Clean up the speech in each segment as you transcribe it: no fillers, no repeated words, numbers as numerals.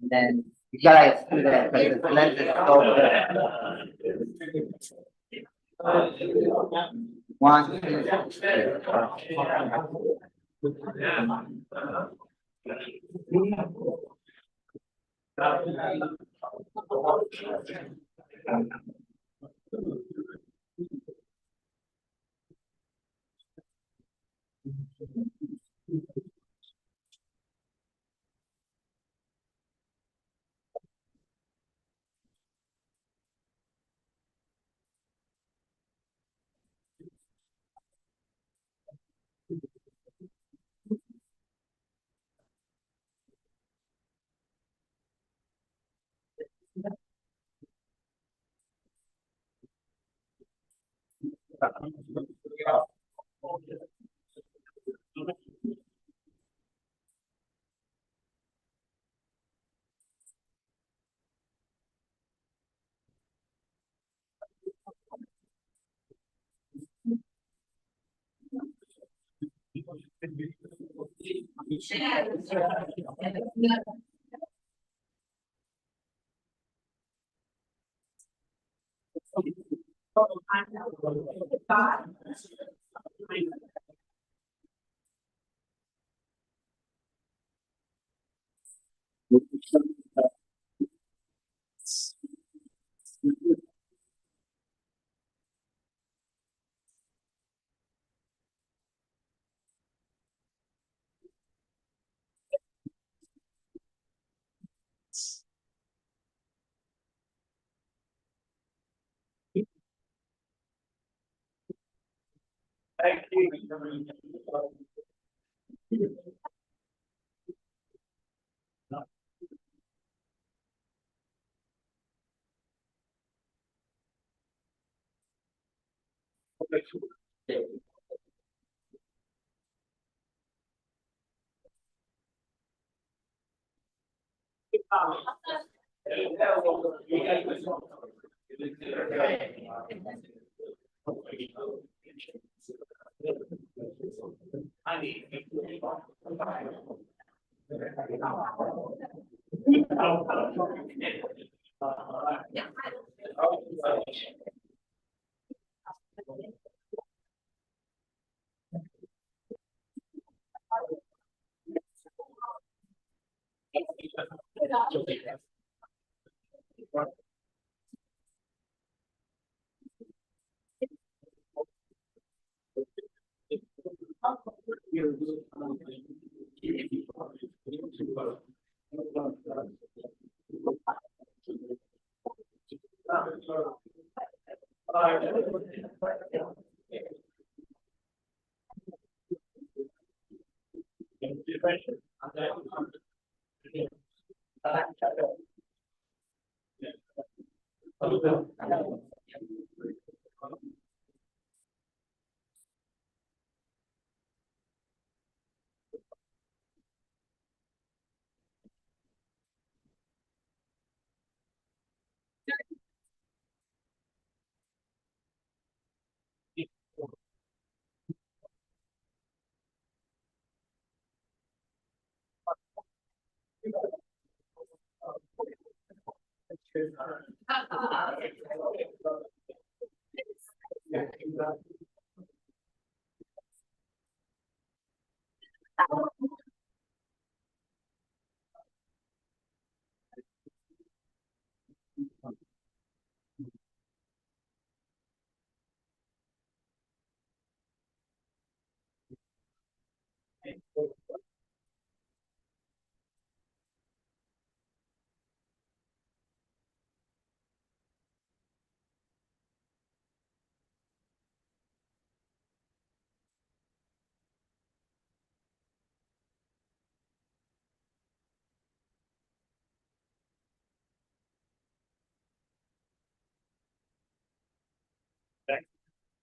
Then you gotta do that, because the lens is over. One,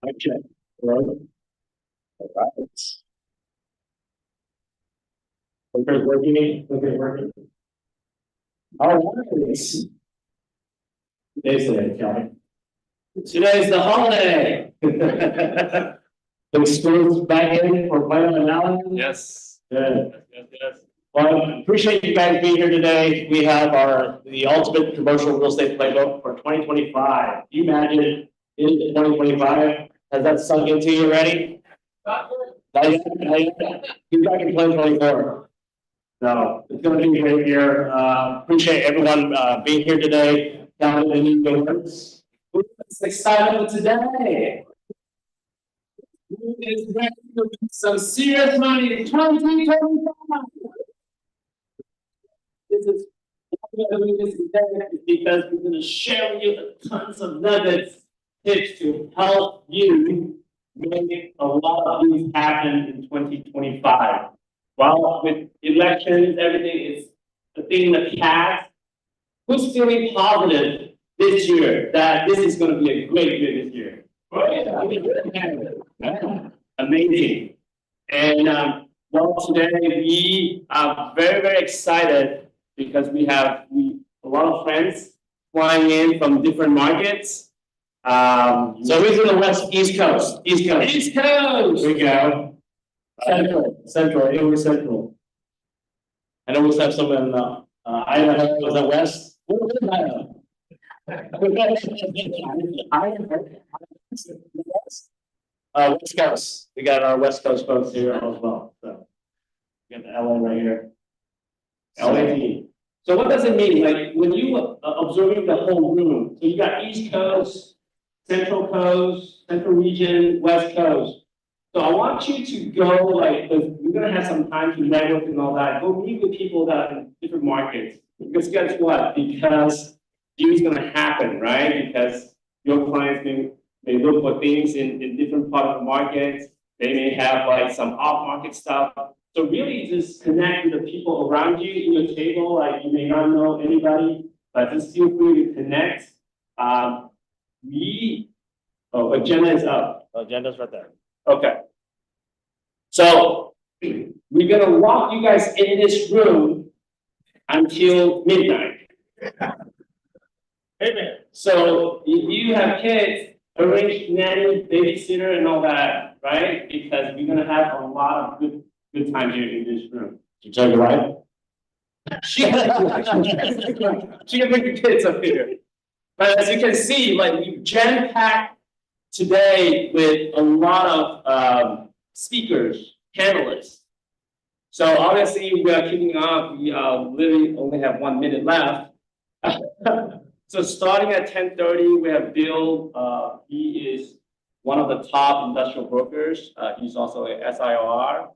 Okay. Earl. All right. Clicker's working. Clicker's working. All right. Today's the day, Kelly. Today's the holiday. The school's back in for Plano and Allen. Yes. Good. Yes. Well, appreciate you guys being here today. We have the ultimate commercial real estate playbook for 2025. You imagine in 2025? Has that sunk into you already? Not yet. He's back in 2024. No, it's going to be a great year. Appreciate everyone being here today. Down in the new doors. Who's excited today? Who is ready to make some serious money in 2025? This is because we're going to share with you tons of nuggets, tips to help you make a lot of things happen in 2025. Well, with elections, everything is a thing in the past. Who's feeling positive this year that this is going to be a great year this year? Amazing. And well, today we are very, very excited because we have a lot of friends flying in from different markets. So who's in the East Coast? East Coast. East Coast. Here we go. Central. We're Central. I know we have some in Idaho. Was that West? What is Idaho? West Coast. We got our West Coast folks here as well. So we got the LA right here. LA. So what does it mean? Like when you observing the whole room, so you got East Coast, Central Coast, Central Region, West Coast. So I want you to go, like, we're gonna have some time to network and all that. Go meet with people that are in different markets. Because guess what? Because deals gonna happen, right? Because your clients may look for things in different part of the market. They may have like some off-market stuff. So really just connect with the people around you in your table. Like you may not know anybody, but just feel free to connect. Agenda is up. Agenda's right there. Okay. So we're gonna walk you guys in this room until midnight. Amen. So if you have kids, arrange nanny, babysitter, and all that, right? Because we're gonna have a lot of good time here in this room. Did you tell your wife? She can bring the kids up here. But as you can see, like we jam-packed today with a lot of speakers, panelists. So obviously we are kicking off. We literally only have 1 minute left. So starting at 10:30, we have Bill. He is one of the top industrial brokers. He's also a SIR.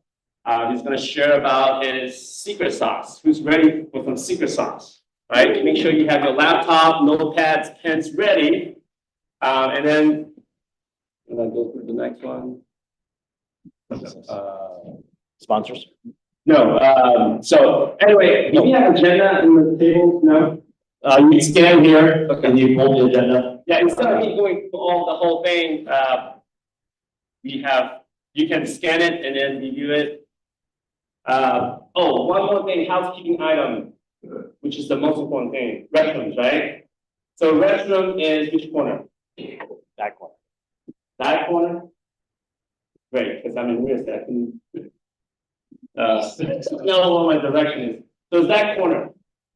He's going to share about his secret sauce. Who's ready for some secret sauce? Right? Make sure you have your laptop, notepads, pens ready. And then I'm going to go through the next one. Sponsors. No, so anyway, do we have agenda in the table? No? You can scan here and you pull the agenda. Yeah, instead of me going through the whole thing, you can scan it and then review it. One more thing, housekeeping item, which is the most important thing, restrooms, right? So restroom is which corner? That corner. That corner? Great, because I'm in real estate. Know what my direction is. So it's that corner.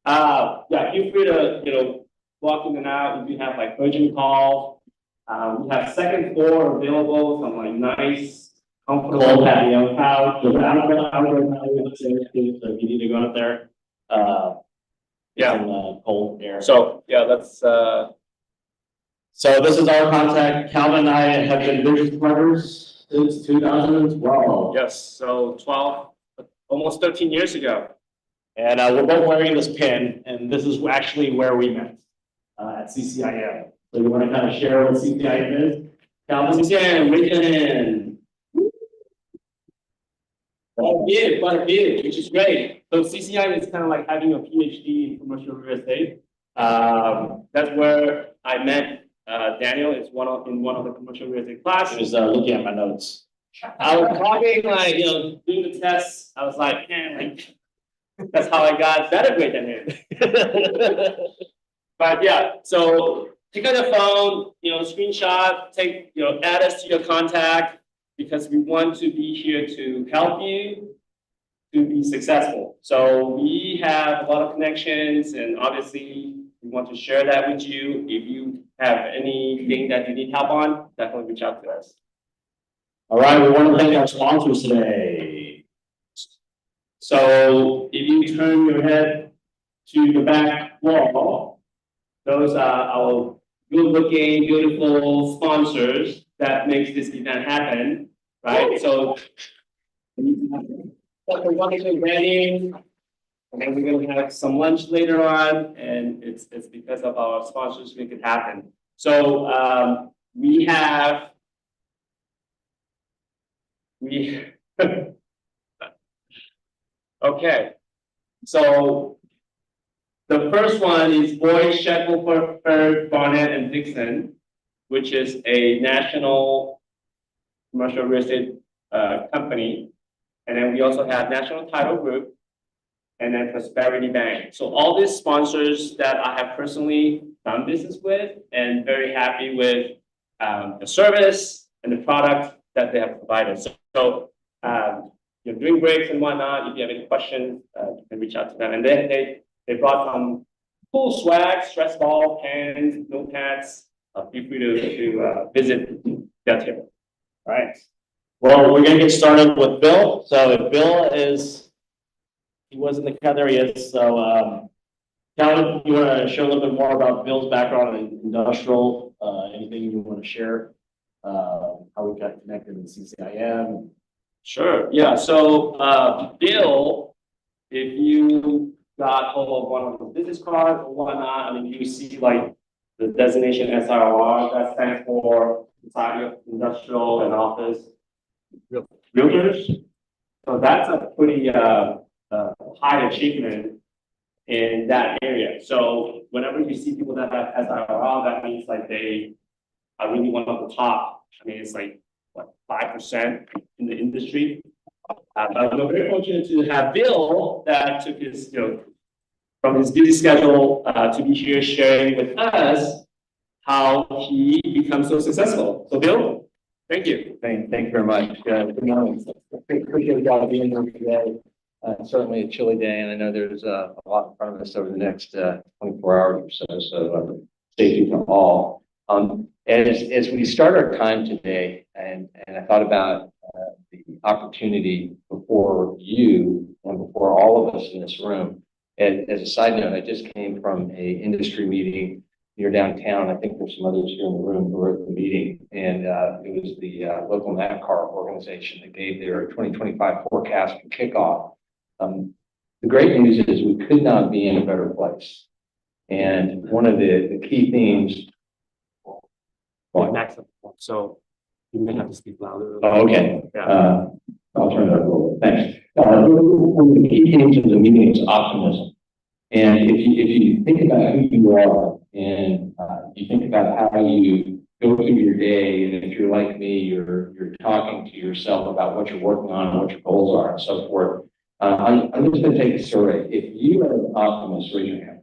Yeah, feel free to, walk in and out if you have like urgent calls. We have second floor available, some like nice, comfortable patio couch. So if you need to go up there, cold air. So yeah, that's so this is our contact. Calvin and I have been business partners since 2012. Yes, so 12, almost 13 years ago. And we're both wearing this pin, and this is actually where we met at CCIM. So you want to kind of share what CCIM is? Calvin, CCIM, raise your hand. Quite a bit, which is great. So CCIM is kind of like having a PhD in commercial real estate. That's where I met Daniel. It's in one of the commercial real estate classes. Looking at my notes. I was talking like, doing the tests. I was like, man, that's how I got better grade than him. But yeah, so pick up the phone, screenshot, add us to your contact, because we want to be here to help you to be successful. So we have a lot of connections, and obviously we want to share that with you. If you have anything that you need help on, definitely reach out to us. All right, we want to thank our sponsors today. So if you turn your head to the back wall, those are our good-looking, beautiful sponsors that makes this event happen, right? So a wonderful wedding, and then we're gonna have some lunch later on, and it's because of our sponsors make it happen. So we okay. So the first one is Shackelford, Barnett, and Dixon, which is a national commercial real estate company. And then we also have National Title Group, and then Prosperity Bank. So all these sponsors that I have personally done business with, and very happy with the service and the product that they have provided. So during breaks and whatnot, if you have any questions, you can reach out to them. And then they brought some cool swag, stress ball, pens, notepads. Feel free to visit that table. All right. Well, we're gonna get started with Bill. So if Bill he was in the cut, there he is. So Calvin, you want to share a little bit more about Bill's background in industrial? Anything you want to share? How we got connected with CCIM? Sure. Yeah. So Bill, if you got hold of one of the business cards or whatnot, you see like the designation SRR, that stands for Society of Industrial and Office Realtors. So that's a pretty high achievement in that area. So whenever you see people that have SRL, that means like they are really one of the top. It's like what, 5% in the industry. But we're very fortunate to have Bill that took his, from his busy schedule to be here sharing with us how he becomes so successful. So Bill, thank you. Thank you very much. Good morning. Appreciate y'all being here today. Certainly a chilly day, and I know there's a lot in front of us over the next 24 hours or so. So stay tuned to all. As we start our time today, and I thought about the opportunity before you and before all of us in this room. And as a side note, I just came from a industry meeting near downtown. I think there's some others here in the room who were at the meeting, and it was the local NASCAR organization that gave their 2025 forecast for kickoff. The great news is we could not be in a better place. And one of the key themes. So you may have to speak louder. Oh, okay. Yeah. I'll turn it over a little bit. Thanks. One of the key themes of the meeting is optimism. And if you think about who you are and you think about how you go through your day, and if you're like me, you're talking to yourself about what you're working on and what your goals are and so forth. I'm just going to take a survey. If you are an optimist, raise your hand.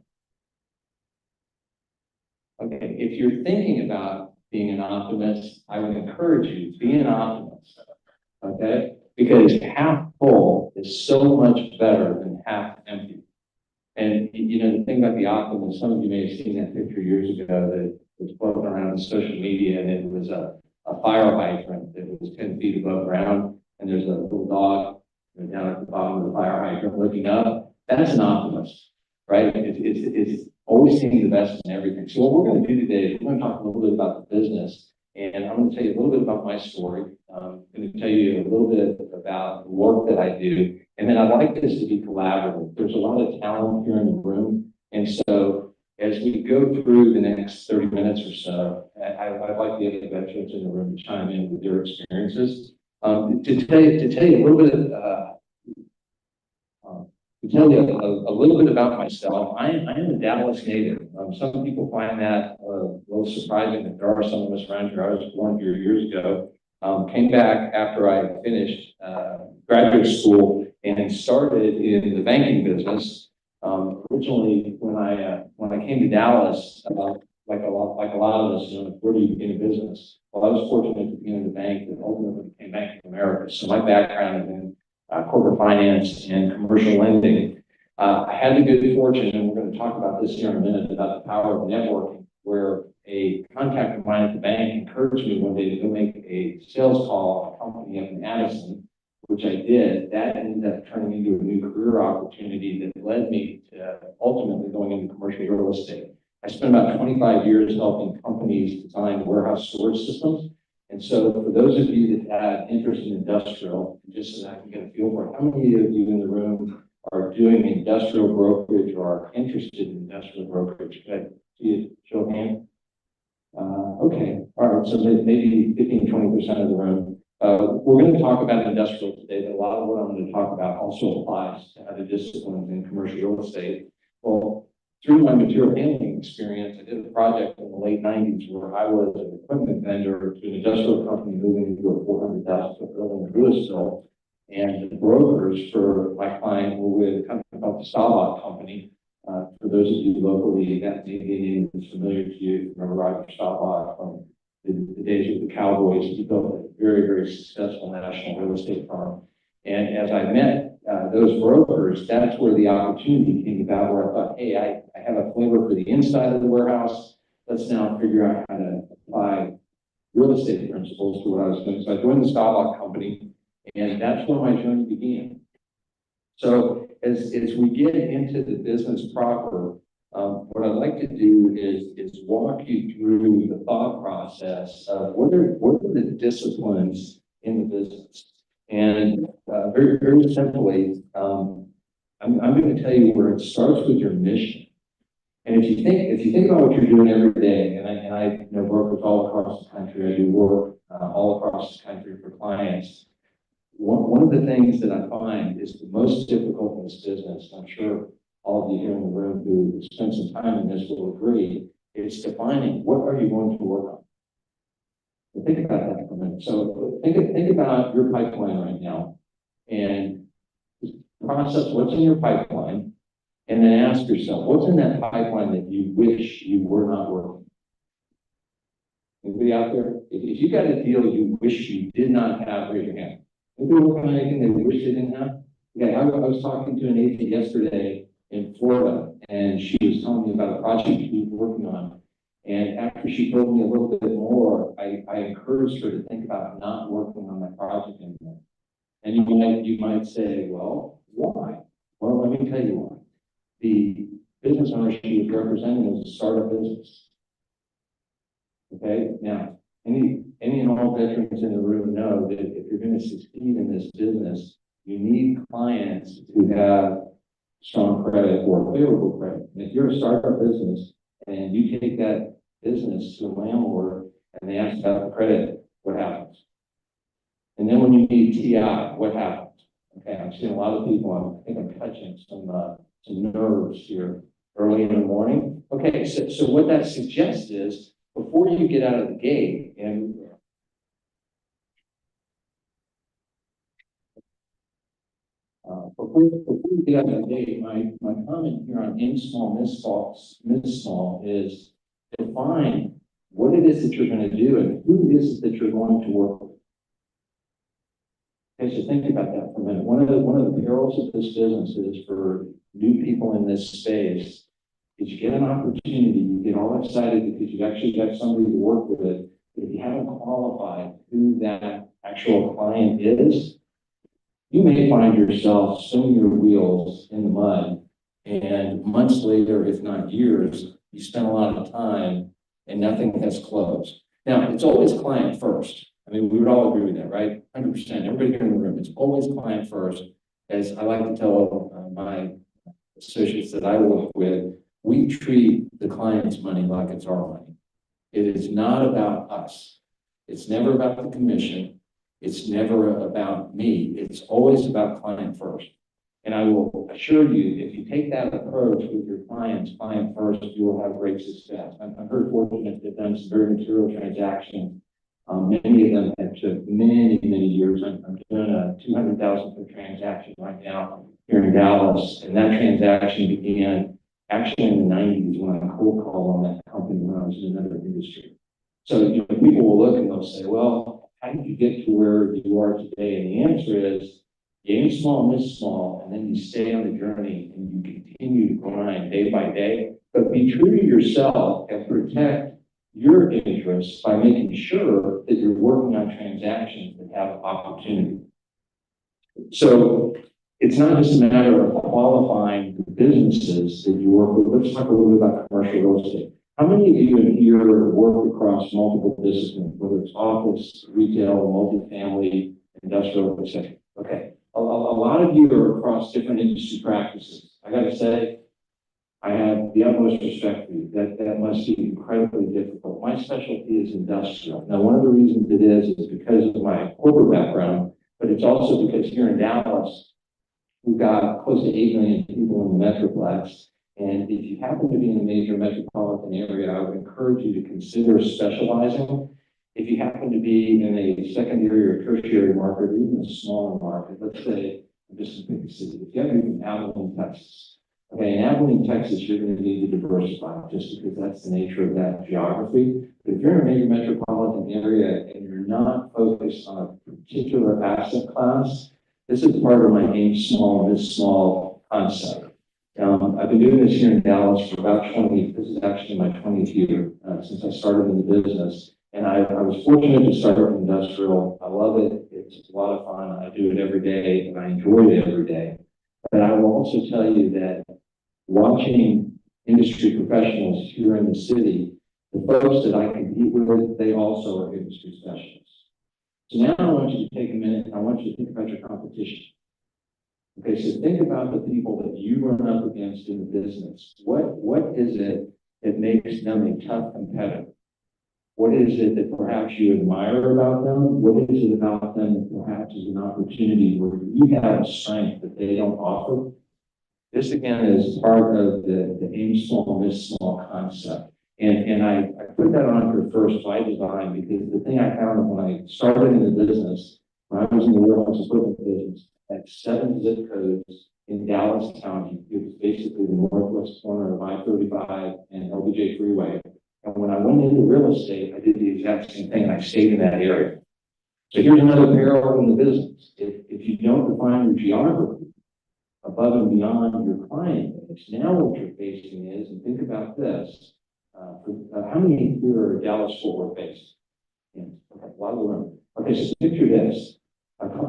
Okay, if you're thinking about being an optimist, I would encourage you to be an optimist. Okay, because half full is so much better than half empty. And you know, the thing about the optimist, some of you may have seen that picture years ago that was floating around on social media, and it was a fire hydrant that was 10 feet above ground, and there's a little dog down at the bottom of the fire hydrant looking up. That's an optimist, right? It's always seeing the best in everything. So what we're going to do today is we're going to talk a little bit about the business, and I'm going to tell you a little bit about my story. I'm going to tell you a little bit about the work that I do, and then I'd like this to be collaborative. There's a lot of talent here in the room, and so as we go through the next 30 minutes or so, I'd like the other veterans in the room to chime in with their experiences. To tell you a little bit a little bit about myself. I am a Dallas native. Some people find that a little surprising that there are some of us around here. I was born here years ago. Came back after I finished graduate school and started in the banking business. Originally, when I came to Dallas, like a lot of us, you know, where do you begin a business? Well, I was fortunate to begin in the bank that ultimately became Bank of America. So my background is in corporate finance and commercial lending. I had the good fortune, and we're going to talk about this here in a minute, about the power of networking, where a contact of mine at the bank encouraged me one day to go make a sales call on a company up in Addison, which I did. That ended up turning into a new career opportunity that led me to ultimately going into commercial real estate. I spent about 25 years helping companies design warehouse storage systems. And so for those of you that have interest in industrial, just so that I can get a feel for it, how many of you in the room are doing industrial brokerage or are interested in industrial brokerage? Could I see a show of hands? Okay, all right, so maybe 15, 20% of the room. We're going to talk about industrial today, but a lot of what I'm going to talk about also applies to other disciplines in commercial real estate. Well, through my material handling experience, I did a project in the late 90s where I was an equipment vendor to an industrial company moving into a 400,000 foot building in Louisville. And the brokers for my client were with a company called the Staubach Company. For those of you locally, that may be a name that's familiar to you. Remember Roger Staubach from the days of the Cowboys. He built a very, very successful national real estate firm. And as I met those brokers, that's where the opportunity came about, where I thought, hey, I have a flavor for the inside of the warehouse. Let's now figure out how to apply real estate principles to what I was doing. So I joined the Staubach Company, and that's where my journey began. So as we get into the business proper, what I'd like to do is walk you through the thought process of what are the disciplines in the business. And very, very simply, I'm going to tell you where it starts with your mission. And if you think about what you're doing every day, and I know brokers all across the country, I do work all across the country for clients. One of the things that I find is the most difficult in this business, I'm sure all of you here in the room who spend some time in this will agree, is defining what are you going to work on. So think about that for a minute. So think about your pipeline right now and process what's in your pipeline, and then ask yourself, what's in that pipeline that you wish you were not working? Anybody out there? If you got a deal you wish you did not have, raise your hand. Anybody working on anything they wish they didn't have? Okay, I was talking to an agent yesterday in Florida, and she was telling me about a project she was working on. And after she told me a little bit more, I encouraged her to think about not working on that project anymore. And you might say, well, why? Well, let me tell you why. The business owner she was representing was a startup business. Okay, now, any and all veterans in the room know that if you're going to succeed in this business, you need clients who have strong credit or favorable credit. And if you're a startup business and you take that business to a landlord and they ask about the credit, what happens? And then when you need TI, what happens? Okay, I'm seeing a lot of people, I think I'm touching some nerves here early in the morning. Okay, so what that suggests is, before you get out of the gate, and before you get out of the gate, my comment here on in small, miss small is define what it is that you're going to do and who it is that you're going to work with. Okay, so think about that for a minute. One of the perils of this business is for new people in this space is you get an opportunity, you get all excited because you've actually got somebody to work with, but if you haven't qualified who that actual client is, you may find yourself spinning your wheels in the mud, and months later, if not years, you spend a lot of time and nothing has closed. Now, it's always client first. I mean, we would all agree with that, right? 100%. Everybody here in the room, it's always client first. As I like to tell my associates that I work with, we treat the client's money like it's our money. It is not about us. It's never about the commission. It's never about me. It's always about client first. And I will assure you, if you take that approach with your clients, client first, you will have great success. I'm very fortunate to have done some very material transactions. Many of them have took many, many years. I'm doing a $200,000 per transaction right now here in Dallas. And that transaction began actually in the 90s when I cold called on that company when I was in another industry. So people will look and they'll say, well, how did you get to where you are today? And the answer is, you aim small, miss small, and then you stay on the journey and you continue to grind day by day. But be true to yourself and protect your interests by making sure that you're working on transactions that have opportunity. So it's not just a matter of qualifying the businesses that you work with. Let's talk a little bit about commercial real estate. How many of you in here work across multiple disciplines, whether it's office, retail, multifamily, industrial, etc.? Okay. A lot of you are across different industry practices. I got to say, I have the utmost respect for you. That must be incredibly difficult. My specialty is industrial. Now, one of the reasons it is because of my corporate background, but it's also because here in Dallas, we've got close to 8 million people in the Metroplex. And if you happen to be in a major metropolitan area, I would encourage you to consider specializing. If you happen to be in a secondary or tertiary market, or even a smaller market, let's say, just pick a city. If you happen to be in Abilene, Texas, okay, in Abilene, Texas, you're going to need to diversify just because that's the nature of that geography. But if you're in a major metropolitan area and you're not focused on a particular asset class, this is part of my aim small, miss small concept. I've been doing this here in Dallas for about 20, this is actually my 20th year since I started in the business. And I was fortunate to start in industrial. I love it. It's a lot of fun. I do it every day and I enjoy it every day. But I will also tell you that watching industry professionals here in the city, the folks that I compete with, they also are industry specialists. So now I want you to take a minute and I want you to think about your competition. Okay, so think about the people that you run up against in the business. What is it that makes them a tough competitor? What is it that perhaps you admire about them? What is it about them that perhaps is an opportunity where you have a strength that they don't offer? This again is part of the aim small, miss small concept. And I put that on here first by design because the thing I found when I started in the business, when I was in the warehouse equipment business, at 7 zip codes in Dallas County, it was basically the northwest corner of I-35 and LBJ Freeway. And when I went into real estate, I did the exact same thing. I stayed in that area. So here's another peril in the business. If you don't define your geography above and beyond your client base, now what you're facing is, and think about this, how many here are Dallas-Fort Worth based? Yeah, okay, a lot of room. Okay, so picture this.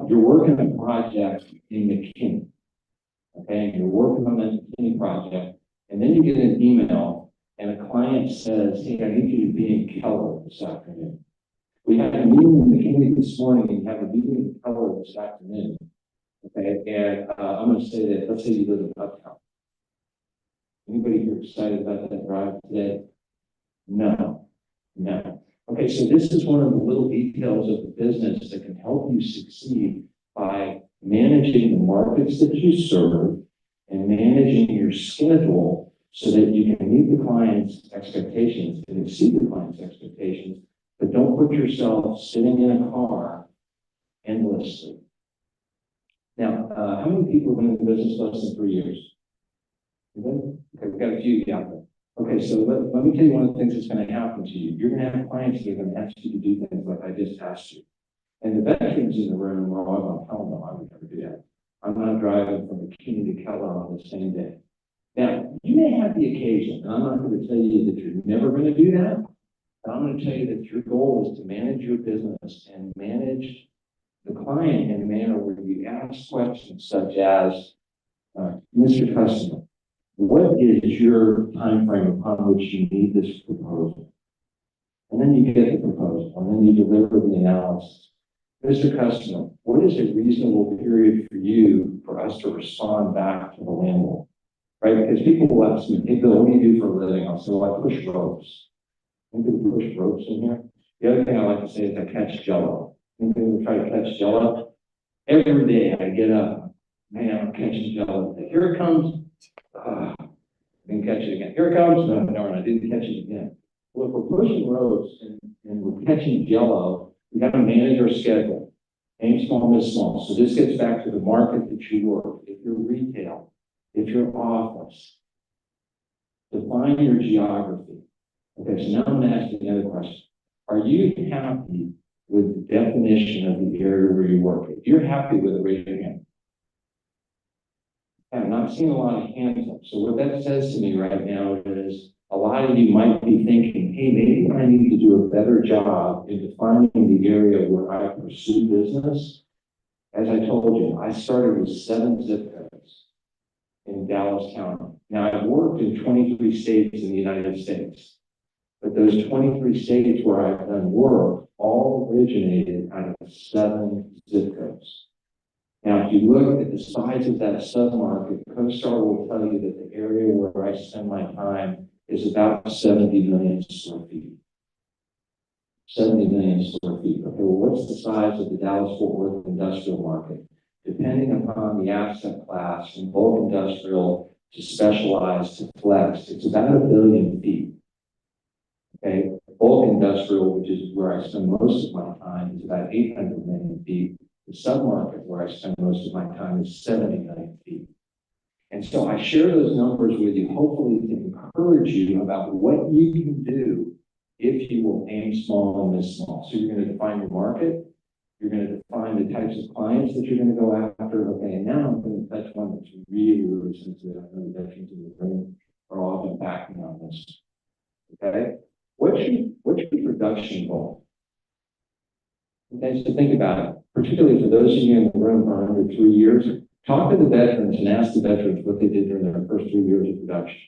You're working a project in McKinney. Okay, and you're working on that McKinney project, and then you get an email and a client says, hey, I need you to be in Keller this afternoon. We had a meeting in McKinney this morning and you have a meeting in Keller this afternoon. Okay, and I'm going to say that, let's say you live in Uptown. Anybody here excited about that drive today? No. Okay, so this is one of the little details of the business that can help you succeed by managing the markets that you serve and managing your schedule so that you can meet the client's expectations and exceed the client's expectations, but don't put yourself sitting in a car endlessly. Now, how many people have been in the business less than 3 years? Okay, we've got a few out there. Okay, so let me tell you one of the things that's going to happen to you. You're going to have clients that are going to ask you to do things like I just asked you. And the veterans in the room are all going to tell them, I would never do that. I'm not driving from McKinney to Keller on the same day. Now, you may have the occasion, and I'm not going to tell you that you're never going to do that, but I'm going to tell you that your goal is to manage your business and manage the client in a manner where you ask questions such as, Mr. Customer, what is your time frame upon which you need this proposal? And then you get the proposal, and then you deliver the analysis. Mr. Customer, what is a reasonable period for you for us to respond back to the landlord? Right? Because people will ask me, hey, Bill, what do you do for a living? I'll say, well, I push ropes. Anybody push ropes in here? The other thing I like to say is I catch jello. Anybody try to catch jello? Every day I get up, man, I'm catching jello. Here it comes. Didn't catch it again. Here it comes. No, I didn't catch it again. Well, if we're pushing ropes and we're catching jello, we got to manage our schedule. Aim small, miss small. So this gets back to the market that you work. If you're retail, if you're office, define your geography. Okay, so now I'm going to ask you another question. Are you happy with the definition of the area where you work? If you're happy with it, raise your hand. I'm not seeing a lot of hands up. So what that says to me right now is a lot of you might be thinking, hey, maybe I need to do a better job in defining the area where I pursue business. As I told you, I started with 7 zip codes in Dallas County. Now, I've worked in 23 states in the United States, but those 23 states where I've done work all originated out of 7 zip codes. Now, if you look at the size of that submarket, CoStar will tell you that the area where I spend my time is about 70 million square feet. 70 million square feet. Okay, well, what's the size of the Dallas-Fort Worth industrial market? Depending upon the asset class, from bulk industrial to specialized to flex, it's about 1 billion feet. Okay, bulk industrial, which is where I spend most of my time, is about 800 million feet. The submarket where I spend most of my time is 70 million feet. And so I share those numbers with you, hopefully to encourage you about what you can do if you will aim small and miss small. So you're going to define your market. You're going to define the types of clients that you're going to go after. Okay, and now I'm going to touch one that's really, really sensitive. I know the veterans in the room are all backing on this. Okay, what's your production goal? Okay, so think about it. Particularly for those of you in the room who are under 3 years, talk to the veterans and ask the veterans what they did during their first 3 years of production.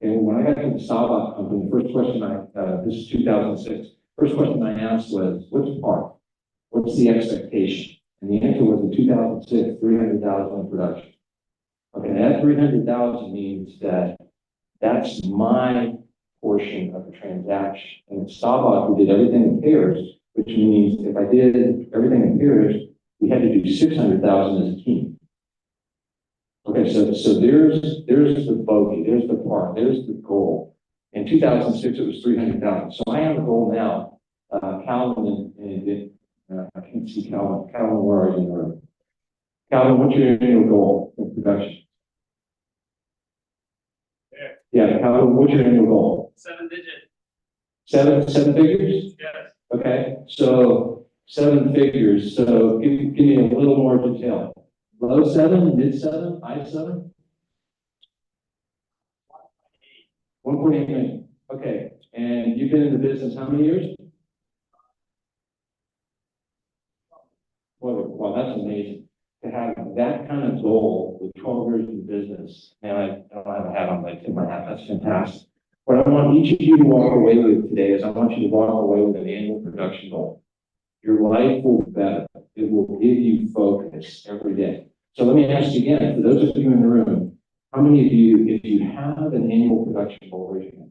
And when I got to the Sabah company, the first question this is 2006, first question I asked was, what's par? What's the expectation? And the answer was in 2006, 300,000 in production. Okay, that 300,000 means that that's my portion of the transaction. And at Sabah, we did everything in pairs, which means if I did everything in pairs, we had to do 600,000 as a team. Okay, so there's the bogey, there's the par, there's the goal. In 2006, it was 300,000. So I have a goal now. Calvin and I can't see Calvin. Calvin, where are you in the room? Calvin, what's your annual goal in production? Yeah, Calvin, what's your annual goal? 7 digit. Seven figures? Yes. Okay, so 7 figures. So give me a little more detail. Low 7, mid 7, high 7? 1.8 million. Okay, and you've been in the business how many years? Well, that's amazing. To have that kind of goal with 12 years in the business, and I don't have a hat on, like, in my hat, that's fantastic. What I want each of you to walk away with today is I want you to walk away with an annual production goal. Your life will be better. It will give you focus every day. So let me ask you again, for those of you in the room, how many of you, if you have an annual production goal, raise your hand?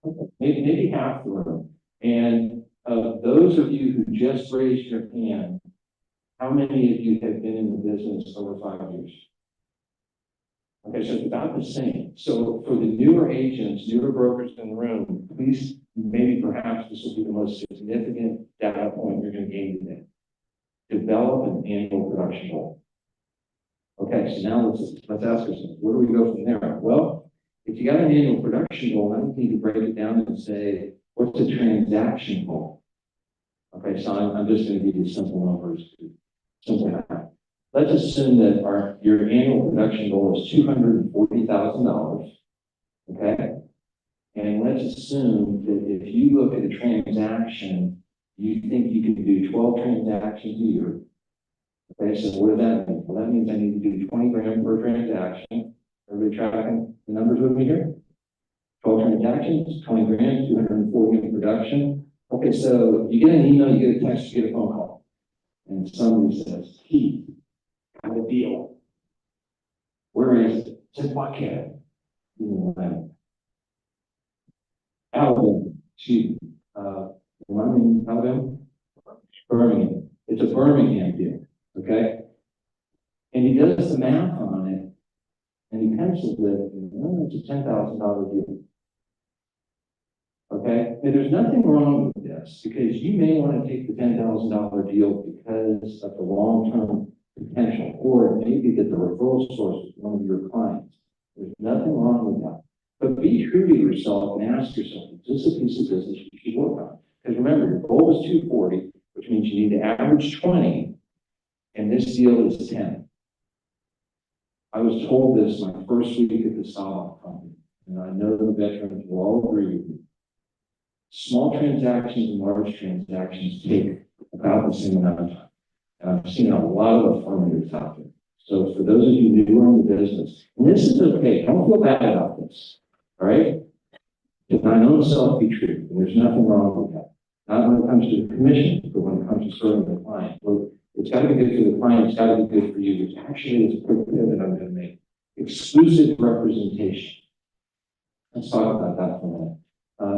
Okay. maybe half the room. And those of you who just raised your hand, how many of you have been in the business over 5 years? Okay, so it's about the same. So for the newer agents, newer brokers in the room, please, maybe perhaps this will be the most significant data point you're going to gain today. Develop an annual production goal. Okay, so now let's ask ourselves, where do we go from there? Well, if you got an annual production goal, then you need to break it down and say, what's a transaction goal? Okay, so I'm just going to give you simple numbers, simple math. Let's assume that your annual production goal is $240,000. Okay, and let's assume that if you look at a transaction, you think you can do 12 transactions a year. Okay, so what does that mean? Well, that means I need to do 20 grand per transaction. Everybody tracking the numbers with me here? 12 transactions, 20 grand, 240 in production. Okay, so you get an email, you get a text, you get a phone call. And somebody says, Keith, got a deal. Where is it? It's in Buckhead. Alabama, excuse me. Alabama? Birmingham. It's a Birmingham deal, okay? And he does the math on it, and he pencils it, and it's a $10,000 deal. Okay? And there's nothing wrong with this, because you may want to take the $10,000 deal because of the long-term potential, or it may be that the referral source is one of your clients. There's nothing wrong with that. But be true to yourself and ask yourself, is this a piece of business you should work on? Because remember, your goal is 240, which means you need to average 20, and this deal is 10. I was told this my first week at the Sawlog company, and I know the veterans will all agree with me. Small transactions and large transactions take about the same amount of time. And I've seen a lot of affirmatives out there. So for those of you newer in the business, and this is okay, don't feel bad about this, all right? Deny no self be true, and there's nothing wrong with that. Not when it comes to the commission, but when it comes to serving the client. Well, it's got to be good for the client, it's got to be good for you, which actually is a quick pivot I'm going to make. Exclusive representation. Let's talk about that for a minute.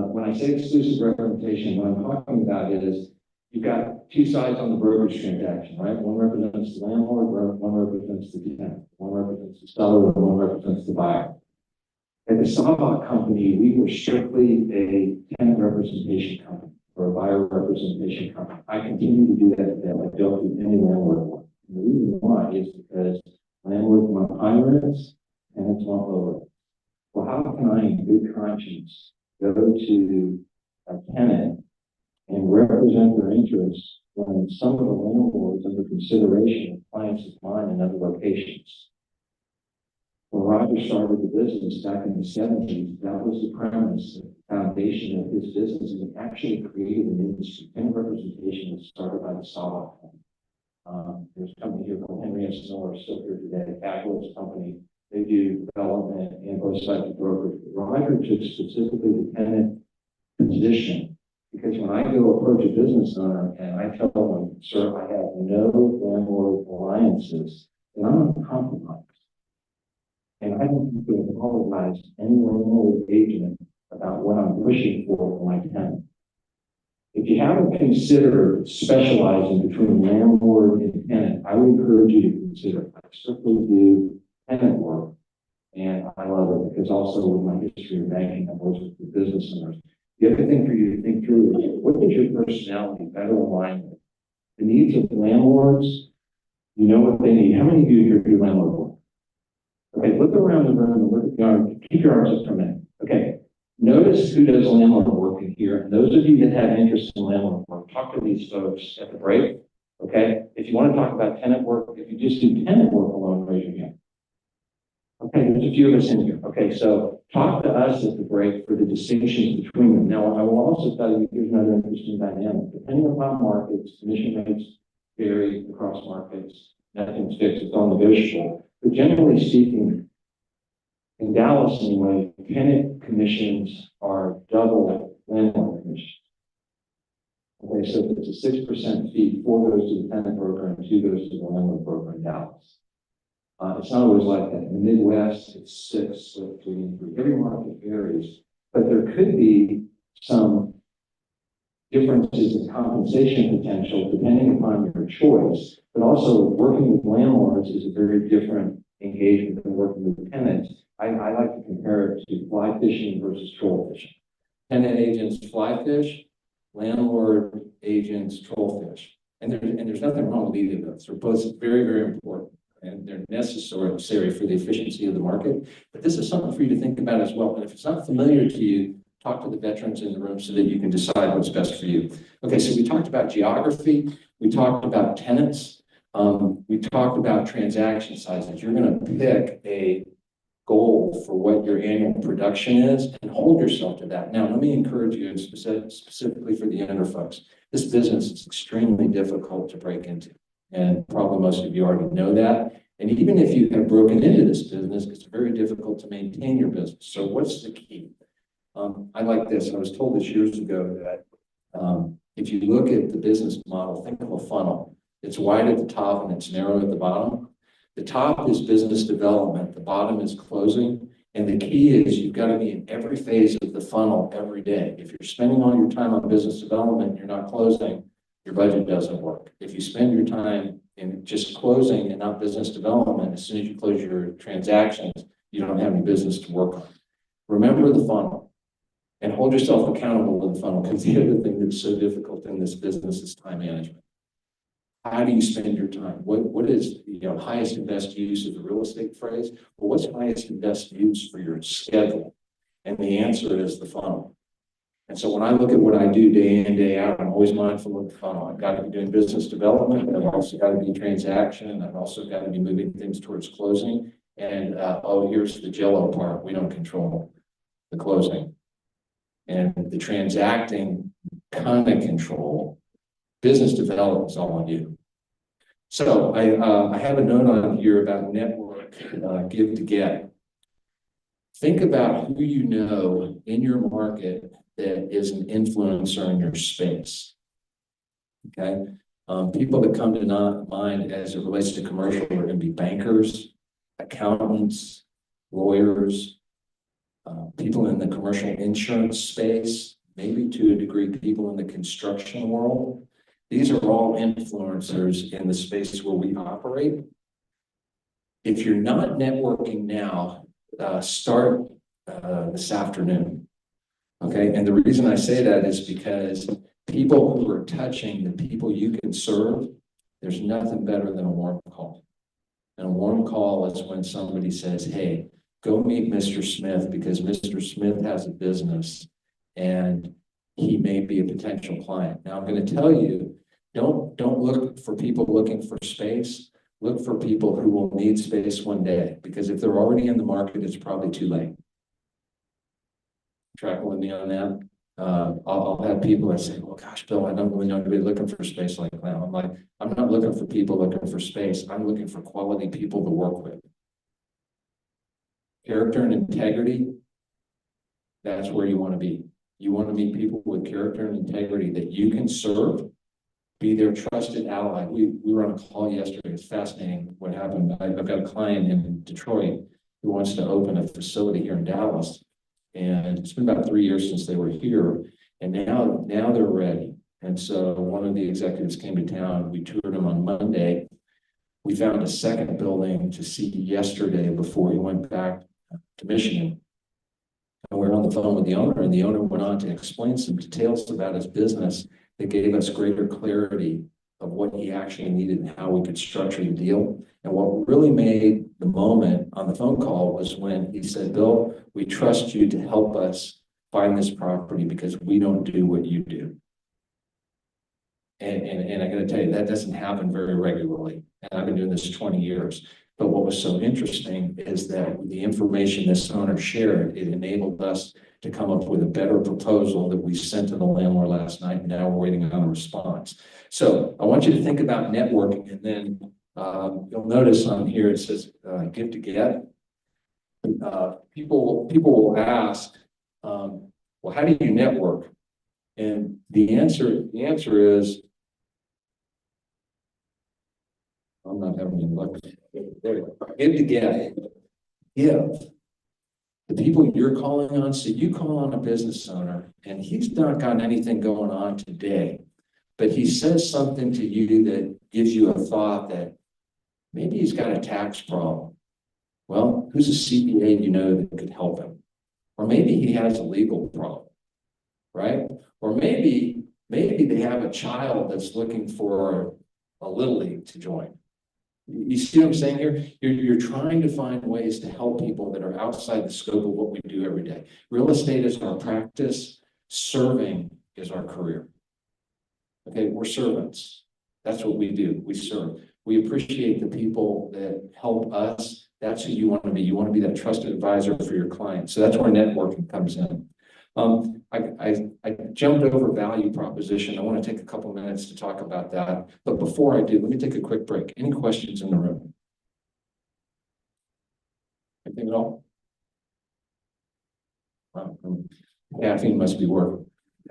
When I say exclusive representation, what I'm talking about is you've got two sides on the brokerage transaction, right? One represents the landlord, one represents the tenant, one represents the seller, one represents the buyer. At the Sawlog company, we were strictly a tenant representation company or a buyer representation company. I continue to do that today. I don't do any landlord work. And the reason why is because landlords want high rents, tenants want low rents. Well, how can I, in good conscience, go to a tenant and represent their interests when some of the landlords under consideration of clients of mine in other locations? When Roger started the business back in the 70s, that was the premise, the foundation of his business, and it actually created an industry. Tenant representation was started by the Sawlog company. There's a company here called Henry S. Miller, still here today, a fabulous company. They do development and both sides of brokerage. Roger took specifically the tenant position, because when I go approach a business owner and I tell them, sir, I have no landlord alliances, then I'm not compromised. And I don't think to apologize to any landlord agent about what I'm pushing for my tenant. If you haven't considered specializing between landlord and tenant, I would encourage you to consider. I strictly do tenant work, and I love it because also with my history of banking, I've worked with business owners. The other thing for you to think through is what is your personality better align with? The needs of landlords, you know what they need. How many of you here do landlord work? Okay, look around the room and look at the arms. Keep your arms up for a minute. Okay, notice who does landlord work in here. And those of you that have interest in landlord work, talk to these folks at the break. Okay, if you want to talk about tenant work, if you just do tenant work alone, raise your hand. Okay, there's a few of us in here. Okay, so talk to us at the break for the distinctions between them. Now, I will also tell you, here's another interesting dynamic. Depending upon markets, commission rates vary across markets. Nothing's fixed, it's all negotiable. But generally speaking, in Dallas anyway, tenant commissions are double landlord commissions. Okay, so if it's a 6% fee, 4 goes to the tenant broker and 2 goes to the landlord broker in Dallas. It's not always like that. In the Midwest, it's 6, 3, and 3. Every market varies, but there could be some differences in compensation potential depending upon your choice, but also working with landlords is a very different engagement than working with tenants. I like to compare it to fly fishing versus troll fishing. Tenant agents fly fish, landlord agents troll fish. And there's nothing wrong with either of those. They're both very, very important and they're necessary for the efficiency of the market. But this is something for you to think about as well. And if it's not familiar to you, talk to the veterans in the room so that you can decide what's best for you. Okay, so we talked about geography. We talked about tenants. We talked about transaction sizes. You're going to pick a goal for what your annual production is and hold yourself to that. Now, let me encourage you, and specifically for the younger folks, this business is extremely difficult to break into. And probably most of you already know that. And even if you have broken into this business, it's very difficult to maintain your business. So what's the key? I like this. I was told this years ago that if you look at the business model, think of a funnel. It's wide at the top and it's narrow at the bottom. The top is business development. The bottom is closing. And the key is you've got to be in every phase of the funnel every day. If you're spending all your time on business development, you're not closing, your budget doesn't work. If you spend your time in just closing and not business development, as soon as you close your transactions, you don't have any business to work on. Remember the funnel and hold yourself accountable to the funnel, because the other thing that's so difficult in this business is time management. How do you spend your time? What is highest and best use of the real estate phrase? Well, what's highest and best use for your schedule? And the answer is the funnel. And so when I look at what I do day in, day out, I'm always mindful of the funnel. I've got to be doing business development. I've also got to be transaction. I've also got to be moving things towards closing. And here's the jello part. We don't control the closing. And the transacting kind of control. Business development is all on you. So I have a note on here about network, give to get. Think about who you know in your market that is an influencer in your space. Okay, people that come to mind as it relates to commercial are going to be bankers, accountants, lawyers, people in the commercial insurance space, maybe to a degree people in the construction world. These are all influencers in the space where we operate. If you're not networking now, start this afternoon. Okay, and the reason I say that is because people who are touching the people you can serve, there's nothing better than a warm call. And a warm call is when somebody says, hey, go meet Mr. Smith because Mr. Smith has a business and he may be a potential client. Now I'm going to tell you, don't look for people looking for space. Look for people who will need space one day, because if they're already in the market, it's probably too late. Tracking with me on that? I'll have people that say, well, gosh, Bill, I don't really know anybody looking for space like that. I'm like, I'm not looking for people looking for space. I'm looking for quality people to work with. Character and integrity, that's where you want to be. You want to meet people with character and integrity that you can serve, be their trusted ally. We were on a call yesterday. It's fascinating what happened. I've got a client in Detroit who wants to open a facility here in Dallas. And it's been about 3 years since they were here. And now they're ready. And so one of the executives came to town. We toured him on Monday. We found a second building to see yesterday before he went back to Michigan. And we were on the phone with the owner, and the owner went on to explain some details about his business that gave us greater clarity of what he actually needed and how we could structure the deal. And what really made the moment on the phone call was when he said, Bill, we trust you to help us find this property because we don't do what you do. And I got to tell you, that doesn't happen very regularly. And I've been doing this 20 years. But what was so interesting is that the information this owner shared, it enabled us to come up with a better proposal that we sent to the landlord last night, and now we're waiting on a response. So I want you to think about networking, and then you'll notice on here it says give to get. People will ask, well, how do you network? And the answer is, I'm not having any luck. There you go. Give to get. Give. the people you're calling on, so you call on a business owner and he's not got anything going on today, but he says something to you that gives you a thought that maybe he's got a tax problem. Well, who's a CPA you know that could help him? Or maybe he has a legal problem, right? Or maybe they have a child that's looking for a little league to join. You see what I'm saying here? You're trying to find ways to help people that are outside the scope of what we do every day. Real estate is our practice. Serving is our career. Okay, we're servants. That's what we do. We serve. We appreciate the people that help us. That's who you want to be. You want to be that trusted advisor for your clients. So that's where networking comes in. I jumped over value proposition. I want to take a couple minutes to talk about that. But before I do, let me take a quick break. Any questions in the room? Anything at all? Wow, caffeine must be working.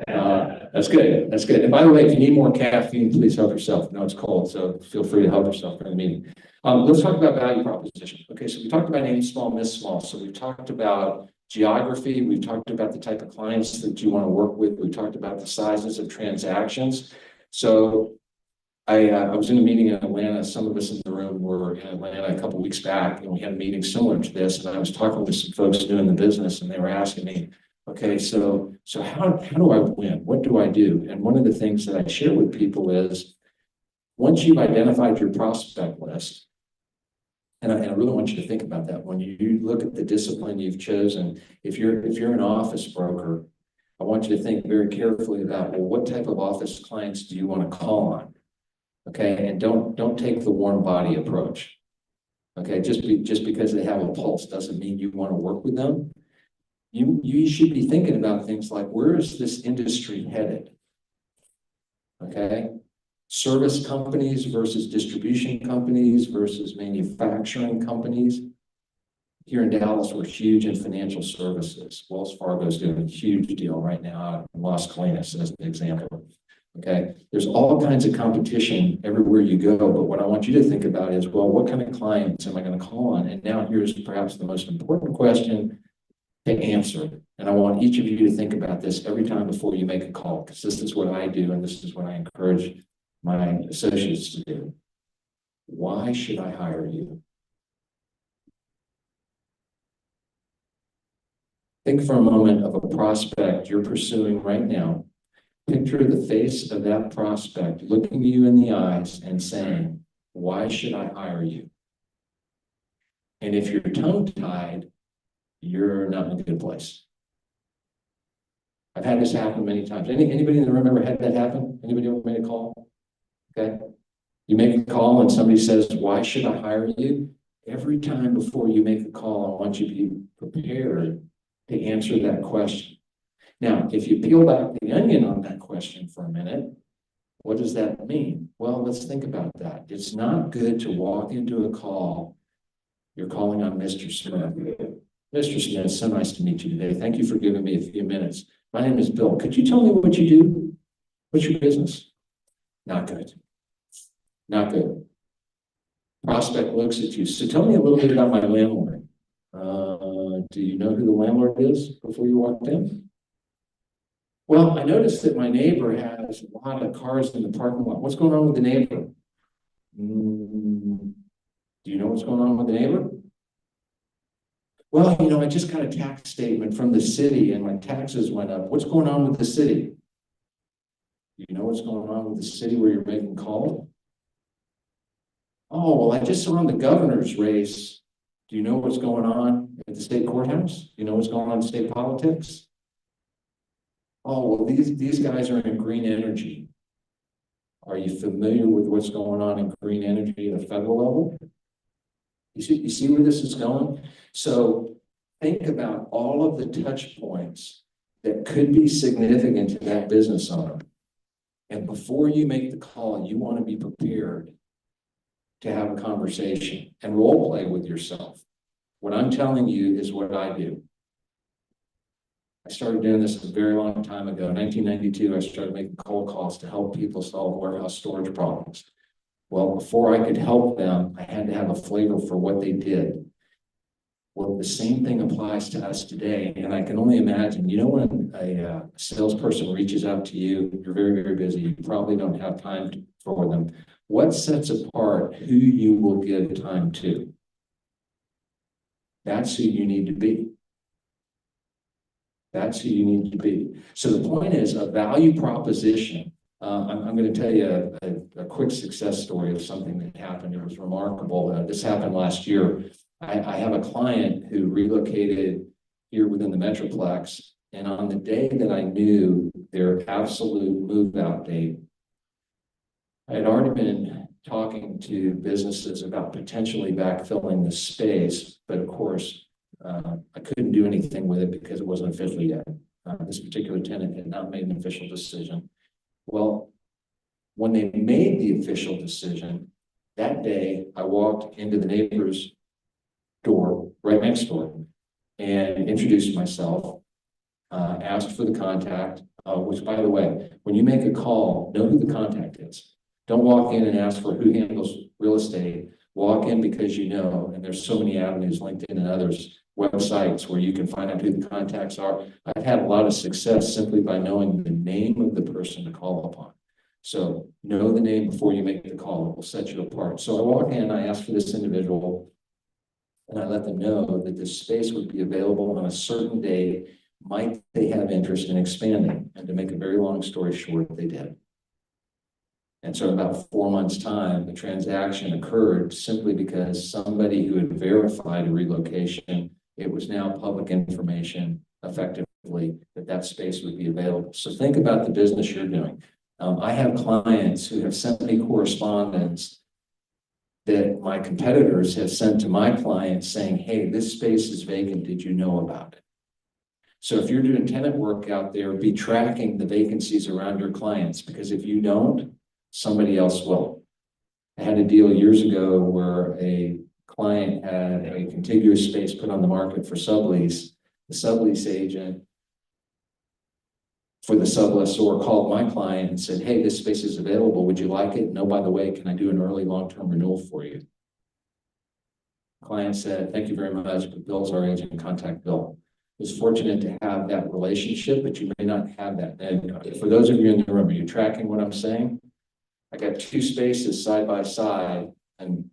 That's good. That's good. And by the way, if you need more caffeine, please help yourself. No, it's cold, so feel free to help yourself during the meeting. Let's talk about value proposition. Okay, so we talked about aim small, miss small. So we've talked about geography. We've talked about the type of clients that you want to work with. We talked about the sizes of transactions. So I was in a meeting in Atlanta. Some of us in the room were in Atlanta a couple of weeks back, and we had a meeting similar to this. And I was talking with some folks doing the business, and they were asking me, okay, so how do I win? What do I do? And one of the things that I share with people is once you've identified your prospect list, and I really want you to think about that when you look at the discipline you've chosen. If you're an office broker, I want you to think very carefully about, well, what type of office clients do you want to call on? Okay, and don't take the warm body approach. Okay, just because they have a pulse doesn't mean you want to work with them. You should be thinking about things like, where is this industry headed? Okay, service companies versus distribution companies versus manufacturing companies. Here in Dallas, we're huge in financial services. Wells Fargo is doing a huge deal right now out in Las Colinas as an example. Okay, there's all kinds of competition everywhere you go, but what I want you to think about is, well, what kind of clients am I going to call on? And now here's perhaps the most important question to answer. And I want each of you to think about this every time before you make a call, because this is what I do, and this is what I encourage my associates to do. Why should I hire you? Think for a moment of a prospect you're pursuing right now. Picture the face of that prospect looking you in the eyes and saying, why should I hire you? And if you're tongue-tied, you're not in a good place. I've had this happen many times. Anybody in the room ever had that happen? Anybody ever made a call? Okay. You make a call and somebody says, why should I hire you? Every time before you make a call, I want you to be prepared to answer that question. Now, if you peel back the onion on that question for a minute, what does that mean? Well, let's think about that. It's not good to walk into a call. You're calling on Mr. Smith. Mr. Smith, so nice to meet you today. Thank you for giving me a few minutes. My name is Bill. Could you tell me what you do? What's your business? Not good. Not good. Prospect looks at you. So tell me a little bit about my landlord. Do you know who the landlord is before you walked in? Well, I noticed that my neighbor has a lot of cars in the parking lot. What's going on with the neighbor? Do you know what's going on with the neighbor? Well, I just got a tax statement from the city and my taxes went up. What's going on with the city? Do you know what's going on with the city where you're making calls? Oh, well, I just saw in the governor's race. Do you know what's going on at the state courthouse? Do you know what's going on in state politics? Oh, well, these guys are in green energy. Are you familiar with what's going on in green energy at a federal level? You see where this is going? So think about all of the touch points that could be significant to that business owner. And before you make the call, you want to be prepared to have a conversation and role play with yourself. What I'm telling you is what I do. I started doing this a very long time ago. In 1992, I started making cold calls to help people solve warehouse storage problems. Well, before I could help them, I had to have a flavor for what they did. Well, the same thing applies to us today, and I can only imagine, when a salesperson reaches out to you, you're very, very busy, you probably don't have time for them. What sets apart who you will give time to? That's who you need to be. That's who you need to be. So the point is a value proposition. I'm going to tell you a quick success story of something that happened. It was remarkable. This happened last year. I have a client who relocated here within the Metroplex, and on the day that I knew their absolute move-out date, I had already been talking to businesses about potentially backfilling the space, but of course, I couldn't do anything with it because it wasn't official yet. This particular tenant had not made an official decision. Well, when they made the official decision, that day I walked into the neighbor's door right next door and introduced myself, asked for the contact, which by the way, when you make a call, know who the contact is. Don't walk in and ask for who handles real estate. Walk in because you know, and there's so many avenues, LinkedIn and others, websites where you can find out who the contacts are. I've had a lot of success simply by knowing the name of the person to call upon. So know the name before you make the call. It will set you apart. So I walk in, I ask for this individual, and I let them know that this space would be available on a certain date. Might they have interest in expanding? And to make a very long story short, they did. And so in about 4 months' time, the transaction occurred simply because somebody who had verified a relocation, it was now public information effectively that space would be available. So think about the business you're doing. I have clients who have sent me correspondence that my competitors have sent to my clients saying, hey, this space is vacant. Did you know about it? So if you're doing tenant work out there, be tracking the vacancies around your clients, because if you don't, somebody else will. I had a deal years ago where a client had a contiguous space put on the market for sublease. The sublease agent for the sublessor called my client and said, hey, this space is available. Would you like it? No, by the way, can I do an early long-term renewal for you? The client said, thank you very much, but Bill's our agent, contact Bill. I was fortunate to have that relationship, but you may not have that. And for those of you in the room, are you tracking what I'm saying? I got 2 spaces side by side, and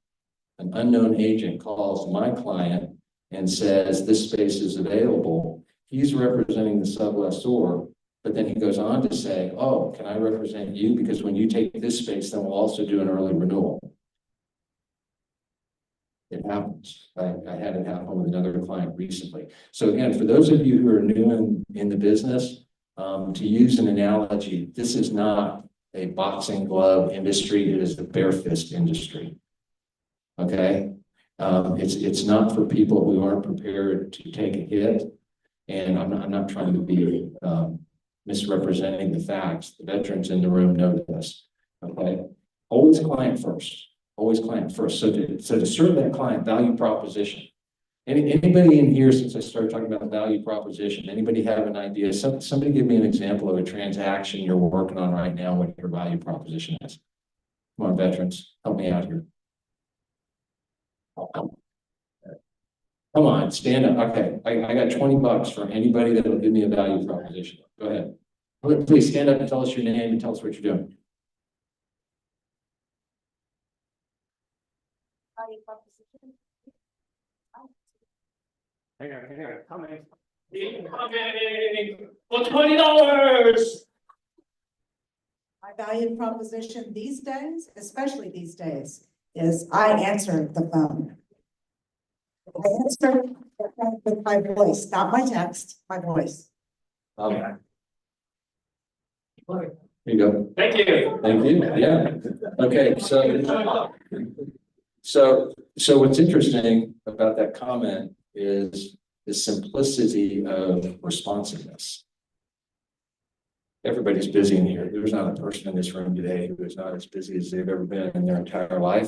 an unknown agent calls my client and says, this space is available. He's representing the sublessor, but then he goes on to say, oh, can I represent you? Because when you take this space, then we'll also do an early renewal. It happens. I had it happen with another client recently. So again, for those of you who are new in the business, to use an analogy, this is not a boxing glove industry. It is the bare fist industry. Okay. It's not for people who aren't prepared to take a hit. And I'm not trying to be misrepresenting the facts. The veterans in the room know this. Okay. Always client first. Always client first. So to serve that client, value proposition. Anybody in here, since I started talking about value proposition, anybody have an idea? Somebody give me an example of a transaction you're working on right now, what your value proposition is. Come on, veterans, help me out here. Come on, stand up. Okay, I got $20 for anybody that will give me a value proposition. Go ahead. Please stand up and tell us your name and tell us what you're doing. Value proposition. Hang on, coming. For $20. My value proposition these days, especially these days, is I answer the phone. I answer the phone with my voice, not my text, my voice. Okay. There you go. Thank you. Thank you. Yeah. Okay. So what's interesting about that comment is the simplicity of responsiveness. Everybody's busy in here. There's not a person in this room today who is not as busy as they've ever been in their entire life.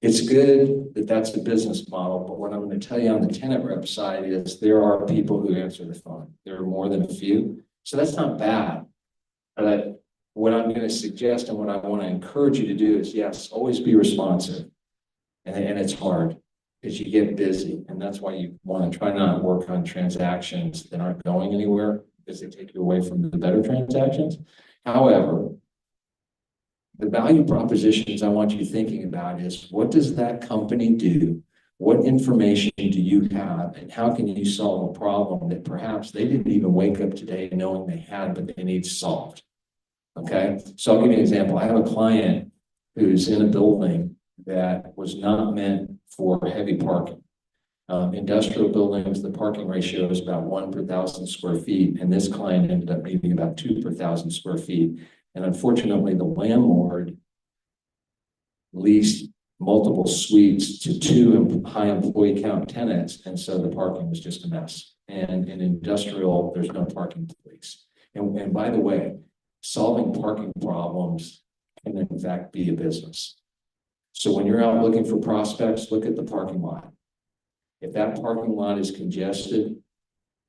It's good that that's the business model, but what I'm going to tell you on the tenant rep side is there are people who answer the phone. There are more than a few. So that's not bad. But what I'm going to suggest and what I want to encourage you to do is, yes, always be responsive. And it's hard. is you get busy, and that's why you want to try not to work on transactions that aren't going anywhere because they take you away from the better transactions. However, the value propositions I want you thinking about is, what does that company do? What information do you have, and how can you solve a problem that perhaps they didn't even wake up today knowing they had, but they need solved? Okay, so I'll give you an example. I have a client who's in a building that was not meant for heavy parking. Industrial buildings, the parking ratio is about 1 per 1,000 square feet, and this client ended up needing about 2 per 1,000 square feet. And unfortunately, the landlord leased multiple suites to 2 high employee count tenants, and so the parking was just a mess. And in industrial, there's no parking police. And by the way, solving parking problems can in fact be a business. So when you're out looking for prospects, look at the parking lot. If that parking lot is congested,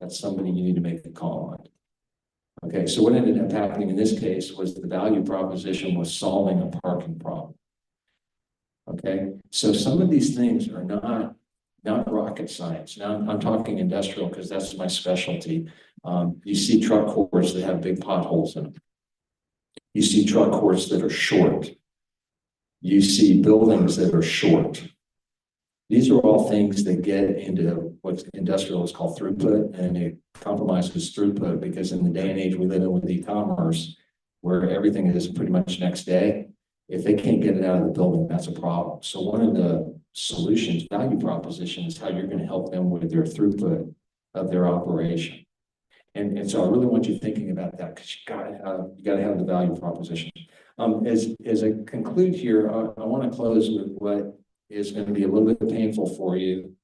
that's somebody you need to make a call on. Okay, so what ended up happening in this case was the value proposition was solving a parking problem. Okay, so some of these things are not rocket science. Now I'm talking industrial because that's my specialty. You see truck courts that have big potholes in them. You see truck courts that are short. You see buildings that are short. These are all things that get into what industrial is called throughput, and it compromises throughput because in the day and age we live in with e-commerce, where everything is pretty much next day, if they can't get it out of the building, that's a problem. So one of the solutions, value proposition, is how you're going to help them with their throughput of their operation. And so I really want you thinking about that, because you gotta have the value proposition. As I conclude here, I want to close with what is going to be a little bit painful for you.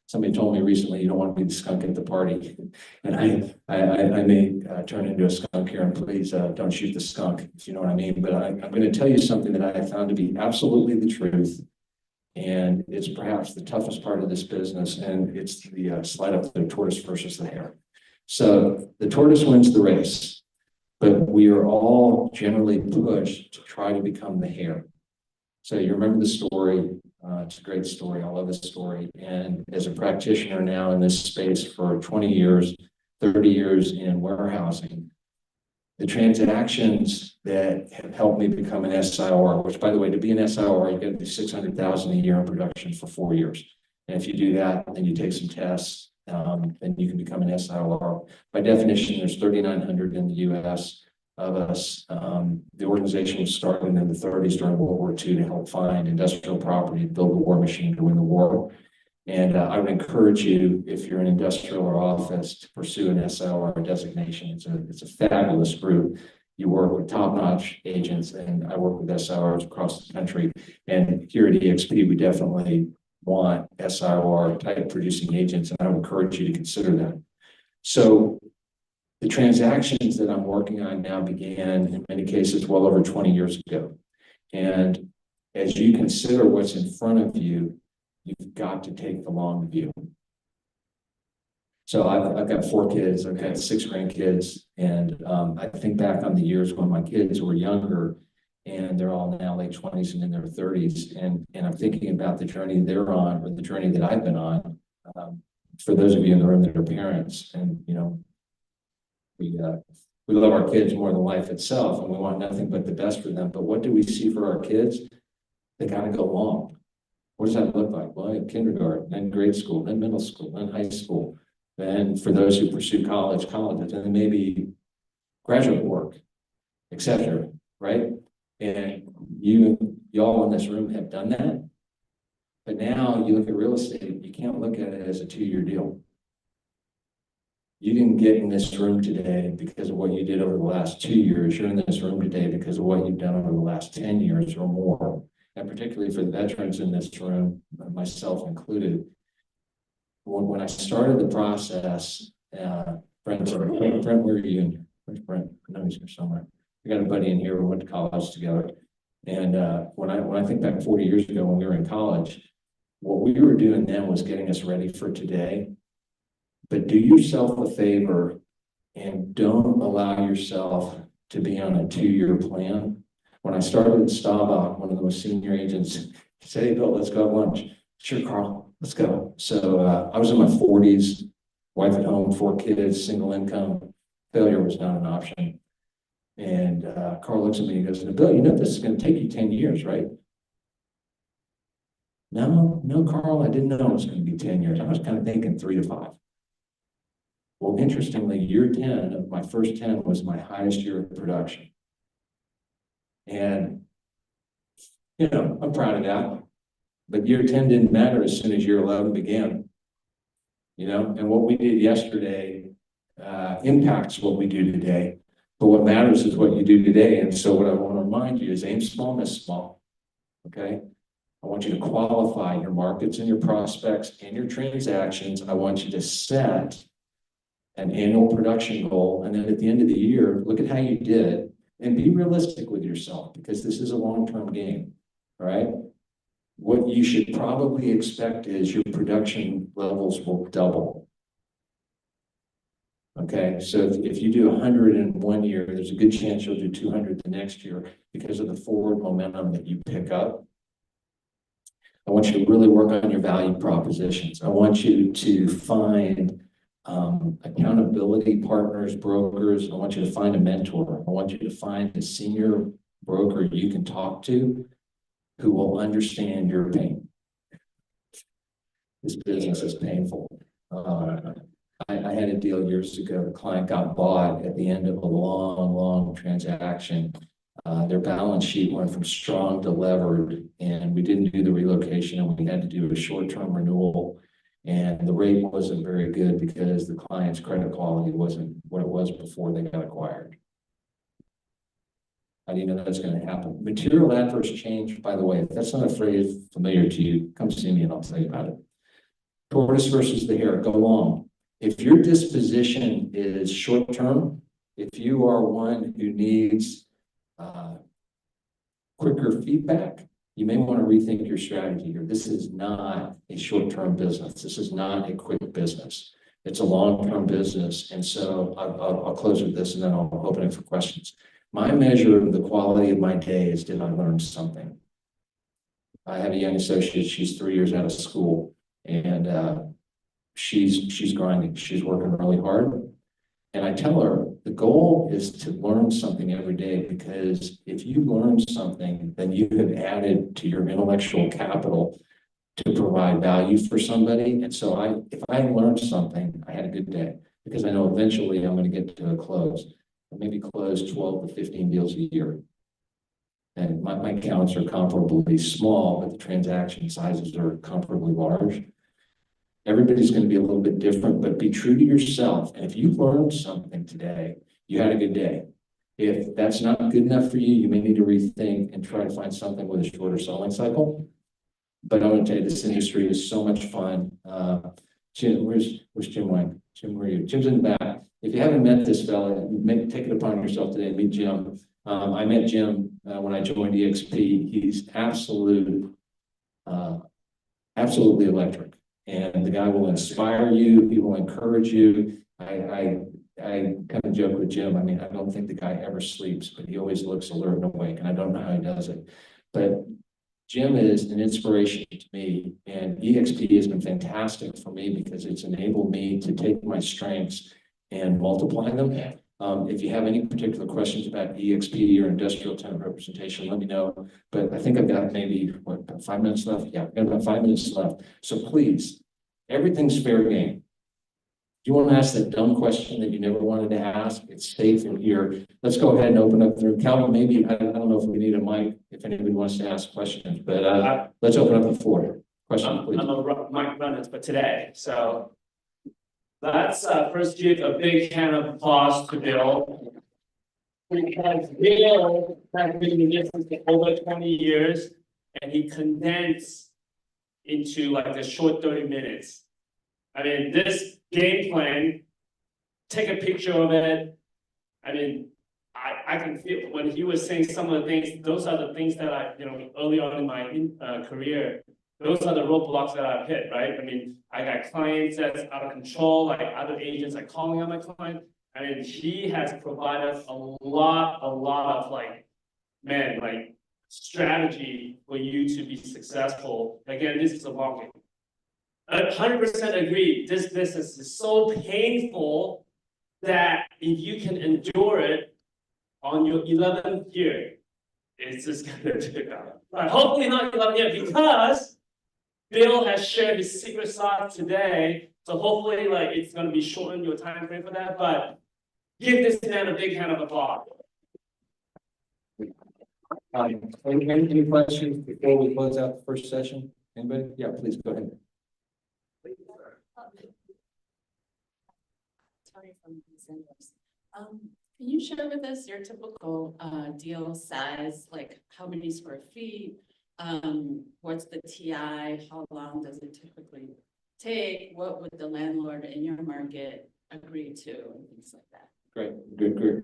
Somebody told me recently, you don't want to be the skunk at the party, and I may turn into a skunk here, and please don't shoot the skunk, if you know what I mean. But I'm going to tell you something that I found to be absolutely the truth, and it's perhaps the toughest part of this business, and it's the slide up the tortoise versus the hare. So the tortoise wins the race, but we are all generally pushed to try to become the hare. So you remember the story. It's a great story. I love this story. And as a practitioner now in this space for 20 years, 30 years in warehousing, the transactions that have helped me become an SIR, which, by the way, to be an SIR, you got to do 600,000 a year in production for 4 years. And if you do that, then you take some tests, then you can become an SIR. By definition, there's 3,900 in the US of us. The organization was started in the 30s during World War II to help find industrial property, to build the war machine to win the war. And I would encourage you, if you're in industrial or office, to pursue an SIR designation. It's a fabulous group. You work with top-notch agents, and I work with SIRs across the country. And here at EXP, we definitely want SIR type producing agents, and I would encourage you to consider that. So the transactions that I'm working on now began, in many cases, well over 20 years ago. And as you consider what's in front of you, you've got to take the long view. So I've got 4 kids, I've got 6 grandkids, and I think back on the years when my kids were younger, and they're all now late 20s and in their 30s, and I'm thinking about the journey they're on, or the journey that I've been on. For those of you in the room that are parents, and you know, we love our kids more than life itself, and we want nothing but the best for them. But what do we see for our kids? They got to go long. What does that look like? Well, in kindergarten, then grade school, then middle school, then high school. Then for those who pursue college, and then maybe graduate work, etc. Right? And you all in this room have done that. But now you look at real estate, you can't look at it as a 2-year deal. You didn't get in this room today because of what you did over the last 2 years. You're in this room today because of what you've done over the last 10 years or more. And particularly for the veterans in this room, myself included, when I started the process, Brent, where are you? Where's Brent? I know he's here somewhere. I got a buddy in here. We went to college together. And when I think back 40 years ago when we were in college, what we were doing then was getting us ready for today. But do yourself a favor and don't allow yourself to be on a 2-year plan. When I started at Staubach, one of the most senior agents said, "Hey, Bill, let's go have lunch." Sure, Carl, let's go. So I was in my 40s, wife at home, 4 kids, single income. Failure was not an option. And Carl looks at me and goes, Bill, you know this is going to take you 10 years, right? No, Carl, I didn't know it was going to be 10 years. I was kind of thinking 3 to 5. Well, interestingly, year 10 of my first 10 was my highest year of production. And, you know, I'm proud of that. But year 10 didn't matter as soon as year 11 began. You know, and what we did yesterday impacts what we do today. But what matters is what you do today. And so what I want to remind you is aim small, miss small. Okay? I want you to qualify your markets and your prospects and your transactions. I want you to set an annual production goal. And then at the end of the year, look at how you did and be realistic with yourself because this is a long-term game. All right? What you should probably expect is your production levels will double. Okay, so if you do 100 in 1 year, there's a good chance you'll do 200 the next year because of the forward momentum that you pick up. I want you to really work on your value propositions. I want you to find accountability partners, brokers. I want you to find a mentor. I want you to find a senior broker you can talk to who will understand your pain. This business is painful. I had a deal years ago. The client got bought at the end of a long transaction. Their balance sheet went from strong to levered, and we didn't do the relocation, and we had to do a short-term renewal. And the rate wasn't very good because the client's credit quality wasn't what it was before they got acquired. How do you know that's going to happen? Material adverse change, by the way, if that's not a phrase familiar to you, come see me and I'll tell you about it. Tortoise versus the hare, go long. If your disposition is short-term, if you are one who needs quicker feedback, you may want to rethink your strategy here. This is not a short-term business. This is not a quick business. It's a long-term business. And so I'll close with this and then I'll open it for questions. My measure of the quality of my day is, did I learn something? I have a young associate. She's 3 years out of school, and she's grinding. She's working really hard. And I tell her the goal is to learn something every day, because if you learn something, then you have added to your intellectual capital to provide value for somebody. And so if I learned something, I had a good day, because I know eventually I'm going to get to a close. Maybe close 12 to 15 deals a year. And my counts are comparably small, but the transaction sizes are comparably large. Everybody's going to be a little bit different, but be true to yourself. And if you learned something today, you had a good day. If that's not good enough for you, you may need to rethink and try to find something with a shorter selling cycle. But I'm going to tell you, this industry is so much fun. Jim, where's Jim Wang? Jim, where are you? Jim's in the back. If you haven't met this fella, take it upon yourself today and meet Jim. I met Jim when I joined EXP. He's absolutely electric. And the guy will inspire you. He will encourage you. I kind of joke with Jim. I mean, I don't think the guy ever sleeps, but he always looks alert and awake. And I don't know how he does it. But Jim is an inspiration to me, and EXP has been fantastic for me because it's enabled me to take my strengths and multiply them. If you have any particular questions about EXP or industrial tenant representation, let me know. But I think I've got maybe, about 5 minutes left? Yeah, I've got about 5 minutes left. So please, everything's fair game. If you want to ask that dumb question that you never wanted to ask, it's safe in here. Let's go ahead and open up the Calvin. Maybe, I don't know if we need a mic if anybody wants to ask questions, but let's open up the floor. Questions, please. I'm a mic runner for today. So let's first give a big hand of applause to Bill. Because Bill has been in business for over 20 years, and he condensed into like a short 30 minutes. I mean, this game plan, take a picture of it. I mean, I can feel when he was saying some of the things, those are the things that I, early on in my career, those are the roadblocks that I've hit, right? I mean, I got clients that's out of control, like other agents are calling on my client. I mean, he has provided a lot of like, man, like strategy for you to be successful. Again, this is a long game. 100% agree. This business is so painful that if you can endure it on your 11th year, it's just gonna take out. But hopefully not 11th year, because Bill has shared his secret sauce today. So hopefully, like, it's gonna be shortened your time frame for that. But give this man a big hand of applause. Any questions before we close out the first session? Anybody? Yeah, please go ahead. Tony from Incentives. Can you share with us your typical deal size, like how many square feet? What's the TI? How long does it typically take? What would the landlord in your market agree to, and things like that?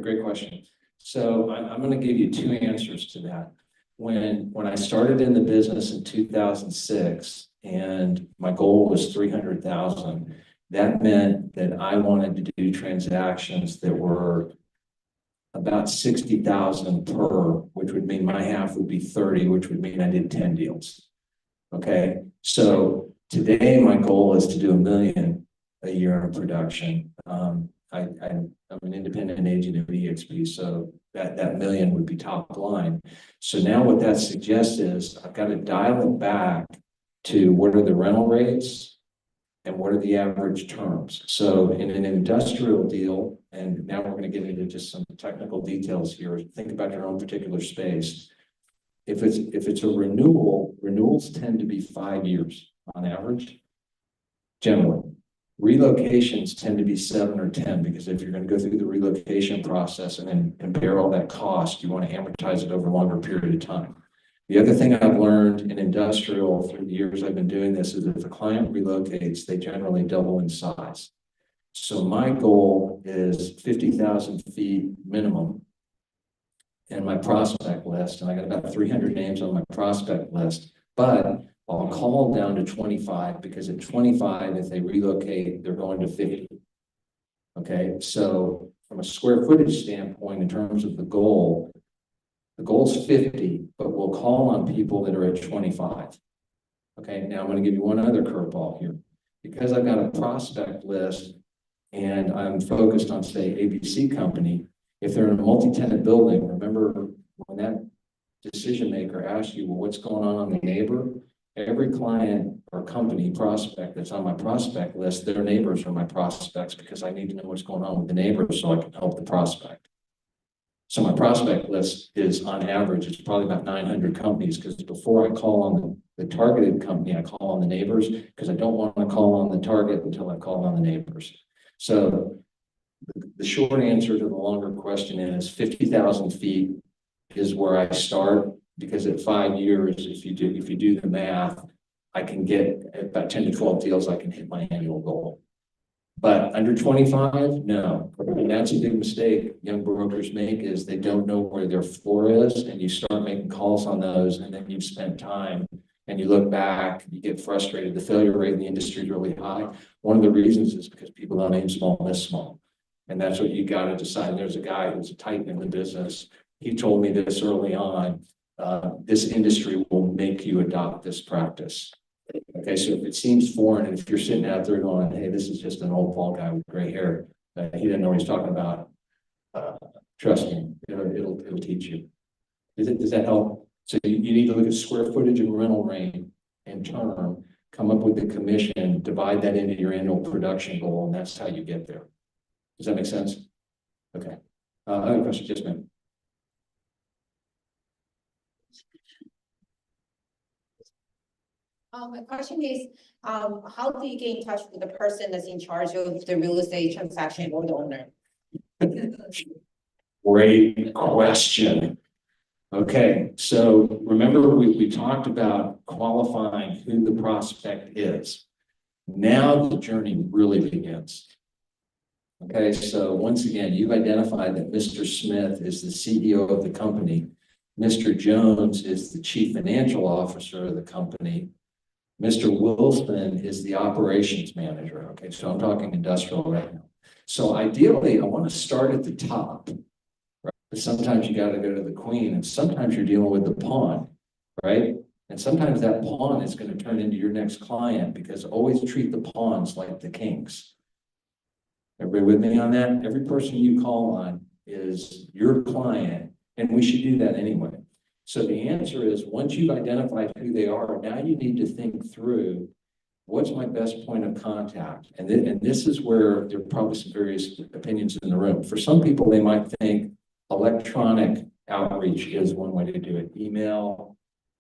Great question. So I'm going to give you two answers to that. When I started in the business in 2006, and my goal was 300,000, that meant that I wanted to do transactions that were about 60,000 per, which would mean my half would be 30, which would mean I did 10 deals. Okay, so today my goal is to do $1 million a year in production. I'm an independent agent of EXP, so that $1 million would be top line. So now what that suggests is I've got to dial it back to what are the rental rates and what are the average terms. So in an industrial deal, and now we're going to get into just some technical details here. Think about your own particular space. If it's a renewal, renewals tend to be 5 years on average, generally. Relocations tend to be 7 or 10, because if you're going to go through the relocation process and then compare all that cost, you want to amortize it over a longer period of time. The other thing I've learned in industrial through the years I've been doing this is if a client relocates, they generally double in size. So my goal is 50,000 feet minimum in my prospect list, and I got about 300 names on my prospect list, but I'll call down to 25, because at 25, if they relocate, they're going to 50. Okay, so from a square footage standpoint, in terms of the goal is 50, but we'll call on people that are at 25. Okay, now I'm going to give you one other curveball here. Because I've got a prospect list and I'm focused on, say, ABC company, if they're in a multi-tenant building, remember when that decision maker asks you, well, what's going on the neighbor? Every client or company prospect that's on my prospect list, their neighbors are my prospects, because I need to know what's going on with the neighbors so I can help the prospect. So my prospect list is, on average, it's probably about 900 companies, because before I call on the targeted company, I call on the neighbors, because I don't want to call on the target until I call on the neighbors. So the short answer to the longer question is 50,000 feet is where I start, because at 5 years, if you do the math, I can get about 10 to 12 deals, I can hit my annual goal. But under 25, no. And that's a big mistake young brokers make, is they don't know where their floor is, and you start making calls on those, and then you've spent time and you look back, you get frustrated. The failure rate in the industry is really high. One of the reasons is because people don't aim small, miss small. And that's what you got to decide. There's a guy who's a titan in the business. He told me this early on. This industry will make you adopt this practice. Okay, so if it seems foreign, and if you're sitting out there going, hey, this is just an old bald guy with gray hair, he didn't know what he's talking about, trust me, it'll teach you. Does that help? So you need to look at square footage and rental rate and term, come up with the commission, divide that into your annual production goal, and that's how you get there. Does that make sense? Okay. Other questions? Yes, ma'am. My question is, how do you get in touch with the person that's in charge of the real estate transaction or the owner? Great question. Okay, so remember we talked about qualifying who the prospect is. Now the journey really begins. Okay, so once again, you've identified that Mr. Smith is the CEO of the company. Mr. Jones is the chief financial officer of the company. Mr. Wilson is the operations manager. Okay, so I'm talking industrial right now. So ideally, I want to start at the top. but sometimes you gotta go to the queen, and sometimes you're dealing with the pawn, right? And sometimes that pawn is gonna turn into your next client, because always treat the pawns like the kings. Everybody with me on that? Every person you call on is your client, and we should do that anyway. So the answer is, once you've identified who they are, now you need to think through, what's my best point of contact? And this is where there are probably some various opinions in the room. For some people, they might think electronic outreach is one way to do it. Email,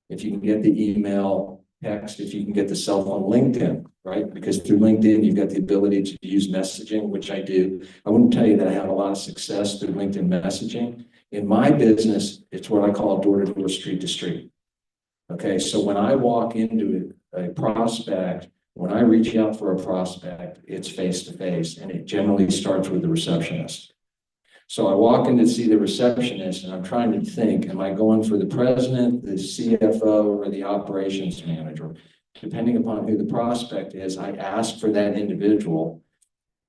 if you can get the email, text, if you can get the cell phone, LinkedIn, right? Because through LinkedIn, you've got the ability to use messaging, which I do. I wouldn't tell you that I have a lot of success through LinkedIn messaging. In my business, it's what I call door-to-door, street-to-street. Okay, so when I walk into a prospect, when I reach out for a prospect, it's face-to-face, and it generally starts with the receptionist. So I walk in to see the receptionist, and I'm trying to think, am I going for the president, the CFO, or the operations manager? Depending upon who the prospect is, I ask for that individual.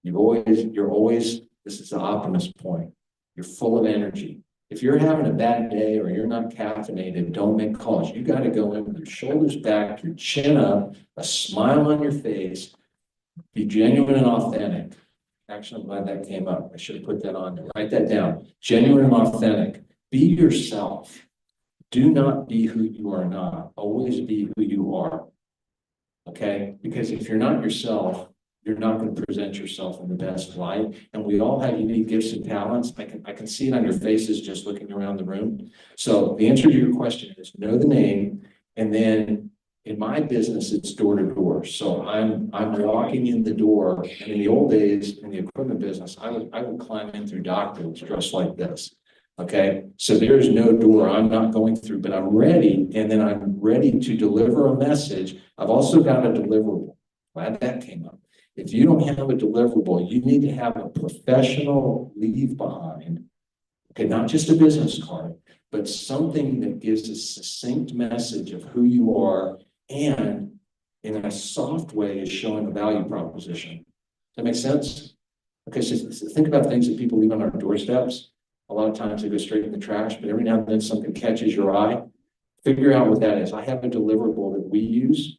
You're always, this is the optimist point, you're full of energy. If you're having a bad day or you're not caffeinated, don't make calls. You got to go in with your shoulders back, your chin up, a smile on your face, be genuine and authentic. Actually, I'm glad that came up. I should have put that on there. Write that down. Genuine and authentic. Be yourself. Do not be who you are not. Always be who you are. Okay? Because if you're not yourself, you're not going to present yourself in the best light. And we all have unique gifts and talents. I can see it on your faces just looking around the room. So the answer to your question is know the name. And then in my business, it's door to door. So I'm walking in the door. And in the old days, in the equipment business, I would climb in through dock doors dressed like this. Okay, so there's no door I'm not going through, but I'm ready. And then I'm ready to deliver a message. I've also got a deliverable. Glad that came up. If you don't have a deliverable, you need to have a professional leave behind. Okay, not just a business card, but something that gives a succinct message of who you are, and in a soft way is showing a value proposition. Does that make sense? Okay, so think about things that people leave on our doorsteps. A lot of times they go straight in the trash, but every now and then something catches your eye. Figure out what that is. I have a deliverable that we use.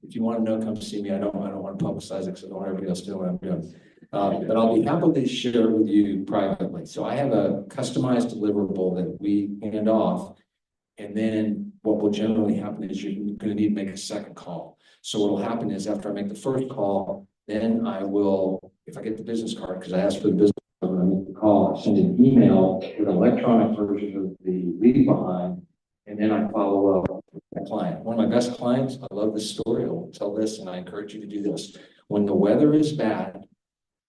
If you want to know, come see me. I don't want to publicize it because I don't want everybody else to know what I'm doing. But I'll be happy to share with you privately. So I have a customized deliverable that we hand off. And then what will generally happen is you're going to need to make a second call. So what will happen is after I make the first call, then I will, if I get the business card, because I asked for the business card when I make the call, I send an email with an electronic version of the leave behind, and then I follow up with my client. One of my best clients, I love this story, I'll tell this, and I encourage you to do this. When the weather is bad,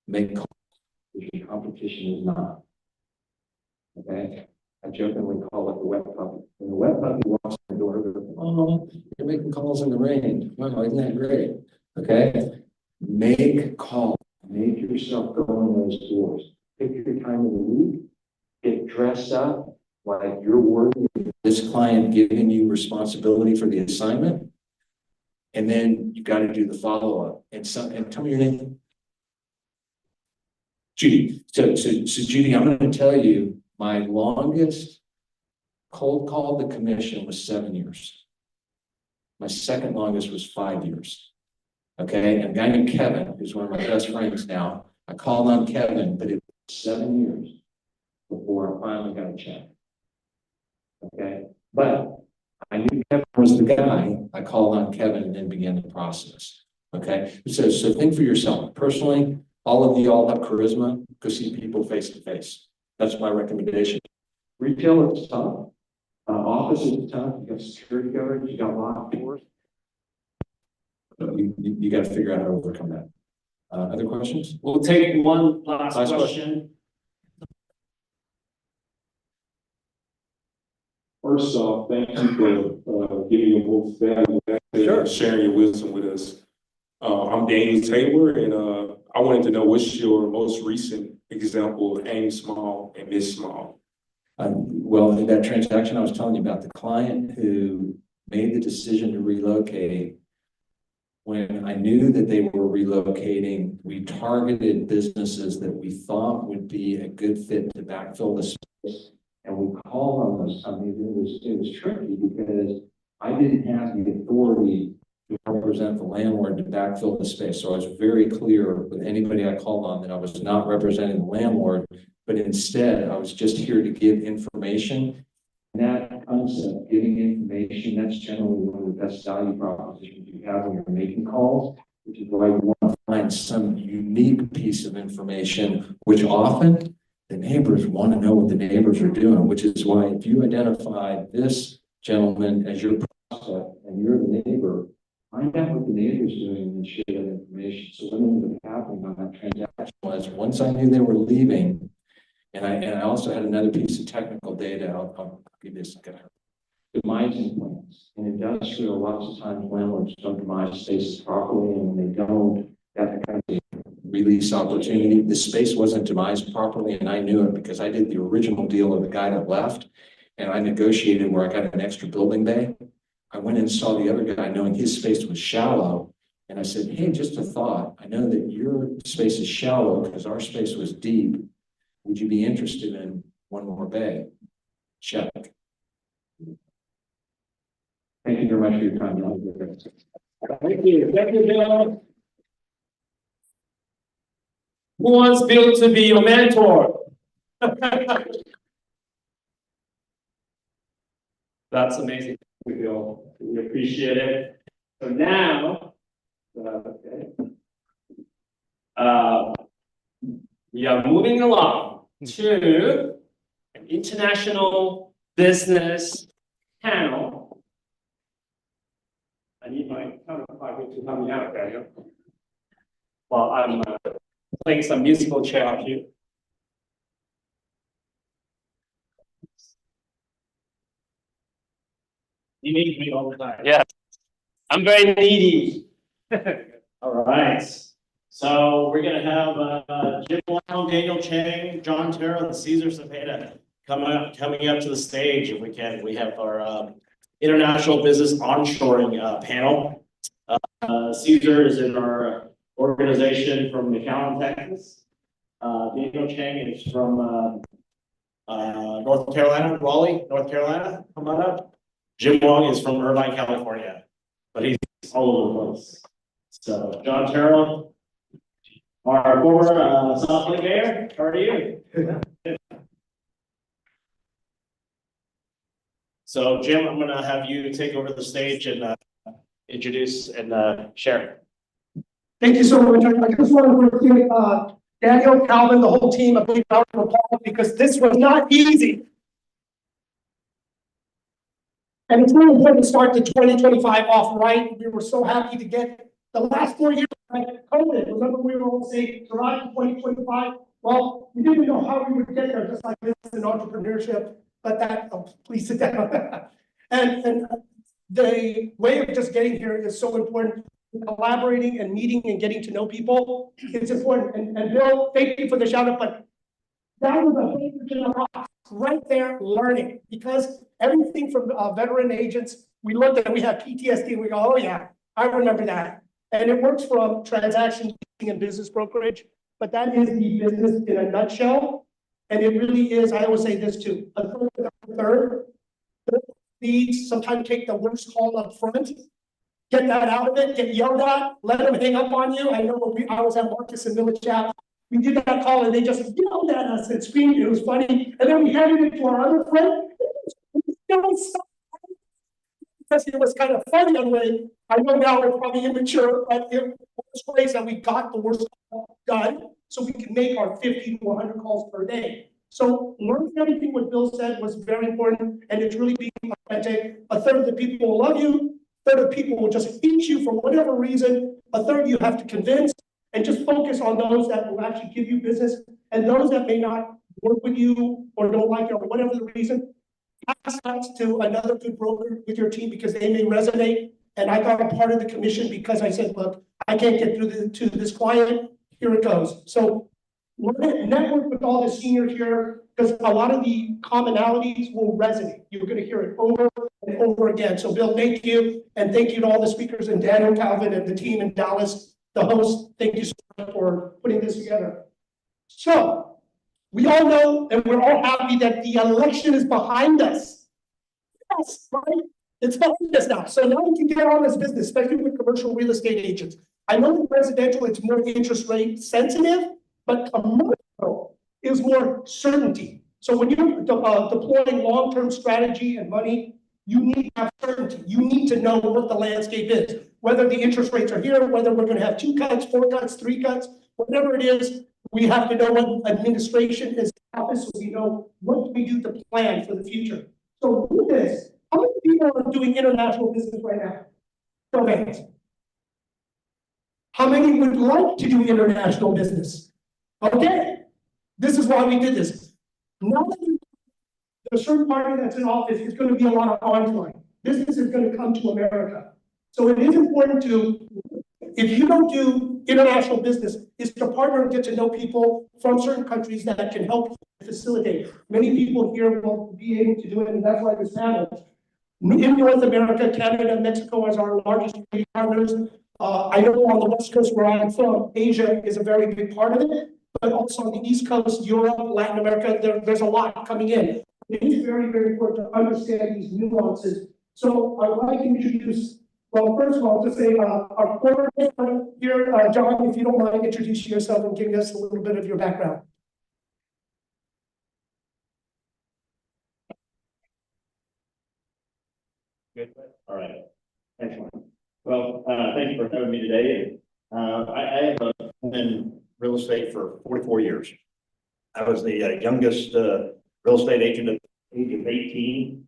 make calls if your competition is not. Okay? I jokingly call it the wet puppy. When the wet puppy walks in the door, oh, you're making calls in the rain. Wow, isn't that great? Okay? Make calls. Make yourself go in those doors. Pick your time of the week. Get dressed up like you're worthy of this client giving you responsibility for the assignment. And then you got to do the follow-up. And tell me your name. Judy. So Judy, I'm going to tell you, my longest cold call to commission was 7 years. My second longest was 5 years. Okay, and a guy named Kevin, who's one of my best friends now, I called on Kevin, but it was 7 years before I finally got a check. Okay, but I knew Kevin was the guy. I called on Kevin and then began the process. Okay, so think for yourself. Personally, all of you all have charisma. Go see people face to face. That's my recommendation. Retail is tough. Office is tough. You got security guards. You got locked doors. You got to figure out how to overcome that. Other questions? We'll take one last Last question. First off, thank you for giving your most valuable and sharing your wisdom with us. I'm Daniel Taylor, and I wanted to know what's your most recent example of aim small and miss small? Well, in that transaction I was telling you about, the client who made the decision to relocate, When I knew that they were relocating, we targeted businesses that we thought would be a good fit to backfill the space. And we called on those companies. It was tricky because I didn't have the authority to represent the landlord to backfill the space. So I was very clear with anybody I called on that I was not representing the landlord, but instead I was just here to give information. And that concept, giving information, that's generally one of the best value propositions you have when you're making calls, which is why you want to find some unique piece of information, which often the neighbors want to know what the neighbors are doing, which is why if you identify this gentleman as your prospect and you're the neighbor, find out what the neighbor's doing and share that information. So what ended up happening on that transaction was once I knew they were leaving, and I also had another piece of technical data. I'll give you a second. Demising plans. In industrial, lots of times landlords don't demise spaces properly, and when they don't, that becomes a release opportunity. The space wasn't demised properly, and I knew it because I did the original deal of the guy that left, and I negotiated where I got an extra building bay. I went and saw the other guy knowing his space was shallow. And I said, hey, just a thought. I know that your space is shallow because our space was deep. Would you be interested in one more bay? Check. Thank you very much for your time. Thank you. Thank you, Bill. Who wants Bill to be your mentor? That's amazing, Bill. We appreciate it. So now, we are moving along to an international business panel. I need my counterpart to help me out there. While I'm playing some musical chair here. You need me all the time. Yeah, I'm very needy. All right. So we're gonna have Jim Wong, Daniel Chang, John Terrell, and Cesar Cepeda coming up to the stage if we can. We have our international business onshoring panel. Cesar is in our organization from McAllen, Texas. Daniel Chang is from North Carolina, Raleigh, North Carolina. Come on up. Jim Wong is from Irvine, California, but he's all over the place. So John Terrell, our former South Lake mayor, how are you? So Jim, I'm gonna have you take over the stage and introduce and share. Thank you so much. I just want to give Daniel, Calvin, the whole team a big round of applause because this was not easy. And it's really important to start the 2025 off right. We were so happy to get the last 4 years of COVID. Remember, we were all saying July 2025. Well, we didn't know how we would get there, just like this in entrepreneurship. But that, oh, please sit down. and the way of just getting here is so important. Collaborating and meeting and getting to know people, it's important. And Bill, thank you for the shout out, but that was a whole right there learning, because everything from veteran agents, we looked at, we had PTSD, and we go, oh yeah, I remember that. And it works from transaction and business brokerage, but that is the business in a nutshell. And it really is, I always say this too, a third leads sometimes take the worst call up front. Get that out of it, get yelled at, let them hang up on you. I know when I was at Marcus and Village Chapter, we did that call and they just yelled at us and screamed. It was funny. And then we handed it to our other friend. Because it was kind of funny in a way. I know now we're probably immature, but it was great that we got the worst call done so we could make our 50 to 100 calls per day. So learning everything what Bill said was very important, and it's really being authentic. A third of the people will love you. A third of people will just eat you for whatever reason. A third you have to convince, and just focus on those that will actually give you business, and those that may not work with you or don't like you or whatever the reason. Pass that to another good broker with your team because they may resonate. And I got a part of the commission because I said, look, I can't get through to this client. Here it goes. So network with all the seniors here because a lot of the commonalities will resonate. You're going to hear it over and over again. So Bill, thank you, and thank you to all the speakers and Daniel, Calvin, and the team in Dallas, the host. Thank you so much for putting this together. So we all know, and we're all happy that the election is behind us. Yes, right? It's behind us now. So now we can get on this business, especially with commercial real estate agents. I know in residential, it's more interest rate sensitive, but commercial is more certainty. So when you're deploying long-term strategy and money, you need to have certainty. You need to know what the landscape is, whether the interest rates are here, whether we're going to have 2 cuts, 4 cuts, 3 cuts, whatever it is. We have to know what administration is in office, so we know what we do to plan for the future. So with this, how many people are doing international business right now? Go ahead. How many would like to do international business? Okay, this is why we did this. Now that the certain party that's in office is going to be a lot of onshoring. Business is going to come to America. So it is important to, if you don't do international business, is to partner and get to know people from certain countries that can help facilitate. Many people here will be able to do it, and that's why this matters. In North America, Canada, and Mexico as our largest trading partners. I know on the West Coast where I'm from, Asia is a very big part of it, but also on the East Coast, Europe, Latin America, there's a lot coming in. It is very, very important to understand these nuances. So I would like to introduce, well, first of all, to say our former here, John, if you don't mind introducing yourself and giving us a little bit of your background. Good. All right. Excellent. Well, thank you for having me today. I have been in real estate for 44 years. I was the youngest real estate agent at the age of 18,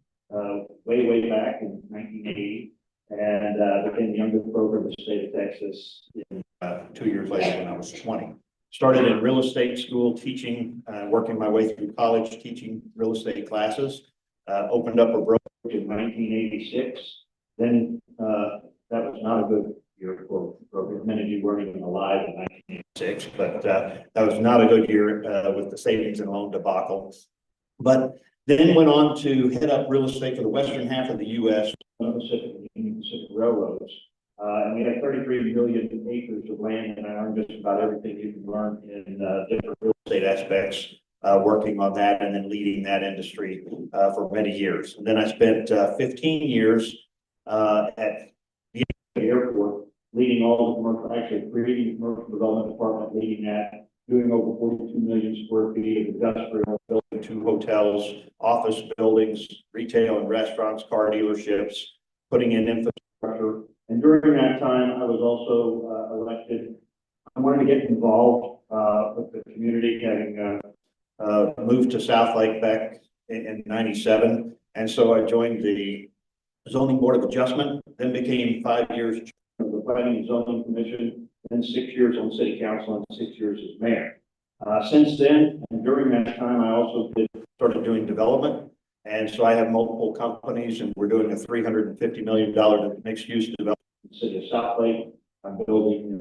way back in 1980, and became the youngest broker in the state of Texas 2 years later when I was 20. Started in real estate school teaching, working my way through college teaching real estate classes. Opened up a brokerage in 1986. Then that was not a good year for brokers. Many of you weren't even alive in 1986, but that was not a good year with the savings and loan debacle. But then went on to head up real estate for the western half of the U.S., Pacific Railroads. And we had 33 million acres of land, and I learned just about everything you can learn in different real estate aspects. Working on that and then leading that industry for many years. And then I spent 15 years at the airport, leading all the commercial, actually creating the commercial development department, leading that, doing over 42 million square feet of industrial, building 2 hotels, office buildings, retail and restaurants, car dealerships, putting in infrastructure. And during that time, I was also elected. I wanted to get involved with the community, having moved to South Lake back in 97. And so I joined the Zoning Board of Adjustment, then became 5 years chairman of the Planning and Zoning Commission, then 6 years on City Council and 6 years as mayor. Since then, and during that time, I also started doing development. And so I have multiple companies, and we're doing a $350 million mixed-use development in the city of South Lake. I'm building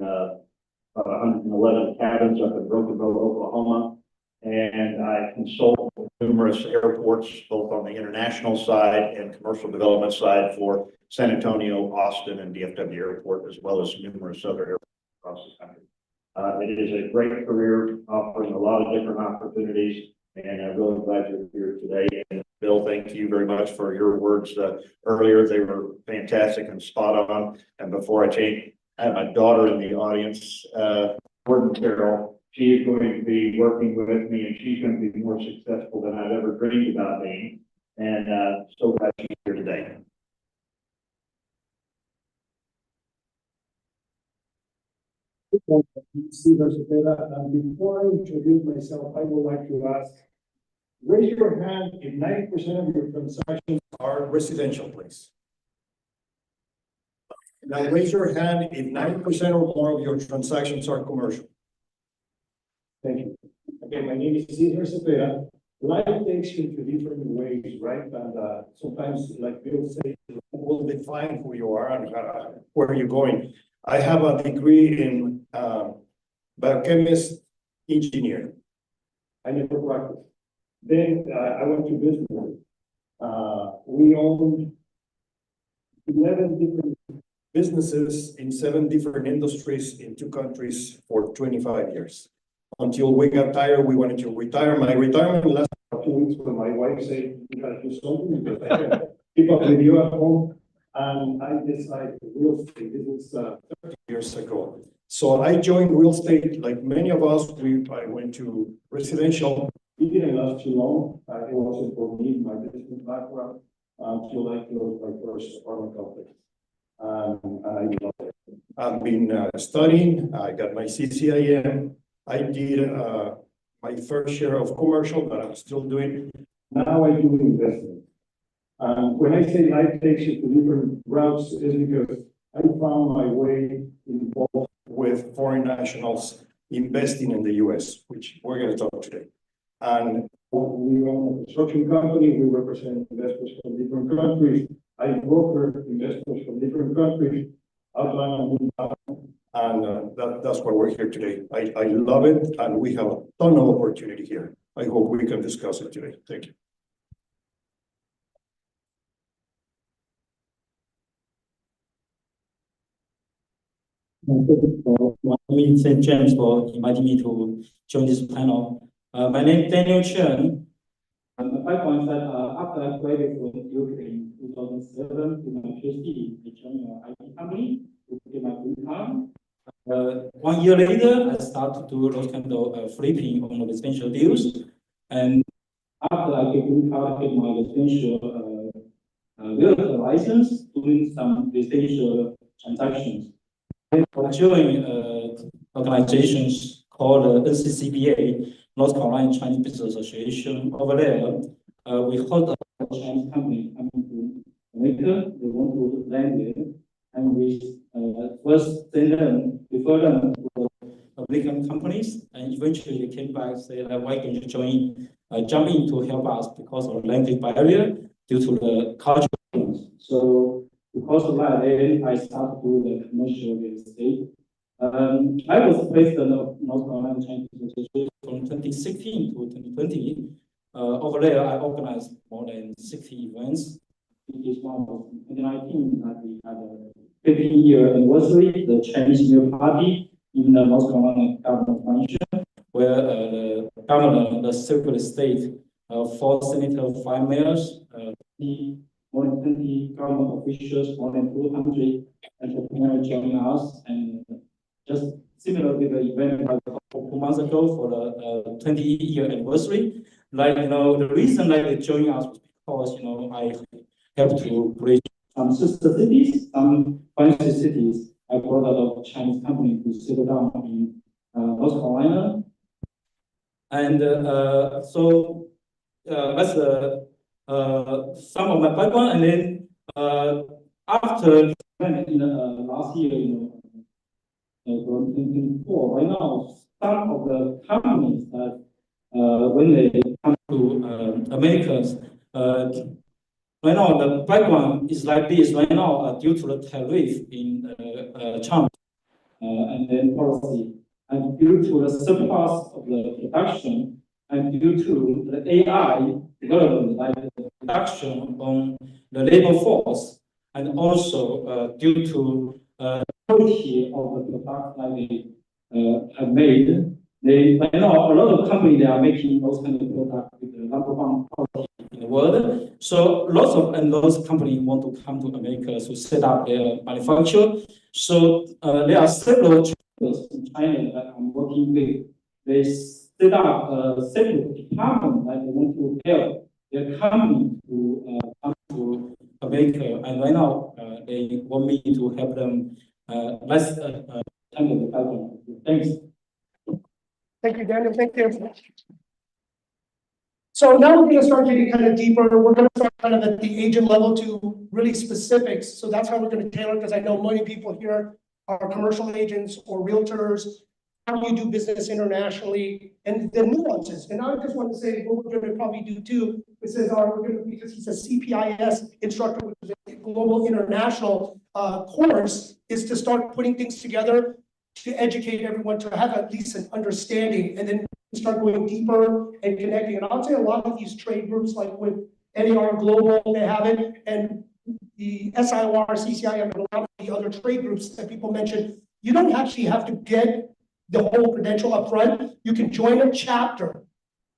111 cabins up in Broken Bow, Oklahoma. And I consult with numerous airports, both on the international side and commercial development side for San Antonio, Austin, and DFW Airport, as well as numerous other airports across the country. It is a great career, offering a lot of different opportunities, and I'm really glad you're here today. And Bill, thank you very much for your words earlier. They were fantastic and spot on. And before I change, I have my daughter in the audience, Gordon Carroll. She is going to be working with me, and she's going to be more successful than I've ever dreamed about being. And so glad she's here today. Before I introduce myself, I would like to ask, raise your hand if 90% of your transactions are residential, please. Now raise your hand if 90% or more of your transactions are commercial. Thank you. Okay, my name is Cesar Cepeda. Life takes you to different ways, right? And sometimes, like Bill said, will define who you are and where you're going. I have a degree in biochemist engineer. I never practiced. Then I went to business. We owned 11 different businesses in 7 different industries in 2 countries for 25 years. Until we got tired, we wanted to retire. My retirement lasted 2 weeks when my wife said, you gotta do something because I can't keep up with you at home. And I decided real estate. This was 30 years ago. So I joined real estate like many of us. I went to residential. It didn't last too long. It wasn't for me, my business background, until I closed my first apartment complex. I love it. I've been studying. I got my CCIM. I did my first share of commercial, but I'm still doing. Now I do investment. When I say life takes you to different routes, is because I found my way involved with foreign nationals investing in the US, which we're going to talk today. And we own a construction company. We represent investors from different countries. I broker investors from different countries. And that's why we're here today. I love it, and we have a ton of opportunity here. I hope we can discuss it today. Thank you. Thank James for inviting me to join this panel. My name is Daniel Chen. My background is that after I graduated from Duke in 2007 to my PhD, I joined an IT company to get my green card. 1 year later, I started to do those kind of flipping on the residential deals. And after I get green card, I get my residential realtor license, doing some residential transactions. I joined organizations called NCCBA, North Carolina Chinese Business Association. Over there, we hold a Chinese company coming to America. They want to land there, and we first send them, refer them to American companies, and eventually they came back and said, "Why can't you jump in to help us because of language barrier due to the cultural difference?" So because of that, then I started to do the commercial real estate. I was president of North Carolina Chinese Association from 2016 to 2020. Over there, I organized more than 60 events. This one was in 2019 that we had a 15-year anniversary, the Chinese New Year party in the North Carolina Government Mansion, where the governor, the Secretary of State, 4 senators, 5 mayors, more than 20 government officials, more than 200 entrepreneurs joining us, and just similar to the event a couple months ago for the 20-year anniversary. Like, the reason they joined us was because, I helped to bridge some sister cities, some fancy cities. I brought a lot of Chinese companies to settle down in North Carolina. And so that's some of my background. And then after in last year, from 2024, right now, some of the companies that when they come to Americans, right now the background is like this. Right now, due to the tariff in Trump and then policy, and due to the surplus of the production, and due to the AI development, like the reduction on the labor force, and also due to quality of the product that they have made. Right now, a lot of companies, they are making those kind of products with the number one quality in the world. So lots of those companies want to come to America to set up their manufacture. So there are several chapters in China that I'm working with. They set up a separate department that they want to help their company to come to America. And right now, they want me to help them. Let's handle the background. Thanks. Thank you, Daniel. Thank you. So now we're going to start getting kind of deeper. We're going to start kind of at the agent level to really specifics. So that's how we're going to tailor, because I know many people here are commercial agents or realtors. How do you do business internationally and the nuances? And I just want to say what we're going to probably do too. It says we're going to, because he's a CPIS instructor, which is a global international course, is to start putting things together to educate everyone to have at least an understanding, and then start going deeper and connecting. And I'll say a lot of these trade groups, like with NAR Global, they have it. And the SIOR, CCIM, and a lot of the other trade groups that people mentioned, you don't actually have to get the whole credential up front. You can join a chapter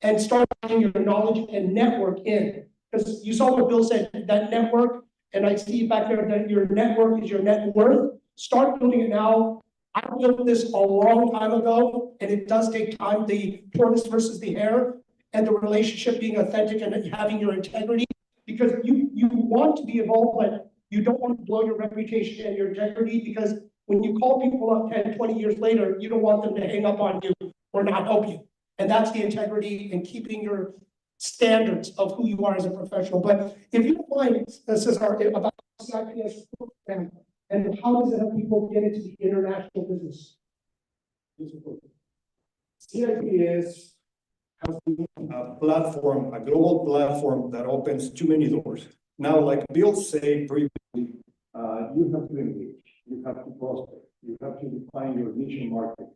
and start getting your knowledge and network in. Because you saw what Bill said, that network, and I see back there that your network is your net worth. Start building it now. I built this a long time ago, and it does take time, the tortoise versus the hare, and the relationship being authentic and having your integrity, because you want to be involved, but you don't want to blow your reputation and your integrity, because when you call people up 10, 20 years later, you don't want them to hang up on you or not help you. And that's the integrity and keeping your standards of who you are as a professional. But if you don't mind, Cesar, about CIPS program, and how does it help people get into the international business? CIPS has a platform, a global platform that opens too many doors. Now, like Bill said previously, you have to engage, you have to prospect, you have to define your niche market.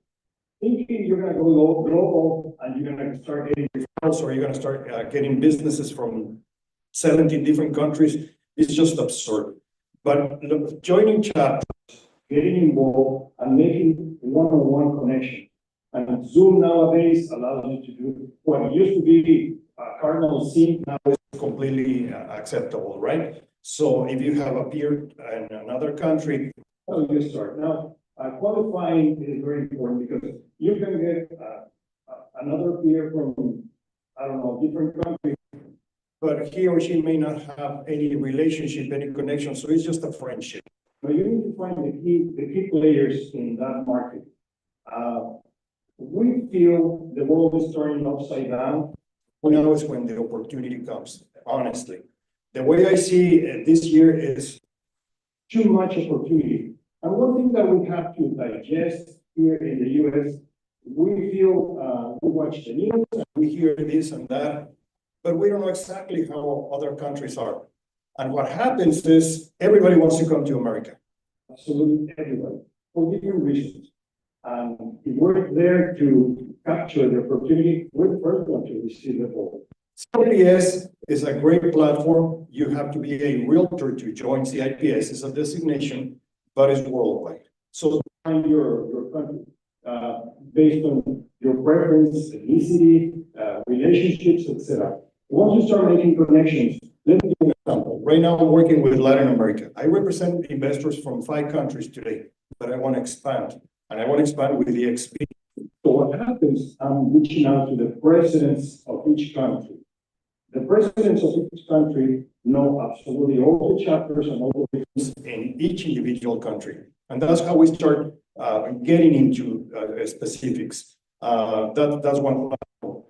Thinking you're going to go global and you're going to start getting referrals, or you're going to start getting businesses from 17 different countries is just absurd. But look, joining chapters, getting involved, and making one-on-one connection. And Zoom nowadays allows you to do what used to be a cardinal sin, now is completely acceptable, right? So if you have a peer in another country, how do you start? Now, qualifying is very important, because you can get another peer from, I don't know, different country, but he or she may not have any relationship, any connection, so it's just a friendship. But you need to find the key players in that market. We feel the world is turning upside down. We know it's when the opportunity comes, honestly. The way I see this year is too much opportunity. And one thing that we have to digest here in the US, we feel, we watch the news and we hear this and that, but we don't know exactly how other countries are. And what happens is everybody wants to come to America. Absolutely everybody, for different reasons. And if we're there to capture the opportunity, we're the first one to receive the ball. CIPS is a great platform. You have to be a realtor to join CIPS. It's a designation, but it's worldwide. So find your country based on your preference, ethnicity, relationships, etc. Once you start making connections, let me give you an example. Right now, I'm working with Latin America. I represent investors from 5 countries today, but I want to expand. And I want to expand with the XP. So what happens, I'm reaching out to the presidents of each country. The presidents of each country know absolutely all the chapters and all the business in each individual country. And that's how we start getting into specifics. That's one platform.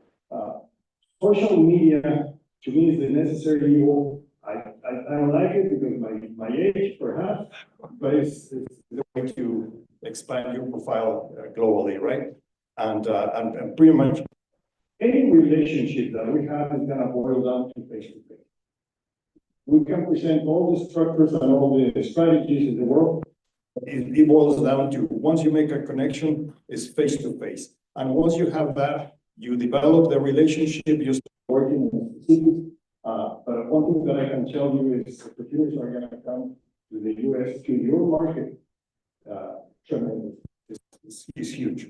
Social media, to me, is the necessary evil. I don't like it because my age, perhaps, but it's the way to expand your profile globally, right? And pretty much any relationship that we have is gonna boil down to face-to-face. We can present all the structures and all the strategies in the world. It boils down to, once you make a connection, it's face-to-face. And once you have that, you develop the relationship, you start working in specifics. But one thing that I can tell you is opportunities are gonna come to the US, to your market. Tremendous. It's huge.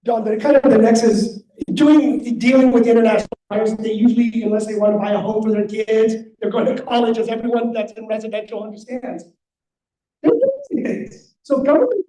John, but kind of the next is dealing with international buyers. They usually, unless they want to buy a home for their kids, they're going to college, as everyone that's in residential understands. So government,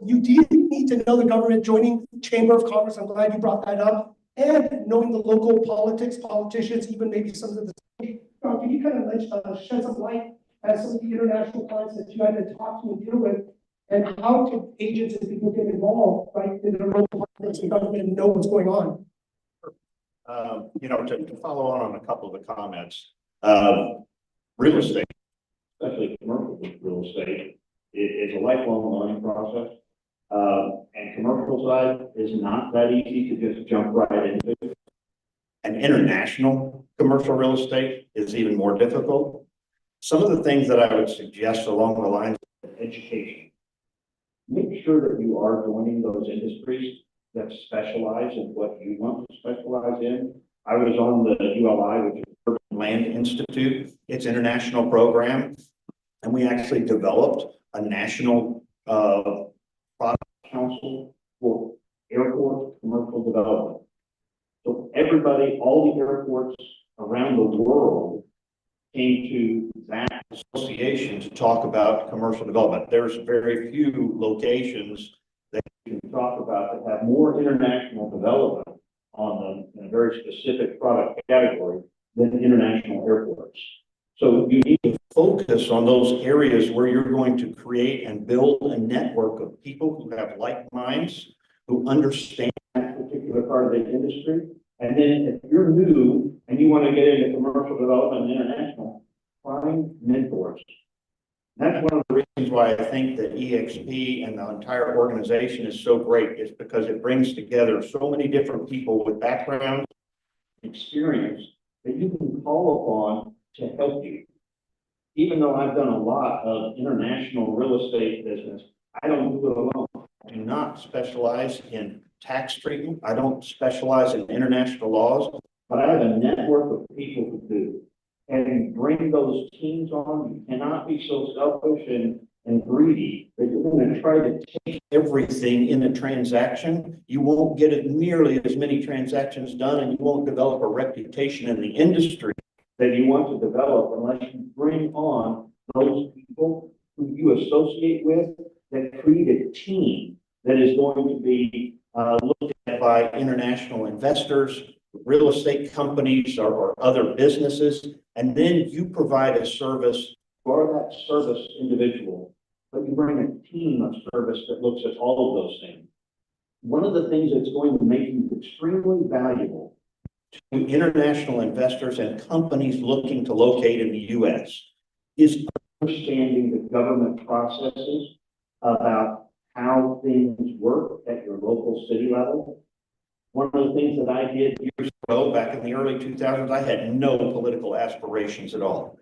you do need to know the government, joining Chamber of Commerce. I'm glad you brought that up, and knowing the local politics, politicians, even maybe some of the. Can you kind of shed some light as some of the international clients that you had to talk to and deal with? And how can agents and people get involved, right, in the local politics and government and know what's going on? You know, to follow on a couple of the comments, real estate, especially commercial real estate, is a lifelong learning process. And commercial side is not that easy to just jump right into. And international commercial real estate is even more difficult. Some of the things that I would suggest along the lines of education. Make sure that you are joining those industries that specialize in what you want to specialize in. I was on the ULI, which is Urban Land Institute. It's an international program. And we actually developed a national, product council for airport commercial development. So everybody, all the airports around the world came to that association to talk about commercial development. There's very few locations that you can talk about that have more international development on them in a very specific product category than international airports. So you need to focus on those areas where you're going to create and build a network of people who have like minds, who understand that particular part of the industry. And then if you're new and you want to get into commercial development and international, find mentors. That's one of the reasons why I think that EXP and the entire organization is so great, is because it brings together so many different people with background, experience that you can call upon to help you. Even though I've done a lot of international real estate business, I don't do it alone. I do not specialize in tax treatment. I don't specialize in international laws, but I have a network of people who do. And you bring those teams on, you cannot be so selfish and greedy that you're going to try to take everything in a transaction. You won't get nearly as many transactions done, and you won't develop a reputation in the industry that you want to develop unless you bring on those people who you associate with that create a team that is going to be looked at by international investors, real estate companies, or other businesses. And then you provide a service for that service individual, but you bring a team of service that looks at all of those things. One of the things that's going to make you extremely valuable to international investors and companies looking to locate in the U.S. is understanding the government processes about how things work at your local city level. One of the things that I did years ago, back in the early 2000s, I had no political aspirations at all.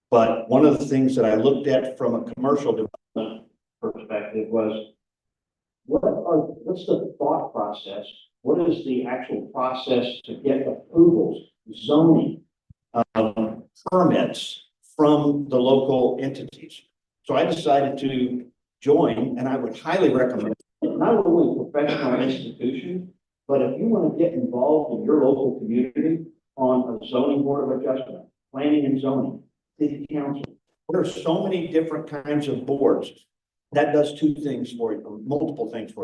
But one of the things that I looked at from a commercial development perspective was, what's the thought process? What is the actual process to get approvals, zoning, permits from the local entities? So I decided to join, and I would highly recommend not only professional institutions, but if you want to get involved in your local community on a zoning board of adjustment, planning and zoning, city council, there are so many different kinds of boards. That does two things for you, or multiple things for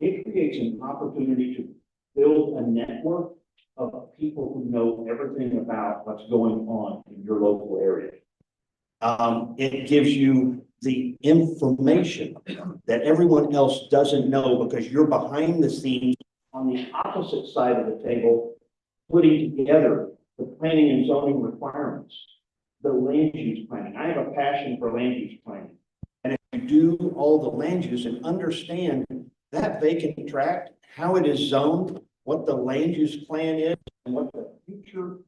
you. It creates an opportunity to build a network of people who know everything about what's going on in your local area. It gives you the information that everyone else doesn't know because you're behind the scenes on the opposite side of the table, putting together the planning and zoning requirements, the land use planning. I have a passion for land use planning. And if you do all the land use and understand that vacant tract, how it is zoned, what the land use plan is, and what the future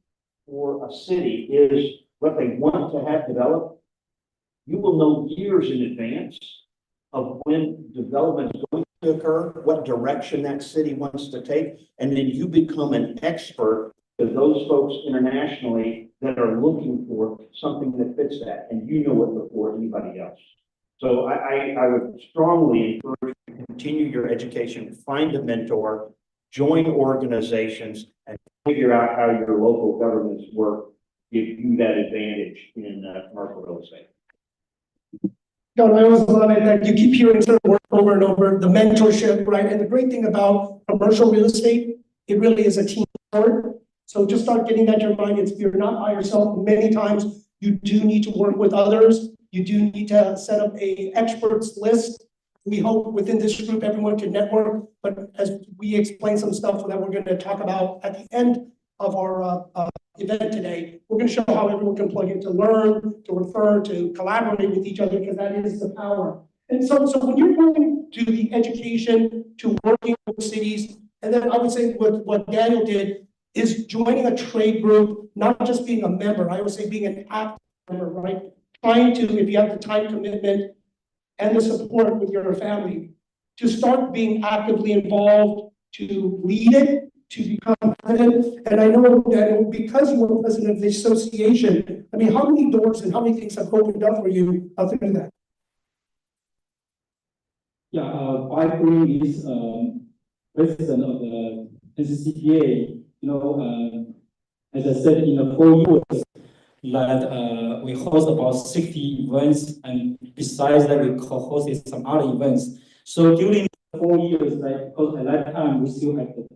for a city is, what they want to have developed, you will know years in advance of when development is going to occur, what direction that city wants to take, and then you become an expert to those folks internationally that are looking for something that fits that, and you know it before anybody else. So I would strongly encourage you to continue your education, find a mentor, join organizations, and figure out how your local governments work, give you that advantage in commercial real estate. John, I always love it that you keep hearing certain words over and over, the mentorship, right? And the great thing about commercial real estate, it really is a team sport. So just start getting that in your mind. You're not by yourself. Many times you do need to work with others. You do need to set up a experts list. We hope within this group, everyone can network, but as we explain some stuff that we're going to talk about at the end of our event today, we're going to show how everyone can plug in to learn, to refer, to collaborate with each other, because that is the power. And so when you're going to the education, to working with cities, and then I would say what Daniel did is joining a trade group, not just being a member. I would say being an active member, right? Trying to, if you have the time commitment and the support with your family, to start being actively involved, to lead it, to become president. And I know that because you were president of the association, I mean, how many doors and how many things have opened up for you through that? Yeah, I believe is president of the CCPA. You know, as I said, in the 4 years, that we host about 60 events, and besides that, we hosted some other events. So during 4 years, like because at that time we still have the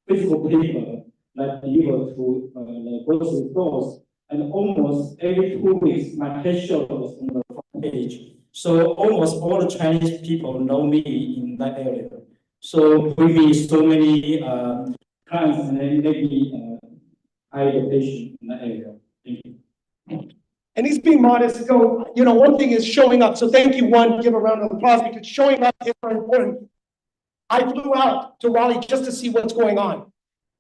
physical paper that delivered to the grocery stores, and almost every 2 weeks, my headshot was on the front page. So almost all the Chinese people know me in that area. So we meet so many clients, and then maybe hire a patient in that area. Thank you. And he's being modest. So, you know, one thing is showing up. So thank you, one, give a round of applause, because showing up is very important. I flew out to Raleigh just to see what's going on.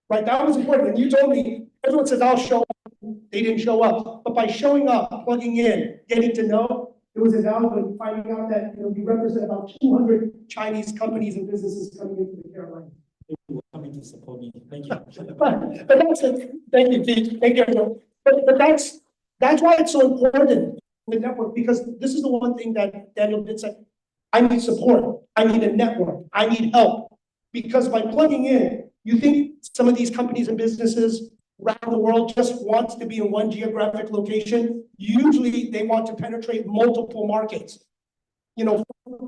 Right, that was important. And you told me, everyone says, I'll show up. They didn't show up. But by showing up, plugging in, getting to know, it was invaluable finding out that, you know, you represent about 200 Chinese companies and businesses coming into the Carolinas. Thank you for coming to support me. Thank you. But that's it. Thank you, Pete. Thank you, everyone. But that's why it's so important, the network, because this is the one thing that Daniel did say. I need support. I need a network. I need help. Because by plugging in, you think some of these companies and businesses around the world just wants to be in one geographic location. Usually they want to penetrate multiple markets. You know,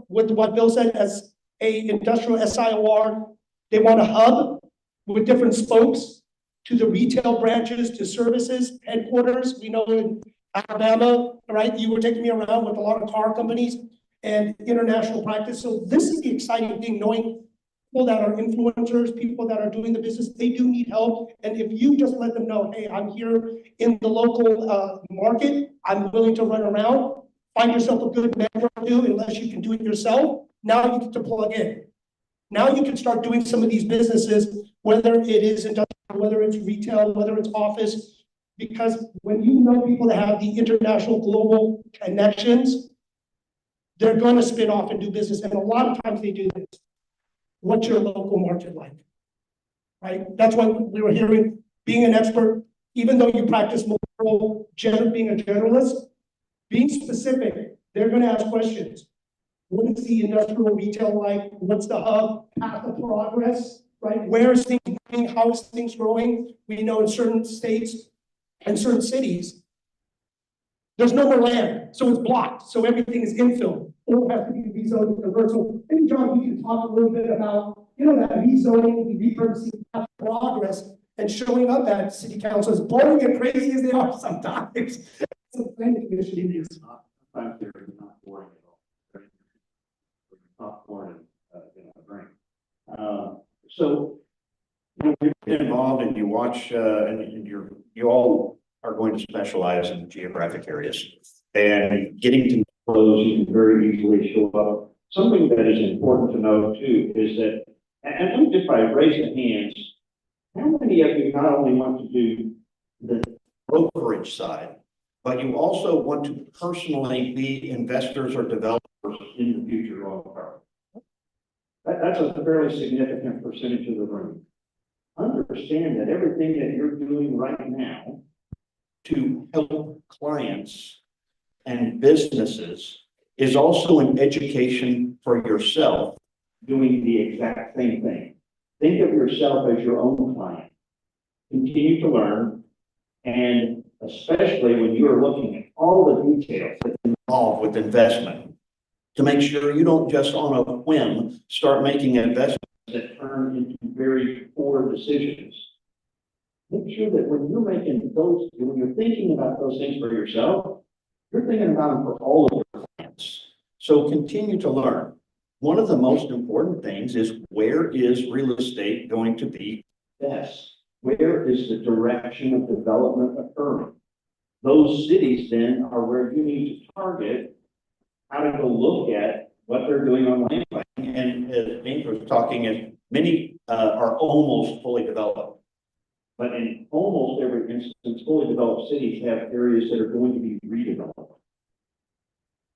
with what Bill said as a industrial SIOR, they want a hub with different spokes to the retail branches, to services, headquarters. We know in Alabama, right? You were taking me around with a lot of car companies and international practice. So this is the exciting thing, knowing people that are influencers, people that are doing the business, they do need help. And if you just let them know, hey, I'm here in the local market, I'm willing to run around, find yourself a good mentor to do, unless you can do it yourself. Now you get to plug in. Now you can start doing some of these businesses, whether it is industrial, whether it's retail, whether it's office, because when you know people that have the international global connections, they're going to spin off and do business. And a lot of times they do this. What's your local market like? Right? That's why we were hearing, being an expert, even though you practice more being a generalist, being specific, they're going to ask questions. What is the industrial retail like? What's the hub? Path of progress, right? Where is things going? How is things growing? We know in certain states and certain cities, there's no more land, so it's blocked. So everything is infill, or has to be rezoned and converted. So maybe, John, we can talk a little bit about, you know, that rezoning, repurposing, path of progress, and showing up at city council, as boring and crazy as they are sometimes. So planning commission is not boring at all. Not boring, drink. So when you're involved and you watch, and you all are going to specialize in geographic areas, and getting to know those, you can very easily show up. Something that is important to know too is that, and let me just by raise of hands, how many of you not only want to do the brokerage side, but you also want to personally be investors or developers in the future long term? That's a fairly significant percentage of the room. Understand that everything that you're doing right now to help clients and businesses is also an education for yourself doing the exact same thing. Think of yourself as your own client. Continue to learn, and especially when you're looking at all the details that involved with investment, to make sure you don't just on a whim start making investments that turn into very poor decisions. Make sure that when you're making those, when you're thinking about those things for yourself, you're thinking about them for all of your clients. So continue to learn. One of the most important things is, where is real estate going to be best? Where is the direction of development occurring? Those cities then are where you need to target how to go look at what they're doing on land banking. And as Nate was talking, is many are almost fully developed. But in almost every instance, fully developed cities have areas that are going to be redeveloped.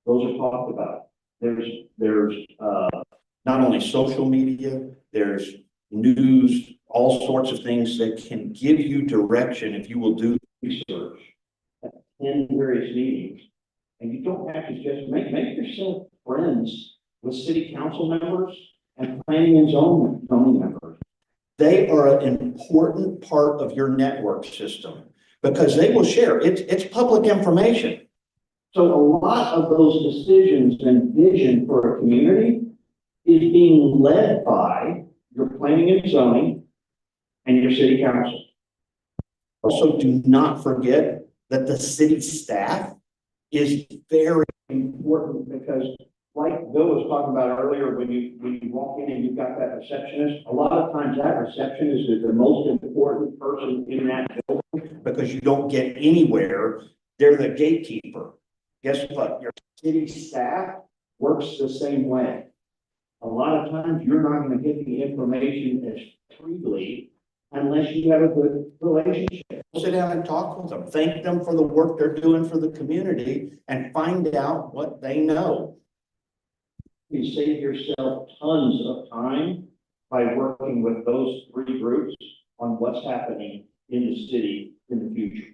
Those are talked about. There's not only social media, there's news all sorts of things that can give you direction if you will do research. In various meetings, and you don't have to just make yourself friends with city council members and planning and zoning members. They are an important part of your network system because they will share. It's public information. So a lot of those decisions and vision for a community is being led by your planning and zoning and your city council. Also, do not forget that the city staff is very important because, like Bill was talking about earlier, when you walk in and you've got that receptionist, a lot of times that receptionist is the most important person in that building because you don't get anywhere. They're the gatekeeper. Guess what? Your city staff works the same way. A lot of times you're not going to get the information as freely unless you have a good relationship. Sit down and talk with them. Thank them for the work they're doing for the community and find out what they know. You save yourself tons of time by working with those three groups on what's happening in the city in the future.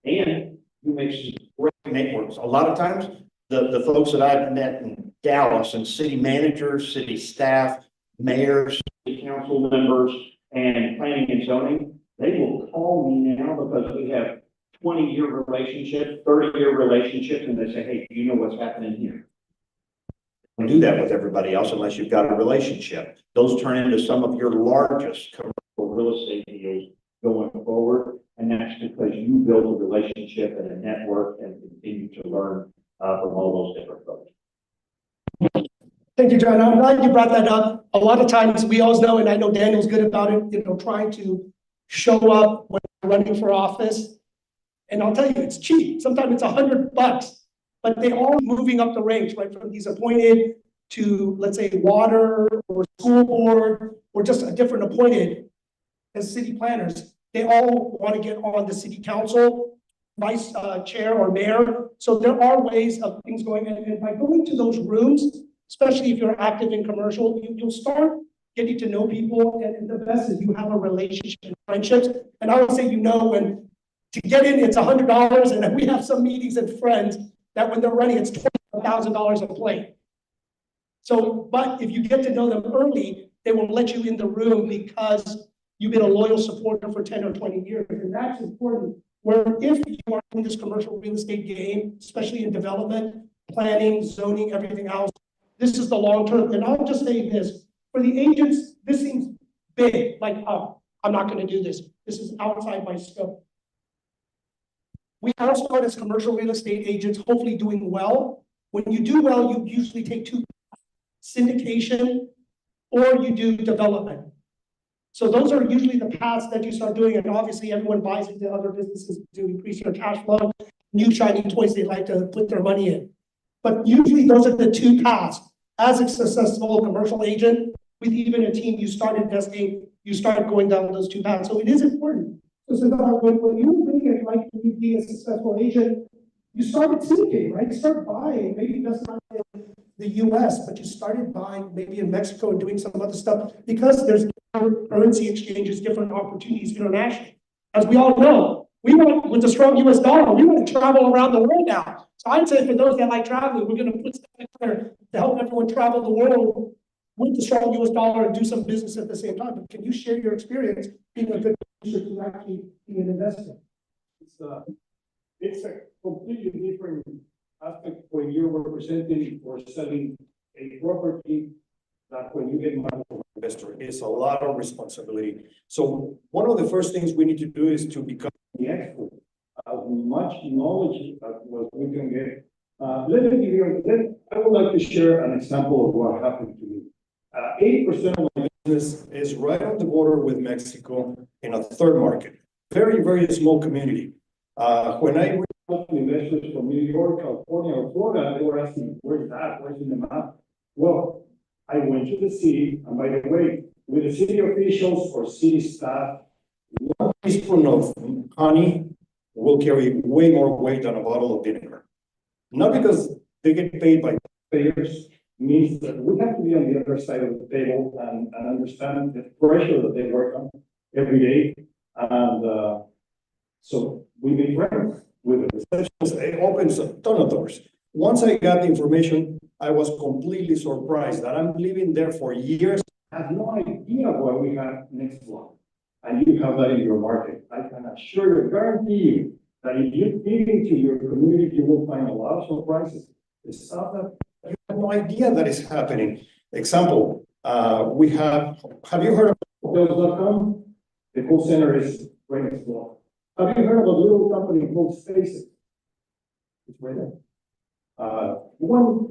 And you make some great networks. A lot of times, the folks that I've met in Dallas and city managers, city staff, mayors, city council members, and planning and zoning, they will call me now because we have 20-year relationship, 30-year relationship, and they say, hey, do you know what's happening here? Don't do that with everybody else unless you've got a relationship. Those turn into some of your largest commercial real estate deals going forward, and that's because you build a relationship and a network and continue to learn from all those different folks. Thank you, John. I'm glad you brought that up. A lot of times we always know, and I know Daniel's good about it, trying to show up when running for office. And I'll tell you, it's cheap. Sometimes it's $100, but they all moving up the ranks, right? From these appointed to, let's say, water or school board, or just a different appointed as city planners. They all want to get on the city council, vice chair or mayor. So there are ways of things going. And by going to those rooms, especially if you're active in commercial, you'll start getting to know people. And the best is you have a relationship and friendships. And I would say, when to get in, it's $100. And we have some meetings and friends that when they're running, it's $12,000 a plate. So, but if you get to know them early, they will let you in the room because you've been a loyal supporter for 10 or 20 years. And that's important. Where if you are in this commercial real estate game, especially in development, planning, zoning, everything else, this is the long term. And I'll just say this, for the agents, this seems big, like, oh, I'm not going to do this. This is outside my scope. We all start as commercial real estate agents, hopefully doing well. When you do well, you usually take two: syndication or you do development. So those are usually the paths that you start doing. And obviously everyone buys into other businesses to increase their cash flow, new shiny toys they like to put their money in. But usually those are the two paths. As a successful commercial agent, with even a team, you start investing, you start going down those two paths. So it is important. So when you're thinking like you be a successful agent, you started syndicating, right? You start buying, maybe that's not in the US, but you started buying maybe in Mexico and doing some other stuff because there's currency exchanges, different opportunities internationally. As we all know, we want, with the strong US dollar, we want to travel around the world now. So I'd say for those that like traveling, we're going to put stuff together to help everyone travel the world with the strong US dollar and do some business at the same time. But can you share your experience being a good producer to actually be an investor? It's a completely different aspect when you're representing or selling a property than when you get money from an investor. It's a lot of responsibility. So one of the first things we need to do is to become the expert. As much knowledge as we can get. Let me give you, I would like to share an example of what happened to me. 80% of my business is right on the border with Mexico in a third market. Very, very small community. When I reached out to investors from New York, California, or Florida, they were asking, where's that? Where's in the map? Well, I went to the city, and by the way, with the city officials or city staff, 1 teaspoon of honey will carry way more weight than a bottle of vinegar. Not because they get paid by payers, means that we have to be on the other side of the table and understand the pressure that they work on. every day. And, so we made friends with the receptionist. It opens a ton of doors. Once I got the information, I was completely surprised that I'm living there for years. I had no idea what we have next block. And you have that in your market. I can assure you, guarantee you, that if you dig into your community, you will find a lot of surprises. It's stuff that you have no idea that is happening. Example, we have you heard of hotels.com? The call center is right next door. Have you heard of a little company called Spaces? It's right there. One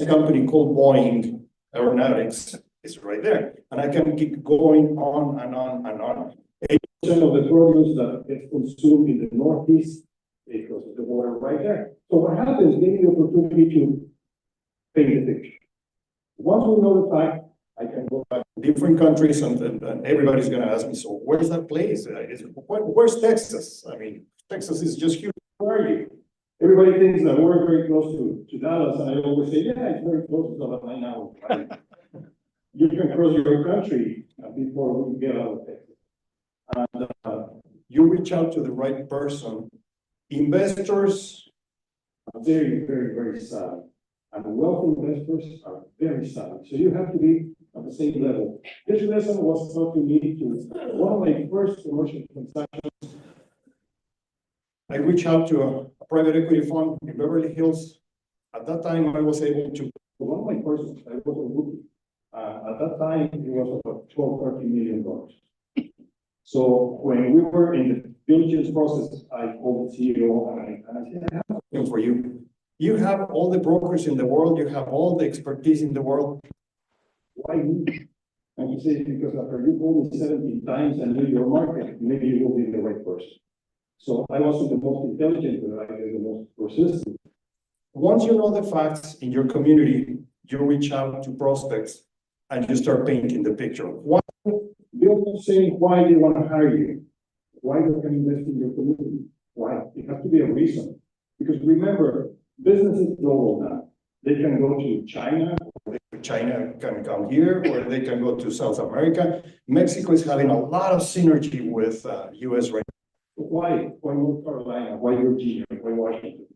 company called Wong Aeronautics is right there. And I can keep going on and on and on. 80% of the produce that gets consumed in the Northeast is because of the water right there. So what happens, getting the opportunity to paint the picture. Once we know the fact, I can go back to different countries and everybody's gonna ask me, so where's that place? Where's Texas? I mean, Texas is just huge. Where are you? Everybody thinks that we're very close to Dallas, and I always say, yeah, it's very close to Dallas right now. Right? You can cross your country before we get out of Texas. And you reach out to the right person. Investors are very, very, very savvy. And wealthy investors are very savvy. So you have to be at the same level. This lesson was taught to me to one of my first commercial transactions. I reached out to a private equity fund in Beverly Hills. At that time, I was able to, one of my first, I was a rookie. At that time, it was about $12, $13 million. So when we were in the diligence process, I called the CEO and I said, I have something for you. You have all the brokers in the world, you have all the expertise in the world. Why me? And he said, because after you called me 17 times and knew your market, maybe you will be the right person. So I wasn't the most intelligent, but I was the most persistent. Once you know the facts in your community, you reach out to prospects and you start painting the picture. Why? They'll say why they want to hire you. Why they can invest in your community. Why? It has to be a reason. Because remember, business is global now. They can go to China, or China can come here, or they can go to South America. Mexico is having a lot of synergy with US right now. Why? Why North Carolina? Why Virginia? Why Washington?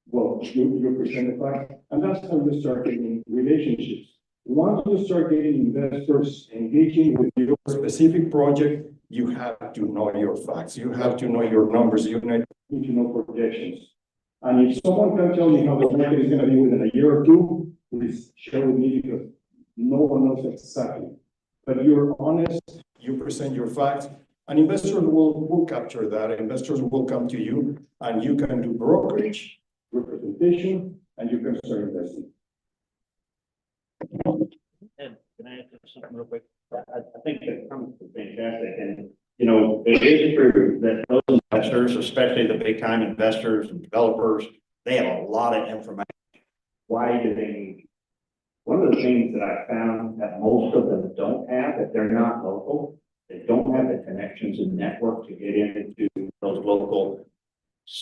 Well, you present the fact, and that's how you start getting relationships. Once you start getting investors engaging with your specific project, you have to know your facts. You have to know your numbers. You need to know projections. And if someone can tell me how the market is going to be within a year or two, please share with me because no one knows exactly. But you're honest, you present your facts, and investors will capture that. Investors will come to you, and you can do brokerage, representation, and you can start investing. And can I ask something real quick? I think that comes fantastic, and you know, it is true that those investors, especially the big time investors and developers, they have a lot of information. Why do they need? One of the things that I found that most of them don't have, if they're not local, they don't have the connections and network to get into those local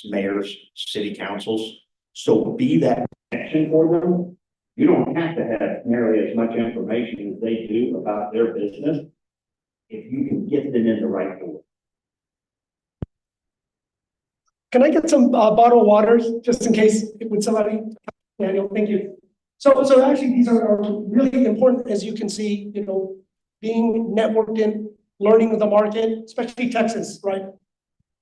mayors, city councils. So be that connection for them. You don't have to have nearly as much information as they do about their business if you can get them in the right door. Can I get some bottled waters just in case with somebody? Daniel, thank you. So actually these are really important, as you can see, you know, being networked in, learning the market, especially Texas, right?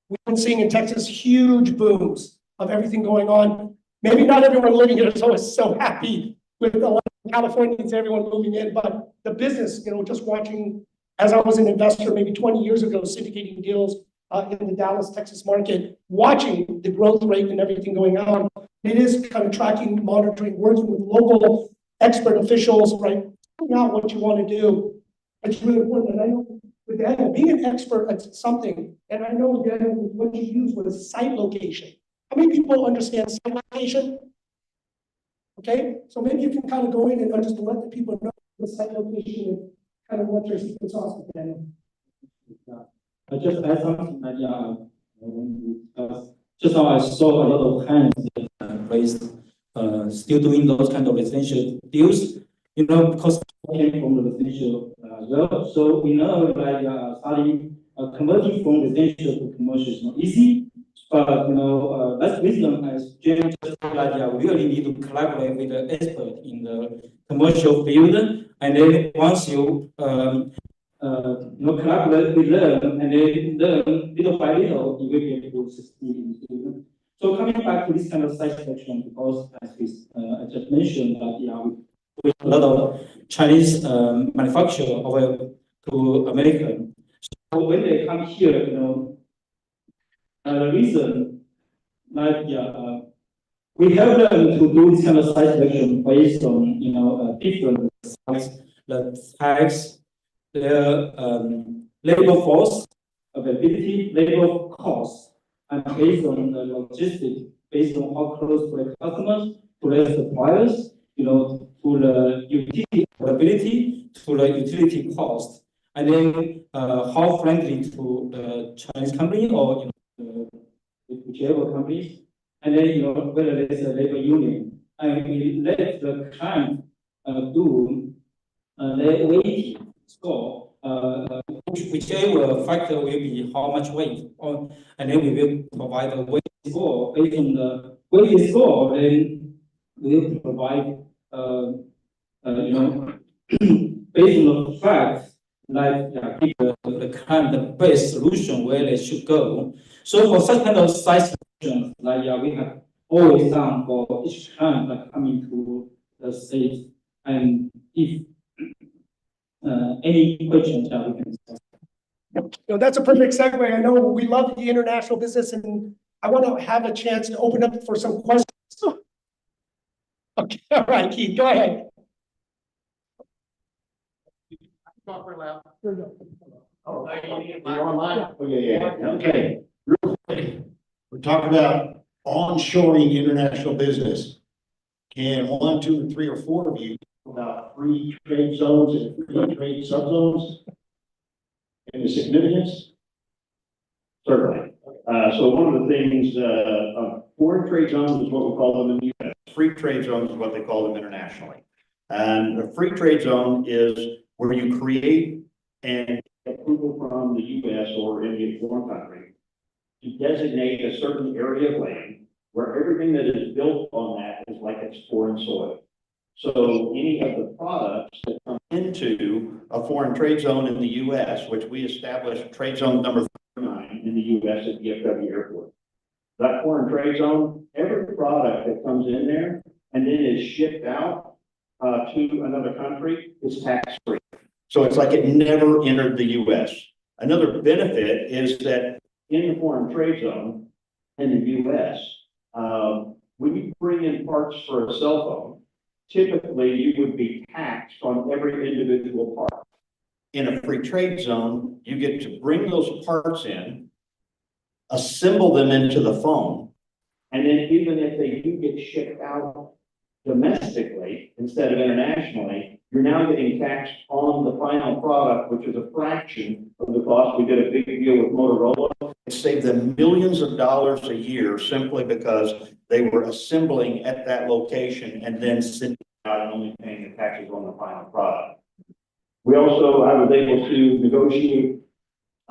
We've been seeing in Texas huge booms of everything going on. Maybe not everyone living here is always so happy with a lot of Californians, everyone moving in, but the business, you know, just watching, as I was an investor maybe 20 years ago, syndicating deals in the Dallas, Texas market, watching the growth rate and everything going on, it is kind of tracking, monitoring, working with local expert officials, right? Figuring out what you want to do. It's really important. And I know with Daniel, being an expert at something, and I know Daniel, what you use was site location. How many people understand site location? Okay, so maybe you can kind of go in and just let the people know the site location and kind of what your secret sauce is, Daniel. I just add something that just now I saw a lot of hands raised, still doing those kind of essential deals. because I came from the residential as well, so we know like starting converting from residential to commercial is not easy. But that's wisdom, as James just said, like, we really need to collaborate with the expert in the commercial field, and then once you collaborate with them, and then learn little by little, you will be able to succeed in the field. So coming back to this kind of site selection, because as I just mentioned that we have a lot of Chinese manufacturer over to America. So when they come here, the reason, like, we help them to do this kind of site selection based on, different sites, the tax, their labor force availability, labor cost, and based on the logistics, based on how close to the customers, to the suppliers, to the utility availability, to the utility cost, and then how friendly to the Chinese company or whichever companies, and then whether there's a labor union, and we let the client do their weighting score, whichever factor will be how much weight, and then we will provide a weight score based on the weight score. Then we will provide based on the facts, like give the client the best solution where they should go. So for such kind of site solutions, like we have always done for each client that coming to the state, and if any questions that we can discuss. That's a perfect segue. I know we love the international business, and I want to have a chance to open up for some questions. Okay, all right, Keith, go ahead. Oh, you're online? Oh, yeah. Okay. Real quick, we're talking about onshoring international business. Can 1, 2, 3, or 4 of you talk about free trade zones and free trade subzones and the significance? Certainly. So one of the things, foreign trade zones is what we call them in the U.S. Free trade zones is what they call them internationally. And a free trade zone is where you create and approval from the U.S. or any foreign country to designate a certain area of land where everything that is built on that is like it's foreign soil. So any of the products that come into a foreign trade zone in the U.S., which we established trade zone number 39 in the U.S. at DFW Airport. That foreign trade zone, every product that comes in there and then is shipped out to another country is tax-free. So it's like it never entered the U.S. Another benefit is that in the foreign trade zone in the U.S., when you bring in parts for a cell phone, typically you would be taxed on every individual part. In a free trade zone, you get to bring those parts in, assemble them into the phone, and then even if they do get shipped out domestically instead of internationally, you're now getting taxed on the final product, which is a fraction of the cost. We did a big deal with Motorola. It saved them millions of dollars a year simply because they were assembling at that location and then sending out and only paying the taxes on the final product. I was able to negotiate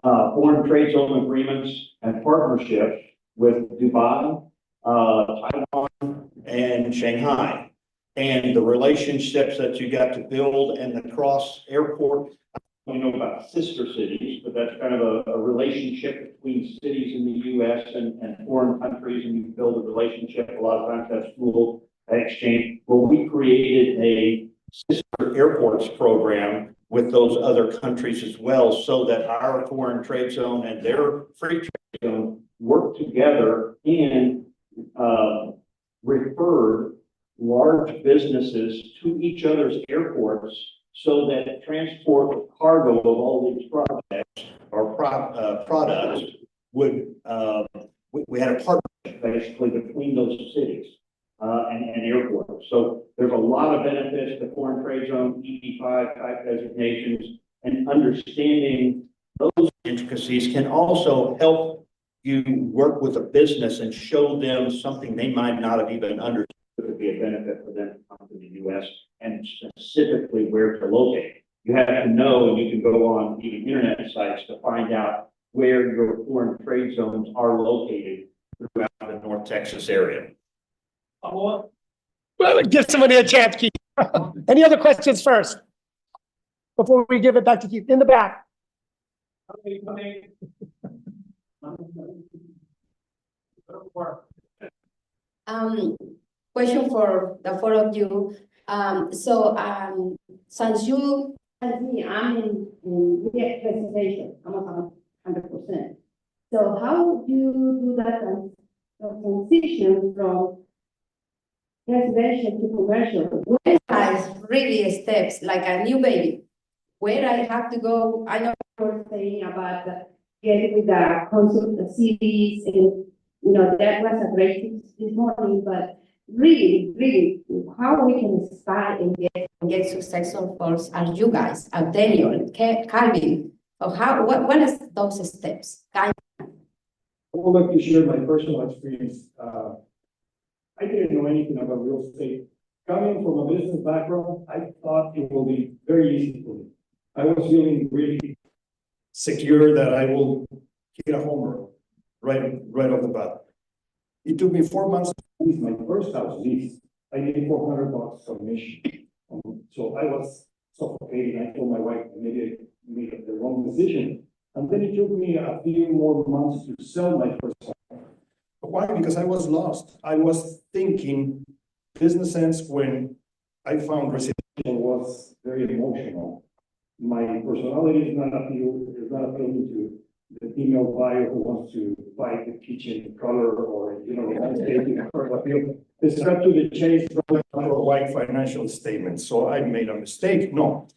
foreign trade zone agreements and partnerships with Dubai, Taiwan, and Shanghai. And the relationships that you got to build and the cross airport, I don't know about sister cities, but that's kind of a relationship between cities in the U.S. and foreign countries, and you build a relationship. A lot of times that's school exchange. Well, we created a sister airports program with those other countries as well, so that our foreign trade zone and their free trade zone work together and referred large businesses to each other's airports, so that transport of cargo of all these projects or products would, we had a partnership basically between those cities and airports. So there's a lot of benefits to foreign trade zone, EB5 type designations, and understanding those intricacies can also help you work with a business and show them something they might not have even understood would be a benefit for them to come to the U.S. and specifically where to locate. You have to know, and you can go on even internet sites to find out where your foreign trade zones are located throughout the North Texas area. Well, give somebody a chance, Keith. Any other questions first? Before we give it back to Keith, in the back. Question for the four of you. Since you, as me, I'm in representation, I'm about 100%. So how do you do that transition from residential to commercial? Where are really steps, like a new baby? Where I have to go, I know you're saying about getting with the consult, the CDs, and that was a great tip this morning, but really, how we can start and get successful first are you guys, Daniel, Calvin, or what is those steps? I would like to share my personal experience. I didn't know anything about real estate. Coming from a business background, I thought it will be very easy for me. I was feeling really secure that I will get a home run right off the bat. It took me 4 months to lease my first house lease. I needed $400 commission. So I was suffocating. I told my wife I made the wrong decision. And then it took me a few more months to sell my first home. Why? Because I was lost. I was thinking business sense when I found residential was very emotional. My personality is not appealing to the female buyer who wants to buy the kitchen color or the landscaping appeal. It's cut to the chase from a white financial statement. So I made a mistake. No,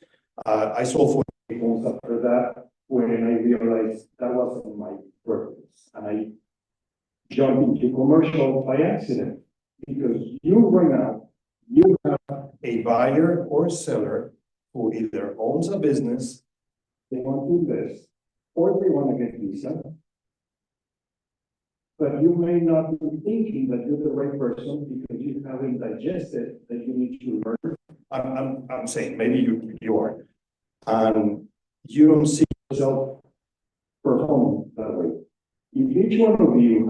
I sold for 8 months after that when I realized that wasn't my purpose, and I jumped into commercial by accident because right now you have a buyer or a seller who either owns a business, they want to invest, or they want to get visa. But you may not be thinking that you're the right person because you haven't digested that you need to learn. I'm saying maybe you are. And you don't see yourself performing that way. If each one of you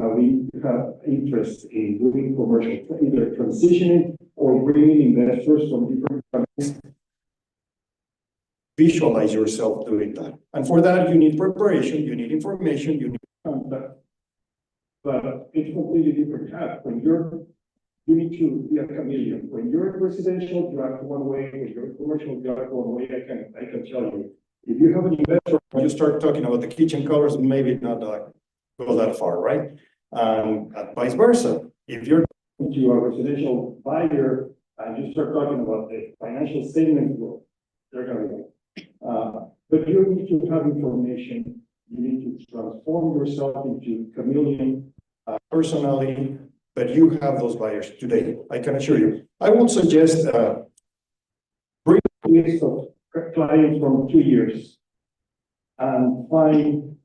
have interest in doing commercial, either transitioning or bringing investors from different countries, visualize yourself doing that. And for that, you need preparation, you need information, you need contact. But it's completely different path. When you need to be a chameleon. When you're in residential, you act one way. When you're in commercial, you act one way. I can tell you. If you have an investor, when you start talking about the kitchen colors, maybe not go that far, right? And vice versa. If you're talking to a residential buyer and you start talking about the financial statement, well, they're going to go. But you need to have information. You need to transform yourself into chameleon personality, but you have those buyers today. I can assure you. I would suggest bring a list of clients from 2 years and find,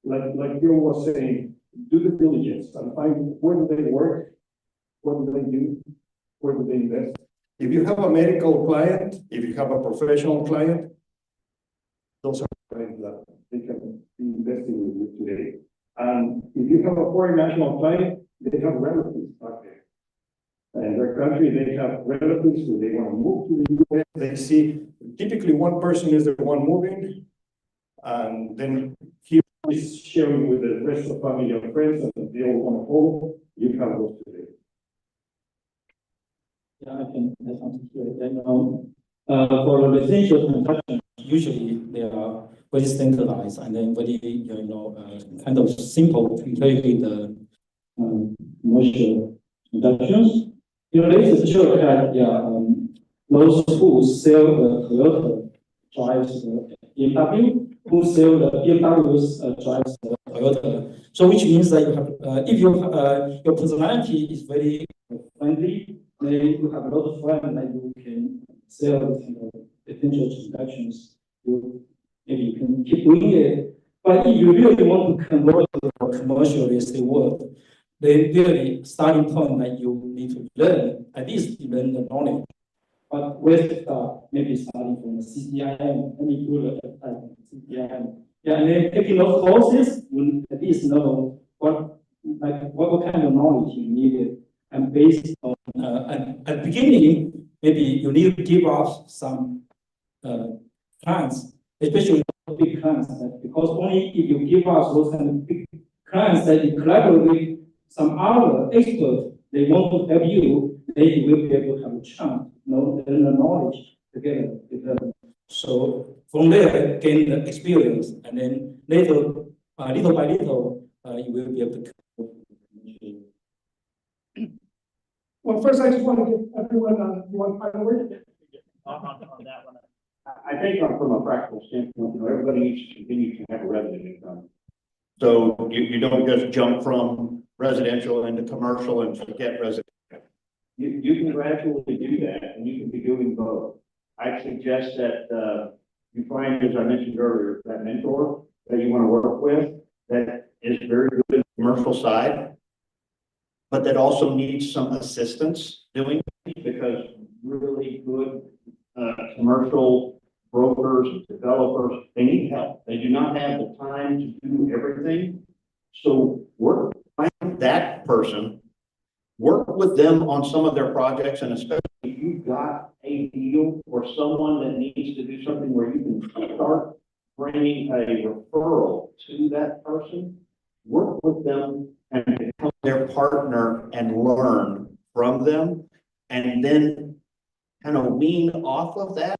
like Bill was saying, do the diligence and find where do they work, what do they do, where do they invest. If you have a medical client, if you have a professional client, those are clients that they can be investing with you today. And if you have a foreign national client, they have relatives back there. In their country, they have relatives who they want to move to the US. They see typically one person is the one moving, and then he is sharing with the rest of family and friends, and they all want to follow. You have those today. Yeah, I can add something to it. For residential transaction, usually they are very standardized and then very, kind of simple compared with the commercial transactions. There is a church that, those who sell the Toyota drives the BMW, who sell the BMWs drives the Toyota. So which means that you have, if your personality is very friendly, then you have a lot of friends that you can sell potential transactions. Maybe you can keep doing it. But if you really want to convert to the commercial real estate world, the really starting point that you need to learn, at least learn the knowledge. but with maybe starting from the CCIM, let me do the CCIM. Yeah, and then taking those courses, you at least know what kind of knowledge you needed. And based on at the beginning, maybe you need to give up some clients, especially big clients, because only if you give us those kind of big clients that you collaborate with some other experts, they want to help you, then you will be able to have a chance, learn the knowledge together with them. So from there, gain the experience, and then later, little by little, you will be able to. Well, first, I just want to give everyone one final word. On that one. I think from a practical standpoint, everybody needs to continue to have a revenue income. So you don't just jump from residential into commercial and forget residential. You can gradually do that, and you can be doing both. I suggest that you find, as I mentioned earlier, that mentor that you want to work with that is very good in the commercial side, but that also needs some assistance doing it, because really good commercial brokers and developers, they need help. They do not have the time to do everything. So find that person, work with them on some of their projects, and especially if you've got a deal or someone that needs to do something where you can start bringing a referral to that person, work with them and become their partner and learn from them, and then kind of wean off of that,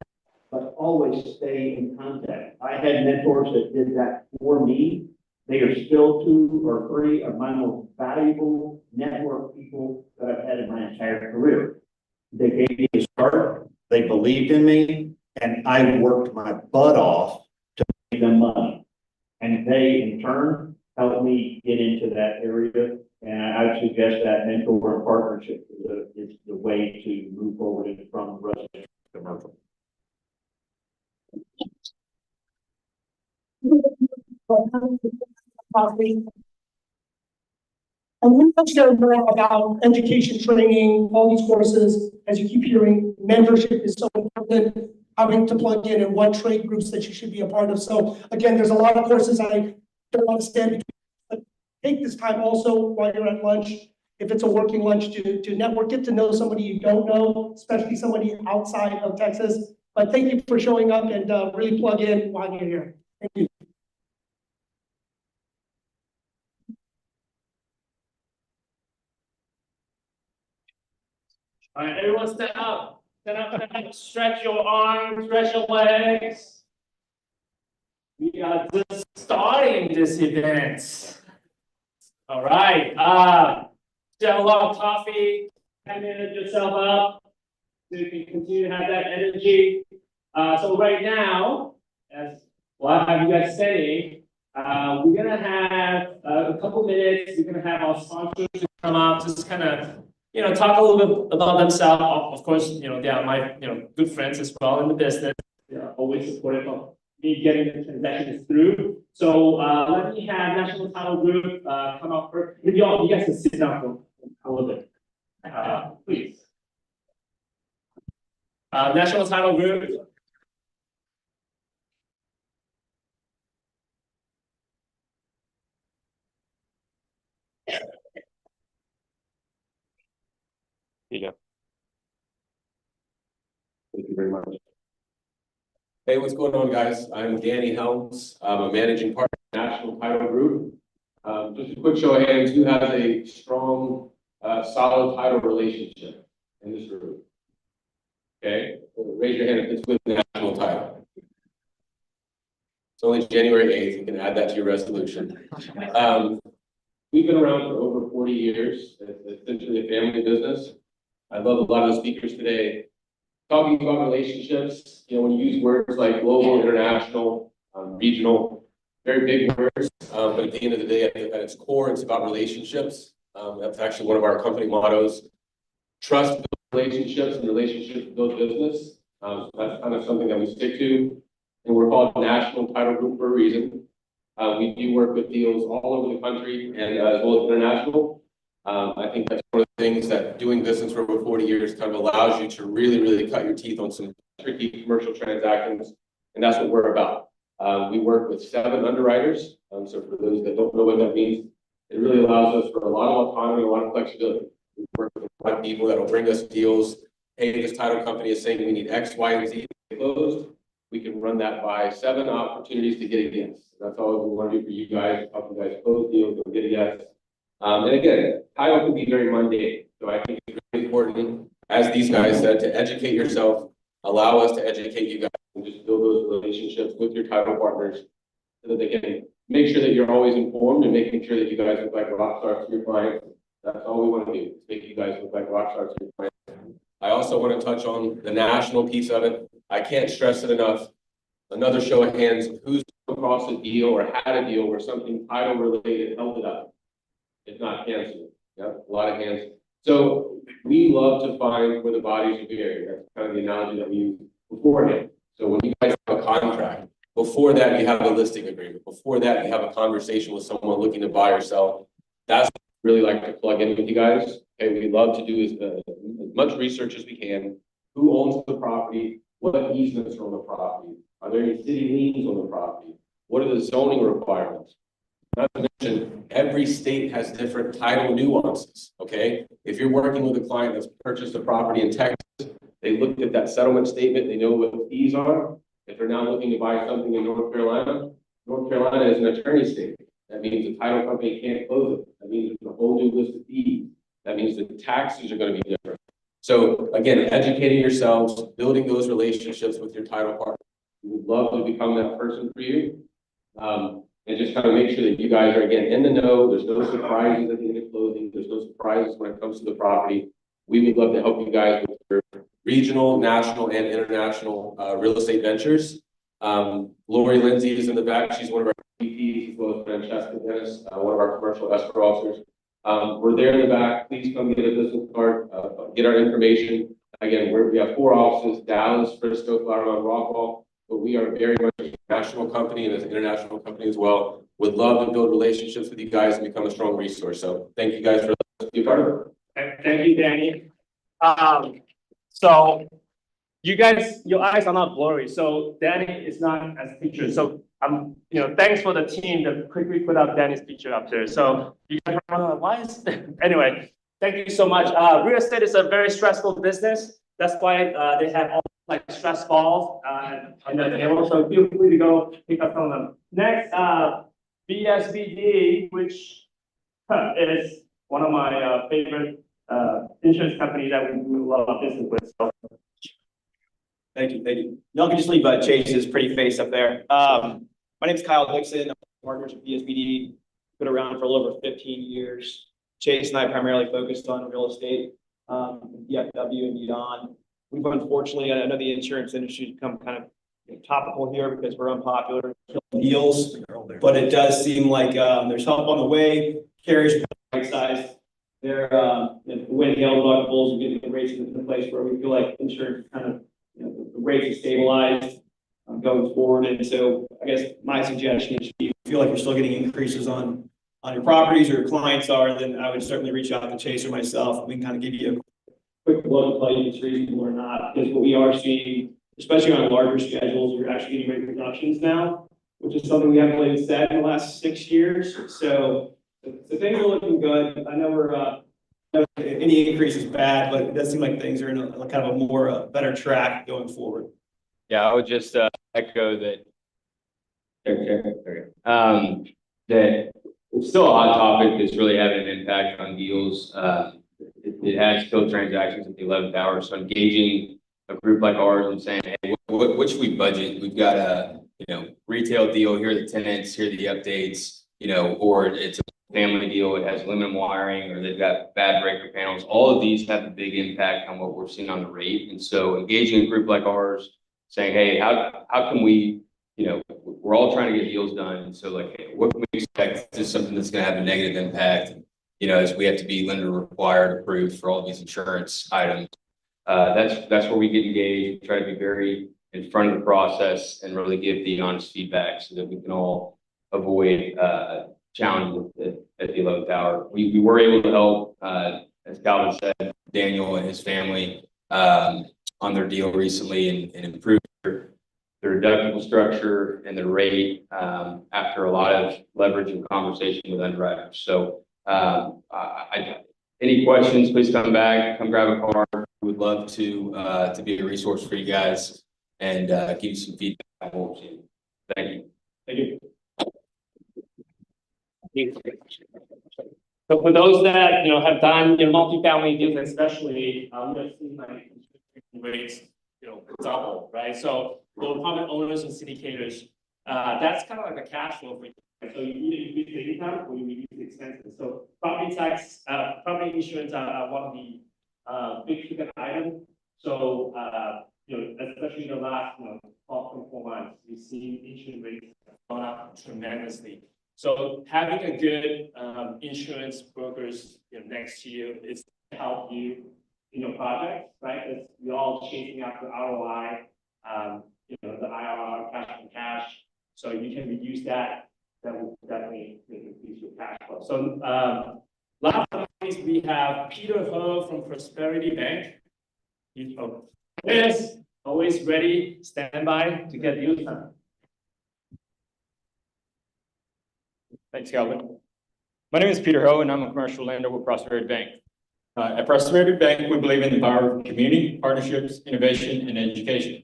but always stay in contact. I had mentors that did that for me. They are still 2 or 3 of my most valuable network people that I've had in my entire career. They gave me a start, they believed in me, and I worked my butt off to make them money. And they, in turn, helped me get into that area. And I would suggest that mentor and partnership is the way to move forward from residential to commercial. And we will share more about education, training, all these courses. As you keep hearing, mentorship is so important, having to plug in what trade groups that you should be a part of. So again, there's a lot of courses I don't want to stand between, but take this time also while you're at lunch, if it's a working lunch, to network, get to know somebody you don't know, especially somebody outside of Texas. But thank you for showing up, and really plug in while you're here. Thank you. All right, everyone stand up. Stand up, stand up. Stretch your arms, stretch your legs. We are just starting this event. All right. Have a lot of coffee. 10 minutes yourself up so you can continue to have that energy. So right now, as well, I have you guys standing. We're gonna have a couple minutes. We're gonna have our sponsors come out, just kind of talk a little bit about themselves. Of course, they are my good friends as well in the business. They are always supportive of me getting the transactions through. So let me have National Title Group come up first. If you guys can sit down for a little bit, please. National Title Group. Here you go. Thank you very much. Hey, what's going on, guys? I'm Danny Helms. I'm a managing partner at National Title Group. Just a quick show of hands, who has a strong, solid title relationship in this room? Okay, raise your hand if it's with National Title. It's only January 8th. You can add that to your resolution. We've been around for over 40 years. It's essentially a family business. I love a lot of the speakers today talking about relationships. When you use words like global, international, regional, very big words, but at the end of the day, at its core, it's about relationships. That's actually one of our company mottos. Trust relationships and relationships build business. So that's kind of something that we stick to. And we're called National Title Group for a reason. We do work with deals all over the country and as well as international. I think that's one of the things that doing business for over 40 years kind of allows you to really, really cut your teeth on some tricky commercial transactions. And that's what we're about. We work with 7 underwriters. So for those that don't know what that means, it really allows us for a lot of autonomy, a lot of flexibility. We work with a lot of people that will bring us deals. Hey, this title company is saying we need X, Y, and Z closed. We can run that by 7 opportunities to get a yes. That's all we want to do for you guys, help you guys close deals and get a yes. And again, title can be very mundane. So I think it's really important, as these guys said, to educate yourself, allow us to educate you guys, and just build those relationships with your title partners so that they can make sure that you're always informed and making sure that you guys look like rock stars to your clients. That's all we want to do, make you guys look like rock stars to your clients. I also want to touch on the national piece of it. I can't stress it enough. Another show of hands, who's across a deal or had a deal where something title related held it up, if not canceled. Yeah, a lot of hands. So we love to find where the bodies are buried. That's kind of the analogy that we use beforehand. So when you guys have a contract, before that you have a listing agreement. Before that you have a conversation with someone looking to buy or sell. That's what we really like to plug in with you guys. Okay, we love to do as much research as we can. Who owns the property? What easements are on the property? Are there any city liens on the property? What are the zoning requirements? Not to mention, every state has different title nuances, okay? If you're working with a client that's purchased a property in Texas, they looked at that settlement statement, they know what the fees are. If they're now looking to buy something in North Carolina is an attorney state. That means the title company can't close it. That means there's a whole new list of fees. That means the taxes are going to be different. So again, educating yourselves, building those relationships with your title partner. We would love to become that person for you. And just kind of make sure that you guys are, again, in the know. There's no surprises at the end of closing. There's no surprises when it comes to the property. We would love to help you guys with your regional, national, and international real estate ventures. Lori Lindsay is in the back. She's one of our VPs, as well as Francesca Dennis, one of our commercial escrow officers. We're there in the back. Please come get a business card, get our information. Again, we have 4 offices: Dallas, Frisco, Flower Mound, Rockwall. But we are very much a national company and as an international company as well. Would love to build relationships with you guys and become a strong resource. So thank you guys for being part of it. Thank you, Danny. So you guys, your eyes are not blurry. So Danny is not as pictured. So thanks for the team that quickly put up Danny's picture up there. So you guys are why is anyway, thank you so much. Real estate is a very stressful business. That's why they have all like stress balls on the table. So feel free to go pick up some of them. Next, BSBD, which is one of my favorite insurance companies that we do a lot of business with. So. Thank you. Y'all can just leave Chase's pretty face up there. My name is Kyle Dixon. I'm partners with BSBD. Been around for a little over 15 years. Chase and I primarily focused on real estate, DFW and beyond. We've unfortunately, I know the insurance industry has become kind of topical here because we're unpopular deals, but it does seem like there's help on the way. Carriers right size. They're winning yellow deductibles and getting the rates in the place where we feel like insurance kind of the rates are stabilized going forward. And so I guess my suggestion is if you feel like you're still getting increases on your properties or your clients are, then I would certainly reach out to Chase or myself. We can kind of give you a quick look and tell you if it's reasonable or not, because what we are seeing, especially on larger schedules, we're actually getting rate reductions now, which is something we haven't really said in the last 6 years. So things are looking good. I know we're any increase is bad, but it does seem like things are in a kind of a more better track going forward. Yeah, I would just echo that. That it's still a hot topic that's really having an impact on deals. It has killed transactions at the 11th hour. So engaging a group like ours and saying, hey, what should we budget? We've got a retail deal. Here are the tenants. Here are the updates. Or it's a family deal. It has aluminum wiring, or they've got bad breaker panels. All of these have a big impact on what we're seeing on the rate. And so engaging a group like ours, saying, hey, how can we? We're all trying to get deals done. And so like, hey, what can we expect? Is this something that's going to have a negative impact? As we have to be lender required approved for all these insurance items. That's where we get engaged. We try to be very in front of the process and really give the honest feedback so that we can all avoid challenge at the 11th hour. We were able to help, as Calvin said, Daniel and his family on their deal recently and improve their deductible structure and the rate after a lot of leverage and conversation with underwriters. So any questions, please come back, come grab a car. We would love to be a resource for you guys and give you some feedback. Thank you. Thank you. So for those that have done multifamily deals, especially, we have seen like rates double, right? So for apartment owners and syndicators, that's kind of like a cash flow for you. So you either use the income or you use the expenses. So property tax, property insurance are one of the big ticket items. So especially in the last 12-24 months, we've seen insurance rates gone up tremendously. So having a good insurance brokers next to you is to help you in your projects, right? As we're all chasing after ROI, the IRR, cash on cash. So you can reduce that. That will definitely increase your cash flow. So last but not least, we have Peter Ho from Prosperity Bank. He's always ready, stand by to get deals done. Thanks, Calvin. My name is Peter Ho, and I'm a commercial lender with Prosperity Bank. At Prosperity Bank, we believe in the power of community, partnerships, innovation, and education.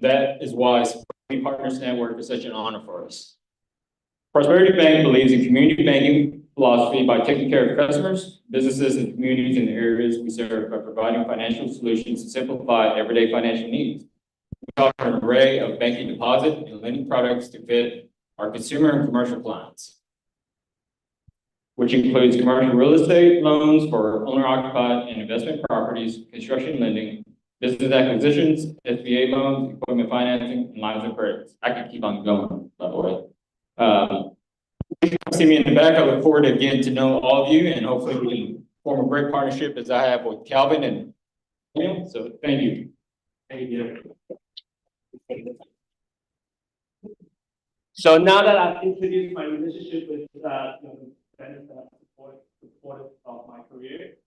That is why Prosperity Partners Network is such an honor for us. Prosperity Bank believes in community banking philosophy by taking care of customers, businesses, and communities in the areas we serve by providing financial solutions to simplify everyday financial needs. We offer an array of banking deposit and lending products to fit our consumer and commercial clients, which includes commercial real estate loans for owner-occupied and investment properties, construction lending, business acquisitions, SBA loans, equipment financing, and lines of credit. I could keep on going, by the way. See me in the back. I look forward to getting to know all of you, and hopefully we can form a great partnership as I have with Calvin and Daniel. So thank you. Thank you. So now that I've introduced my relationship with friends that supportive of my career,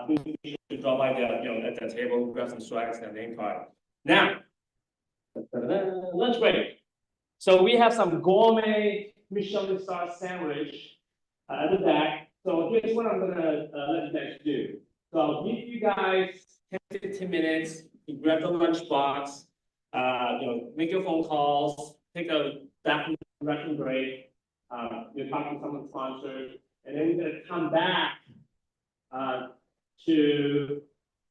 please drop by at the table, grab some swags and a name card. Now, lunch break. So we have some gourmet Michelin star sandwich at the back. So here's what I'm gonna let you guys do. So I'll give you guys 10-15 minutes to grab the lunch box, make your phone calls, take a bathroom break, you're talking to someone sponsored, and then we're gonna come back to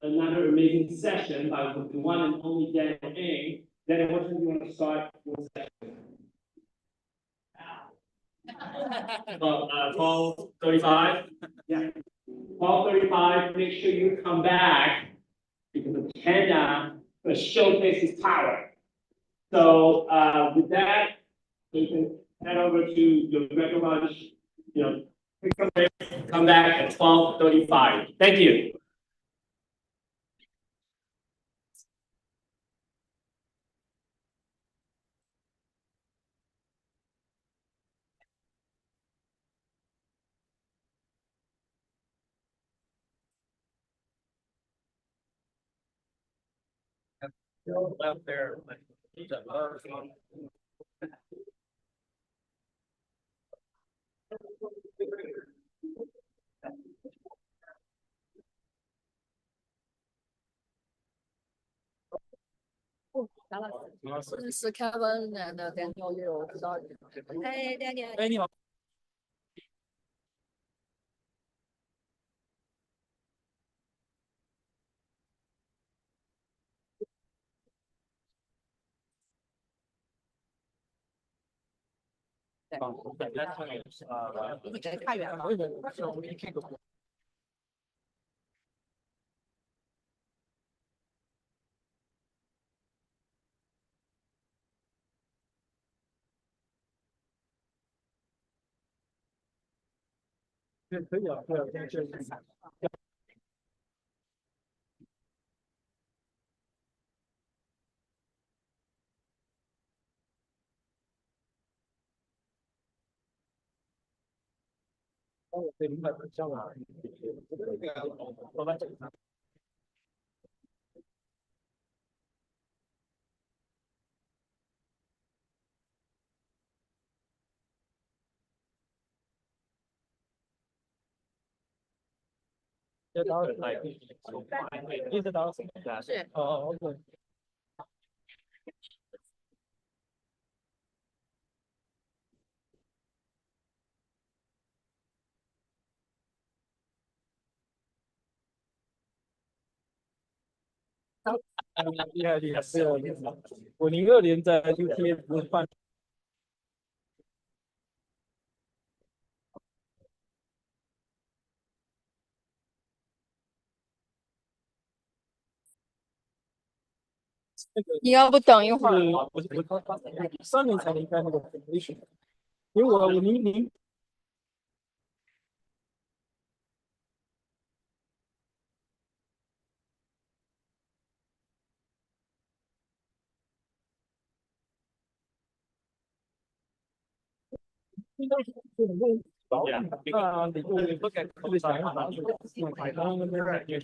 another amazing session by the one and only Daniel Ng. Then what time do you want to start your session? About 12:35? Yeah. 12:35, make sure you come back because the Panda will showcase his power. So with that, you can head over to your regular lunch, pick up break, come back at 12:35. Thank you. Left there. This is Kevin and Daniel. Hey, Daniel. Hey, 你好。太远了。可以啊，可以啊，这个厉害厉害，是哦，我02年在 UTF 办。你要不等一会儿？我3年才离开那个 foundation，因为我00。应该是很多保养啊，你不敢特别想要拿出买单那感觉。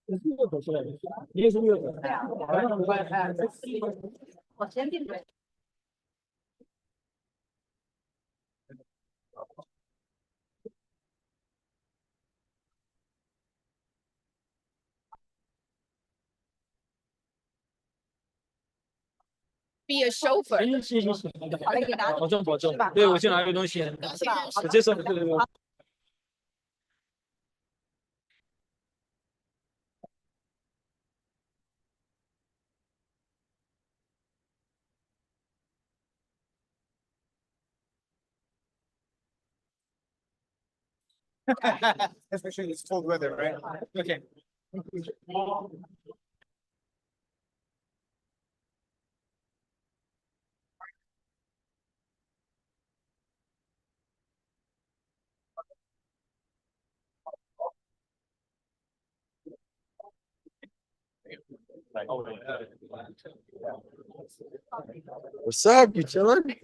你是6口是吧？你也是6口。我先闭嘴。Be a chauffeur。是。保重保重。对，我去拿个东西。我接受。Especially it's cold weather, right? Okay. What's up? You chilling?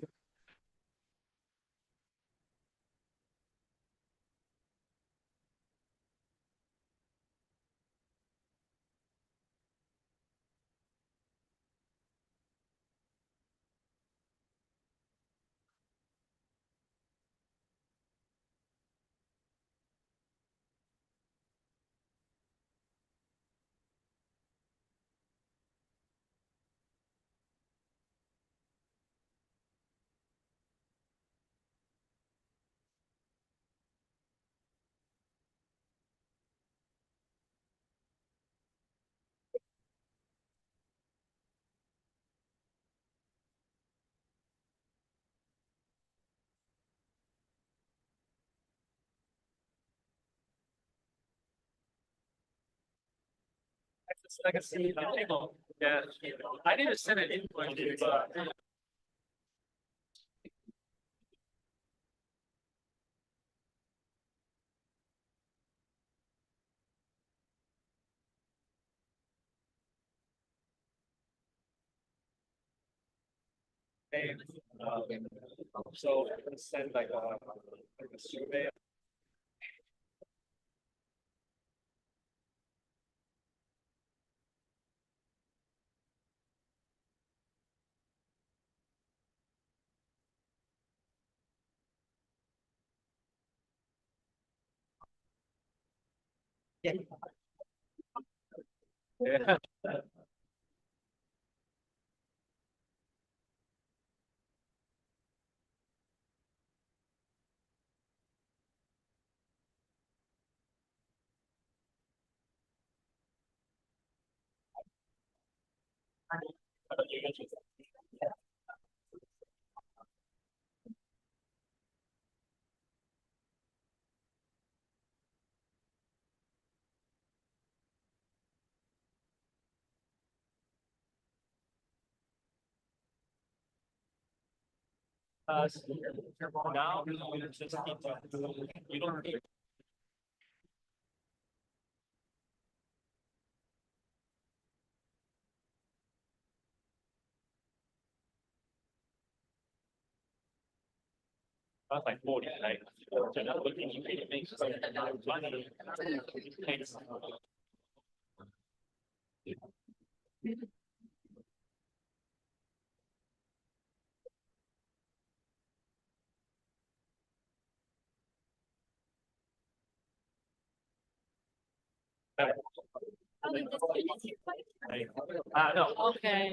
I can see the table. Yeah, I need to send an input to. So I'm gonna send like a survey. Yeah. Yeah. Now, you don't I was like 40 tonight. Thanks. No. Okay.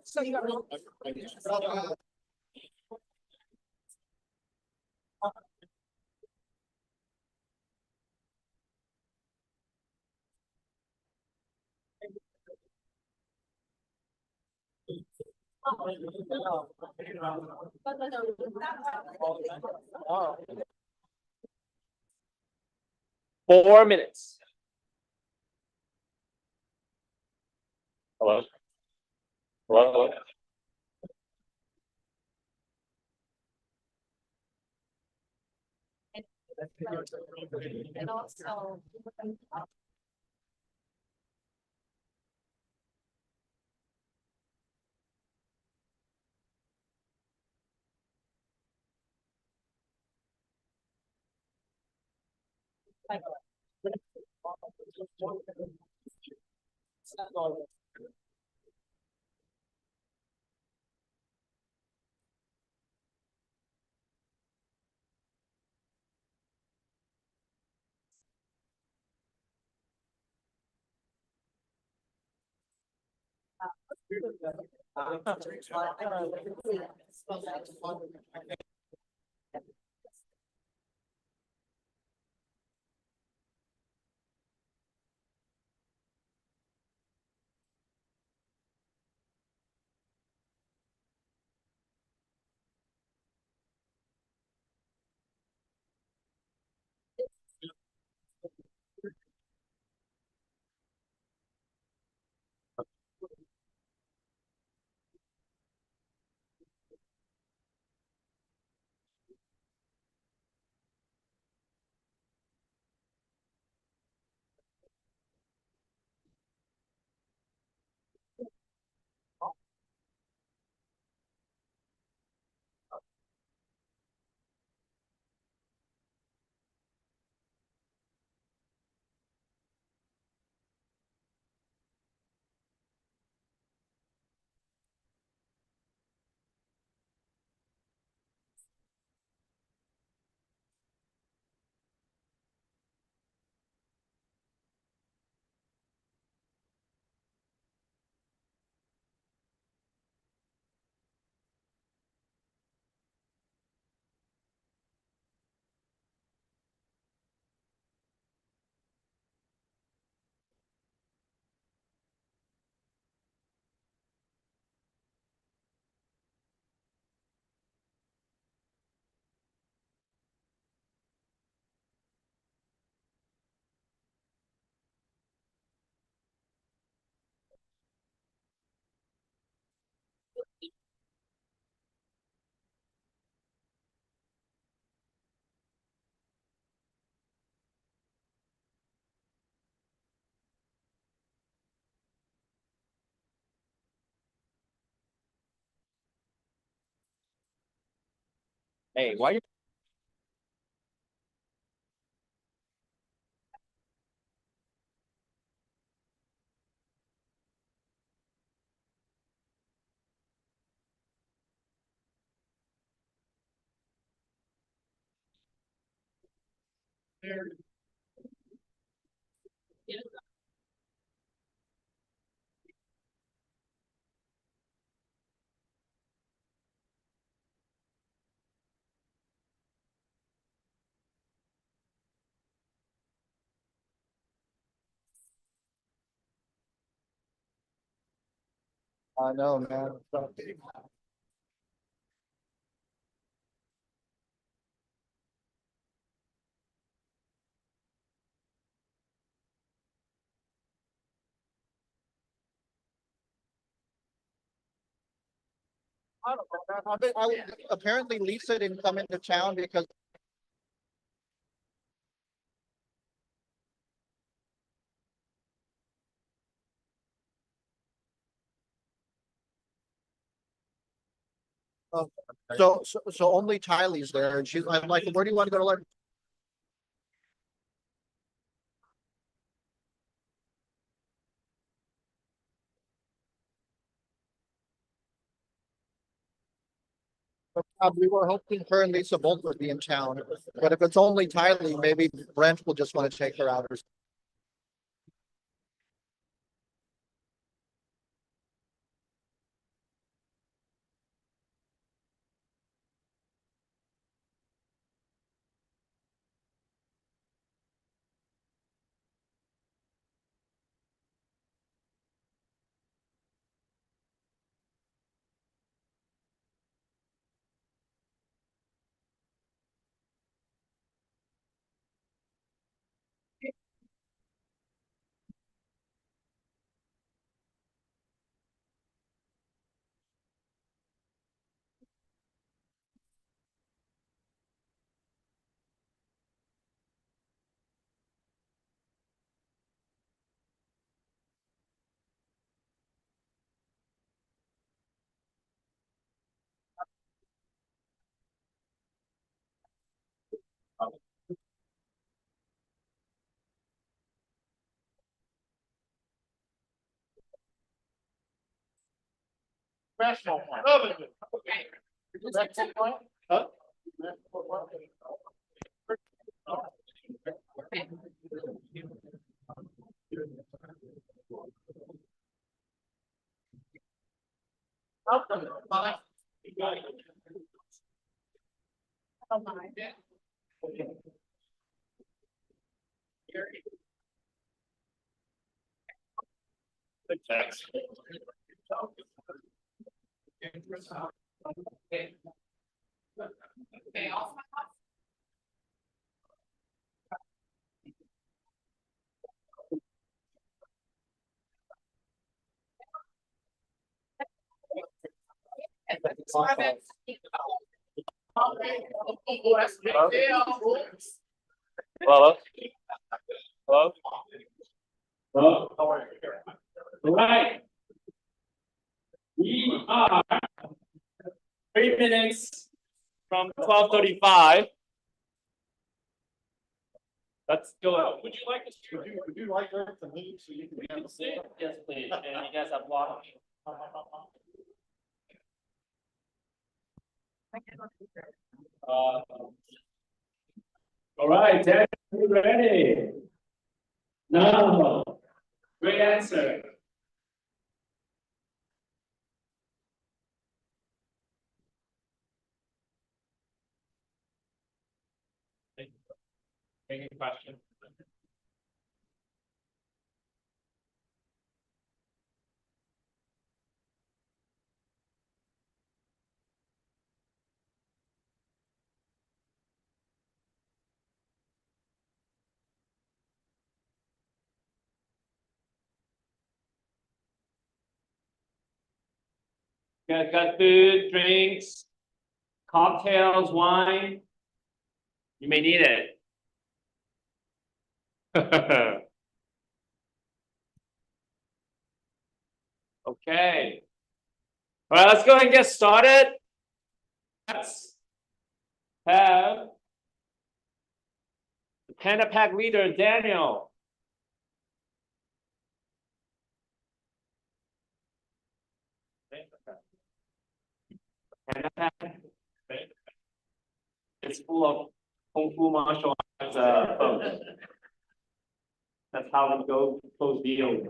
So you got. Four minutes. Hello? Hello? And also. Hey, why you? I know, man. I don't know, man. Apparently Lisa didn't come into town because. So only Tylee's there, and I'm like, where do you want to go to lunch? We were hoping her and Lisa both would be in town, but if it's only Tylee, maybe Brent will just want to take her out or. Huh? Thanks. Hello? Hello? Hello? How are you? All right. We are 3 minutes from 12:35. Let's go. Would you like us to? Would you like her to leave so you can sit? Yes, please. And you guys have water. All right, Ted, you ready? No. Great answer. Any question? You guys got food, drinks, cocktails, wine. You may need it. Okay. All right, let's go ahead and get started. have the Tenant Pack leader, Daniel. Tenant Pack. It's full of Kung Fu martial arts, folks. That's how we go close deals.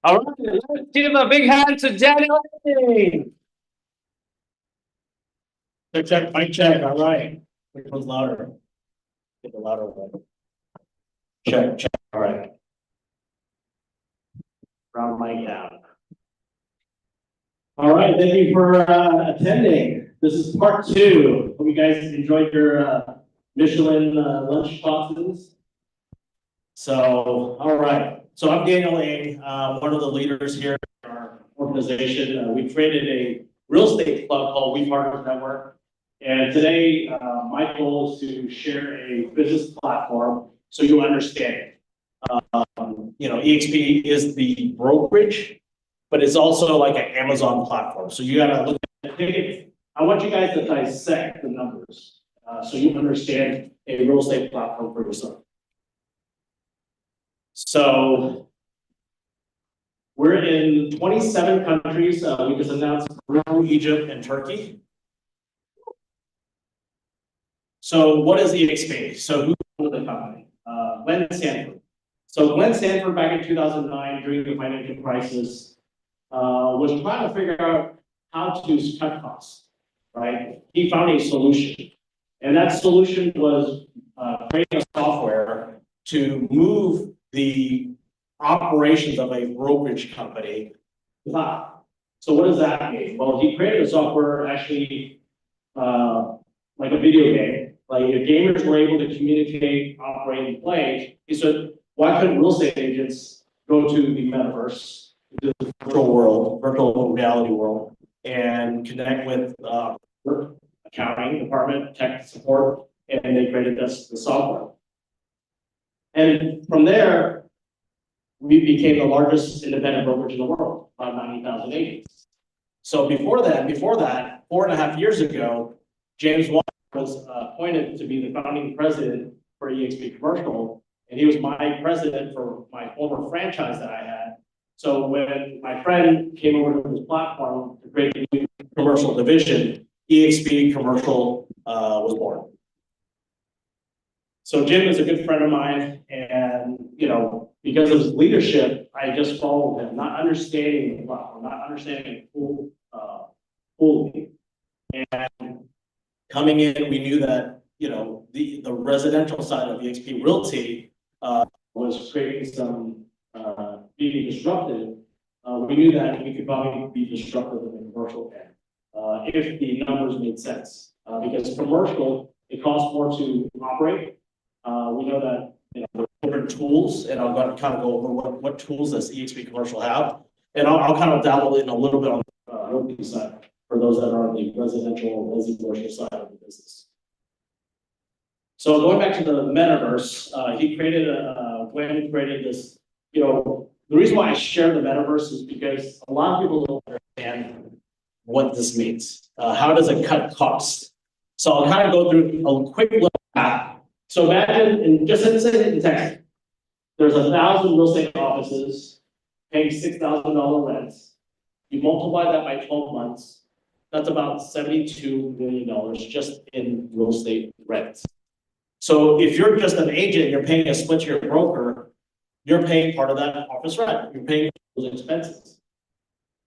All right, let's give a big hand to Daniel. Check, mic check, all right. Which one's louder? Get the louder one. Check, check, all right. Round mic down. All right, thank you for attending. This is part 2. Hope you guys enjoyed your Michelin lunch classes. So, all right. So I'm Daniel Ing, one of the leaders here in our organization. We created a real estate club called We Partners Network. And today, my goal is to share a business platform so you understand it. EXP is the brokerage, but it's also like an Amazon platform. So you gotta look at it. I want you guys to dissect the numbers so you understand a real estate platform for yourself. So we're in 27 countries. We just announced Peru, Egypt, and Turkey. So what is EXP? So who owned the company? Glenn Sanford. So Glenn Sanford back in 2009 during the financial crisis was trying to figure out how to cut costs, right? He found a solution. And that solution was creating a software to move the operations of a brokerage company to the cloud. So what does that mean? Well, he created a software actually like a video game. Like if gamers were able to communicate, operate, and play, he said, why couldn't real estate agents go to the metaverse, to the virtual world, virtual reality world, and connect with accounting department, tech support, and they created the software. And from there, we became the largest independent brokerage in the world, about 90,000 agents. So before that, 4.5 years ago, James Wong was appointed to be the founding president for EXP Commercial, and he was my president for my former franchise that I had. So when my friend came over to this platform to create a new commercial division, EXP Commercial was born. So Jim is a good friend of mine, and because of his leadership, I just followed him, not understanding the platform, not understanding it fully. And coming in, we knew that the residential side of EXP Realty was creating some being disruptive. We knew that we could probably be disruptive in the commercial end if the numbers made sense. Because commercial, it costs more to operate. We know that there are different tools, and I'm going to kind of go over what tools does EXP Commercial have, and I'll kind of dabble in a little bit on the realty side for those that are on the residential commercial side of the business. So going back to the metaverse, Glenn created this. The reason why I share the metaverse is because a lot of people don't understand what this means. How does it cut costs? So I'll kind of go through a quick look at. So imagine, just in Texas, there's 1,000 real estate offices paying $6,000 rents. You multiply that by 12 months, that's about $72 million just in real estate rents. So if you're just an agent, you're paying a split to your broker, you're paying part of that office rent. You're paying those expenses.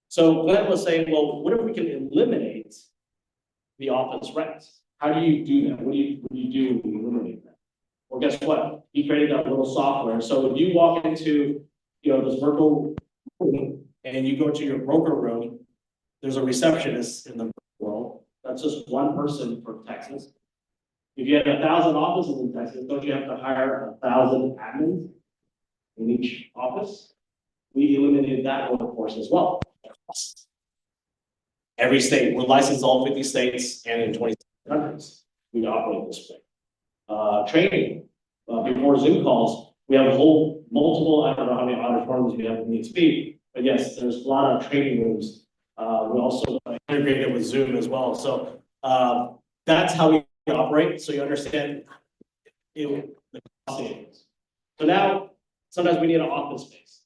So Glenn was saying, well, what if we can eliminate the office rents? How do you do that? What do you do when you eliminate that? Well, guess what? He created that little software. So if you walk into this virtual room and you go to your broker room, there's a receptionist in the world. That's just one person for Texas. If you had 1,000 offices in Texas, don't you have to hire 1,000 admins in each office? We eliminated that workforce as well. Every state, we're licensed all 50 states and in 27 countries. We operate this way. Training. Before Zoom calls, we have multiple, I don't know how many auditoriums we have in EXP, but yes, there's a lot of training rooms. We also integrated with Zoom as well. So that's how we we operate, so you understand the cost savings. So now, sometimes we need an office space.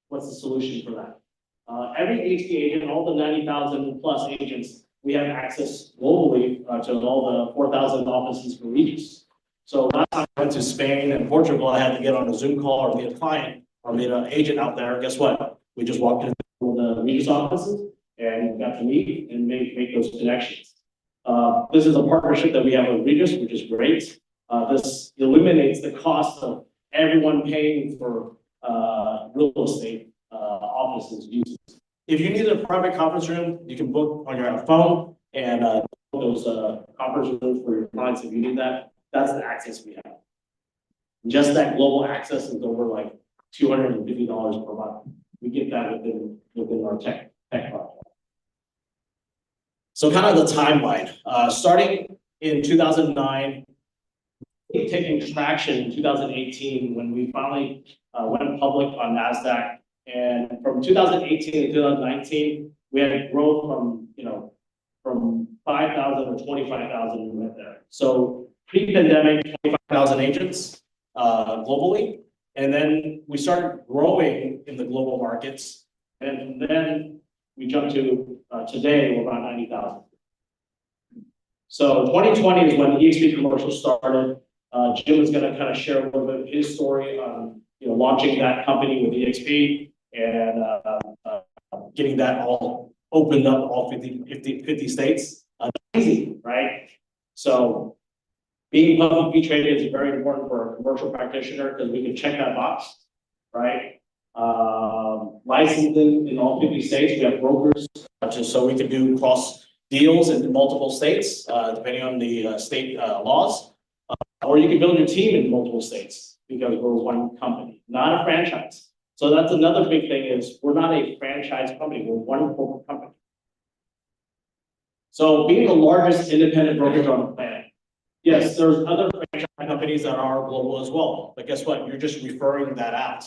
What's the solution for that? Every HB agent, all the 90,000 plus agents, we have access globally to all the 4,000 offices for Regis. So last time I went to Spain and Portugal, I had to get on a Zoom call or meet a client or meet an agent out there. Guess what? We just walked into the Regis offices and got to meet and make those connections. This is a partnership that we have with Regis, which is great. This eliminates the cost of everyone paying for real estate offices uses. If you need a private conference room, you can book on your phone and book those conference rooms for your clients if you need that. That's the access we have. Just that global access is over like $250 per month. We get that within our tech project. So kind of the timeline, starting in 2009, taking traction in 2018 when we finally went public on NASDAQ. And from 2018 to 2019, we had growth from 5,000 to 25,000 we went there. So pre-pandemic, 25,000 agents globally. And then we started growing in the global markets. And then we jumped to today, we're about 90,000. So 2020 is when EXP commercial started. Jim is going to kind of share a little bit of his story on launching that company with EXP and getting that all opened up, all 50 states. Easy, right? So being publicly traded is very important for a commercial practitioner because we can check that box, right? Licensing in all 50 states. We have brokers just so we can do cross deals in multiple states, depending on the state laws. Or you can build your team in multiple states because we're one company, not a franchise. So that's another big thing is we're not a franchise company, we're one corporate company. So being the largest independent brokerage on the planet, yes, there's other franchise companies that are global as well, but guess what? You're just referring that out.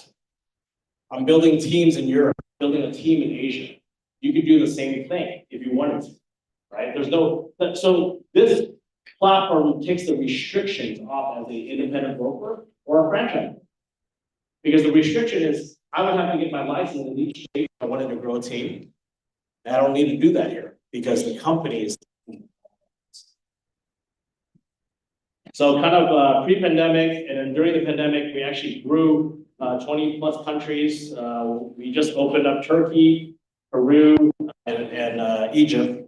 I'm building teams in Europe, building a team in Asia. You could do the same thing if you wanted to, right? So this platform takes the restrictions off as an independent broker or a franchise. Because the restriction is, I would have to get my license in each state if I wanted to grow a team. And I don't need to do that here because the company is. So kind of pre-pandemic and then during the pandemic, we actually grew 20 plus countries. We just opened up Turkey, Peru, and Egypt.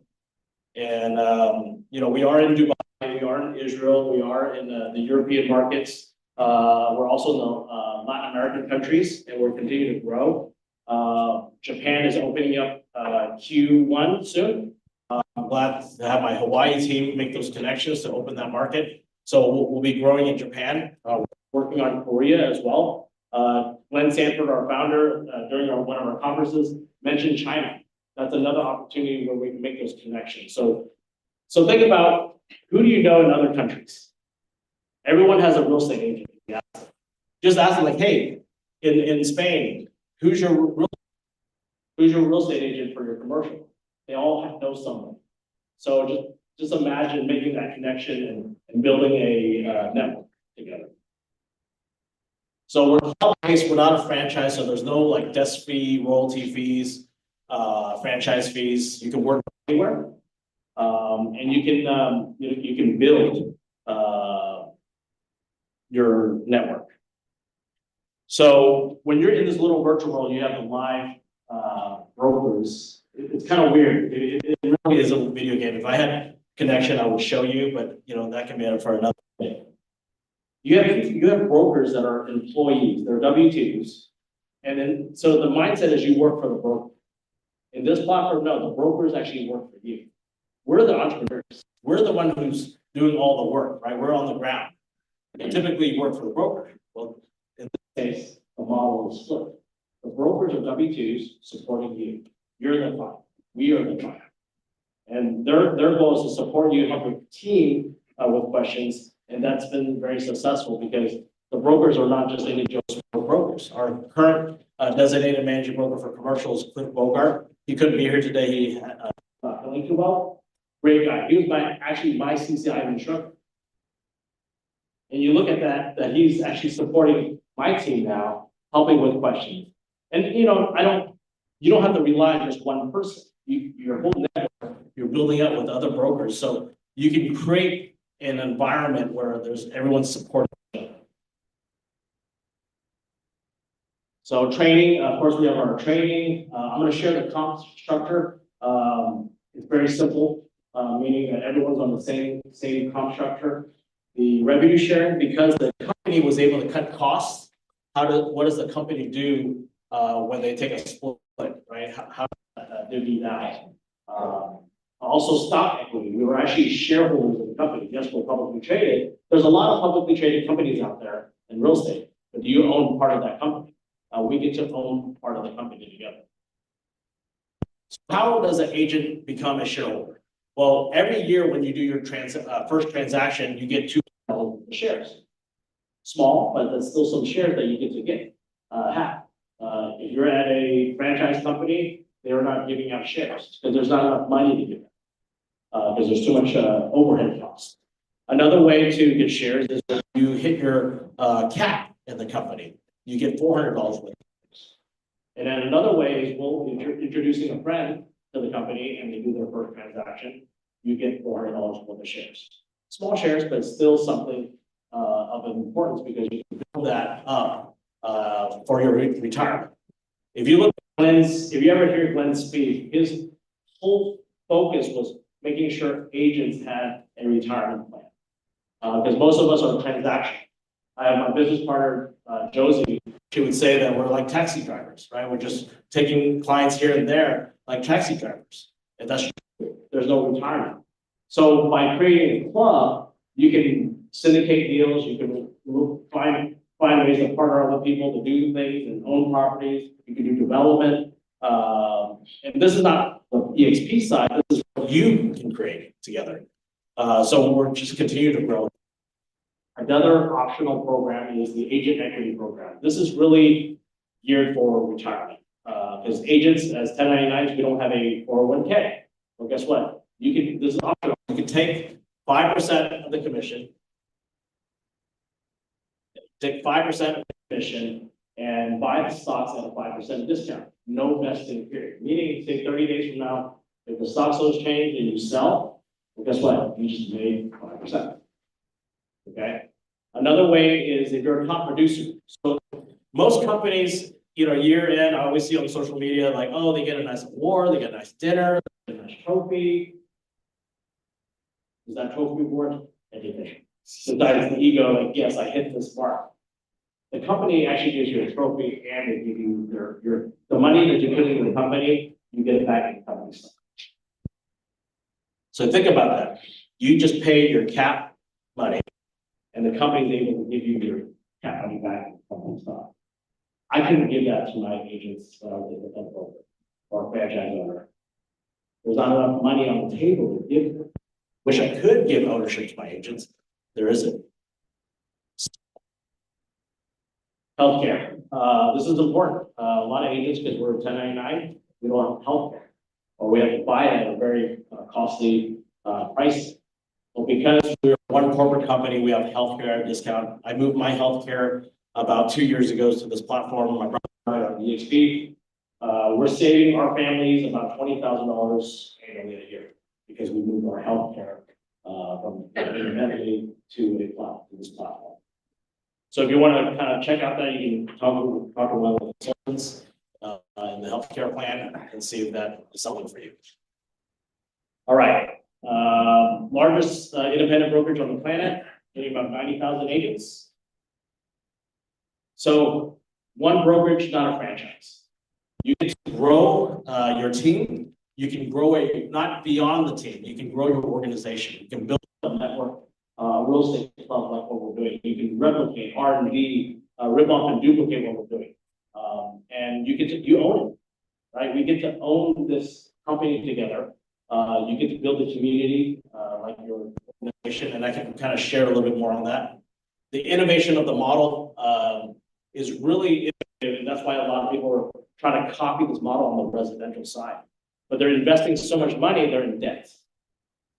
And, we are in Dubai, we are in Israel, we are in the European markets. We're also in the Latin American countries, and we're continuing to grow. Japan is opening up Q1 soon. I'm glad to have my Hawaii team make those connections to open that market. So we'll be growing in Japan. We're working on Korea as well. Glenn Sanford, our founder, during one of our conferences, mentioned China. That's another opportunity where we can make those connections. So think about who do you know in other countries? Everyone has a real estate agent. Yeah. Just ask them like, hey, in Spain, who's your real estate agent for your commercial? They all know someone. So just imagine making that connection and building a network together. So we're cloud-based, we're not a franchise, so there's no like desk fee, royalty fees, franchise fees. You can work anywhere, and you can build your network. So when you're in this little virtual world, you have the live brokers. It's kind of weird. It really is a video game. If I had connection, I would show you, but that can be for another thing. You have brokers that are employees, they're W-2s. And then, so the mindset is you work for the broker. In this platform, no, the brokers actually work for you. We're the entrepreneurs. We're the one who's doing all the work, right? We're on the ground. And typically you work for the broker. Well, in this case, the model is split. The brokers are W-2s supporting you. You're the client. We are the client. And their goal is to support you, help your team with questions. And that's been very successful because the brokers are not just any Joe brokers. Our current designated managing broker for commercials, Bogart. He couldn't be here today. He not feeling too well. Great guy. He was actually my CCIM instructor. And you look at that he's actually supporting my team now, helping with questions. And you know, you don't have to rely on just one person. Your whole network, you're building up with other brokers. So you can create an environment where everyone's supporting each other. So training, of course, we have our training. I'm going to share the comp structure. It's very simple, meaning that everyone's on the same comp structure. The revenue sharing, because the company was able to cut costs. What does the company do when they take a split, right? How divvy that? Also stock equity. We were actually shareholders of the company. Yes, we're publicly traded. There's a lot of publicly traded companies out there in real estate, but do you own part of that company? We get to own part of the company together. So how does an agent become a shareholder? Well, every year when you do your first transaction, you get 2 shares. Small, but there's still some shares that you get to get half. If you're at a franchise company, they're not giving out shares because there's not enough money to give out because there's too much overhead costs. Another way to get shares is if you hit your cap in the company, you get $400 worth of shares. And then another way is, well, if you're introducing a friend to the company and they do their first transaction, you get $400 worth of shares. Small shares, but still something of importance because you can build that up for your retirement. If you look at Glenn's, if you ever hear Glenn speak, his whole focus was making sure agents had a retirement plan. Because most of us are transactional. I have my business partner, Josie, she would say that we're like taxi drivers, right? We're just taking clients here and there like taxi drivers. And that's true. There's no retirement. So by creating a club, you can syndicate deals, you can find ways to partner with people to do things and own properties, you can do development. And this is not the EXP side, this is what you can create together. So we're just continue to grow. Another optional program is the agent equity program. This is really geared for retirement. Because agents as 1099s, we don't have a 401k. Well, guess what? This is optional. You can take 5% of the commission, take 5% of the commission and buy the stocks at a 5% discount. No vesting period. Meaning, say 30 days from now, if the stocks don't change and you sell, well, guess what? You just made 5%. Okay. Another way is if you're a top producer. So most companies, year end, I always see on social media, like, oh, they get a nice award, they get a nice dinner, they get a nice trophy. Is that trophy worth anything? Besides the ego, like, yes, I hit this mark. The company actually gives you a trophy and they give you the money that you put into the company, you get it back in the company stock. So think about that. You just paid your cap money and the company is able to give you your cap money back in the company stock. I couldn't give that to my agents when I was a broker or a franchise owner. There's not enough money on the table to give them. Wish I could give ownership to my agents. There isn't. Healthcare. This is important. A lot of agents, because we're 1099, we don't have healthcare, or we have to buy it at a very costly price. Well, because we're one corporate company, we have healthcare discount. I moved my healthcare about 2 years ago to this platform. My brother on EXP. We're saving our families about $20,000 annually a year because we moved our healthcare from independently to this platform. So if you want to kind of check out that, you can talk to one of the consultants in the healthcare plan and see if that is something for you. All right. Largest independent brokerage on the planet, getting about 90,000 agents. So one brokerage, not a franchise. You can grow your team. You can grow not beyond the team. You can grow your organization. You can build a network, real estate club like what we're doing. You can replicate R&D, rip off and duplicate what we're doing. And you own it, right? We get to own this company together. You get to build a community like your organization, and I can kind of share a little bit more on that. The innovation of the model is really innovative, and that's why a lot of people are trying to copy this model on the residential side. But they're investing so much money, they're in debt.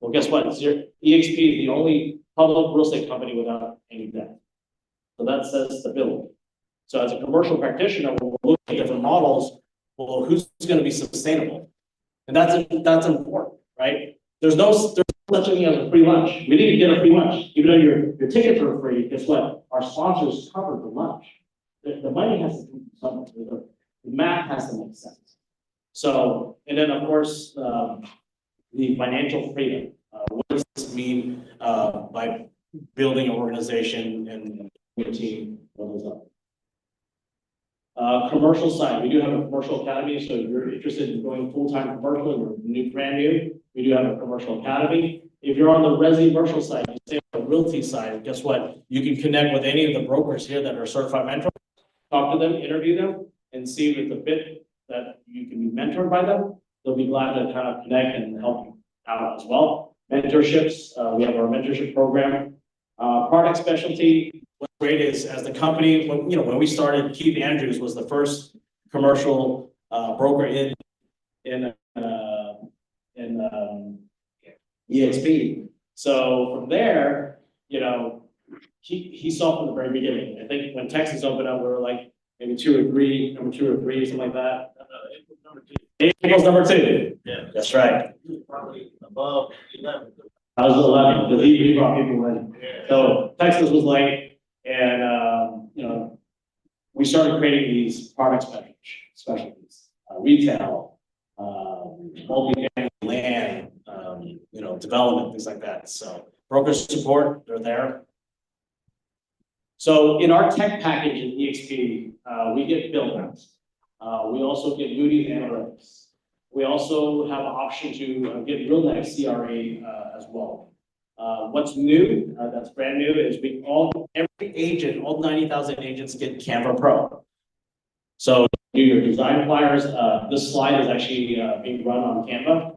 Well, guess what? EXP is the only public real estate company without any debt. So that says stability. So as a commercial practitioner, when we're looking at different models, well, who's going to be sustainable? And that's important, right? There's no such thing as a free lunch. We didn't get a free lunch, even though your tickets are free. Guess what? Our sponsors covered the lunch. The money has to come from somewhere. The math has to make sense. So, and then of course, the financial freedom. What does this mean by building an organization and a team? What is that? Commercial side, we do have a commercial academy. So if you're interested in going full-time commercial, we're brand new. We do have a commercial academy. If you're on the residential side, you stay on the realty side, guess what? You can connect with any of the brokers here that are certified mentors, talk to them, interview them, and see if it's a fit that you can be mentored by them. They'll be glad to kind of connect and help you out as well. Mentorships, we have our mentorship program. Product specialty, what's great is as the company, when we started, Keith Andrews was the first commercial broker in EXP. So from there, he saw from the very beginning. I think when Texas opened up, we were like maybe number two or three, something like that. April's number 2. Yeah, that's right. Probably above 11. I was 11 because he brought people in. Yeah. So Texas was late, and we started creating these product specialties, retail, multi-family land, development, things like that. So broker support, they're there. So in our tech package in EXP, we get build outs. We also get Moody's Analytics. We also have an option to get real nice CRE as well. What's new, that's brand new, is every agent, all 90,000 agents get Canva Pro. So do your design flyers. This slide is actually being run on Canva.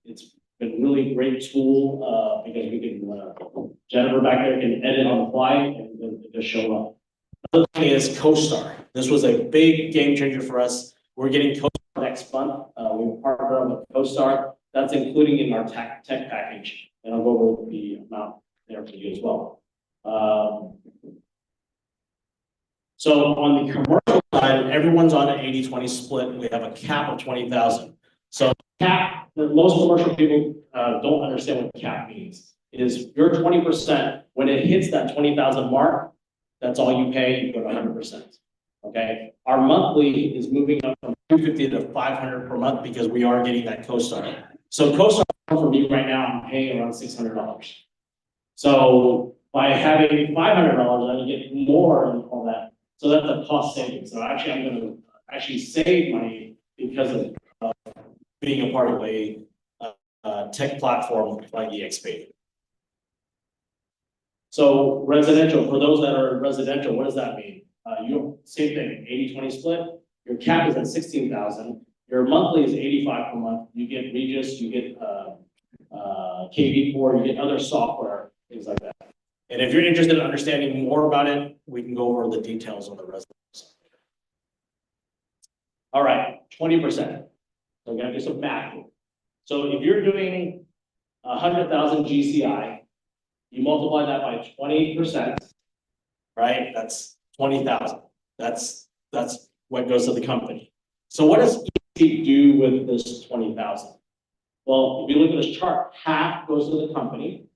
It's been a really great tool because we can, Jennifer back there can edit on the fly and it just show up. Another thing is CoStar. This was a big game changer for us. We're getting CoStar next month. We partnered with CoStar. That's including in our tech package. And I'll go over the amount there for you as well. So on the commercial side, everyone's on an 80-20 split. We have a cap of 20,000. So cap, most commercial people don't understand what cap means. Is your 20%, when it hits that 20,000 mark, that's all you pay, you go to 100%. Okay, our monthly is moving up from 250 to 500 per month because we are getting that CoStar. So CoStar for me right now, I'm paying around $600. So by having $500, I get more and all that. So that's a cost savings. So actually, I'm going to actually save money because of being a part of a tech platform like EXP. So residential, for those that are residential, what does that mean? Same thing, 80-20 split. Your cap is at 16,000. Your monthly is 85 per month. You get Regis, you get KV4, you get other software, things like that. And if you're interested in understanding more about it, we can go over the details on the residential side. All right, 20%. So we're gonna do some math here. So if you're doing 100,000 GCI, you multiply that by 20%, right? That's 20,000. That's what goes to the company. So what does EXP do with this 20,000? Well, if you look at this chart, half goes to the company,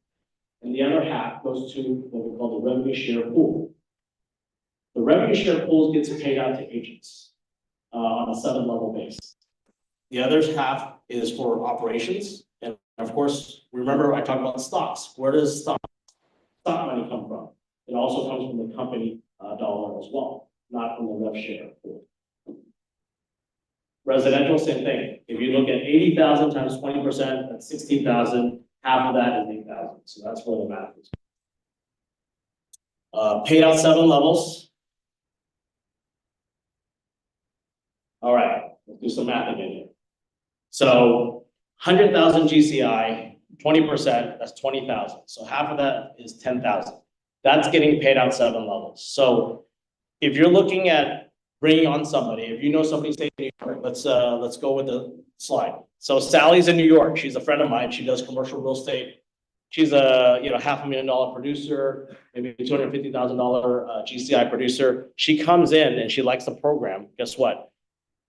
and the other half goes to what we call the revenue share pool. The revenue share pool gets paid out to agents on a 7-level basis. The other half is for operations, and of course, remember I talked about stocks. Where does stock money come from? It also comes from the company dollar as well, not from the rev share pool. Residential, same thing. If you look at 80,000 times 20%, that's 16,000. Half of that is 8,000. So that's where the math is. Paid out 7 levels. All right, let's do some math again here. So 100,000 GCI, 20%, that's 20,000. So half of that is 10,000. That's getting paid out 7 levels. So if you're looking at bringing on somebody, if you know somebody staying in New York, let's go with the slide. So Sally's in New York. She's a friend of mine. She does commercial real estate She's a, $500,000 producer, maybe $250,000 GCI producer. She comes in and she likes the program. Guess what?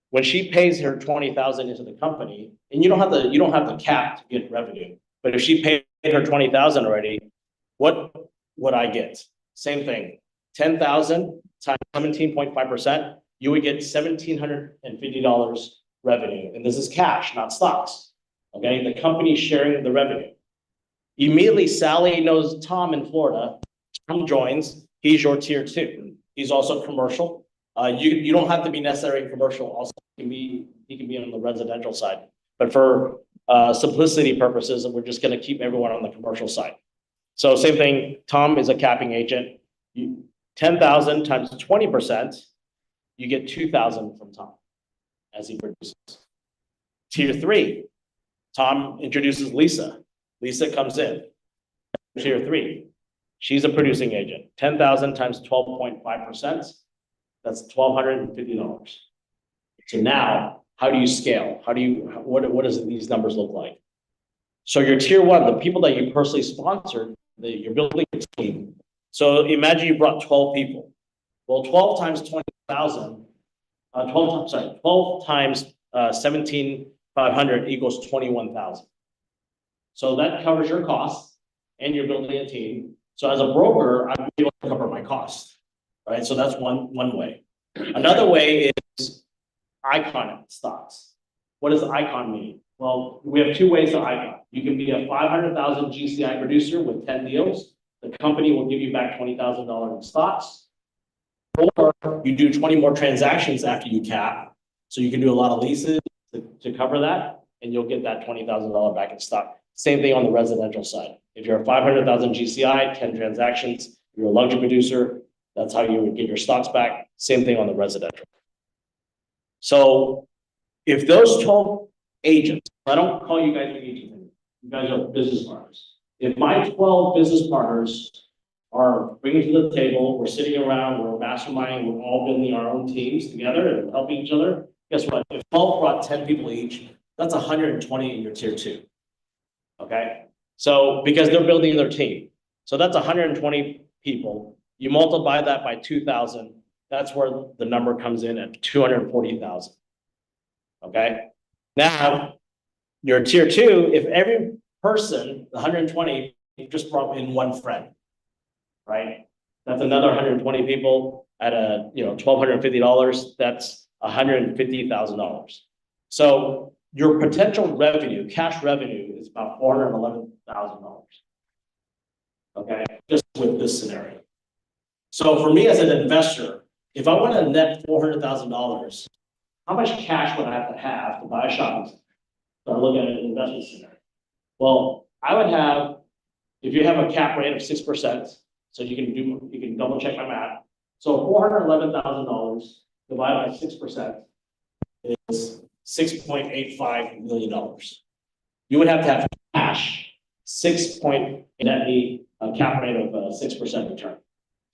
When she pays her 20,000 into the company, and you don't have the cap to get revenue, but if she paid her 20,000 already, what would I get? Same thing, 10,000 times 17.5%, you would get $1,750 revenue, and this is cash, not stocks. Okay, the company's sharing the revenue. Immediately, Sally knows Tom in Florida. Tom joins. He's your tier 2. He's also commercial. You don't have to be necessarily commercial. Also, he can be on the residential side. But for simplicity purposes, we're just going to keep everyone on the commercial side. So same thing. Tom is a capping agent. 10,000 times 20%, you get 2,000 from Tom as he produces. Tier 3, Tom introduces Lisa. Lisa comes in. Tier 3, she's a producing agent. 10,000 times 12.5%, that's $1,250. So now, how do you scale? What does these numbers look like? So your tier 1, the people that you personally sponsored, you're building a team. So imagine you brought 12 people. Well, 12 times 20,000, 12 times 17,500 equals 21,000. So that covers your costs, and you're building a team. So as a broker, I'm able to cover my costs, right? So that's one way. Another way is icon stocks. What does icon mean? Well, we have 2 ways to icon. You can be a 500,000 GCI producer with 10 deals. The company will give you back $20,000 in stocks. Or you do 20 more transactions after you cap. So you can do a lot of leases to cover that, and you'll get that $20,000 back in stock. Same thing on the residential side. If you're a 500,000 GCI, 10 transactions, you're a luxury producer, that's how you would get your stocks back. Same thing on the residential. So if those 12 agents, I don't call you guys agents, you guys are business partners. If my 12 business partners are bringing to the table, we're sitting around, we're masterminding, we're all building our own teams together and helping each other, guess what? If 12 brought 10 people each, that's 120 in your tier 2. Okay, so because they're building their team, so that's 120 people. You multiply that by 2,000. That's where the number comes in at 240,000. Okay, now your tier 2. If every person, 120, just brought in one friend, right? That's another 120 people at a $1,250. That's $150,000. So your potential revenue, cash revenue, is about $411,000. Okay, just with this scenario. So for me as an investor, if I want to net $400,000, how much cash would I have to buy a shopping center? So I look at an investment scenario. Well, I would have, if you have a cap rate of 6%, so you can double check my math. So $411,000 divided by 6% is $6.85 million. You would have to have cash, net me a cap rate of 6% return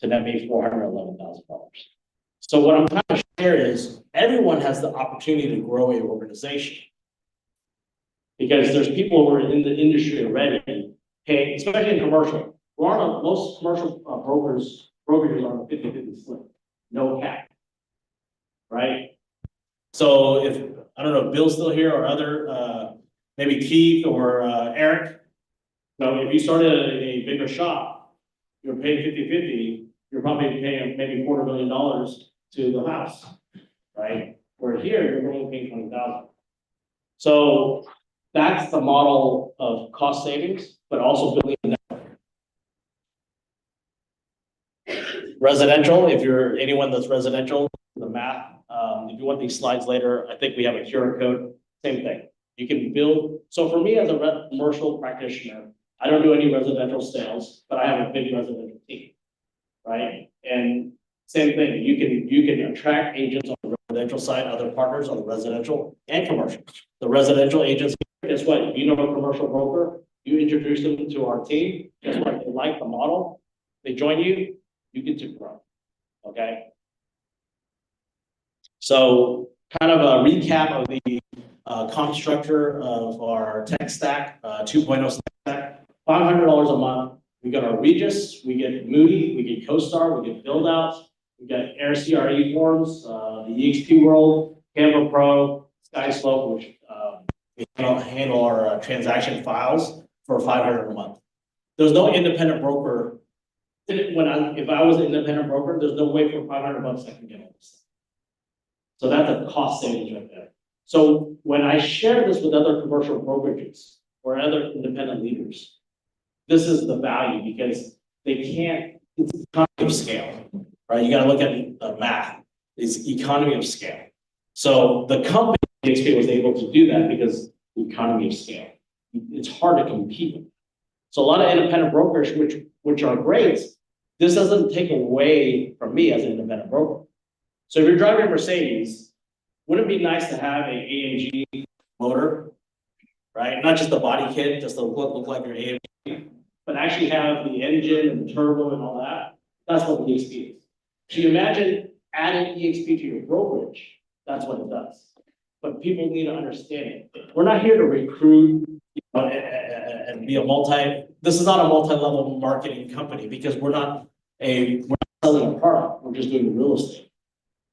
to net me $411,000. So what I'm trying to share is everyone has the opportunity to grow an organization, because there's people who are in the industry already paying, especially in commercial. Most commercial brokerages are 50-50 split, no cap, right? So if, I don't know if Bill's still here or other, maybe Keith or Erik, if you started a bigger shop, you're paying 50-50, you're probably paying maybe $250,000 to the house, right? Where here, you're only paying $20,000. So that's the model of cost savings, but also building a network. Residential, if you're anyone that's residential, the math, if you want these slides later, I think we have a QR code, same thing. You can build, so for me as a commercial practitioner, I don't do any residential sales, but I have a big residential team, right? And same thing, you can attract agents on the residential side, other partners on the residential and commercial. The residential agents, guess what? If you know a commercial broker, you introduce them to our team, guess what? They like the model, they join you, you get to grow, okay? So kind of a recap of the comp structure of our tech stack, 2.0 stack. $500 a month. We got our Regis, we get Moody, we get CoStar, we get build outs, we got Air CRE forms, the EXP World, Kemper Pro, SkySlope, which we handle our transaction files for $500 a month. There's no independent broker. If I was an independent broker, there's no way for $500 I can get all this stuff. So that's a cost savings right there. So when I share this with other commercial brokerages or other independent leaders, this is the value because they can't, it's economy of scale, right? You got to look at the math. It's economy of scale. So the company XP was able to do that because the economy of scale. It's hard to compete with. So a lot of independent brokers, which are great, this doesn't take away from me as an independent broker. So if you're driving a Mercedes, wouldn't it be nice to have an AMG motor, right? Not just the body kit, just to look like your AMG, but actually have the engine and the turbo and all that. That's what the EXP is. So you imagine adding EXP to your brokerage, that's what it does. But people need to understand it. We're not here to recruit and be this is not a multi-level marketing company because we're not selling a product, we're just doing real estate.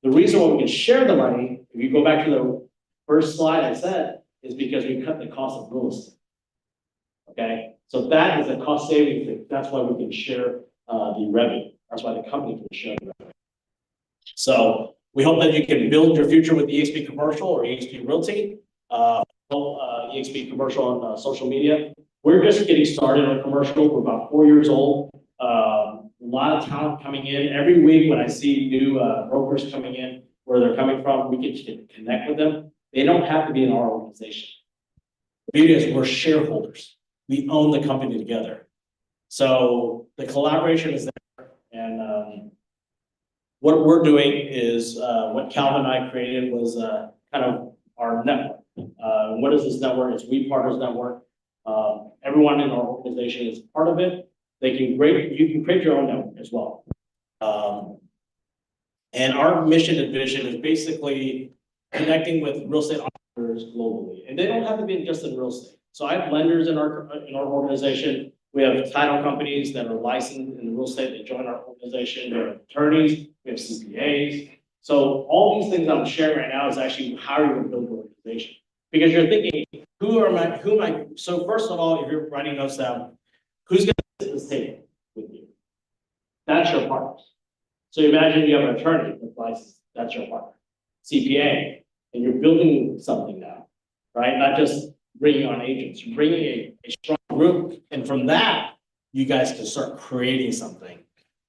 The reason why we can share the money, if you go back to the first slide I said, is because we cut the cost of real estate. Okay, so that is a cost saving thing. That's why we can share the revenue. That's why the company can share the revenue. So we hope that you can build your future with EXP Commercial or EXP Realty, EXP Commercial on social media. We're just getting started on commercial. We're about 4 years old. A lot of talent coming in. Every week when I see new brokers coming in, where they're coming from, we can connect with them. They don't have to be in our organization. The beauty is we're shareholders. We own the company together. So the collaboration is there. And what we're doing is what Calvin and I created was kind of our network. What is this network? It's We Partners Network. Everyone in our organization is part of it. You can create your own network as well. And our mission and vision is basically connecting with real estate entrepreneurs globally. And they don't have to be just in real estate. So I have lenders in our organization. We have title companies that are licensed in real estate that join our organization. We have attorneys, we have CPAs. So all these things I'm sharing right now is actually how you're going to build your organization. Because you're thinking, who am I? So first of all, if you're writing notes down, who's going to sit at this table with you? That's your partner. So imagine you have an attorney with license, that's your partner. CPA, and you're building something now, right? Not just bringing on agents, you're bringing a strong group. And from that, you guys can start creating something.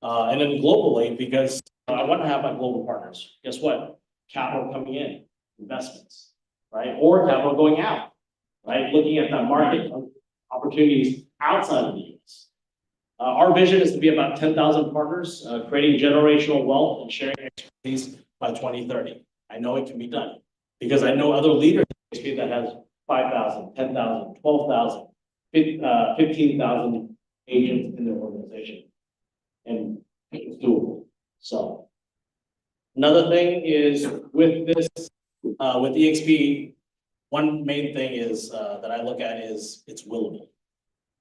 And then globally, because I want to have my global partners. Guess what? Capital coming in, investments, right? Or capital going out, right? Looking at the market opportunities outside of the US. Our vision is to be about 10,000 partners, creating generational wealth and sharing expertise by 2030. I know it can be done because I know other leaders that has 5,000, 10,000, 12,000, 15,000 agents in their organization. And it's doable. So another thing is with this, with EXP, one main thing is that I look at is it's willable.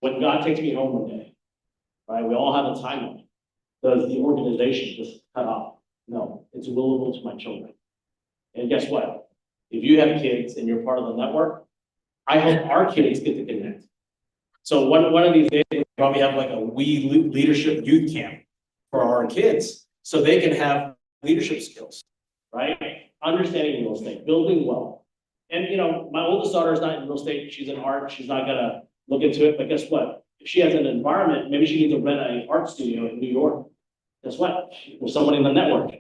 When God takes me home one day, right? We all have a timeline. Does the organization just cut off? No, it's willable to my children. And guess what? If you have kids and you're part of the network, I hope our kids get to connect. So one of these days, we probably have like a We Leadership Youth Camp for our kids so they can have leadership skills, right? Understanding real estate, building wealth. And you know, my oldest daughter is not in real estate. She's in art. She's not gonna look into it. But guess what? If she has an environment, maybe she needs to rent an art studio in New York. Guess what? There's someone in the network,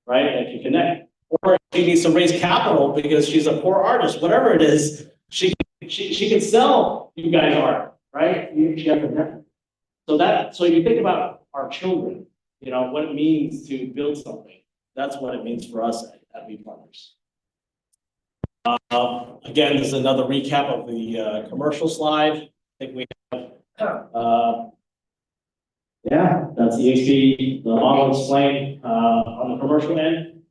right, that can connect. Or she needs to raise capital because she's a poor artist, whatever it is, she can sell you guys art, right? She has a network. So you think about our children, you know, what it means to build something. That's what it means for us at We Partners. Again, this is another recap of the commercial slide. I think we have, yeah, that's the EXP, the model explained on the commercial end.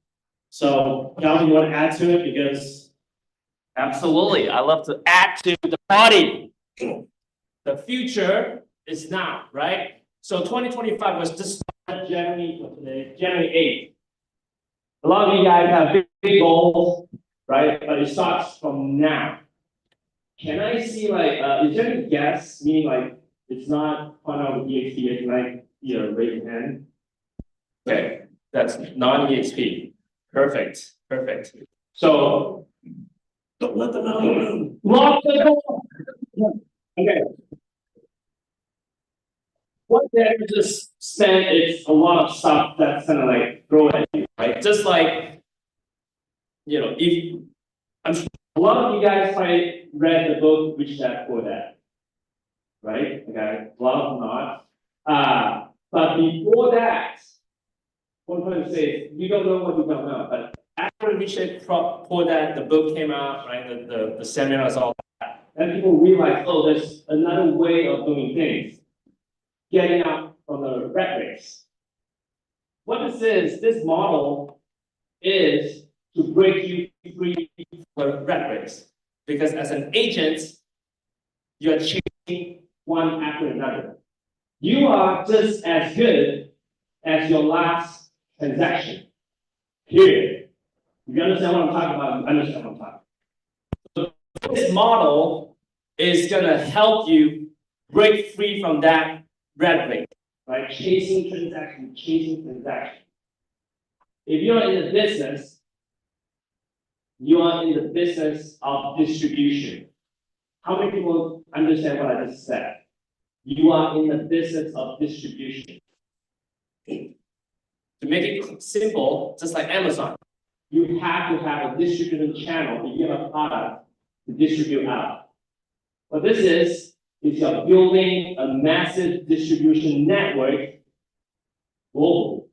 So, Calvin, you want to add to it? Because absolutely, I love to add to the party. The future is now, right? So 2025 was just January 8th. A lot of you guys have big goals, right? But it starts from now. Can I see like, is there any guess, meaning like, it's not Plano EXP, can I, raise your hand? Okay, that's non-EXP. Perfect. So, don't let them out of the room. Lock the door. Okay. What they just said is a lot of stuff that's kind of like throw at you, right? Just like, if I'm sure a lot of you guys probably read the book Rich Dad Poor Dad, right? Okay, a lot of them not. But before that, one point to say is you don't know what you don't know. But after Rich Dad Poor Dad, the book came out, right? The seminars, all that, and people realize, oh, there's another way of doing things. Getting out from the rat race. What this model is to break you free from the rat race. Because as an agent, you're chasing one after another. You are just as good as your last transaction. Period. If you understand what I'm talking about, you understand what I'm talking about. So this model is gonna help you break free from that rat race, right? Chasing transaction. If you're in the business, you are in the business of distribution. How many people understand what I just said? You are in the business of distribution. To make it simple, just like Amazon, you have to have a distribution channel if you have a product to distribute out. What this is you're building a massive distribution network globally.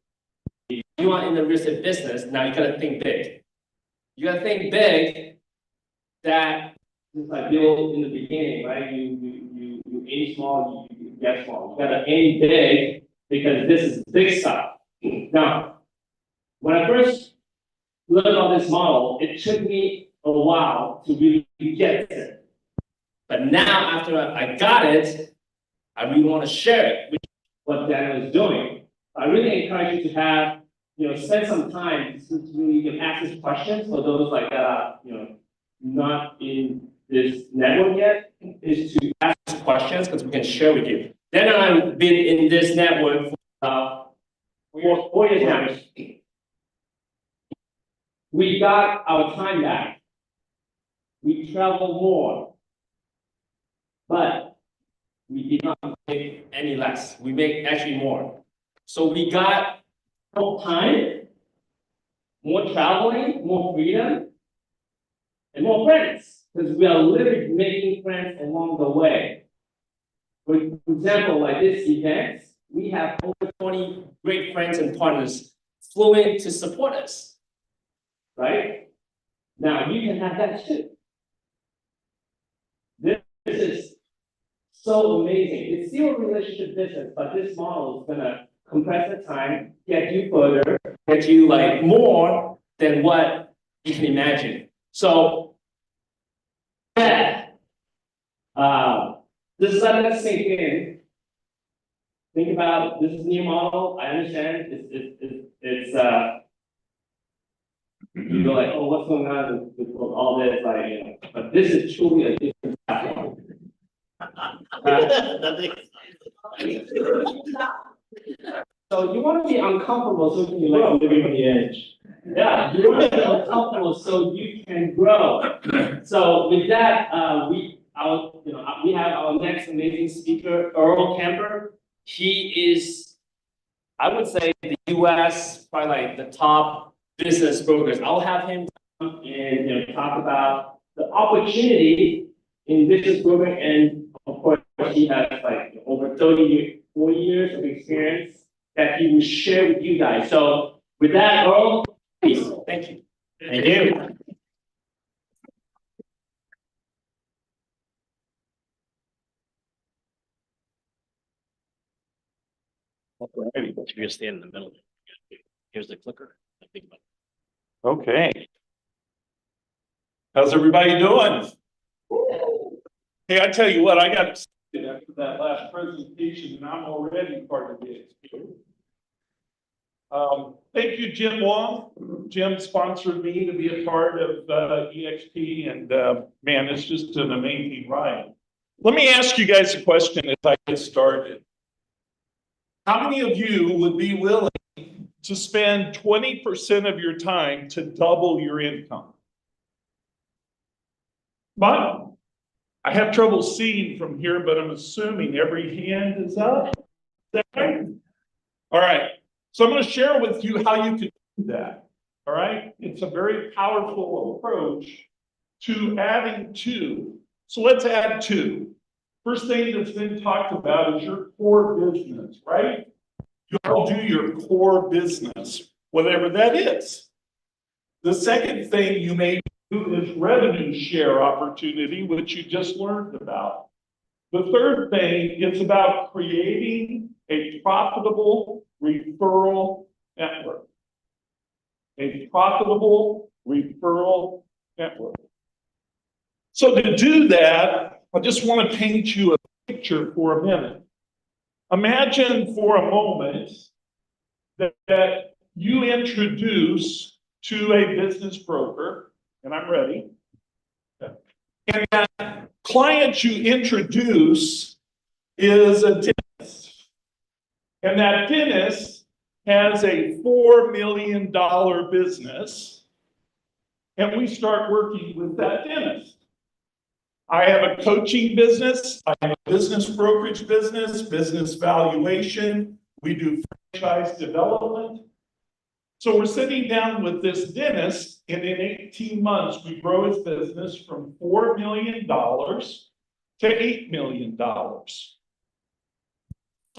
If you are in the real estate business, now you gotta think big. You gotta think big that, just like Bill in the beginning, right? You aim small, you get small. You gotta aim big because this is big stuff. Now, when I first learned about this model, it took me a while to really get it. But now, after I got it, I really want to share it with what Daniel is doing. I really encourage you to have, spend some time to really ask these questions for those like that are, not in this network yet, is to ask questions because we can share with you. Daniel and I have been in this network for 4 years now. We got our time back. We travel more. But we did not make any less. We make actually more. So we got more time, more traveling, more freedom, and more friends. Because we are literally making friends along the way. For example, like this event, we have over 20 great friends and partners flew to support us. Right? Now you can have that too. This is so amazing. It's still a relationship business, but this model is gonna compress the time, get you further, get you like more than what you can imagine. So this is not the same thing. Think about this is new model. I understand it's you go like, oh, what's going on with all this? Like, but this is truly a different platform. So you want to be uncomfortable so you can like living on the edge. Yeah, you want to be uncomfortable so you can grow. So with that, we have our next amazing speaker, Earl Kemper. He is, I would say, the US probably like the top business brokers. I'll have him come and talk about the opportunity in business brokering, and of course he has like over 34 years of experience that he will share with you guys. So with that, Earl, please, thank you. Thank you. Alrighty, you're gonna stand in the middle. Here's the clicker. Okay. How's everybody doing? Hey, I tell you what, I got that last presentation, and I'm already part of the experience. Thank you, Jim Wong. Jim sponsored me to be a part of EXP, and man, it's just an amazing ride. Let me ask you guys a question as I get started. How many of you would be willing to spend 20% of your time to double your income? But I have trouble seeing from here, but I'm assuming every hand is up. Is that right? All right. So I'm going to share with you how you can do that. All right. It's a very powerful approach to adding two. So let's add two. First thing that's been talked about is your core business, right? You all do your core business, whatever that is. The second thing you may do is revenue share opportunity, which you just learned about. The third thing is about creating a profitable referral network. A profitable referral network. So to do that, I just want to paint you a picture for a minute. Imagine for a moment that you introduce to a business broker, and I'm ready, and that client you introduce is a dentist. And that dentist has a $4 million business, and we start working with that dentist. I have a coaching business, I have a business brokerage business, business valuation, we do franchise development. So we're sitting down with this dentist, and in 18 months, we grow his business from $4 million to $8 million.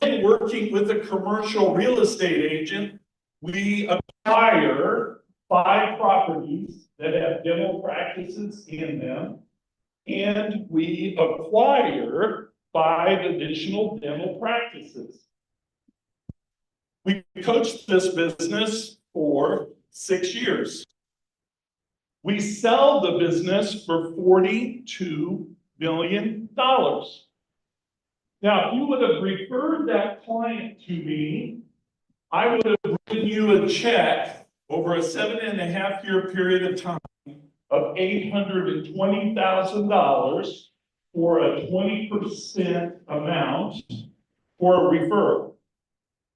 And working with a commercial real estate agent, we acquire 5 properties that have dental practices in them, and we acquire 5 additional dental practices. We coached this business for 6 years. We sell the business for $42 million. Now, if you would have referred that client to me, I would have written you a check over a 7.5-year period of time of $820,000 for a 20% amount for a referral.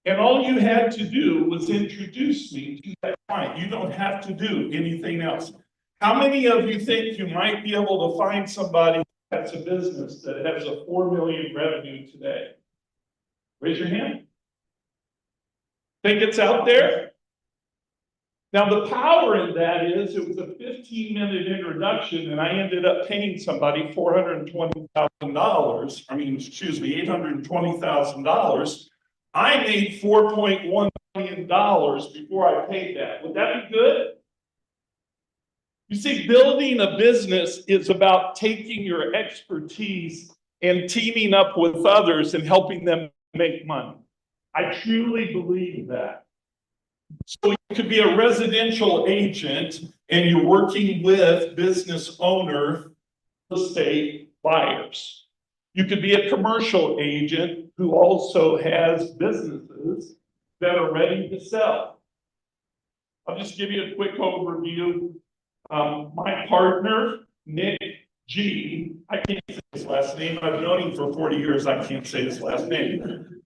And all you had to do was introduce me to that client. You don't have to do anything else. How many of you think you might be able to find somebody that's a business that has a $4 million revenue today? Raise your hand. Think it's out there? Now, the power in that is it was a 15-minute introduction, and I ended up paying somebody $820,000. I made $4.1 million before I paid that. Would that be good? You see, building a business is about taking your expertise and teaming up with others and helping them make money. I truly believe that. So you could be a residential agent and you're working with business owner real estate buyers. You could be a commercial agent who also has businesses that are ready to sell. I'll just give you a quick overview. My partner, Nick G, I can't say his last name. I've known him for 40 years. I can't say his last name.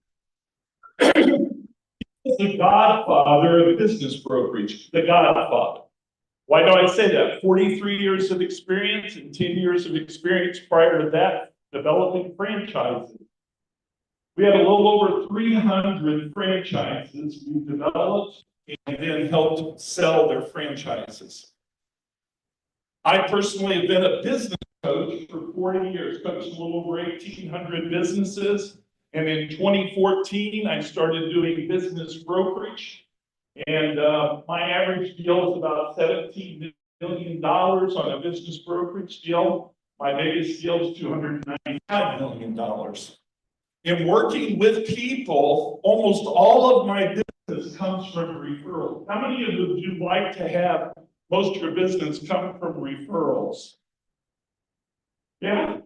He's the godfather of business brokerage, the godfather. Why do I say that? 43 years of experience and 10 years of experience prior to that developing franchises. We have a little over 300 franchises we developed and then helped sell their franchises. I personally have been a business coach for 40 years, coached a little over 1,800 businesses. And in 2014, I started doing business brokerage. And my average deal is about $17 million on a business brokerage deal. My biggest deal is $295 million. In working with people, almost all of my business comes from referrals. How many of you would you like to have most of your business come from referrals? Yeah.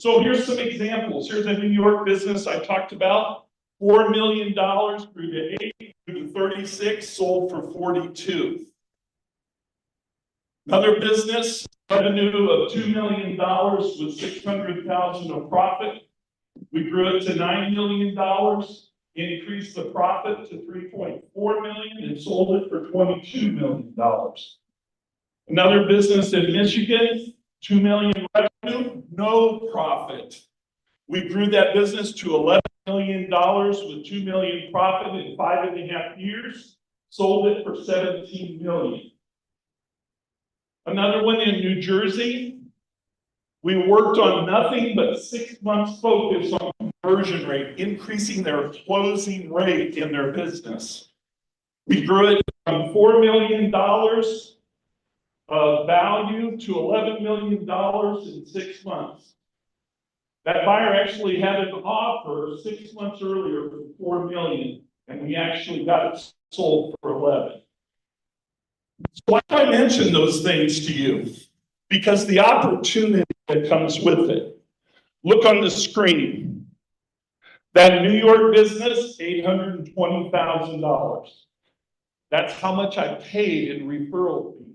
So here's some examples. Here's a New York business I talked about. $4 million grew to 8, grew to 36, sold for 42. Another business, revenue of $2 million with $600,000 of profit. We grew it to $9 million, increased the profit to $3.4 million, and sold it for $22 million. Another business in Michigan, $2 million revenue, no profit. We grew that business to $11 million with $2 million profit in 5.5 years, sold it for $17 million. Another one in New Jersey, we worked on nothing but 6 months focus on conversion rate, increasing their closing rate in their business. We grew it from $4 million of value to $11 million in 6 months. That buyer actually had an offer 6 months earlier for $4 million, and we actually got it sold for 11. So why do I mention those things to you? Because the opportunity that comes with it. Look on the screen. That New York business, $820,000. That's how much I paid in referral fees.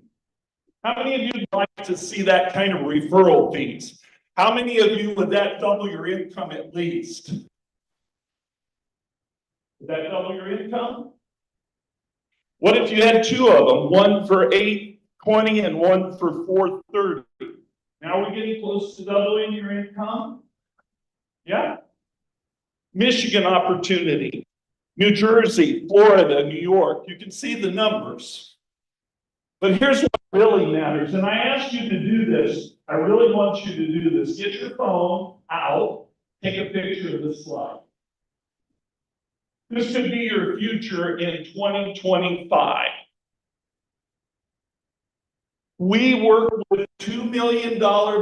How many of you would like to see that kind of referral fees? How many of you would that double your income at least? Would that double your income? What if you had 2 of them, one for $820 and one for $430? Now we're getting close to doubling your income. Yeah. Michigan opportunity, New Jersey, Florida, New York. You can see the numbers. But here's what really matters. And I asked you to do this. I really want you to do this. Get your phone out, take a picture of this slide. This could be your future in 2025. We work with $2 million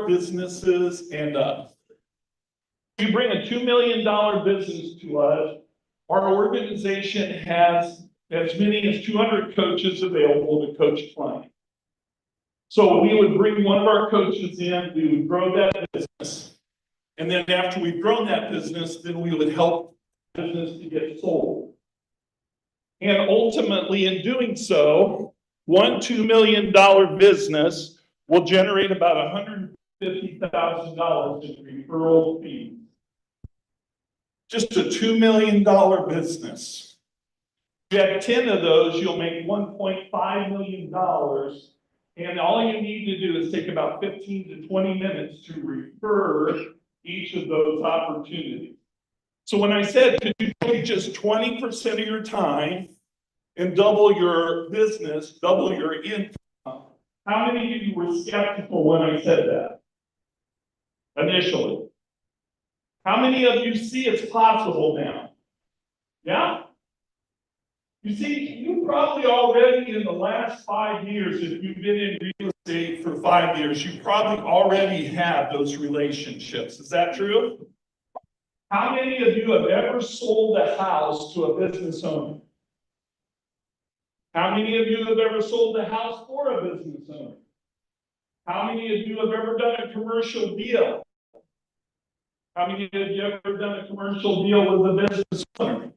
businesses and up. You bring a $2 million business to us, our organization has as many as 200 coaches available to coach clients. So we would bring one of our coaches in, we would grow that business. And then after we've grown that business, then we would help the business to get sold. And ultimately in doing so, one $2 million business will generate about $150,000 in referral fees. Just a $2 million business. If you have 10 of those, you'll make $1.5 million. And all you need to do is take about 15 to 20 minutes to refer each of those opportunities. So when I said, could you take just 20% of your time and double your business, double your income? How many of you were skeptical when I said that initially? How many of you see it's possible now? Yeah? You see, you probably already in the last 5 years, if you've been in real estate for 5 years, you probably already have those relationships. Is that true? How many of you have ever sold a house to a business owner? How many of you have ever sold a house for a business owner? How many of you have ever done a commercial deal? How many of you have ever done a commercial deal with a business owner?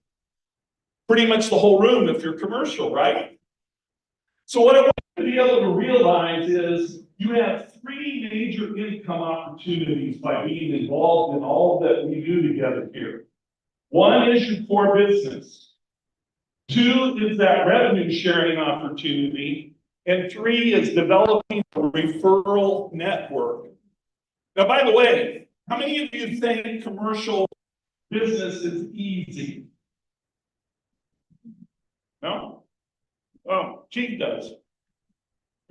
Pretty much the whole room if you're commercial, right? So what I want you to be able to realize is you have 3 major income opportunities by being involved in all that we do together here. 1 is your core business. 2 is that revenue sharing opportunity. And 3 is developing a referral network. Now, by the way, how many of you think commercial business is easy? No? Oh, Chief does.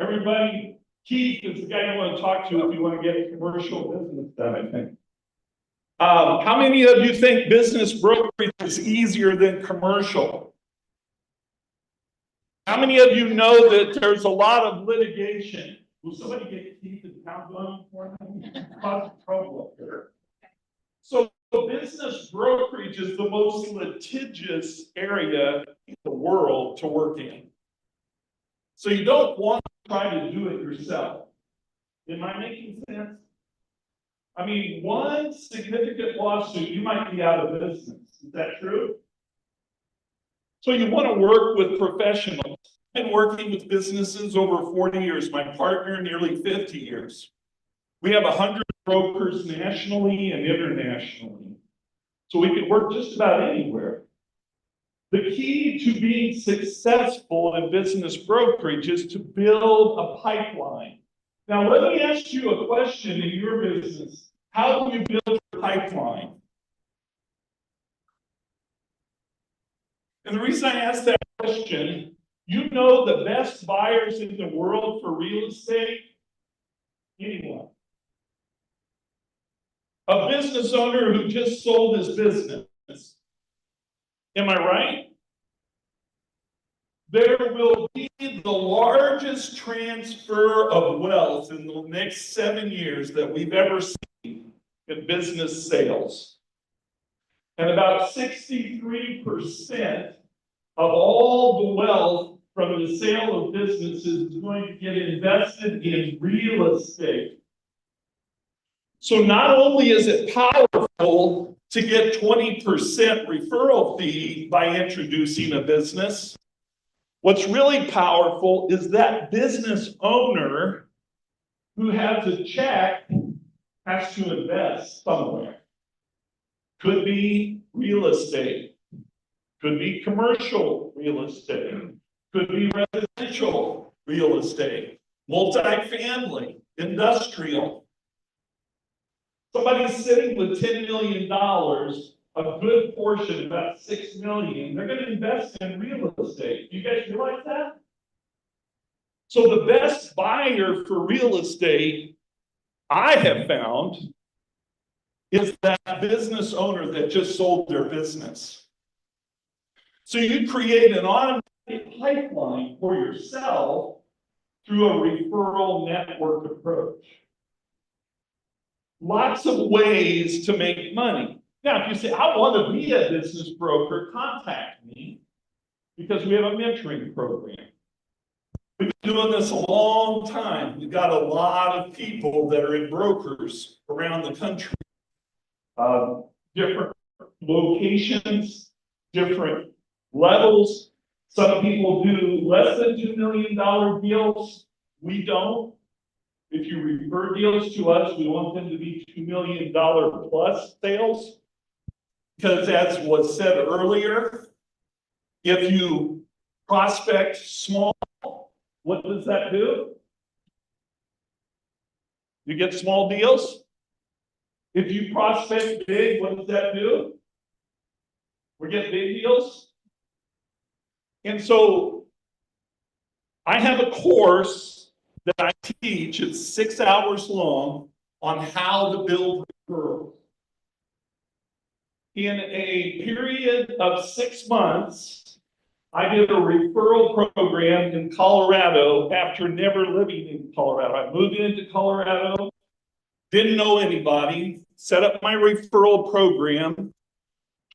Everybody, Keith is the guy you want to talk to if you want to get commercial business done, I think. How many of you think business brokerage is easier than commercial? How many of you know that there's a lot of litigation? Will somebody get Keith and count going for me? Cause trouble up here. So business brokerage is the most litigious area in the world to work in. So you don't want to try to do it yourself. Am I making sense? I mean, one significant lawsuit, you might be out of business. Is that true? So you want to work with professionals. I've been working with businesses over 40 years. My partner, nearly 50 years. We have 100 brokers nationally and internationally. So we can work just about anywhere. The key to being successful in business brokerage is to build a pipeline. Now, let me ask you a question in your business. How do you build a pipeline? And the reason I ask that question, you know the best buyers in the world for real estate? Anyone. A business owner who just sold his business. Am I right? There will be the largest transfer of wealth in the next 7 years that we've ever seen in business sales. And about 63% of all the wealth from the sale of businesses is going to get invested in real estate. So not only is it powerful to get 20% referral fee by introducing a business, what's really powerful is that business owner who has a check has to invest somewhere. Could be real estate, could be commercial real estate, could be residential real estate, multifamily, industrial. Somebody's sitting with $10 million, a good portion, about $6 million, they're going to invest in real estate. You guys realize that? So the best buyer for real estate, I have found, is that business owner that just sold their business. So you create an automatic pipeline for yourself through a referral network approach. Lots of ways to make money. Now, if you say, I want to be a business broker, contact me because we have a mentoring program. We've been doing this a long time. We've got a lot of people that are in brokers around the country. Different locations, different levels. Some people do less than $2 million deals. We don't. If you refer deals to us, we want them to be $2 million plus sales. Because as was said earlier, if you prospect small, what does that do? You get small deals. If you prospect big, what does that do? We get big deals. And so I have a course that I teach, it's 6 hours long, on how to build referrals. In a period of 6 months, I did a referral program in Colorado after never living in Colorado. I moved into Colorado, didn't know anybody, set up my referral program.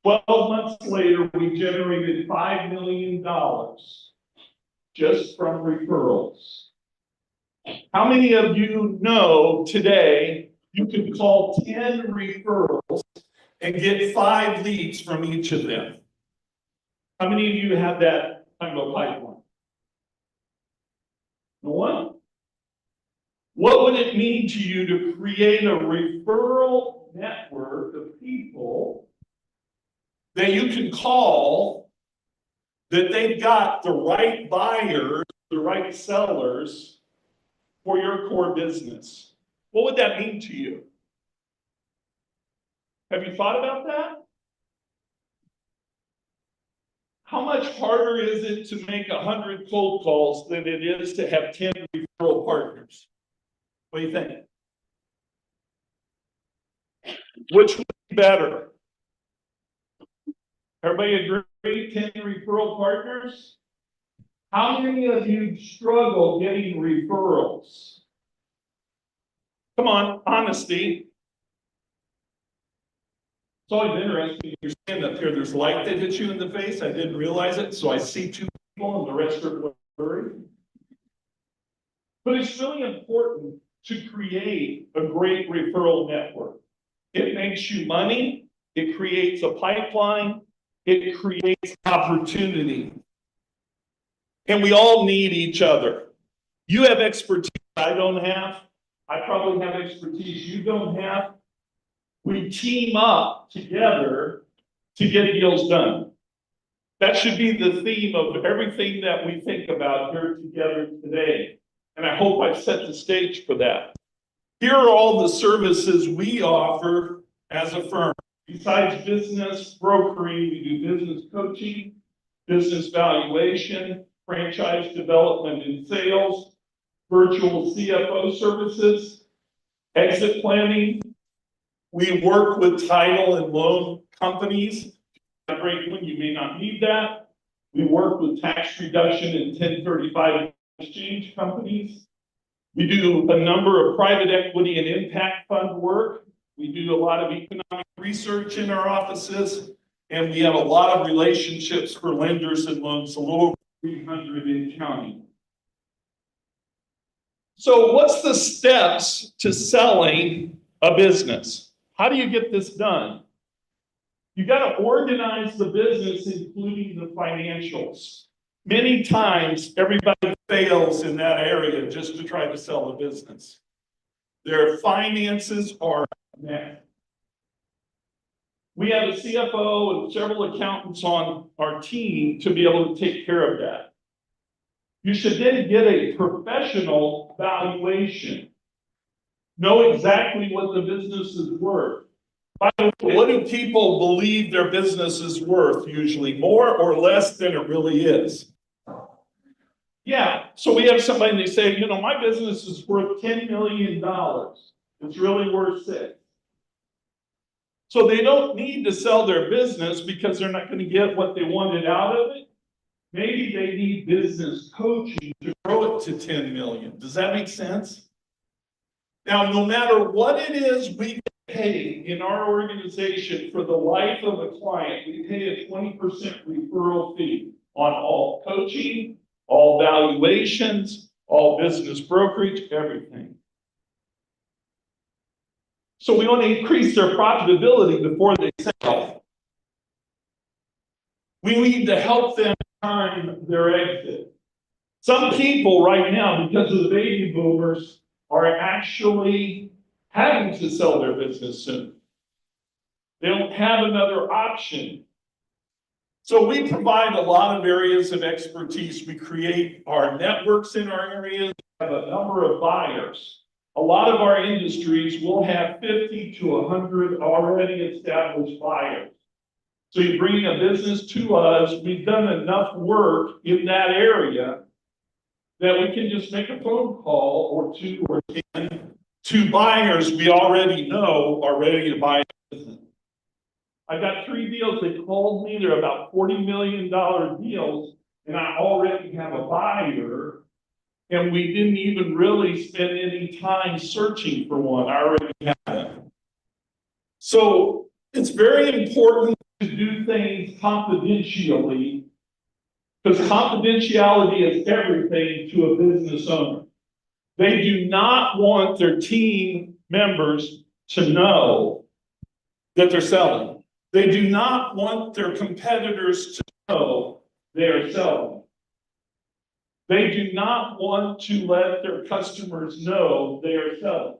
12 months later, we generated $5 million just from referrals. How many of you know today you can call 10 referrals and get 5 leads from each of them? How many of you have that kind of a pipeline? No one? What would it mean to you to create a referral network of people that you can call, that they've got the right buyers, the right sellers for your core business? What would that mean to you? Have you thought about that? How much harder is it to make 100 cold calls than it is to have 10 referral partners? What do you think? Which would be better? Everybody agree? 10 referral partners? How many of you struggle getting referrals? Come on, honesty. It's always interesting. You stand up here, there's light that hits you in the face. I didn't realize it, so I see 2 people and the rest are blurry. But it's really important to create a great referral network. It makes you money, it creates a pipeline, it creates opportunity. And we all need each other. You have expertise I don't have. I probably have expertise you don't have. We team up together to get deals done. That should be the theme of everything that we think about here together today. And I hope I've set the stage for that. Here are all the services we offer as a firm. Besides business brokering, we do business coaching, business valuation, franchise development and sales, virtual CFO services, exit planning. We work with title and loan companies. A great one, you may not need that. We work with tax reduction and 1035 exchange companies. We do a number of private equity and impact fund work. We do a lot of economic research in our offices, and we have a lot of relationships for lenders and loans, a little over 300 in counting. So what's the steps to selling a business? How do you get this done? You got to organize the business, including the financials. Many times, everybody fails in that area just to try to sell a business. Their finances are a mess. We have a CFO and several accountants on our team to be able to take care of that. You should then get a professional valuation. Know exactly what the business is worth. By the way, what do people believe their business is worth? Usually more or less than it really is. Yeah, so we have somebody, they say, you know, my business is worth $10 million. It's really worth $6 million. So they don't need to sell their business because they're not going to get what they wanted out of it. Maybe they need business coaching to grow it to 10 million. Does that make sense? Now, no matter what it is we get paid in our organization for the life of a client, we pay a 20% referral fee on all coaching, all valuations, all business brokerage, everything. So we want to increase their profitability before they sell. We need to help them time their exit. Some people right now, because of the baby boomers, are actually having to sell their business soon. They don't have another option. So we provide a lot of areas of expertise. We create our networks in our areas. We have a number of buyers. A lot of our industries will have 50 to 100 already established buyers. So you bring a business to us, we've done enough work in that area that we can just make a phone call or two or 10 to buyers we already know are ready to buy a business. I got 3 deals that called me, they're about $40 million deals, and I already have a buyer, and we didn't even really spend any time searching for one. I already have them. So it's very important to do things confidentially, because confidentiality is everything to a business owner. They do not want their team members to know that they're selling. They do not want their competitors to know they're selling. They do not want to let their customers know they are selling.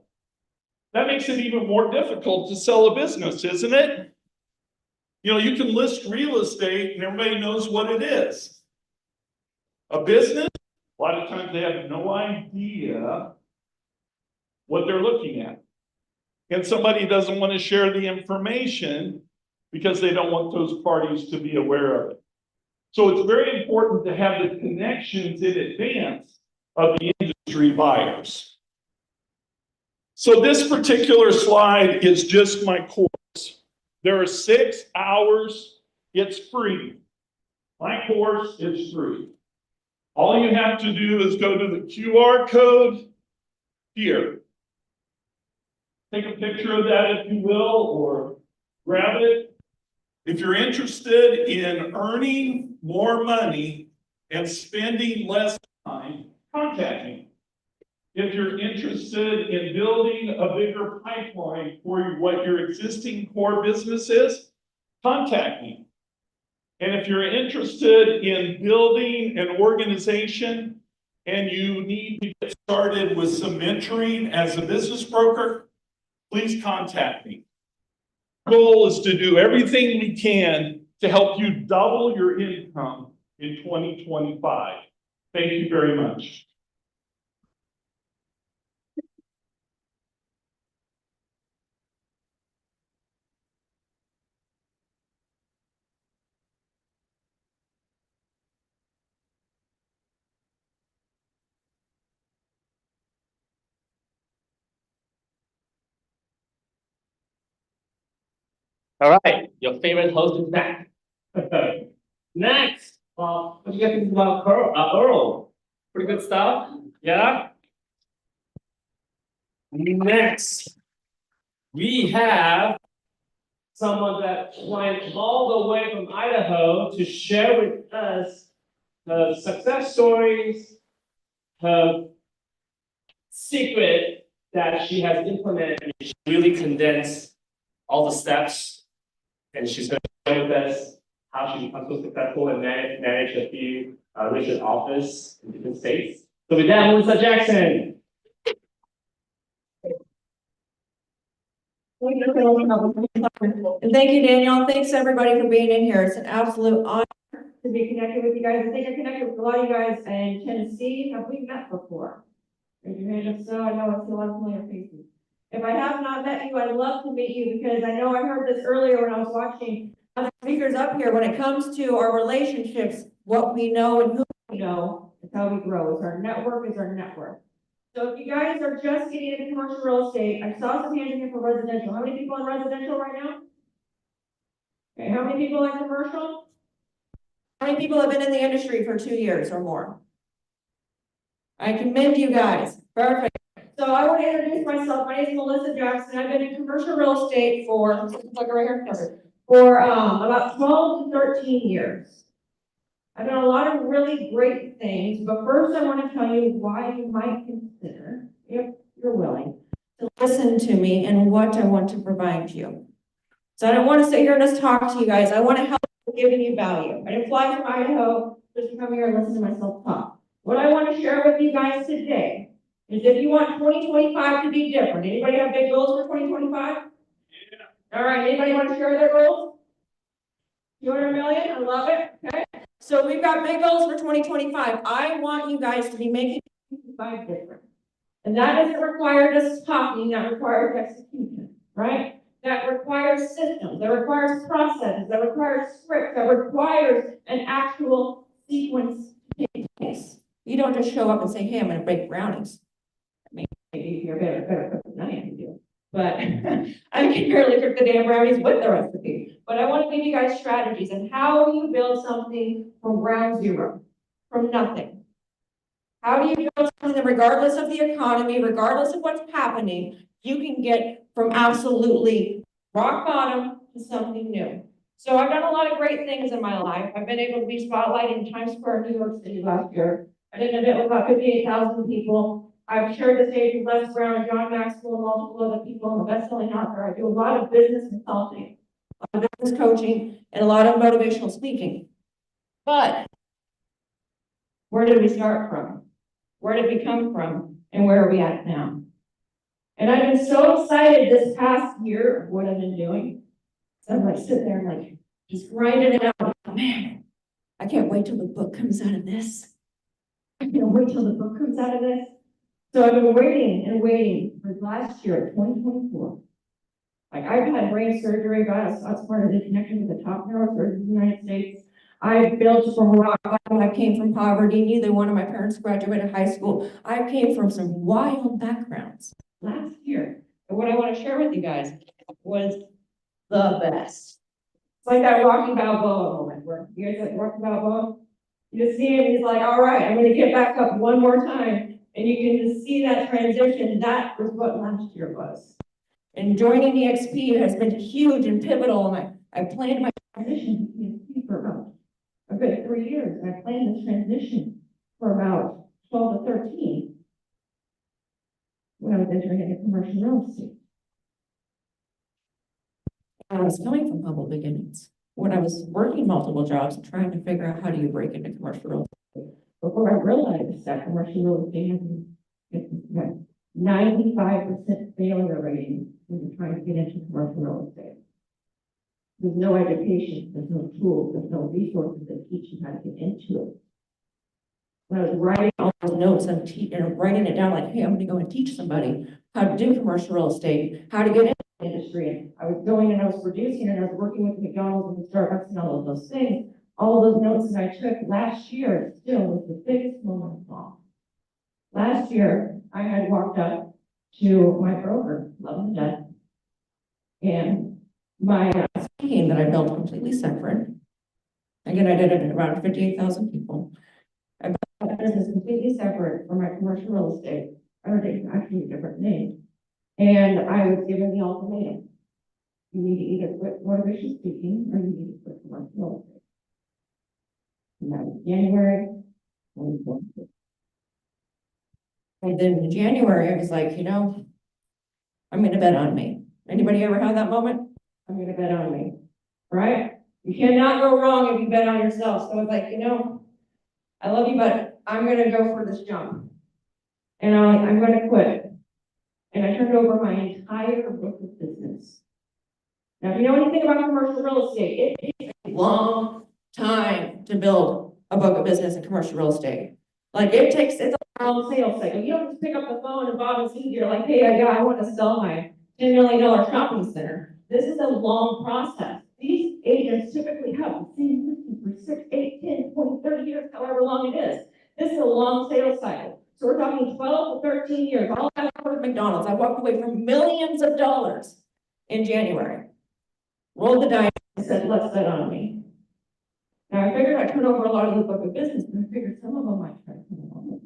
That makes it even more difficult to sell a business, isn't it? You know, you can list real estate and everybody knows what it is. A business, a lot of times they have no idea what they're looking at. And somebody doesn't want to share the information because they don't want those parties to be aware of it. So it's very important to have the connections in advance of the industry buyers. So this particular slide is just my course. There are 6 hours, it's free. My course is free. All you have to do is go to the QR code here. Take a picture of that if you will, or grab it. If you're interested in earning more money and spending less time, contact me. If you're interested in building a bigger pipeline for what your existing core business is, contact me. And if you're interested in building an organization and you need to get started with some mentoring as a business broker, please contact me. Goal is to do everything we can to help you double your income in 2025. Thank you very much. All right, your favorite host is back. Next, what do you guys think about Earl? Pretty good stuff, yeah? Next, we have someone that went all the way from Idaho to share with us her success stories, her secret that she has implemented. She really condensed all the steps, and she's going to share with us how she becomes so successful and manage a few listed office in different states. So with that, Melissa Jackson. And thank you, Daniel. Thanks everybody for being in here. It's an absolute honor to be connected with you guys. I think I connected with a lot of you guys in Tennessee. Have we met before? Raise your hand if so. I know I see a lot of familiar faces. If I have not met you, I'd love to meet you because I know I heard this earlier when I was watching other speakers up here. When it comes to our relationships, what we know and who we know is how we grow. It's our network, is our network. So if you guys are just getting into commercial real estate, I saw some hands in here for residential. How many people in residential right now? Okay, how many people in commercial? How many people have been in the industry for 2 years or more? I commend you guys. Perfect. So I want to introduce myself. My name is Melissa Jackson. I've been in commercial real estate for, look right here, for about 12 to 13 years. I've done a lot of really great things, but first I want to tell you why you might consider, if you're willing, to listen to me and what I want to provide you. So I don't want to sit here and just talk to you guys. I want to help giving you value. I didn't fly from Idaho just to come here and listen to myself talk. What I want to share with you guys today is if you want 2025 to be different. Anybody have big goals for 2025? Yeah. All right, anybody want to share their goals? 200 million, I love it, okay. So we've got big goals for 2025. I want you guys to be making 2025 different. And that doesn't require just talking, that requires execution, right? That requires systems, that requires processes, that requires scripts, that requires an actual sequence to take place. You don't just show up and say, hey, I'm gonna bake brownies. Maybe you're better cook than I am to. But I can barely cook the damn brownies with the recipe. But I want to give you guys strategies and how you build something from ground zero, from nothing. How do you build something that regardless of the economy, regardless of what's happening, you can get from absolutely rock bottom to something new. So I've done a lot of great things in my life. I've been able to be spotlighted in Times Square, New York City last year. I did an event with about 58,000 people. I've shared the stage with Les Brown, John Maxwell, and multiple other people. I'm a best-selling author. I do a lot of business consulting, a lot of business coaching, and a lot of motivational speaking. But where did we start from? Where did we come from? And where are we at now? And I've been so excited this past year of what I've been doing. So I'm like sitting there and like just grinding it out. Man, I can't wait till the book comes out of this. I can't wait till the book comes out of this. So I've been waiting and waiting for last year, 2024. Like I've had brain surgery, got a part of the connection with the top neurosurgeons in the United States. I built from rock bottom. I came from poverty. Neither one of my parents graduated high school. I came from some wild backgrounds last year. And what I want to share with you guys was the best. It's like that Rocky Balboa moment where you guys like Rocky Balboa. You just see him, he's like, all right, I'm going to get back up one more time. And you can just see that transition. That was what last year was. And joining the XP has been huge and pivotal. And I planned my transition to EXP for about a good 3 years. And I planned this transition for about 12 to 13. when I was entering into commercial real estate. I was coming from humble beginnings. When I was working multiple jobs and trying to figure out how do you break into commercial real estate, before I realized that commercial real estate has 95% failure rating when you're trying to get into commercial real estate. There's no education, there's no tools, there's no resources that teach you how to get into it. When I was writing all those notes and writing it down like, hey, I'm going to go and teach somebody how to do commercial real estate, how to get into the industry. And I was going and I was producing and I was working with McDonald's and Starbucks and all of those things. All of those notes that I took last year still was the biggest moment of all. Last year, I had walked up to my broker, love him to death, and my scheme that I built completely separate. Again, I did it at around 58,000 people. I built that business completely separate from my commercial real estate. I heard it actually a different name. And I was given the ultimatum. You need to either quit motivation speaking or you need to quit commercial real estate. And that was January 2022. And then in January, I was like, you know, I'm going to bet on me. Anybody ever had that moment? I'm going to bet on me, right? You cannot go wrong if you bet on yourself. So I was like, you know, I love you, but I'm going to go for this jump. And I'm going to quit. And I turned over my entire book of business. Now, if you know anything about commercial real estate, it takes a long time to build a book of business in commercial real estate. Like it's a long sales cycle. You don't just pick up the phone and Bob and Steve, you're like, hey, I want to sell my $10 million shopping center. This is a long process. These agents typically have the same listing for 6, 8, 10, 20, 30 years, however long it is. This is a long sales cycle. So we're talking 12 to 13 years. All I worked with McDonald's. I walked away from millions of dollars in January. Rolled the dice and said, let's bet on me. Now I figured I'd turn over a lot of the book of business, and I figured some of them might try to come along.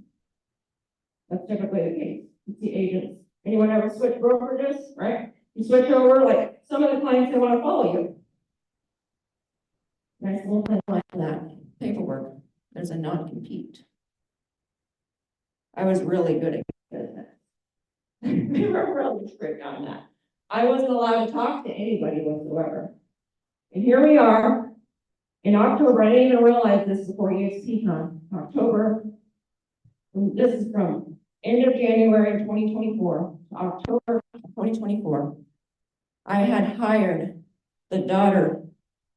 That's typically the case. You see agents. Anyone ever switch brokerages, right? You switch over, like some of the clients, they want to follow you. Nice little thing like that. Paperwork. There's a non-compete. I was really good at business. They were really strict on that. I wasn't allowed to talk to anybody whatsoever. And here we are in October. I didn't even realize this before EXPCon. October. This is from end of January 2024 to October 2024. I had hired the daughter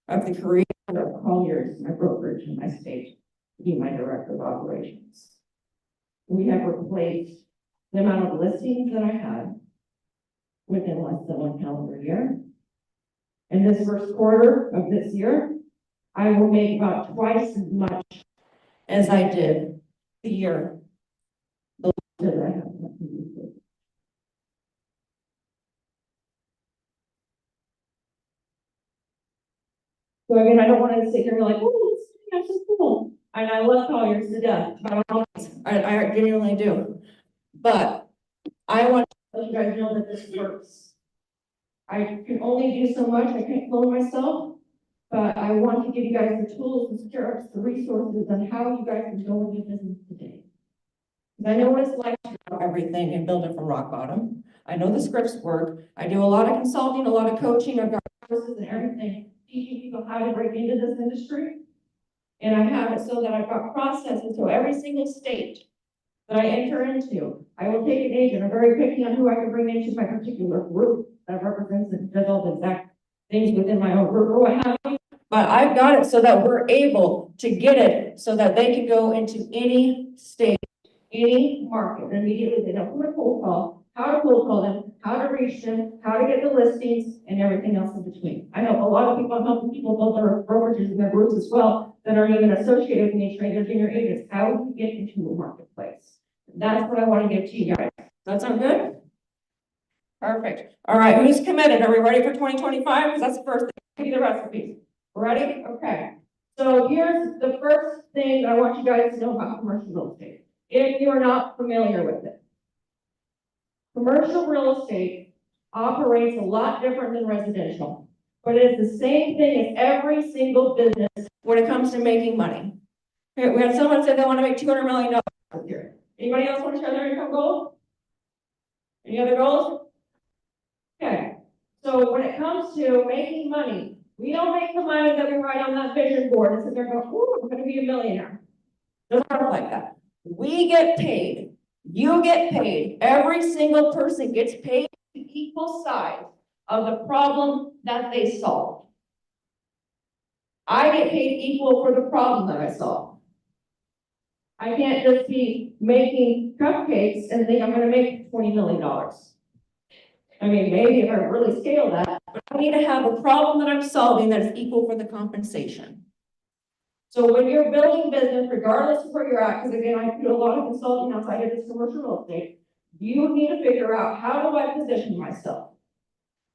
of the career of Colliers, my brokerage in my state, to be my director of operations. We have replaced the amount of listings that I had within less than 1 calendar year. In this first quarter of this year, I will make about twice as much as I did the year that I have. So again, I don't want to sit here and be like, oh, that's so cool. And I love Colliers to death. I genuinely do. But I want to let you guys know that this works. I can only do so much. I can't clone myself. But I want to give you guys the tools, the skills, the resources on how you guys can go into business today. Because I know what it's like to do everything and build it from rock bottom. I know the scripts work. I do a lot of consulting, a lot of coaching. I've got courses and everything, teaching people how to break into this industry. And I have it so that I've got processes. So every single state that I enter into, I will take an agent. I'm very picky on who I can bring into my particular group that represents and does all the exact things within my own group or what have you. But I've got it so that we're able to get it so that they can go into any state, any market, and immediately they know who to cold call, how to cold call them, how to reach them, how to get the listings, and everything else in between. I know a lot of people, I'm helping people build their brokerages and their groups as well that aren't even associated with me, trainers, junior agents. How do you get into a marketplace? That's what I want to give to you guys. Does that sound good? Perfect. All right, who's committed? Are we ready for 2025? Because that's the first thing. Give me the recipes. Ready? Okay. So here's the first thing I want you guys to know about commercial real estate. If you're not familiar with it. Commercial real estate operates a lot different than residential, but it's the same thing as every single business when it comes to making money. Okay, we had someone say they want to make $200 million this year. Anybody else want to share their income goal? Any other goals? Okay, so when it comes to making money, we don't make the money that we write on that vision board and sit there and go, ooh, I'm gonna be a millionaire. Doesn't work like that. We get paid, you get paid, every single person gets paid the equal size of the problem that they solve. I get paid equal for the problem that I solve. I can't just be making cupcakes and think I'm gonna make $20 million. I mean, maybe if I really scale that, but I need to have a problem that I'm solving that is equal for the compensation. So when you're building business, regardless of where you're at, because again, I do a lot of consulting outside of this commercial real estate, you need to figure out, how do I position myself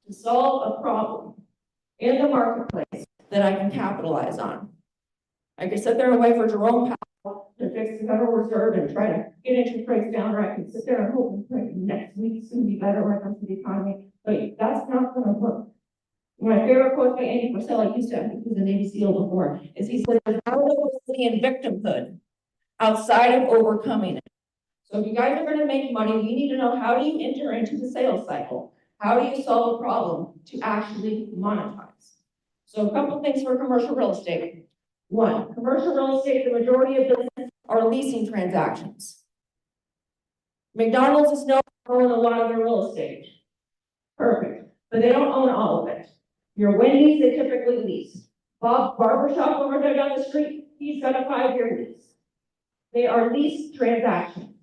to solve a problem in the marketplace that I can capitalize on? I can sit there and wait for Jerome Powell to fix the Federal Reserve and try to get interest rates down, or I can sit there and hope and pray next week's gonna be better when it comes to the economy, but that's not gonna work. My favorite quote by Andy Marcella, used to, I think he was a Navy SEAL before, is he said, "There's no diversity in victimhood outside of overcoming it." So if you guys are gonna make money, you need to know, how do you enter into the sales cycle? How do you solve a problem to actually monetize? So a couple things for commercial real estate. One, commercial real estate, the majority of business are leasing transactions. McDonald's is known for owning a lot of their real estate. Perfect, but they don't own all of it. Your Wendy's, they typically lease. Bob's Barbershop over there down the street, he's got a 5-year lease. They are lease transactions.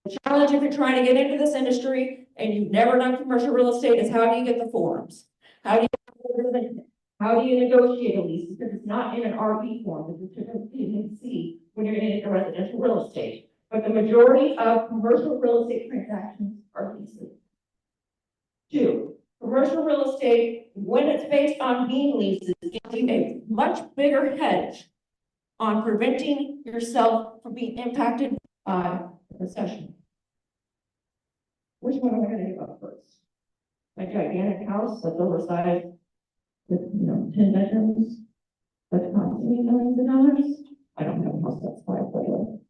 The challenge if you're trying to get into this industry and you've never done commercial real estate is, how do you get the forms? How do you negotiate a lease? Because it's not in an RP form that you typically see when you're getting into residential real estate. But the majority of commercial real estate transactions are leases. 2, commercial real estate, when it's based on being leases, gives you a much bigger hedge on preventing yourself from being impacted by a recession. Which one am I going to give up first? My gigantic house that's oversized with, 10 bedrooms that's costing me millions of dollars? I don't have a house that's 5 bedrooms.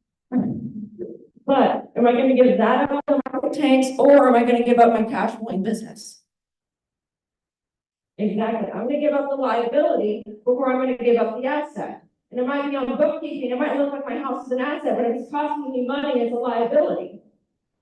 But am I going to give that up the market tanks, or am I going to give up my cash flowing business? Exactly. I'm going to give up the liability before I'm going to give up the asset. And it might be on bookkeeping. It might look like my house is an asset, but if it's costing me money, it's a liability.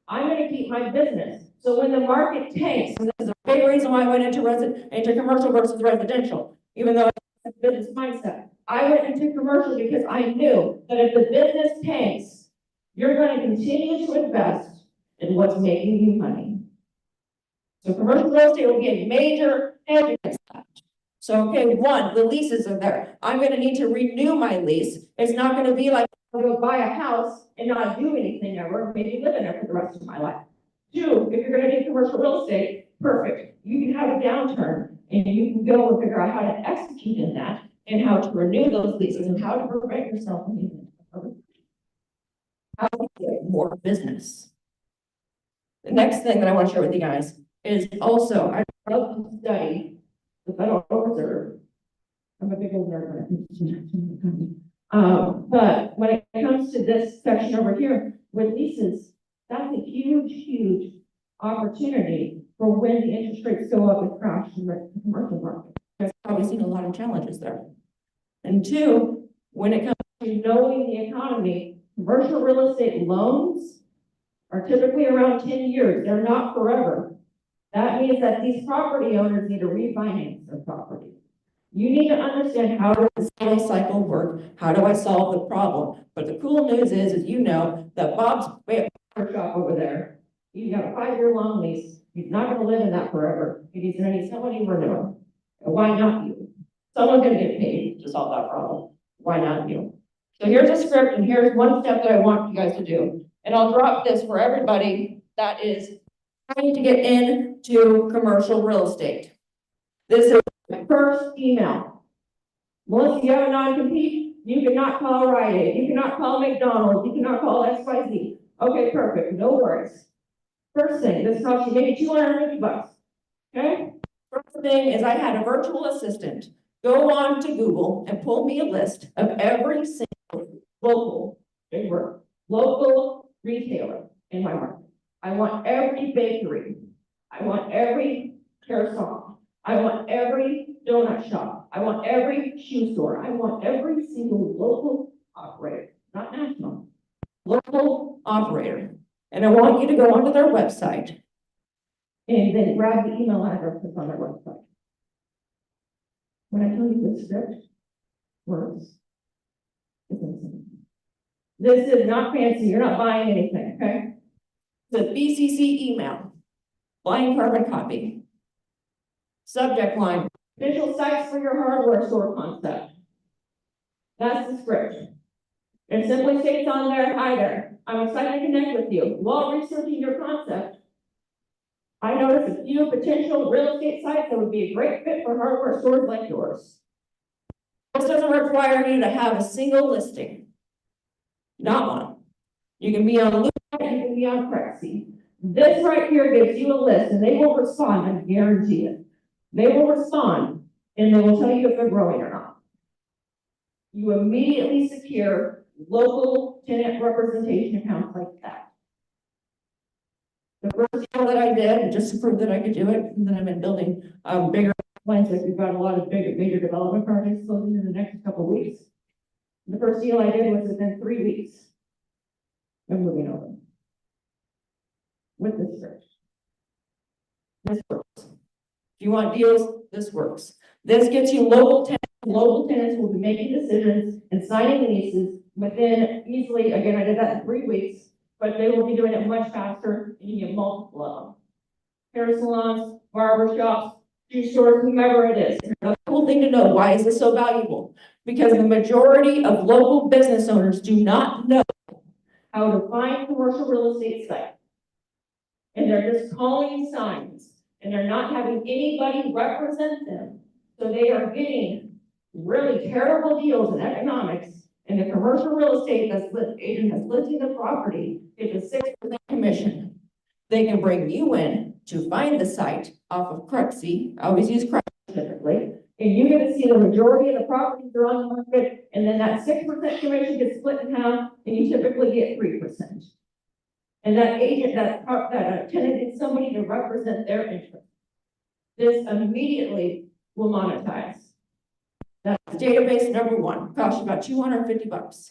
I'm going to keep my business. So when the market tanks, and this is a big reason why I went into commercial versus residential, even though it's a business mindset. I went into commercial because I knew that if the business tanks, you're going to continue to invest in what's making you money. So commercial real estate will be a major hedge against that. So, okay, 1, the leases are there. I'm going to need to renew my lease. It's not going to be like I'm going to buy a house and not do anything ever, maybe live in it for the rest of my life. 2, if you're going to do commercial real estate, perfect. You can have a downturn and you can go and figure out how to execute in that and how to renew those leases and how to prevent yourself from even how to get more business. The next thing that I want to share with you guys is also, I love to study the Federal Reserve. I'm a big old nerd when it comes to but when it comes to this section over here with leases, that's a huge, huge opportunity for when the interest rates go up and crash in the commercial market. I've probably seen a lot of challenges there. And 2, when it comes to knowing the economy, commercial real estate loans are typically around 10 years. They're not forever. That means that these property owners need to refinance their property. You need to understand, how does the sales cycle work? How do I solve the problem? But the cool news is that Bob's shop over there, he's got a 5-year long lease. He's not going to live in that forever. And he's going to need somebody to renew. Why not you? Someone's going to get paid to solve that problem. Why not you? So here's a script, and here's one step that I want you guys to do. And I'll drop this for everybody that is trying to get into commercial real estate. This is my first email. Melissa, you have a non-compete? You cannot call Rite Aid. You cannot call McDonald's. You cannot call XYZ. Okay, perfect. No worries. First thing, this costs you maybe $250. Okay? First thing is, I had a virtual assistant go on to Google and pull me a list of every single local retailer in my market. I want every bakery. I want every hair salon. I want every donut shop. I want every shoe store. I want every single local operator, not national, local operator. And I want you to go onto their website and then grab the email address that's on their website. When I tell you this script works, it's insane. This is not fancy. You're not buying anything, okay? It's a BCC email, blind carbon copy. Subject line, official sites for your hardware store concept. That's the script. It simply states on there, hi there, I'm excited to connect with you. While researching your concept, I noticed a few potential real estate sites that would be a great fit for hardware stores like yours. This doesn't require you to have a single listing. Not one. You can be on Loop, you can be on Prexy. This right here gives you a list and they will respond, I guarantee it. They will respond and they will tell you if they're growing or not. You immediately secure local tenant representation accounts like that. The first deal that I did, just to prove that I could do it, and then I've been building bigger plans, like we've got a lot of major development projects closing in the next couple of weeks. The first deal I did was within 3 weeks of moving over. With this search. This works. If you want deals, this works. This gets you local tenants. Local tenants will be making decisions and signing leases within easily, again, I did that in 3 weeks, but they will be doing it much faster and you get multiple of them. Hair salons, barber shops, shoe stores, whomever it is. Another cool thing to know, why is this so valuable? Because the majority of local business owners do not know how to find commercial real estate sites. And they're just calling signs and they're not having anybody represent them. So they are getting really terrible deals in economics, and the commercial real estate agent has listed the property, it's a 6% commission. They can bring you in to find the site off of Cruxy. I always use Cruxy typically, and you get to see the majority of the properties that are on the market, and then that 6% commission gets split in half, and you typically get 3%. And that agent, that tenant is somebody to represent their interest. This immediately will monetize. That's database number one, costs you about $250.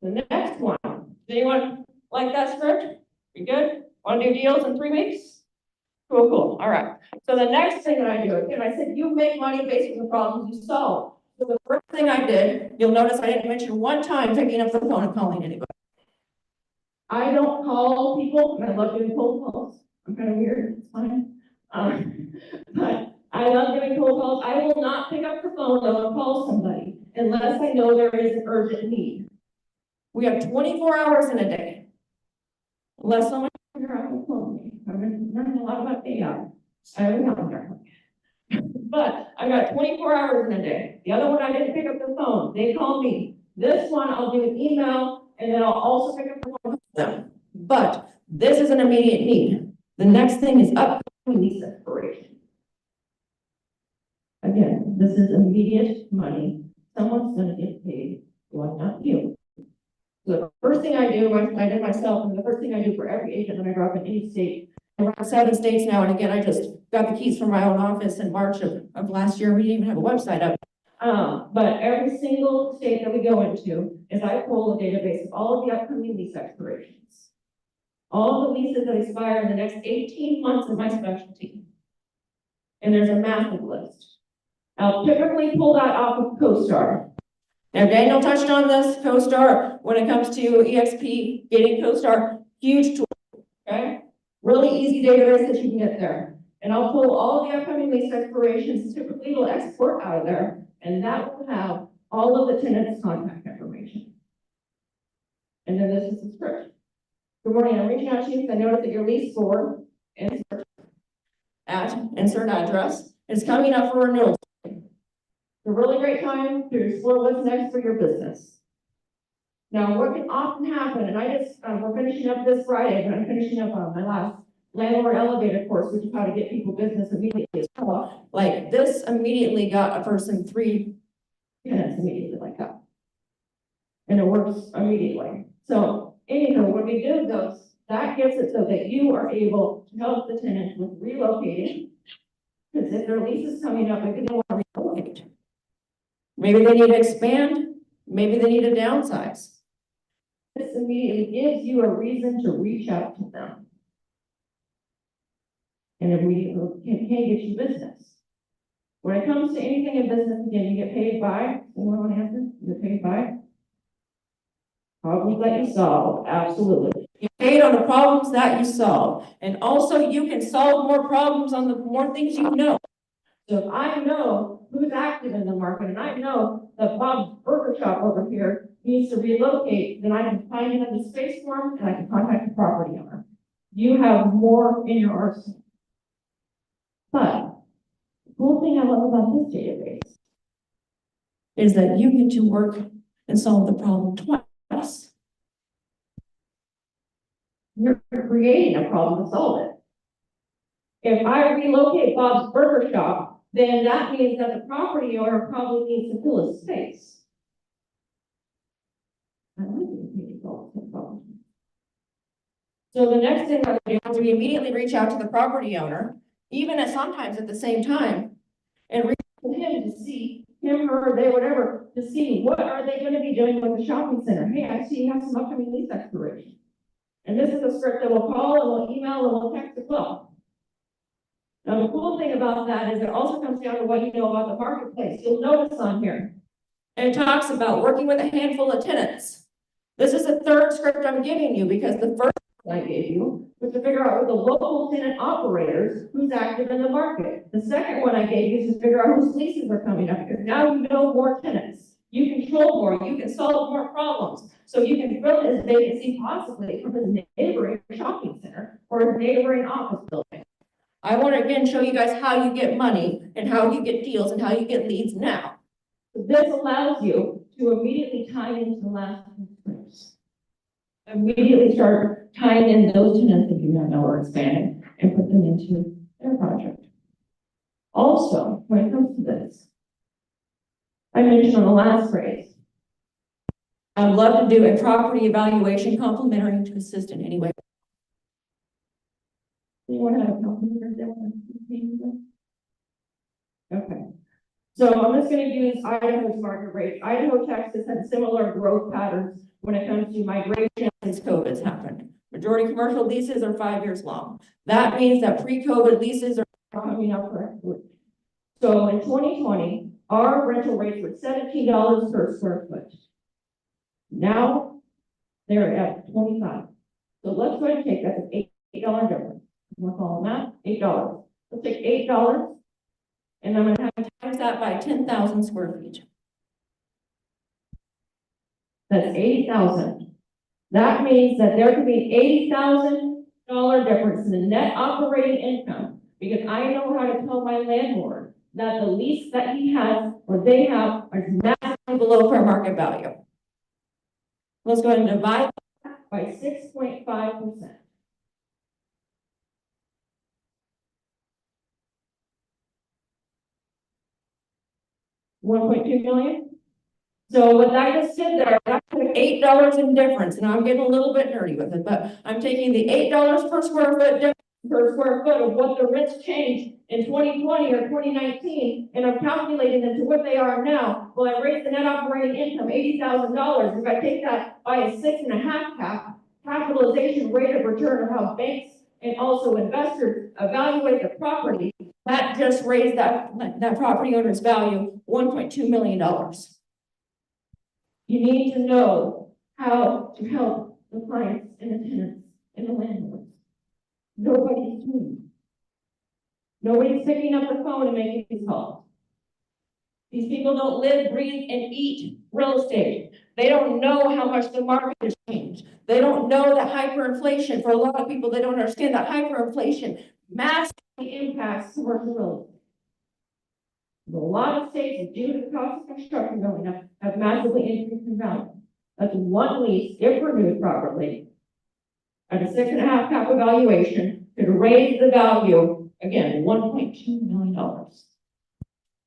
The next one, does anyone like that script? You good? Want to do deals in 3 weeks? Cool, cool, all right. So the next thing that I do, again, I said you make money based on the problems you solve. So the first thing I did, you'll notice I didn't mention one time picking up the phone and calling anybody. I don't call people, and I love doing cold calls. I'm kind of weird, it's fine. But I love doing cold calls. I will not pick up the phone though and call somebody unless I know there is an urgent need. We have 24 hours in a day. Unless someone figure out who called me. I've been learning a lot about AI. I have a calendar. But I got 24 hours in a day. The other one I didn't pick up the phone. They call me. This one I'll do an email and then I'll also pick up the phone with them. But this is an immediate need. The next thing is upcoming lease expiration. Again, this is immediate money. Someone's gonna get paid, well, not you. So the first thing I do, I did myself, and the first thing I do for every agent when I drop in any state, I'm around 7 states now, and again, I just got the keys from my own office in March of last year. We didn't even have a website up. But every single state that we go into is I pull a database of all of the upcoming lease expirations. All the leases that expire in the next 18 months of my specialty. And there's a massive list. I'll typically pull that off of CoStar. Now, Daniel touched on this, CoStar, when it comes to EXP, getting CoStar, huge tool, okay? Really easy database that you can get there. And I'll pull all the upcoming lease expirations, typically it'll export out of there, and that will have all of the tenants' contact information. And then this is the script. Good morning, I'm reaching out to you because I noticed that your lease for insert address is coming up for renewal. It's a really great time to explore what's next for your business. Now, what can often happen, and we're finishing up this Friday, but I'm finishing up on my last landlord elevator course, which is how to get people business immediately as well. Like this immediately got a person 3 tenants immediately like that. And it works immediately. So anyhow, when we do those, that gets it so that you are able to help the tenant with relocating. Because if their lease is coming up, maybe they want to relocate. Maybe they need to expand, maybe they need to downsize. This immediately gives you a reason to reach out to them. And immediately can get you business. When it comes to anything in business, again, you get paid by, anyone want to answer? You get paid by? Problems that you solve, absolutely. You paid on the problems that you solve. And also you can solve more problems on the more things you know. So if I know who's active in the market and I know that Bob's Burger Shop over here needs to relocate, then I can find another space for him and I can contact the property owner. You have more in your arsenal. But the cool thing I love about this database is that you get to work and solve the problem twice. You're creating a problem to solve it. If I relocate Bob's Burger Shop, then that means that the property owner probably needs to fill his space. I like it. So the next thing that we do is we immediately reach out to the property owner, even at sometimes at the same time, and reach out to him to see him, her, they, whatever, to see what are they going to be doing with the shopping center. Hey, I see you have some upcoming lease expiration. And this is a script that we'll call and we'll email and we'll text as well. Now, the cool thing about that is it also comes down to what you know about the marketplace. You'll notice on here, and it talks about working with a handful of tenants. This is the third script I'm giving you because the first one I gave you was to figure out with the local tenant operators who's active in the market. The second one I gave you is to figure out whose leases are coming up because now you know more tenants. You control more, you can solve more problems. So you can fill his vacancy possibly from his neighboring shopping center or his neighboring office building. I want to again show you guys how you get money and how you get deals and how you get leads now. This allows you to immediately tie into the last scripts. Immediately start tying in those tenants that you know are expanding and put them into their project. Also, when it comes to this, I mentioned on the last phrase, I'd love to do a property evaluation complementary to assist in any way. Anyone have a complimentary that want to? Okay. So I'm just going to use Idaho's market rate. Idaho, Texas had similar growth patterns when it comes to migration since COVID's happened. Majority commercial leases are 5 years long. That means that pre-COVID leases are coming up correctly. So in 2020, our rental rates were $17 per square foot. Now they're at 25. So let's go ahead and take that as $8 difference. We're calling that $8. Let's take $8 and I'm going to have to times that by 10,000 square feet. That's 80,000. That means that there could be $80,000 difference in the net operating income because I know how to tell my landlord that the lease that he has or they have is massively below fair market value. Let's go ahead and divide that by 6.5%. $1.2 million. So what I just did there, I took $8 in difference, and I'm getting a little bit nerdy with it, but I'm taking the $8 per square foot difference per square foot of what the rents changed in 2020 or 2019, and I'm calculating them to what they are now. Well, I raised the net operating income $80,000. If I take that by a 6.5 capitalization rate of return of how banks and also investors evaluate the property, that just raised that property owner's value $1.2 million. You need to know how to help the clients and the tenants and the landlords. Nobody's doing it. Nobody's picking up the phone and making these calls. These people don't live, breathe, and eat real estate. They don't know how much the market has changed. They don't know that hyperinflation, for a lot of people, they don't understand that hyperinflation massively impacts commercial real estate. A lot of states, due to the cost of construction going up, have massively increased in value. That's one lease, if renewed properly, at a 6.5 cap evaluation, could raise the value, again, $1.2 million.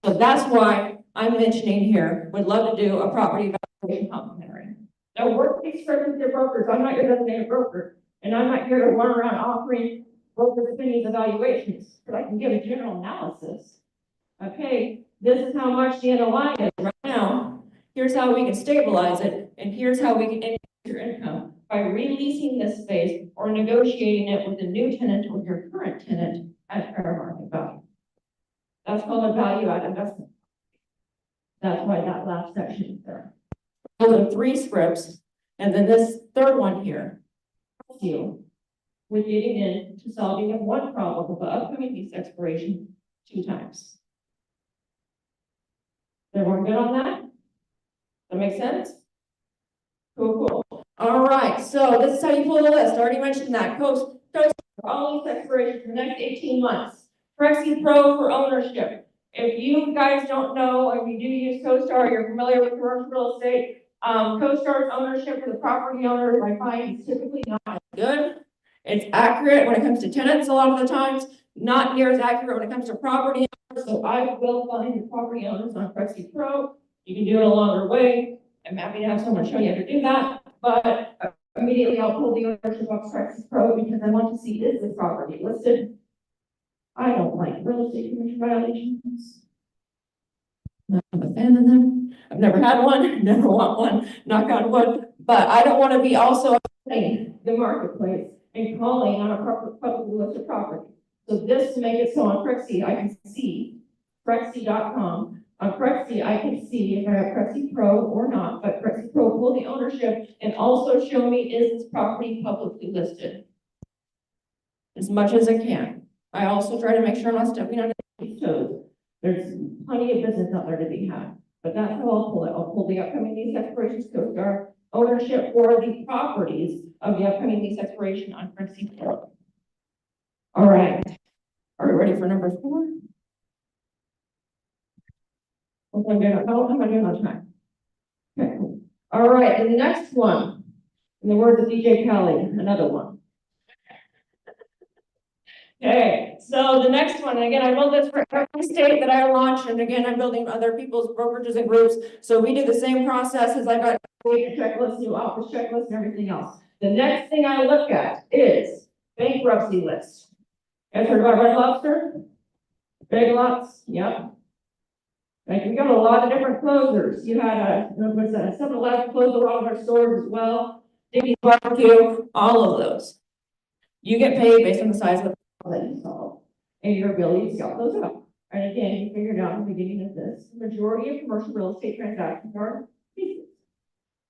So that's why I'm mentioning here, would love to do a property evaluation complimentary. Now, work these scripts with your brokers. I'm not your designated broker, and I'm not here to run around offering brokers' opinions, evaluations, but I can give a general analysis. Okay, this is how much the NOI is right now. Here's how we can stabilize it, and here's how we can increase your income by releasing this space or negotiating it with a new tenant or your current tenant at fair market value. That's called a value add investment. That's why that last section is there. Those are 3 scripts, and then this third one here helps you with getting into solving one problem of the upcoming lease expiration 2 times. Everyone good on that? That make sense? Cool. All right, so this is how you pull the list. I already mentioned that. Coast for all lease expirations for the next 18 months. Prexy Pro for ownership. If you guys don't know, or you do use CoStar, you're familiar with commercial real estate, CoStar's ownership for the property owner, I find, is typically not as good. It's accurate when it comes to tenants a lot of the times, not near as accurate when it comes to property owners. So I will find your property owners on Prexy Pro. You can do it a longer way. I'm happy to have someone show you how to do that, but immediately I'll pull the ownership off Prexy Pro because I want to see, is this property listed? I don't like real estate commission violations. Not a fan of them. I've never had one, never want one, knock on wood, but I don't want to be also in the marketplace and calling on a publicly listed property. So this to make it so on Prexy, I can see Prexy.com. On Prexy, I can see if I have Prexy Pro or not, but Prexy Pro will pull the ownership and also show me, is this property publicly listed? As much as I can. I also try to make sure I'm not stepping on anybody's toes. There's plenty of business out there to be had, but that's how I'll pull it. I'll pull the upcoming lease expirations CoStar ownership for the properties of the upcoming lease expiration on Prexy Pro. All right. Are we ready for number 4? How am I doing on time? Okay, cool. All right, and the next one, in the words of DJ Kelly, another one. Okay, so the next one, and again, I build this for every state that I launch, and again, I'm building other people's brokerages and groups, so we do the same process as I got a checklist, new office checklist, and everything else. The next thing I look at is bankruptcy list. You guys heard about Red Lobster? Big Lots, yep. Like, we got a lot of different closers. You had a 7-Eleven closed a lot of our stores as well. Dickey's Barbecue, all of those. You get paid based on the size of the problem that you solve and your ability to scout those out. And again, you figured out at the beginning of this, the majority of commercial real estate transactions are leases.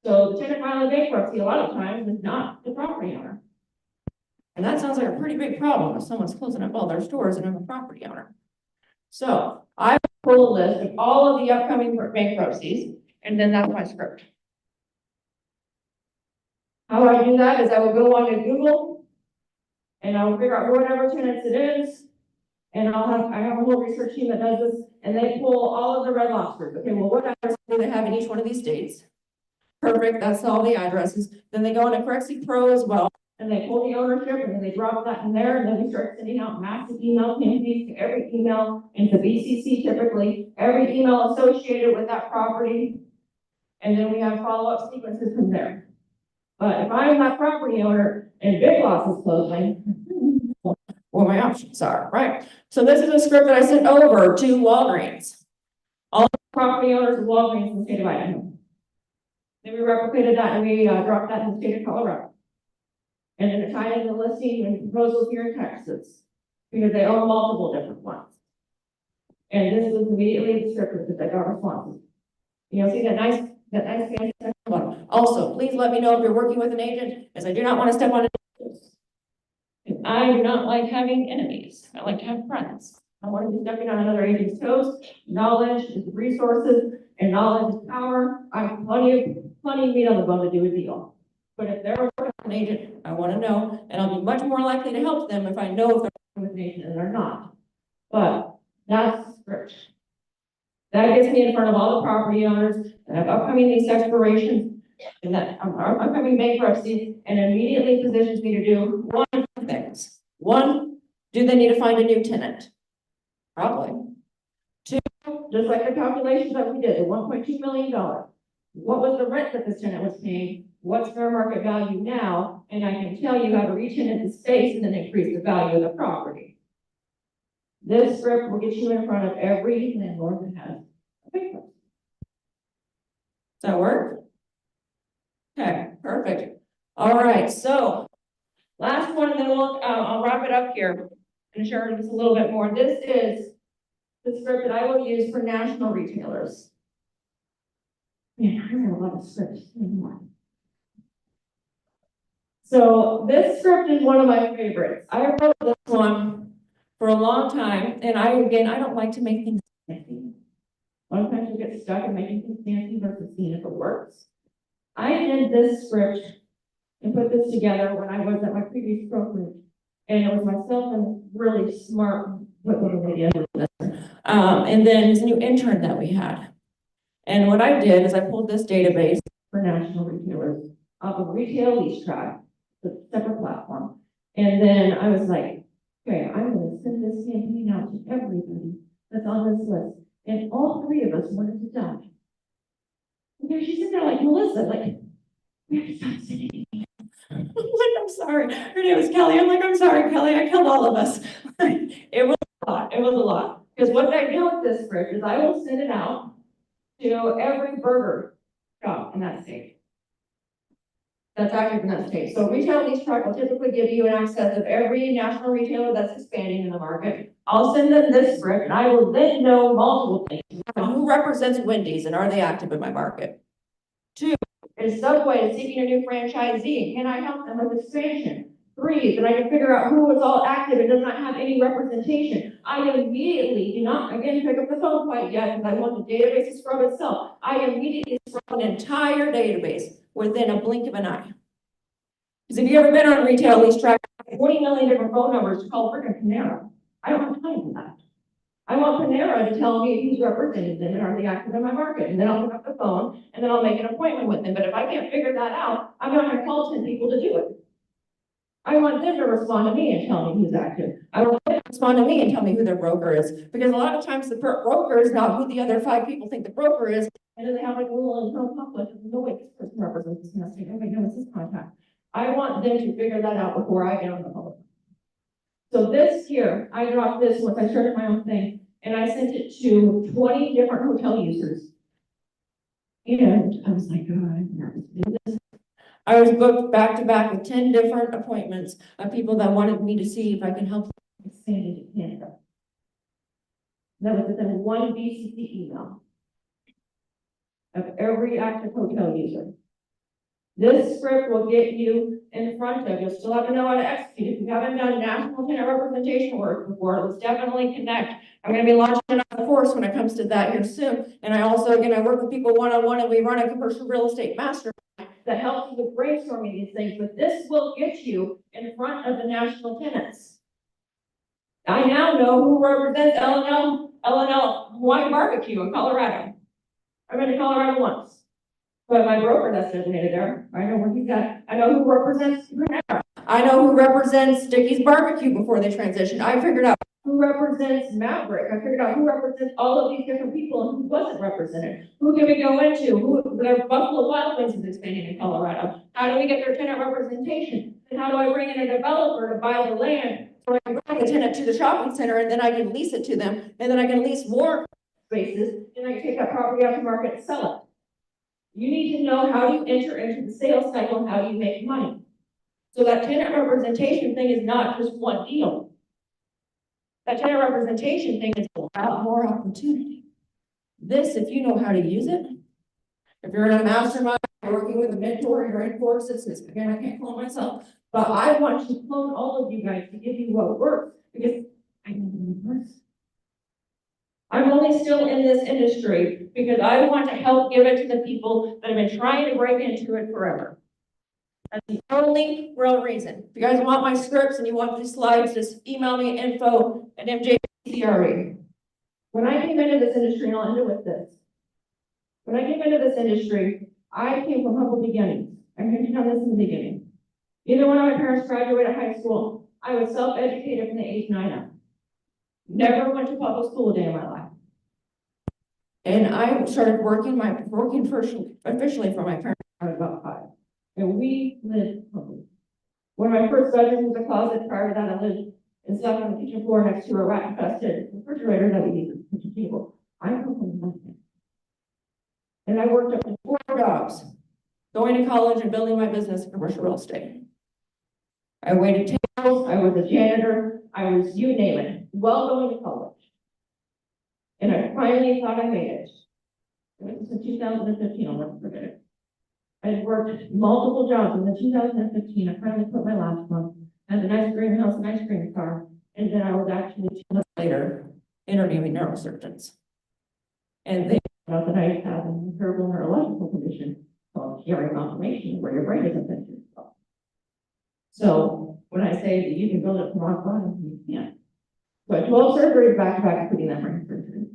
So the tenant filing bankruptcy a lot of times is not the property owner. And that sounds like a pretty big problem if someone's closing up all their stores and I'm a property owner. So I pull a list of all of the upcoming bankruptcies, and then that's my script. How I do that is I will go on to Google, and I will figure out whatever tenants it is, and I have a whole research team that does this, and they pull all of the Red Lobsters. Okay, well, what addresses do they have in each one of these states? Perfect, that's all the addresses. Then they go into Prexy Pro as well, and they pull the ownership, and then they drop that in there, and then we start sending out massive email campaigns to every email into BCC typically, every email associated with that property, and then we have follow-up sequences from there. But if I'm that property owner and Big Lots is closing, what my options are, right? So this is a script that I sent over to Walgreens. All the property owners of Walgreens in the state of Idaho. Then we replicated that and we dropped that in the state of Colorado. And then it tied in the listing and proposals here in Texas, because they own multiple different ones. And this was immediately the script that they got responses. You know, see that nice fancy section bottom. Also, please let me know if you're working with an agent, as I do not want to step on any toes. And I do not like having enemies. I like to have friends. I want to be stepping on another agent's toes. Knowledge is resources, and knowledge is power. I have plenty of meat on the bone to do a deal. But if they're working with an agent, I want to know, and I'll be much more likely to help them if I know if they're working with an agent and they're not. But that's the script. That gets me in front of all the property owners that have upcoming lease expirations and that are upcoming bankruptcies, and immediately positions me to do one of two things. One, do they need to find a new tenant? Probably. Two, just like the calculations that we did, the $1.2 million. What was the rent that this tenant was paying? what's fair market value now, and I can tell you how to re-tenant the space and then increase the value of the property. This script will get you in front of every landlord that has a big house. Does that work? Okay, perfect. All right, so last one, and then I'll wrap it up here and share just a little bit more. This is the script that I will use for national retailers. Man, I have a lot of scripts. So this script is one of my favorites. I wrote this one for a long time, and I don't like to make things fancy. A lot of times you get stuck in making things fancy versus seeing if it works. I did this script and put this together when I was at my previous brokerage, and it was myself and really smart, and then this new intern that we had. And what I did is I pulled this database for national retailers off of Retail Lease Track, the separate platform. And then I was like, okay, I'm going to send this campaign out to everybody that's on this list. And all three of us wanted to die. Okay, she's sitting there like, Melissa, like, we have to stop sending emails. I'm like, I'm sorry. Her name was Kelly. I'm like, I'm sorry, Kelly. I killed all of us. It was a lot. It was a lot. Because what I do with this script is I will send it out to every burger shop in that state. That's active in that state. So Retail Lease Track will typically give you an access of every national retailer that's expanding in the market. I'll send them this script, and I will then know multiple things. Who represents Wendy's, and are they active in my market? 2, is Subway seeking a new franchisee? Can I help them with expansion? 3, that I can figure out who is all active and does not have any representation. I immediately do not, again, pick up the phone quite yet because I want the database to scrub itself. I immediately scrub an entire database within a blink of an eye. Because if you've ever been on Retail Lease Track, 40 million different phone numbers to call freaking Panera. I don't have time for that. I want Panera to tell me who's represented them and are they active in my market. And then I'll pick up the phone and then I'll make an appointment with them. But if I can't figure that out, I'm not going to call 10 people to do it. I want them to respond to me and tell me who's active. I want them to respond to me and tell me who their broker is. Because a lot of times the broker is not who the other 5 people think the broker is. And then they have like a little internal conflict. No way, this person represents this message. Oh wait, no, it's this contact. I want them to figure that out before I get on the phone. So this year, I dropped this once I started my own thing, and I sent it to 20 different hotel users. And I was like, oh, I'm nervous to do this. I was booked back to back with 10 different appointments of people that wanted me to see if I can help them expand into Canada. That was within one BCC email of every active hotel user. This script will get you in front of, you'll still have to know how to execute. If you haven't done national tenant representation work before, let's definitely connect. I'm going to be launching a course when it comes to that here soon. And I also, again, I work with people one-on-one, and we run a commercial real estate mastermind that helps you with brainstorming these things. But this will get you in front of the national tenants. I now know who represents L&L Hawaii Barbecue in Colorado. I've been to Colorado once. But my broker that's designated there, I know where he's at. I know who represents Panera. I know who represents Dickey's Barbecue before they transitioned. I figured out who represents Maverick. I figured out who represents all of these different people and who wasn't represented. Who can we go into? Who their Buffalo Wild Wings is expanding in Colorado. How do we get their tenant representation? And how do I bring in a developer to buy the land so I can bring the tenant to the shopping center, and then I can lease it to them, and then I can lease more spaces, and I can take that property out to market and sell it. You need to know how you enter into the sales cycle and how you make money. So that tenant representation thing is not just one deal. That tenant representation thing is a lot more opportunity. This, if you know how to use it, if you're in a mastermind, you're working with a mentor, you're in courses, because again, I can't clone myself, but I want to clone all of you guys to give you what works, because I know what works. I'm only still in this industry because I want to help give it to the people that have been trying to break into it forever. That's the only real reason. If you guys want my scripts and you want these slides, just email me info@mjcre. When I came into this industry, and I'll end it with this. When I came into this industry, I came from humble beginnings. I mentioned on this in the beginning. Neither one of my parents graduated high school. I was self-educated from the age 9 up. Never went to public school a day in my life. And I started working officially for my parents when I was about 5. And we live public. One of my first bedrooms was a closet. Prior to that, I lived and slept on the kitchen floor next to a rat infested refrigerator that we use as a kitchen table. I come from nothing. And I worked up to 4 jobs, going to college and building my business in commercial real estate. I waited tables, I was a janitor, I was, you name it, well going to college. And I finally thought I made it. It was in 2015, I'll never forget it. I had worked multiple jobs, and in 2015, I finally put my last month, had an ice cream house, an ice cream car, and then I was actually 2 months later interviewing neurosurgeons. And they found out that I have an incurable neurological condition called hearing malformation, where your brain is affected. So when I say that you can build it from rock bottom, you can't. So I had 12 surgeries back to back, including that brain surgery.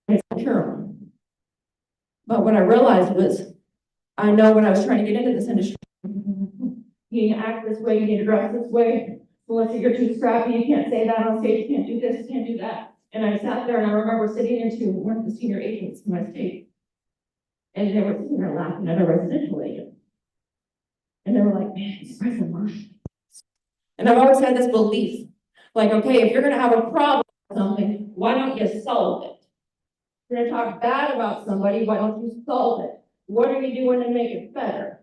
It's terrible. But what I realized was, I know when I was trying to get into this industry, you need to act this way, you need to dress this way. Unless you're too scrappy, you can't say that on stage, you can't do this, you can't do that. And I sat there and I remember sitting into one of the senior agents in my state. And they were sitting there laughing at a residential agent. And they were like, man, he's President Marshall. And I've always had this belief, like, okay, if you're gonna have a problem with something, why don't you solve it? If you're gonna talk bad about somebody, why don't you solve it? What are you doing to make it better?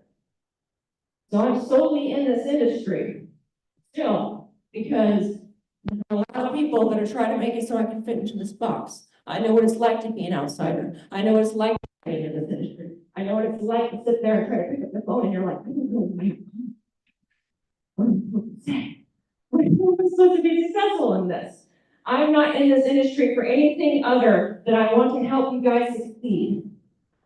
So I'm solely in this industry still because there are a lot of people that are trying to make it so I can fit into this box. I know what it's like to be an outsider. I know what it's like to be in this industry. I know what it's like to sit there and try to pick up the phone and you're like, I don't know what am I supposed to say? What am I supposed to be successful in this? I'm not in this industry for anything other than I want to help you guys succeed.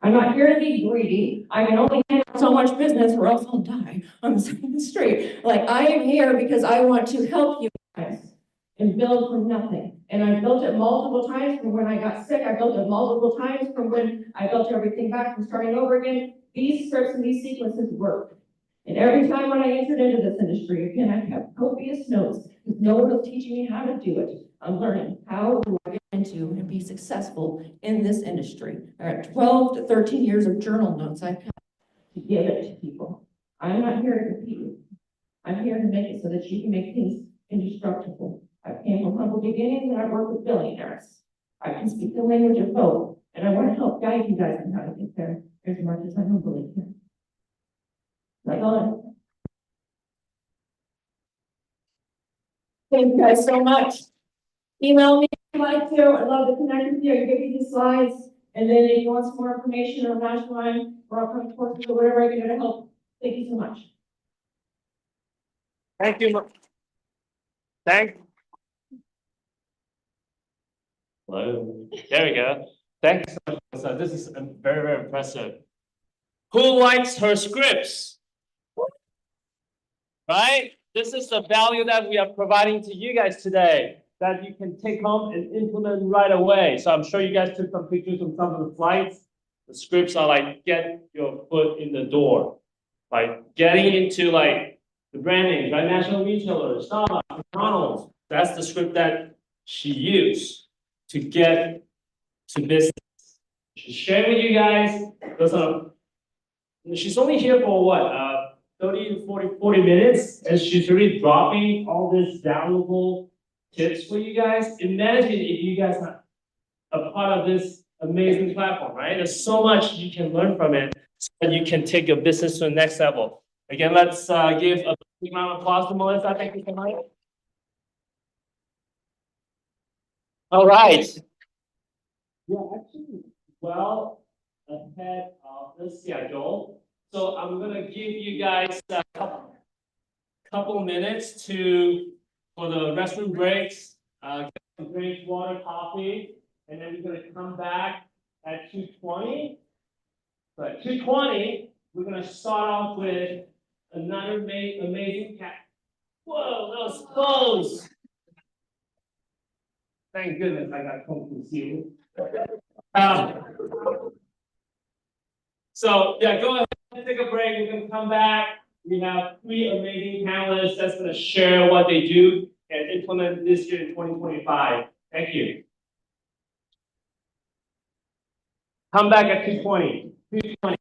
I'm not here to be greedy. I can only handle so much business or else I'll die on the street. Like, I am here because I want to help you guys and build from nothing. And I built it multiple times from when I got sick. I built it multiple times from when I built everything back from starting over again. These scripts and these sequences work. And every time when I entered into this industry, again, I kept copious notes because no one was teaching me how to do it. I'm learning how do I get into and be successful in this industry. I got 12 to 13 years of journal notes I've got to give it to people. I'm not here to compete with you. I'm here to make it so that you can make things indestructible. I came from humble beginnings and I work with billionaires. I can speak the language of both, and I want to help guide you guys on how to get there as much as I humbly can. That's all. Thank you guys so much. Email me if you'd like to. I'd love to connect with you. I can give you the slides. And then if you want some more information or mastermind or upcoming courses or whatever I can do to help. Thank you so much. Thank you. Hello. There we go. Thanks so much. So this is very, very impressive. Who likes her scripts? Right? This is the value that we are providing to you guys today that you can take home and implement right away. So I'm sure you guys took some pictures of some of the slides. The scripts are like, get your foot in the door. Like getting into like the brand names, right? National retailers, Starbucks, McDonald's. That's the script that she used to get to business. She's sharing with you guys. She's only here for what? 30 to 40 minutes, and she's really dropping all this valuable tips for you guys. Imagine if you guys are a part of this amazing platform, right? There's so much you can learn from it so that you can take your business to the next level. Again, let's give a big round of applause to Melissa. Thank you so much. All right. Yeah, actually, well ahead of the schedule. So I'm gonna give you guys a couple minutes for the restroom breaks, get some drink, water, coffee, and then we're gonna come back at 2:20. So at 2:20, we're gonna start off with another amazing cat. Whoa, that was close. Thank goodness I got home concealed. So yeah, go ahead and take a break. You can come back. We have 3 amazing panelists that's going to share what they do and implement this year in 2025. Thank you. Come back at 2:20. 2:20.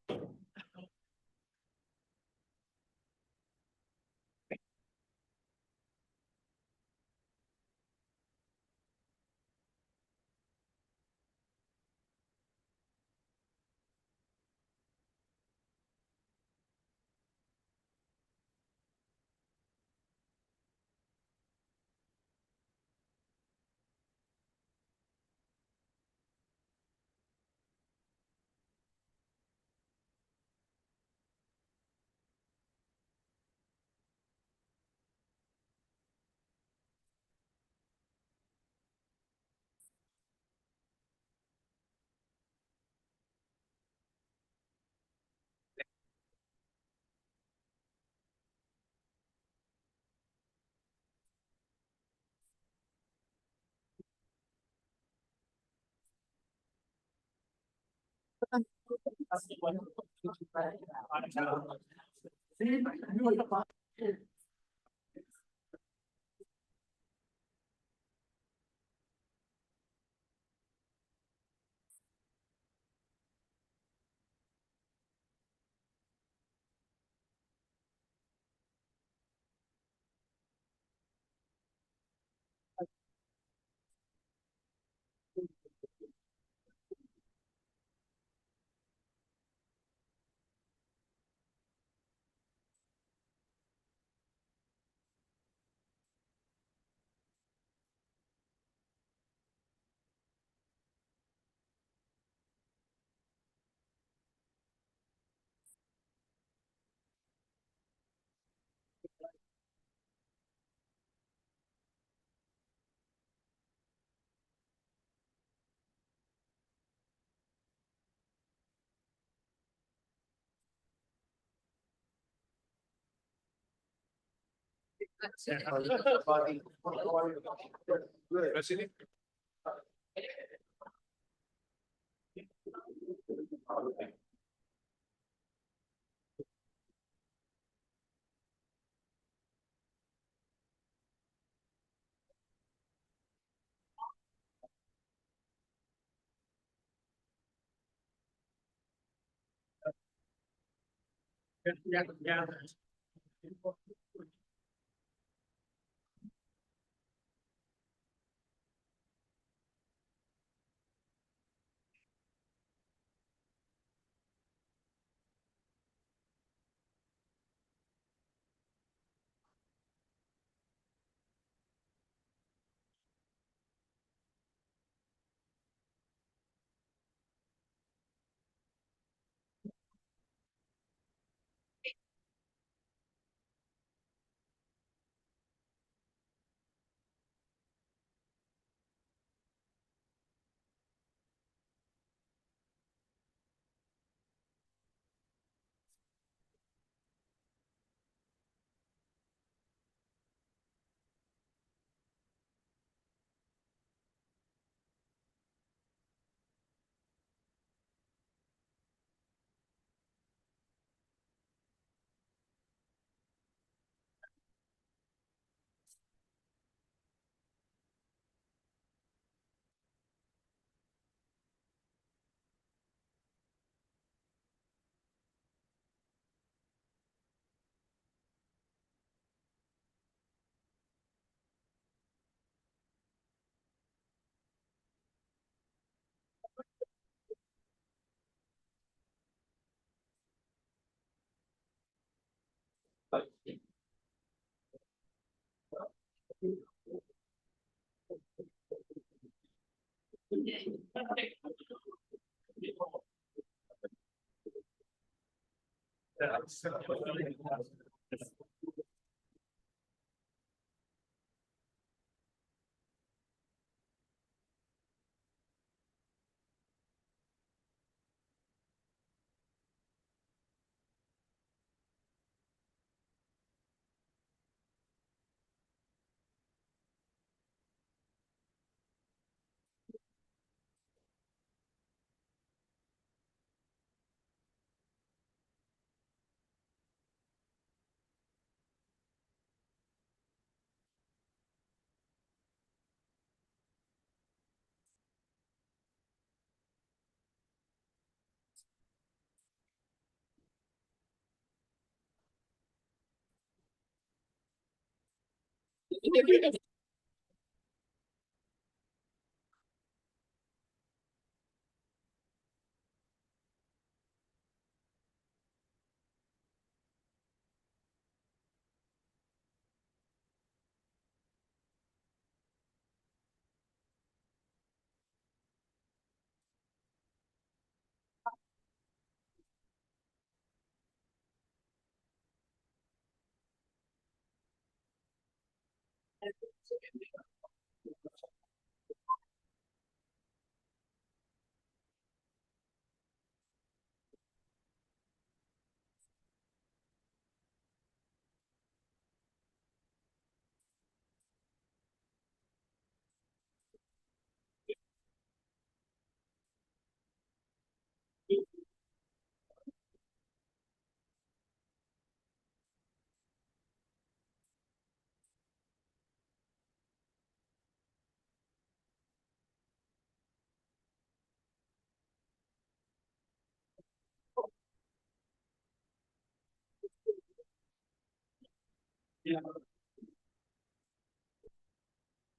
Yeah.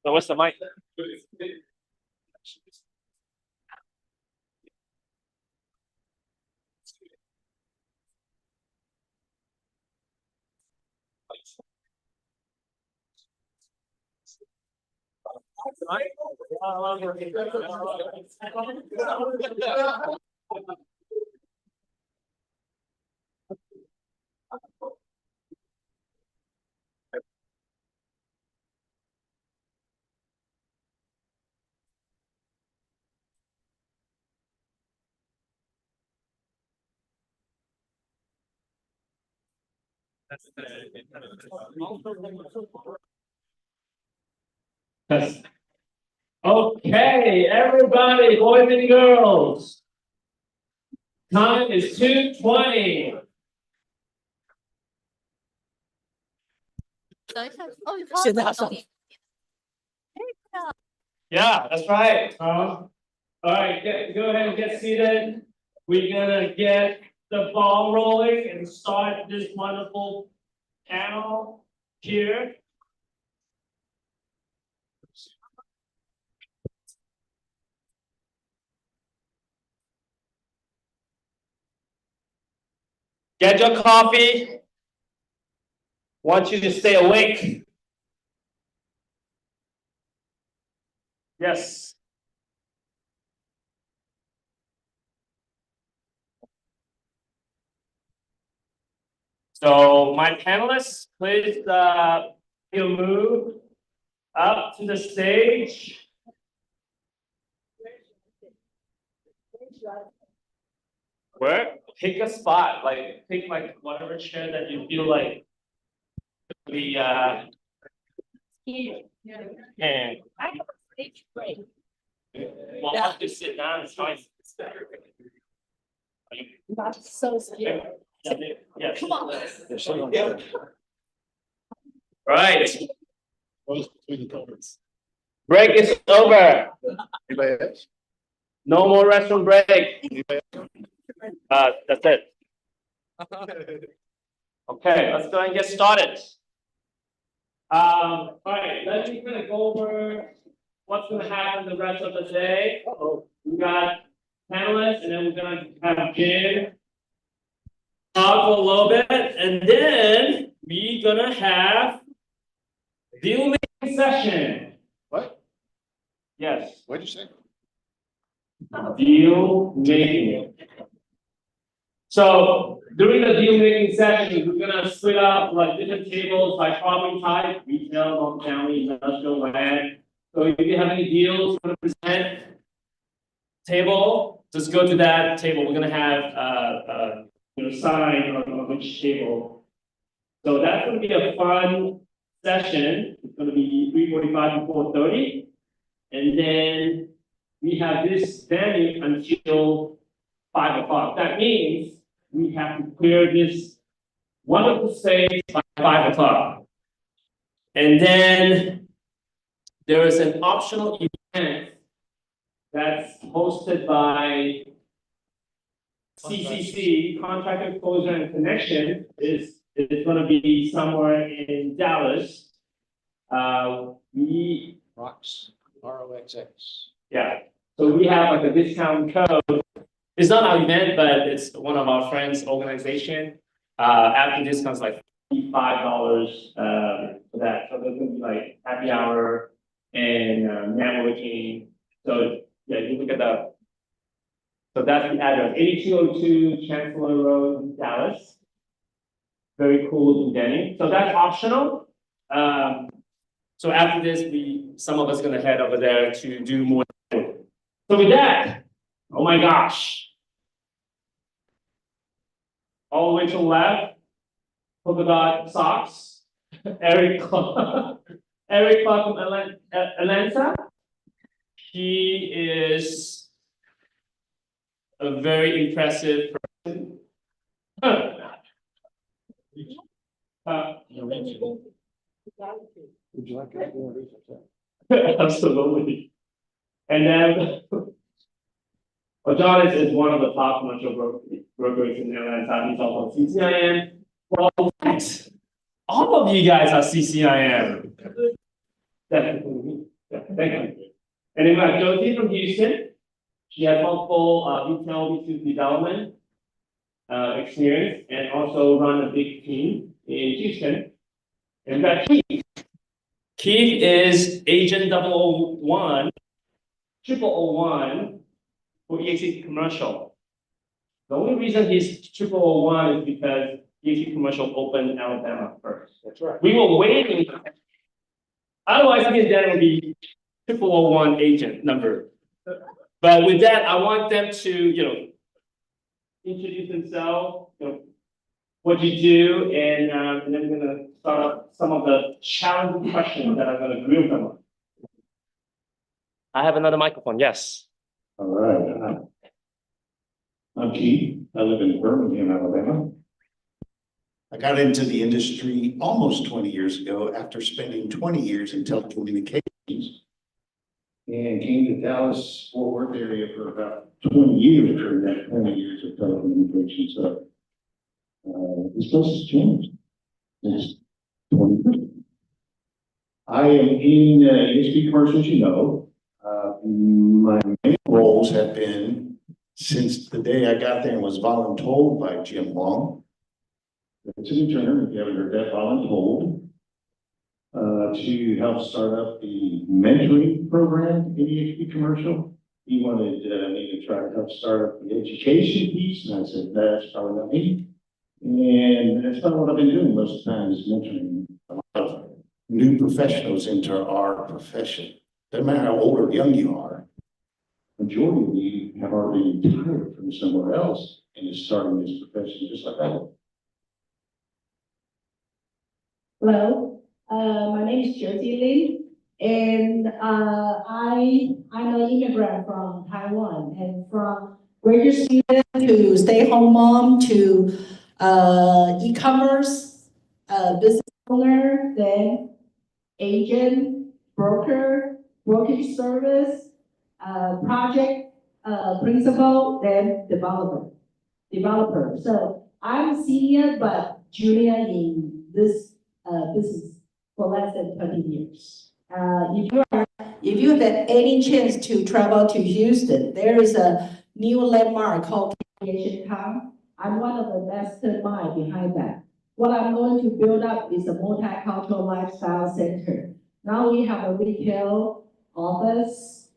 So what's the mic? Okay, everybody, boys and girls. Time is 2:20. Yeah, that's right. All right, go ahead and get seated. We're gonna get the ball rolling and start this wonderful panel here. Get your coffee. Want you to stay awake. Yes. So my panelists, please you'll move up to the stage. Where? Pick a spot, like pick like whatever chair that you feel like the and well, I'll just sit down, it's fine. Not so scared. Yeah. Come on. Right. Break is over. No more restroom break. That's it. Okay, let's go and get started. All right, let's kind of go over what's going to happen the rest of the day. We got panelists, and then we're going to have Jim talk for a little bit, and then we're going to have deal making session. What? Yes. What'd you say? Deal making. So during the deal making session, we're gonna split up like different tables by property type, retail, multifamily, industrial, land. So if you have any deals you want to present table, just go to that table. We're gonna have sign on which table. So that's gonna be a fun session. It's gonna be 3:45 to 4:30, and then we have this venue until 5 o'clock. That means we have to clear this wonderful space by 5 o'clock. And then there is an optional event that's hosted by CCC, Contractor Closure and Connection, is going to be somewhere in Dallas. Rocks, ROXX. Yeah, so we have like a discount code. It's not our event, but it's one of our friends' organization. After discounts like $55 for that. So there's gonna be like happy hour and networking. So yeah, you look at that. So that's the address, 8202 Chancellor Road in Dallas. Very cool in Denny. So that's optional. So after this, some of us gonna head over there to do more. So with that, oh my gosh. All the way to the left, polka dot socks, Erik Clark from Atlanta. He is a very impressive person. Would you like to Absolutely. And then, well, John is one of the top commercial brokers in Atlanta. He's also CCIM. Well, All of you guys are CCIM. Definitely. Yeah, thank you. And then we have Josie from Houston. She has multiple retail business development experience and also run a big team in Houston. And we got Keith. Keith is Agent 001, 0001 for EXC Commercial. The only reason he's 0001 is because EXC Commercial opened in Alabama first. That's right. We were waiting. Otherwise, I think that would be 0001 agent number. But with that, I want them to, introduce themselves, what you do, and then we're gonna start up some of the challenging questions that I'm gonna grill them on. I have another microphone, yes. All right. I'm Keith. I live in Birmingham, Alabama. I got into the industry almost 20 years ago after spending 20 years in telecommunications and came to Dallas, Fort Worth area for about 20 years during that 20 years of telecommunications. So this place has changed. It's 20 years. I am in EXP commercials, my main roles have been since the day I got there and was voluntold by Jim Wong. It's an intern, if you haven't heard that, voluntold, to help start up the mentoring program in EXP commercial. He wanted me to try to help start up the education piece, and I said, that's probably not me. And that's not what I've been doing most of the time, is mentoring a lot of new professionals into our profession. Doesn't matter how old or young you are, majority of you have already retired from somewhere else and is starting this profession just like that. Hello, my name is Josie Lee, and I'm an immigrant from Taiwan, and from graduate student to stay-home mom to e-commerce business owner, then agent, broker, brokerage service, project principal, then developer. So I'm senior but junior in this business for less than 20 years. If you have any chance to travel to Houston, there is a new landmark called Asian Town. I'm one of the mastermind behind that. What I'm going to build up is a multicultural lifestyle center. Now we have a retail office,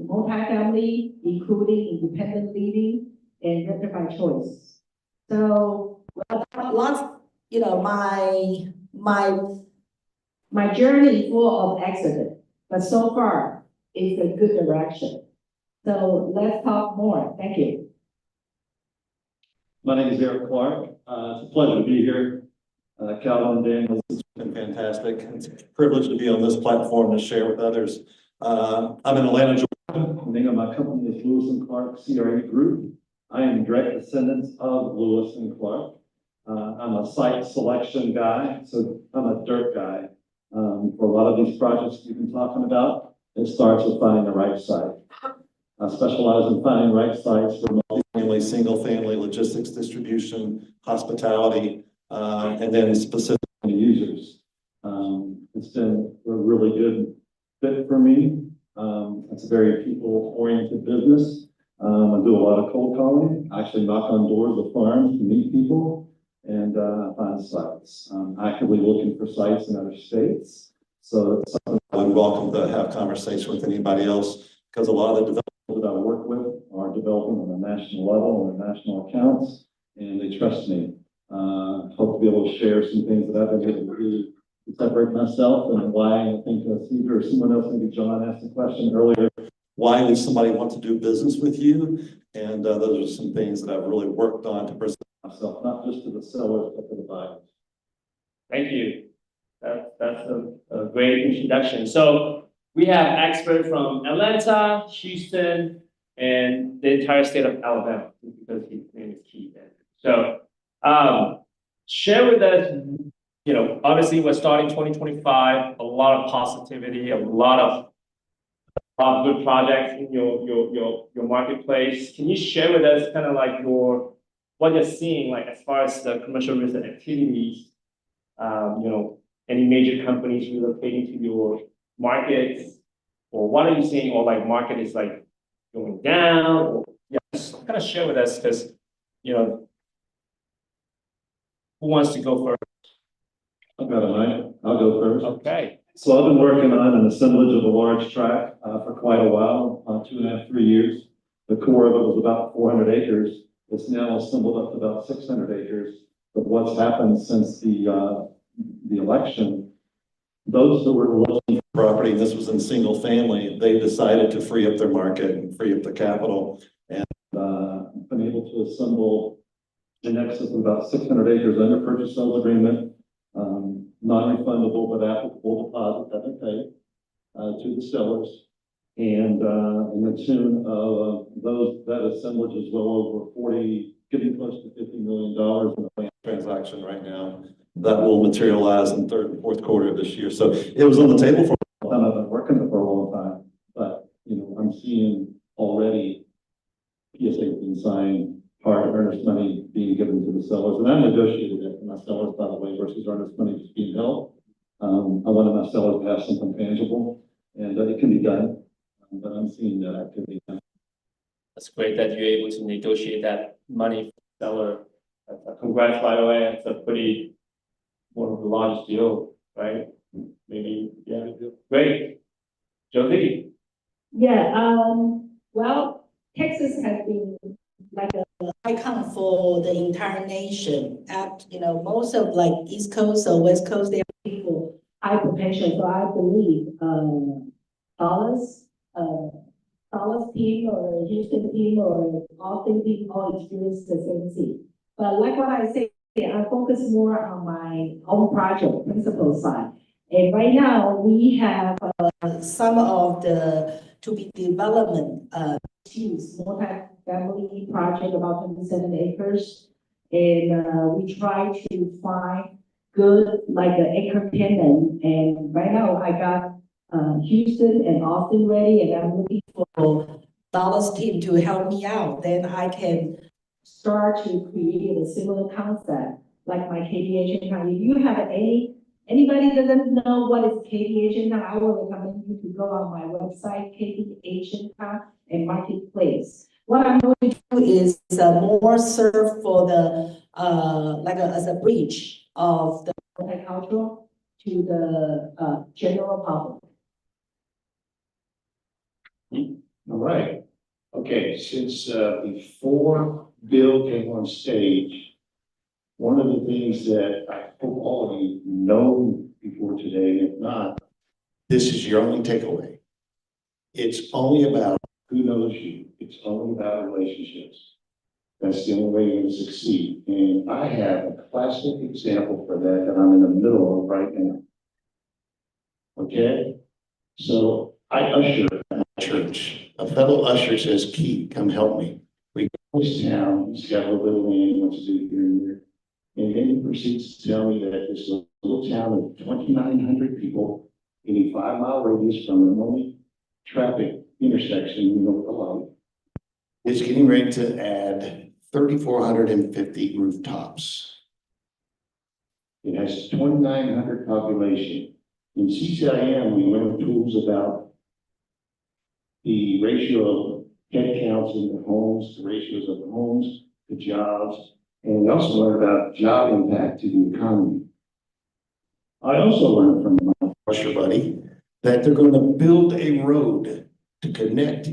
multi-family, including independent living and renter by choice. So lots, my journey is full of accident, but so far it's a good direction. So let's talk more. Thank you. My name is Erik. It's a pleasure to be here. Calvin and Daniel, this has been fantastic. It's a privilege to be on this platform to share with others. I'm in Atlanta, Georgia. The name of my company is Lewis and Clark CRE Group. I am direct descendants of Lewis and Clark. I'm a site selection guy, so I'm a dirt guy. For a lot of these projects you've been talking about, it starts with finding the right site. I specialize in finding right sites for multifamily, single-family, logistics, distribution, hospitality, and then specific users. It's been a really good fit for me. It's a very people-oriented business. I do a lot of cold calling. I actually knock on doors of farms to meet people and find sites. I'm actively looking for sites in other states. So it's something I would welcome to have conversation with anybody else, because a lot of the developers that I work with are developing on a national level, on their national accounts, and they trust me. Hope to be able to share some things that I've been able to do to separate myself, and why I think Caesar or someone else, maybe John asked the question earlier, why would somebody want to do business with you? And those are some things that I've really worked on to present myself, not just to the sellers, but to the buyers. Thank you. That's a great introduction. So we have experts from Atlanta, Houston, and the entire state of Alabama, because his name is Keith. So share with us, obviously we're starting 2025, a lot of positivity, a lot of good projects in your marketplace. Can you share with us kind of like what you're seeing, like as far as the commercial real estate activities any major companies relocating to your markets? Or what are you seeing, or like market is like going down? Or, yeah, just kind of share with us, because, who wants to go first? I'll go first. Okay. So I've been working on an assemblage of a large tract for quite a while, 2.5, 3 years. The core of it was about 400 acres. It's now assembled up to about 600 acres. But what's happened since the election, those that were looking for property, this was in single family, they decided to free up their market and free up the capital, and been able to assemble in excess of about 600 acres under purchase sales agreement, non-refundable but applicable deposit that they pay to the sellers. And in the tune of that assemblage is well over 40, getting close to $50 million in the land transaction right now. That will materialize in third and fourth quarter of this year. So it was on the table for a long time. I've been working it for a long time, but I'm seeing already PSA being signed, hard earnest money being given to the sellers, and I negotiated it for my sellers, by the way, versus earnest money just being held. I wanted my sellers to have something tangible, and it can be done, but I'm seeing that activity now. That's great that you're able to negotiate that money for the seller. Congrats, by the way. It's a pretty, one of the largest deal, right? Maybe, yeah, great. Josie? Yeah, well, Texas has been like a icon for the entire nation. Most of like East Coast or West Coast, they are people high potential. So I believe Dallas team or Houston team or Austin team all experience the same thing. But like what I say, I focus more on my own project principal side. And right now we have some of the to be development multi-family project about 27 acres. And we try to find good like an anchor tenant. And right now I got Houston and Austin ready, and I'm looking for Dallas team to help me out. Then I can start to create a similar concept like my KD town. If you have anybody doesn't know what is KD town, I will recommend you to go on my website, KD town and Marketplace. What I'm going to do is more serve for the as a bridge of the multicultural to the general public. All right. Okay, since before Bill came on stage, one of the things that I hope all of you know before today, if not, this is your only takeaway. It's only about who knows you. It's only about relationships. That's the only way you're going to succeed. And I have a classic example for that I'm in the middle of right now. Okay? So I usher at my church. A fellow usher says, Keith, come help me. We go to this town. He's got a little bit of land he wants to do here and there. And then he proceeds to tell me that this little town of 2,900 people in a 5-mile radius from the only traffic intersection, the light, is getting ready to add 3,450 rooftops. It has 2,900 population. In CCIM, we learned tools about the ratio of head counts in the homes, the ratios of the homes, the jobs, and we also learned about job impact to the economy. I also learned from my usher buddy that they're going to build a road to connect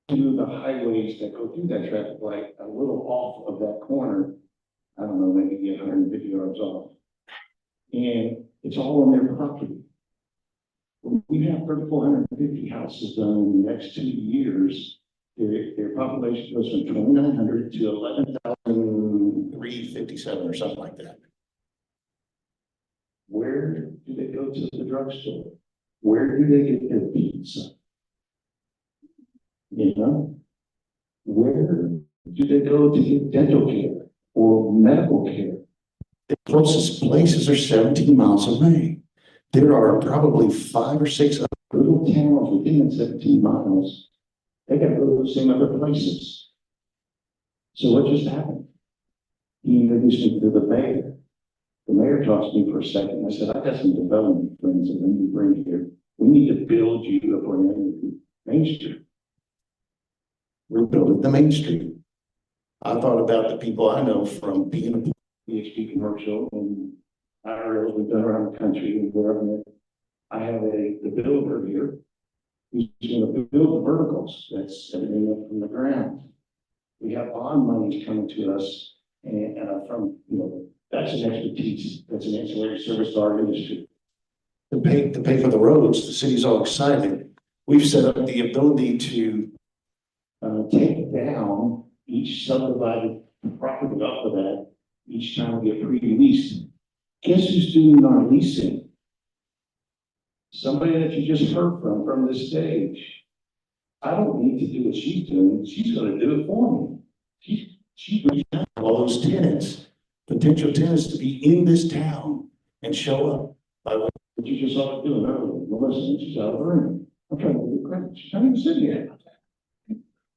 to the highways that go through that traffic light a little off of that corner. I don't know, maybe 150 yards off. And it's all on their property. We have 3,450 houses done in the next 2 years. Their population goes from 2,900 to 11,357 or something like that. Where do they go to the drugstore? Where do they get their pizza? Where do they go to get dental care or medical care? The closest places are 17 miles away. There are probably 5 or 6 other little towns within the 17 miles. They got to go to the same other places. So what just happened? He introduced me to the mayor. The mayor talked to me for a second. I said, I got some development friends that we need to bring here. We need to build you a brand new Main Street. We're building the Main Street. I thought about the people I know from being a PhD commercial and Earl, we've been around the country and wherever. I have the builder here. He's going to build the verticals. That's everything up from the ground. We have bond monies coming to us and from, that's an expertise. That's an ancillary service to our industry. To pay for the roads, the city's all excited. We've set up the ability to take down each subdivided property off of that each time we get pre-leased. Guess who's doing our leasing? Somebody that you just heard from this stage. I don't need to do what she's doing. She's going to do it for me. She's reaching out to all those tenants, potential tenants to be in this town and show up. By what you just saw her doing earlier. Melissa, she's out of the room. I'm trying to get credit. She's not even sitting here.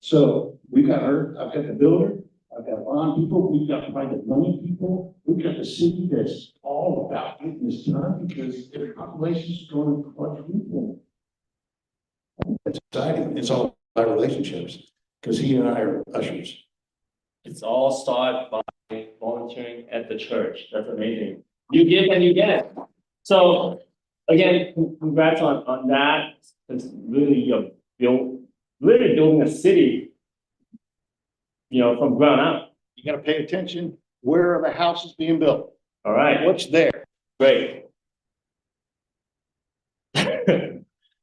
So we've got her. I've got the builder. I've got bond people. We've got private money people. We've got the city that's all about getting this done because their population's going to quadruple. It's exciting. It's all about relationships because he and I are ushers. It's all started by volunteering at the church. That's amazing. You give and you get. So again, congrats on that. It's really literally building a city, from ground up. You got to pay attention. Where are the houses being built? All right. What's there? Great.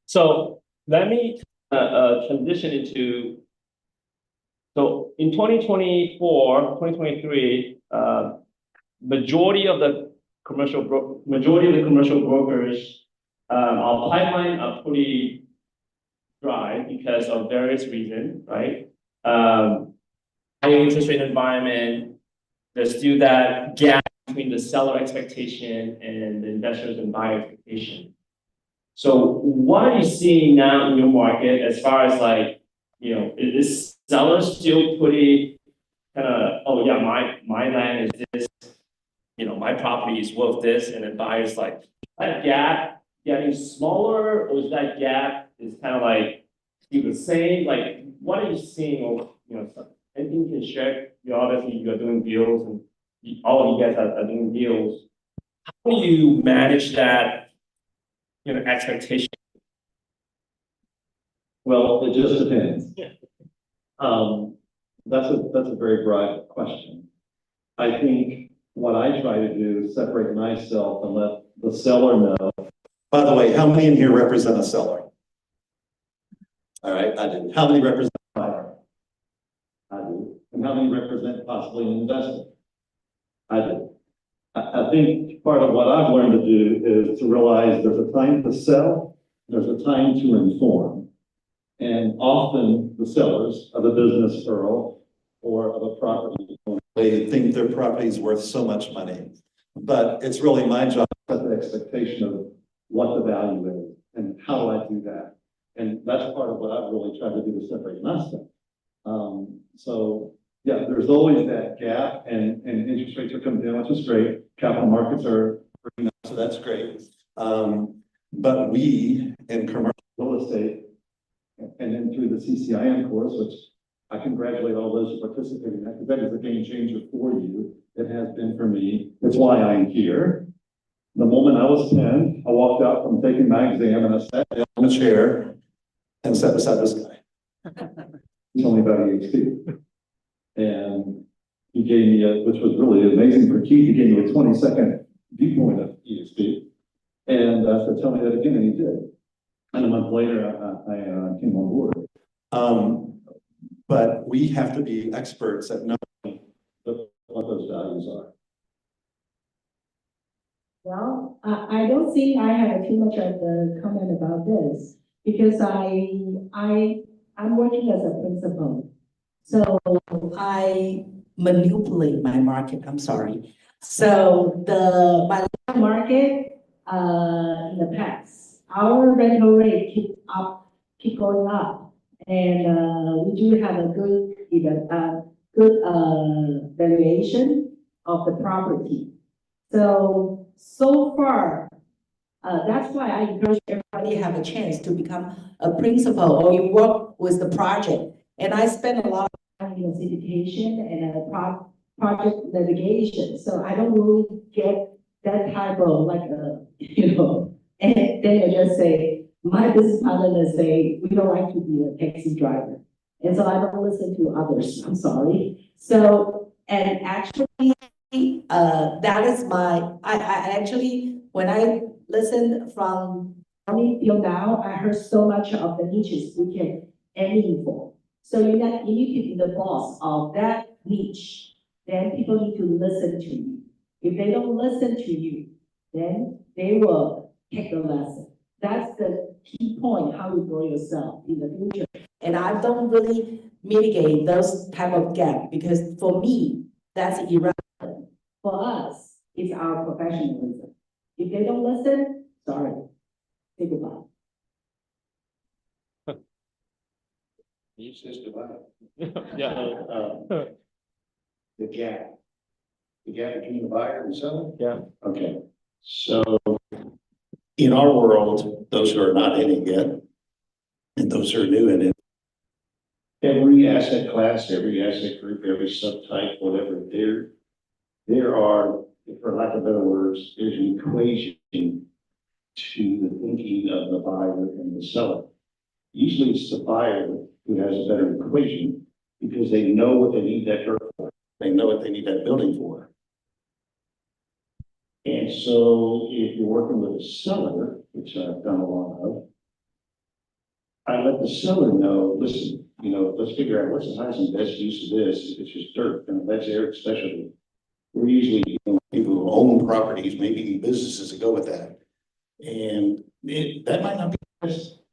So let me transition into, so in 2024, 2023, majority of the commercial brokers, our pipeline are pretty dry because of various reasons, right? High interest rate environment, there's still that gap between the seller expectation and the investors and buyer expectation. So what are you seeing now in your market as far as is sellers still pretty kind of, oh yeah, my land is this, my property is worth this, and then buyers like, that gap getting smaller, or is that gap is kind of still the same? Like, what are you seeing, or, anything you can share? Obviously you're doing deals and all of you guys are doing deals. How do you manage that, expectation? Well, it just depends. Yeah. That's a very broad question. I think what I try to do is separate myself and let the seller know. By the way, how many in here represent a seller? All right, I do. How many represent a buyer? I do. And how many represent possibly an investor? I do. I think part of what I've learned to do is to realize there's a time to sell, there's a time to inform. And often the sellers of a business, Earl, or of a property, they think their property is worth so much money. But it's really my job to set the expectation of what the value is and how do I do that. And that's part of what I've really tried to do to separate myself. So yeah, there's always that gap and interest rates are coming down, which is great. Capital markets are, so that's great. But we in commercial real estate, and then through the CCIM course, which I congratulate all those who participate in that, because that is a game changer for you. It has been for me. It's why I'm here. The moment I was 10, I walked out from taking my exam and I sat down in a chair and sat beside this guy. He told me about EHP. And he gave me which was really amazing for Keith, he gave me a 20-second viewpoint of EHP. And I said, tell me that again, and he did. And a month later, I came on board. But we have to be experts at knowing what those values are. Well, I don't think I have too much of the comment about this because I'm working as a principal. So I manipulate my market, I'm sorry. So my market in the past, our rental rate keep going up. And we do have a good valuation of the property. So far, that's why I encourage everybody to have a chance to become a principal or you work with the project. And I spend a lot of time in syndication and project litigation, so I don't really get that type of like and then you just say, my business partner say, we don't like to be a taxi driver. And so I don't listen to others, I'm sorry. So, and actually, that is I actually, when I listen from only till now, I heard so much of the niches we can aim for. So you need to be the boss of that niche. Then people need to listen to you. If they don't listen to you, then they will take the lesson. That's the key point, how you grow yourself in the future. And I don't really mitigate those type of gap because for me, that's irrelevant. For us, it's our professionalism. If they don't listen, sorry, say goodbye. You just divide. Yeah. The gap. The gap between the buyer and seller? Yeah. Okay, so in our world, those who are not in it yet, and those who are new in it, every asset class, every asset group, every subtype, whatever, there are, for lack of better words, there's an equation to the thinking of the buyer and the seller. Usually it's the buyer who has a better equation because they know what they need that dirt for. They know what they need that building for. And so if you're working with a seller, which I've done a lot of, I let the seller know, listen, let's figure out what's the highest and best use of this. If it's just dirt, and that's Erik's specialty. We're usually people who own properties, maybe businesses that go with that. And that might not be the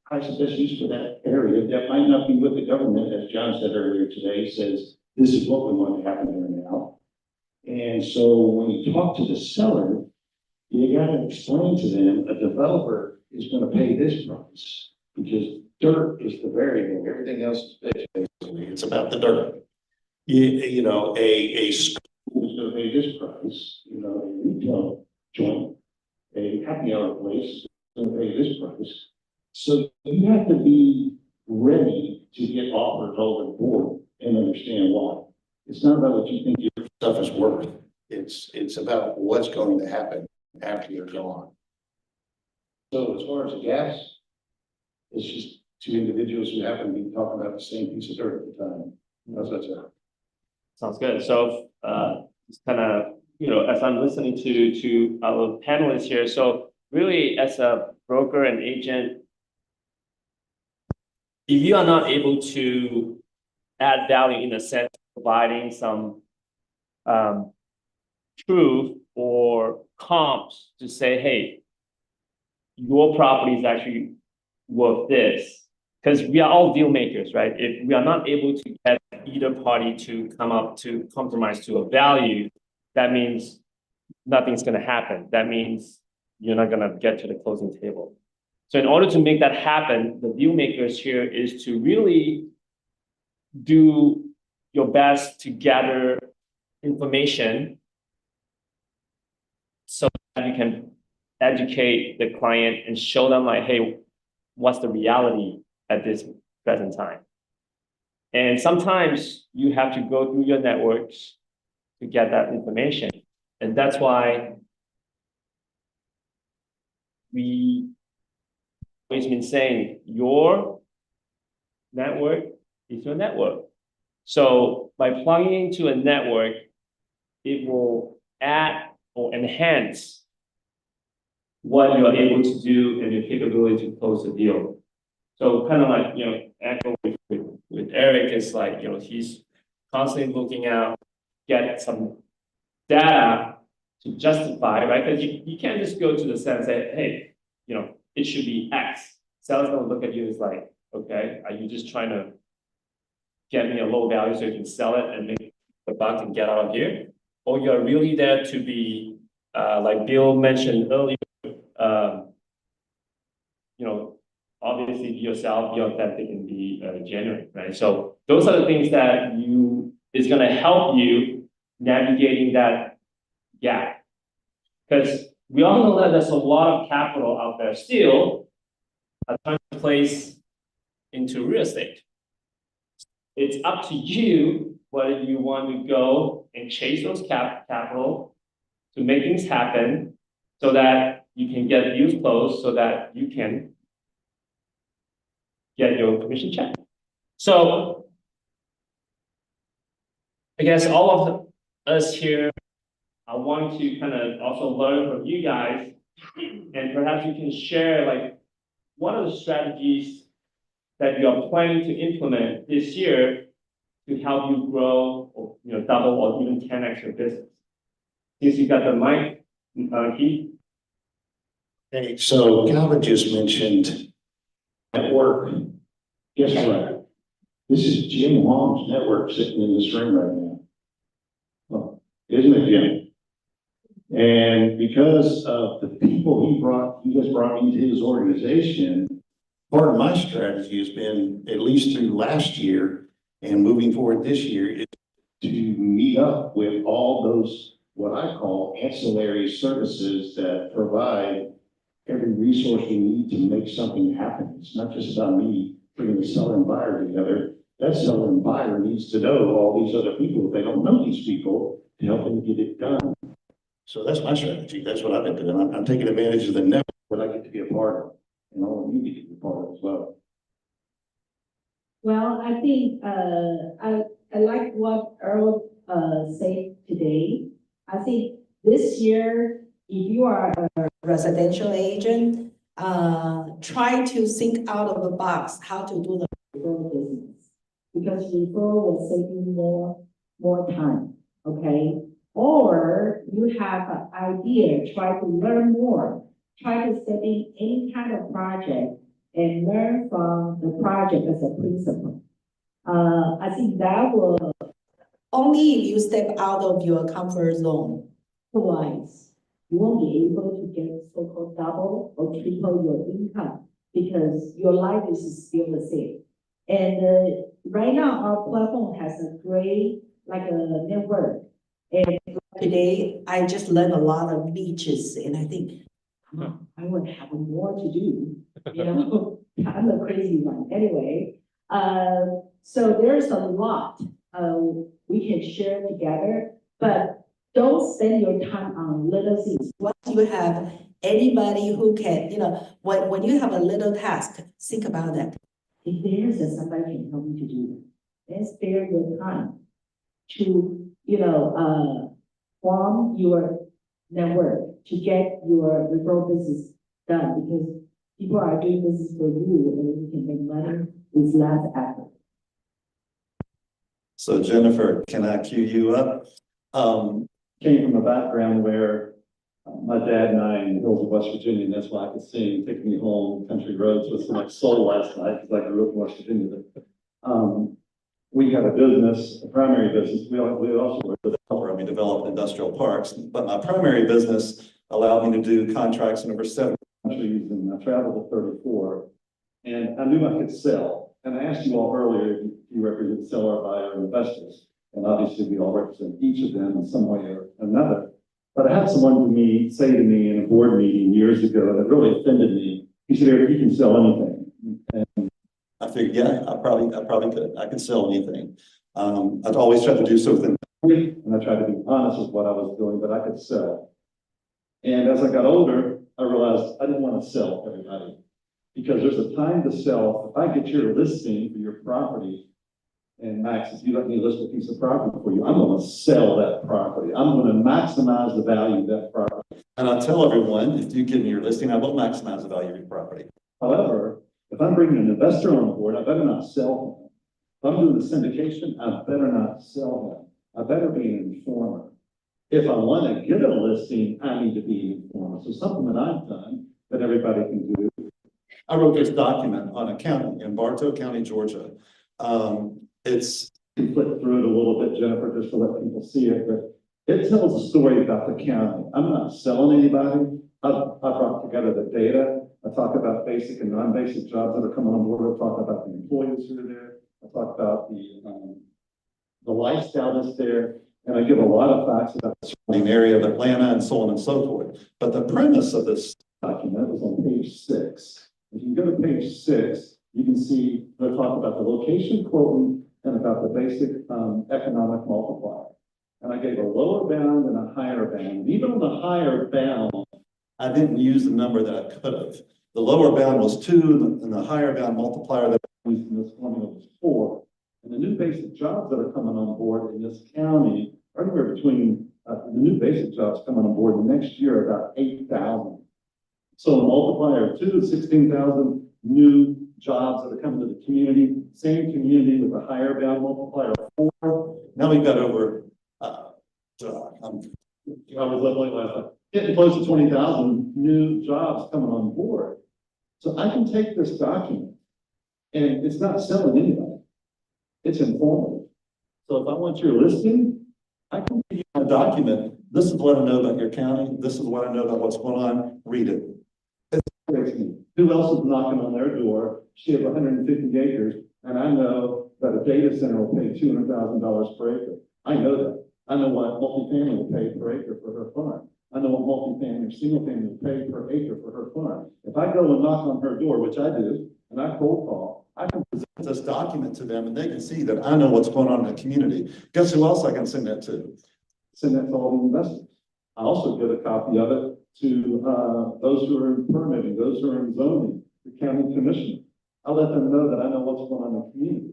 highest and best use for that area. That might not be what the government, as John said earlier today, says, this is what we want to happen here now. And so when you talk to the seller, you got to explain to them a developer is going to pay this price because dirt is the variable. Everything else is fixed, basically. It's about the dirt. A school is going to pay this price. A retail joint, a happy hour place is going to pay this price. So you have to be ready to get offers over the board and understand why. It's not about what you think your stuff is worth. It's about what's going to happen after you're gone. So as far as the gas, it's just two individuals who happen to be talking about the same piece of dirt at the time. How's that sound? Sounds good. So, just kind of, as I'm listening to our panelists here, so really as a broker and agent, if you are not able to add value in the sense of providing some truth or comps to say, hey, your property is actually worth this, because we are all deal makers, right? If we are not able to get either party to come up to compromise to a value, that means nothing's going to happen. That means you're not going to get to the closing table. So in order to make that happen, the deal makers here is to really do your best to gather information so that you can educate the client and show them like, hey, what's the reality at this present time? And sometimes you have to go through your networks to get that information. And that's why we always been saying your network is your network. So by plugging into a network, it will add or enhance what you're able to do and your capability to close the deal. So kind of like, echo with Erik is like, he's constantly looking out, get some data to justify, right? Because you can't just go to the sense that, hey, it should be X. Sellers gonna look at you as like, okay, are you just trying to get me a low value so you can sell it and make the buck and get out of here? Or you're really there to be, like Bill mentioned earlier, obviously be yourself, be authentic, and be genuine, right? So those are the things that is gonna help you navigating that gap. Because we all know that there's a lot of capital out there still trying to place into real estate. It's up to you whether you want to go and chase those capital to make things happen so that you can get deals closed so that you can get your commission check. So I guess all of us here, I want to kind of also learn from you guys, and perhaps you can share like what are the strategies that you are planning to implement this year to help you grow or double or even 10x your business. Since you got the mic, Keith. Hey, so Calvin just mentioned network. Guess what? This is Jim Huang's network sitting in this room right now. Oh, isn't it, Jim? And because of the people he has brought into his organization, part of my strategy has been, at least through last year and moving forward this year, is to meet up with all those, what I call ancillary services that provide every resource we need to make something happen. It's not just about me bringing the seller and buyer together. That seller and buyer needs to know all these other people. If they don't know these people, to help them get it done. So that's my strategy. That's what I've been doing. I'm taking advantage of the network that I get to be a part of, and all of you get to be a part of as well. Well, I think I like what Earl said today. I think this year, if you are a residential agent, try to think out of the box how to do the referral business, because referral will save you more time. Okay, or you have an idea, try to learn more, try to set in any kind of project and learn from the project as a principal. I think that will only if you step out of your comfort zone. Otherwise, you won't be able to get so-called double or triple your income because your life is still the same. And right now, our platform has a great, like a network. And today, I just learned a lot of niches, and I think, I would have more to do, you know, I'm a crazy one. Anyway, so there's a lot we can share together, but don't spend your time on little things. Once you have anybody who can, when you have a little task, think about that. If there's somebody can help you to do it, then spare your time to, form your network to get your referral business done, because people are doing business for you and you can make money with less effort. So Jennifer, can I cue you up? Came from a background where my dad and I in the hills of West Virginia, and that's why I could sing "Take Me Home, Country Roads" with so much soul last night, because I grew up in West Virginia. We had a business, a primary business. We also were a developer. We developed industrial parks, but my primary business allowed me to do contracts in over 7 countries, and I traveled to 34. And I knew I could sell. And I asked you all earlier if you represent seller, buyer, and investors. And obviously we all represent each of them in some way or another. But I had someone say to me in a board meeting years ago that really offended me. He said, "Erik, you can sell anything." And I figured, yeah, I probably could. I could sell anything. I'd always tried to do so with integrity, and I tried to be honest with what I was doing, but I could sell. And as I got older, I realized I didn't want to sell everybody, because there's a time to sell. If I get your listing for your property, and Max, if you let me list a piece of property for you, I'm going to sell that property. I'm going to maximize the value of that property. And I tell everyone, if you give me your listing, I will maximize the value of your property. However, if I'm bringing an investor on board, I better not sell him. If I'm doing the syndication, I better not sell him. I better be an informer. If I want to get a listing, I need to be an informer. So something that I've done that everybody can do. I wrote this document on accounting in Bartow County, Georgia. You flip through it a little bit, Jennifer, just to let people see it, but it tells a story about the county. I'm not selling anybody. I brought together the data. I talk about basic and non-basic jobs that are coming on board. I talk about the employees who are there. I talk about the lifestyle that's there. and I give a lot of facts about the surrounding area of Atlanta and so on and so forth. But the premise of this document is on page 6. If you go to page 6, you can see they talk about the location quotient and about the basic economic multiplier. And I gave a lower bound and a higher bound. Even on the higher bound, I didn't use the number that I could have. The lower bound was 2, and the higher bound multiplier that I used in this formula was 4. And the new basic jobs that are coming on board in this county are anywhere between, the new basic jobs coming on board next year are about 8,000. So a multiplier of 2 is 16,000 new jobs that are coming to the community, same community with a higher bound multiplier of 4. Now we've got over, I was leveling last time, getting close to 20,000 new jobs coming on board. So I can take this document, and it's not selling anybody. It's informative. So if I want your listing, I can give you a document. This is what I know about your county. This is what I know about what's going on. Read it. It's crazy. Who else is knocking on their door? She has 150 acres, and I know that a data center will pay $200,000 per acre. I know that. I know what multifamily will pay per acre for her farm. I know what multifamily or single family will pay per acre for her farm. If I go and knock on her door, which I do, and I cold call, I can present this document to them and they can see that I know what's going on in the community. Guess who else I can send that to? Send that to all the investors. I also give a copy of it to those who are in permitting, those who are in zoning, the county commissioner. I let them know that I know what's going on in the community.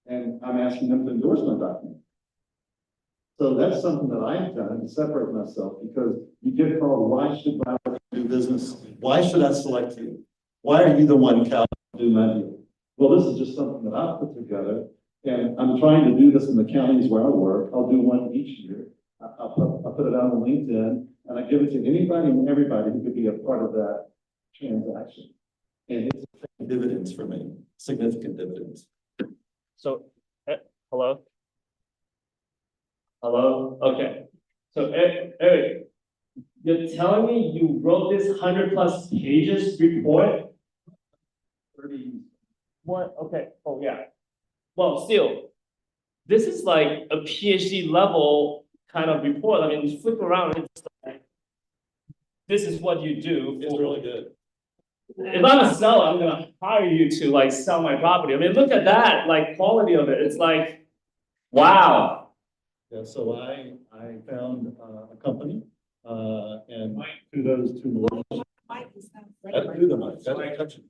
And I'm asking them to endorse my document. So that's something that I've done to separate myself, because you get called, why should I do business? Why should I select you? Why are you the one, Cal, to do my deal? Well, this is just something that I've put together, and I'm trying to do this in the counties where I work. I'll do one each year. I'll put it out on LinkedIn, and I give it to anybody and everybody who could be a part of that transaction. And it's dividends for me, significant dividends. So, hello? Hello? Okay. So, Erik, you're telling me you wrote this 100+ pages report? 30. What? Okay. Oh, yeah. Well, still, this is like a PhD level kind of report. I mean, flip around, it's like, this is what you do. It's really good. If I'm a seller, I'm gonna hire you to like sell my property. I mean, look at that, like quality of it. It's like, wow. Yeah, so I found a company, and kudos to Melissa. Do the mic. That's my country.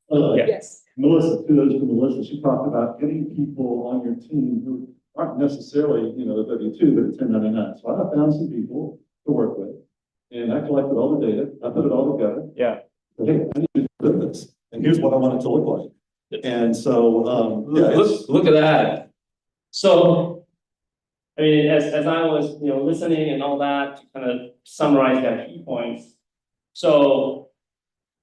Yes. Melissa, kudos to Melissa. She talked about getting people on your team who aren't necessarily, you know, the W-2, but it's 1099. So I found some people to work with, and I collected all the data. I put it all together. Yeah. But, hey, I need to do this, and here's what I want it to look like. And so, yeah, look at that. So, I mean, as I was, you know, listening and all that, to kind of summarize that key points. So,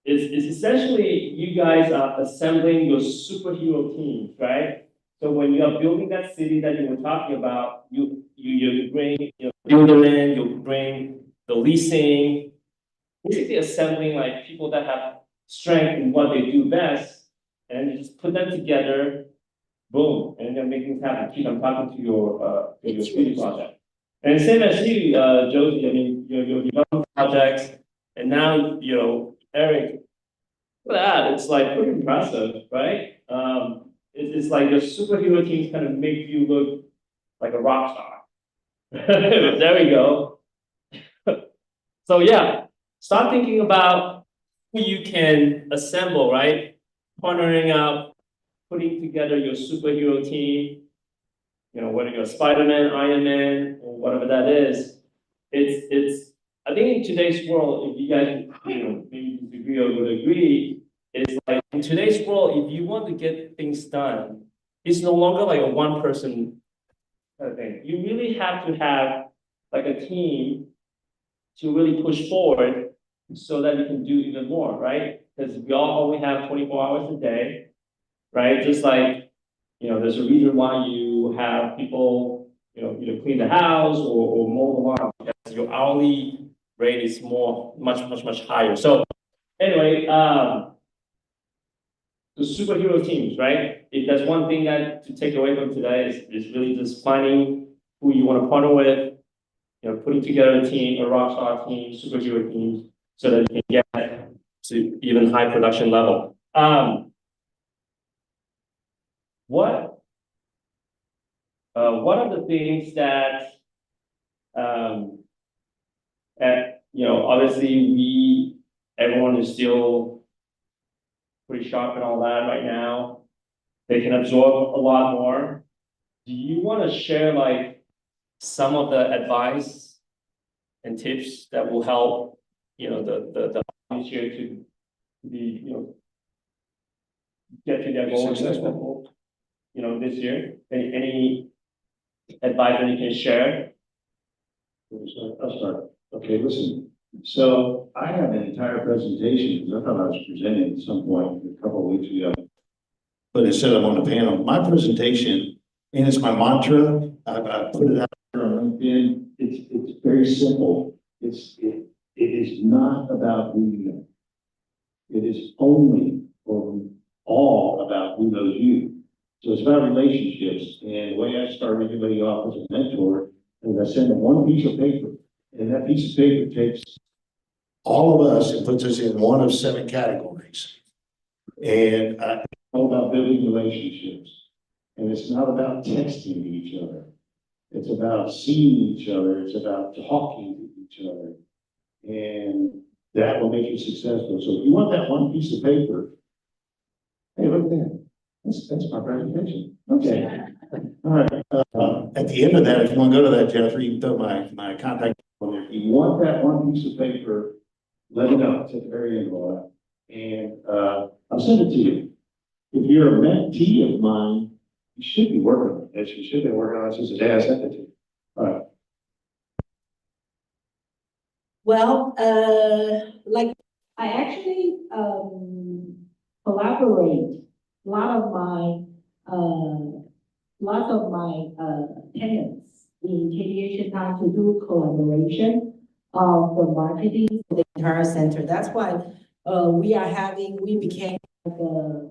it's essentially you guys are assembling your superhero teams, right? So when you are building that city that you were talking about, you bring your builder in, you bring the leasing, basically assembling like people that have strength in what they do best, and you just put them together, boom, and then make things happen. Keep on talking to your city project. And same as you, Josie, I mean, your development projects, and now, you know, Erik, look at that, it's like pretty impressive, right? It's like your superhero teams kind of make you look like a rock star. There we go. So yeah, start thinking about who you can assemble, right? Partnering up, putting together your superhero team, you know, whether you're Spider-Man, Iron Man, or whatever that is. It's I think in today's world, if you guys, you know, maybe disagree or would agree, it's like in today's world, if you want to get things done, it's no longer like a one person kind of thing. You really have to have like a team to really push forward so that you can do even more, right? Because we all only have 24 hours a day, right? Just like, you know, there's a reason why you have people, you know, either clean the house or mow the lawn, because your hourly rate is much higher. So anyway, the superhero teams, right? If there's one thing that to take away from today is really just finding who you want to partner with, you know, putting together a team, a rock star team, superhero team, so that you can get to even high production level. What are the things that, you know, obviously everyone is still pretty sharp and all that right now. They can absorb a lot more. Do you want to share like some of the advice and tips that will help, you know, the audience here to be, you know, get to their goals, you know, this year? Any advice that you can share? I'll start. Okay, listen. So I have an entire presentation because I thought I was presenting at some point a couple of weeks ago. But instead I'm on the panel, my presentation, and it's my mantra, I put it out there on LinkedIn. It's very simple. It is not about who you know. It is only or all about who knows you. So it's about relationships. And the way I start everybody off as a mentor is I send them one piece of paper. And that piece of paper takes all of us and puts us in one of 7 categories. And it's all about building relationships. And it's not about texting to each other. It's about seeing each other. It's about talking to each other. And that will make you successful. So if you want that one piece of paper, hey, look there. That's my presentation. Okay. All right. At the end of that, if you want to go to that, Jennifer, you can throw my contact on there. If you want that one piece of paper, let me know. It's at the very end of all that. And I'll send it to you. If you're a mentee of mine, you should be working on this. You should be working on it since the day I sent it to you. All right. Well, like I actually collaborate lots of my tenants in KDH town to do collaboration for marketing for the entire center. That's why we became the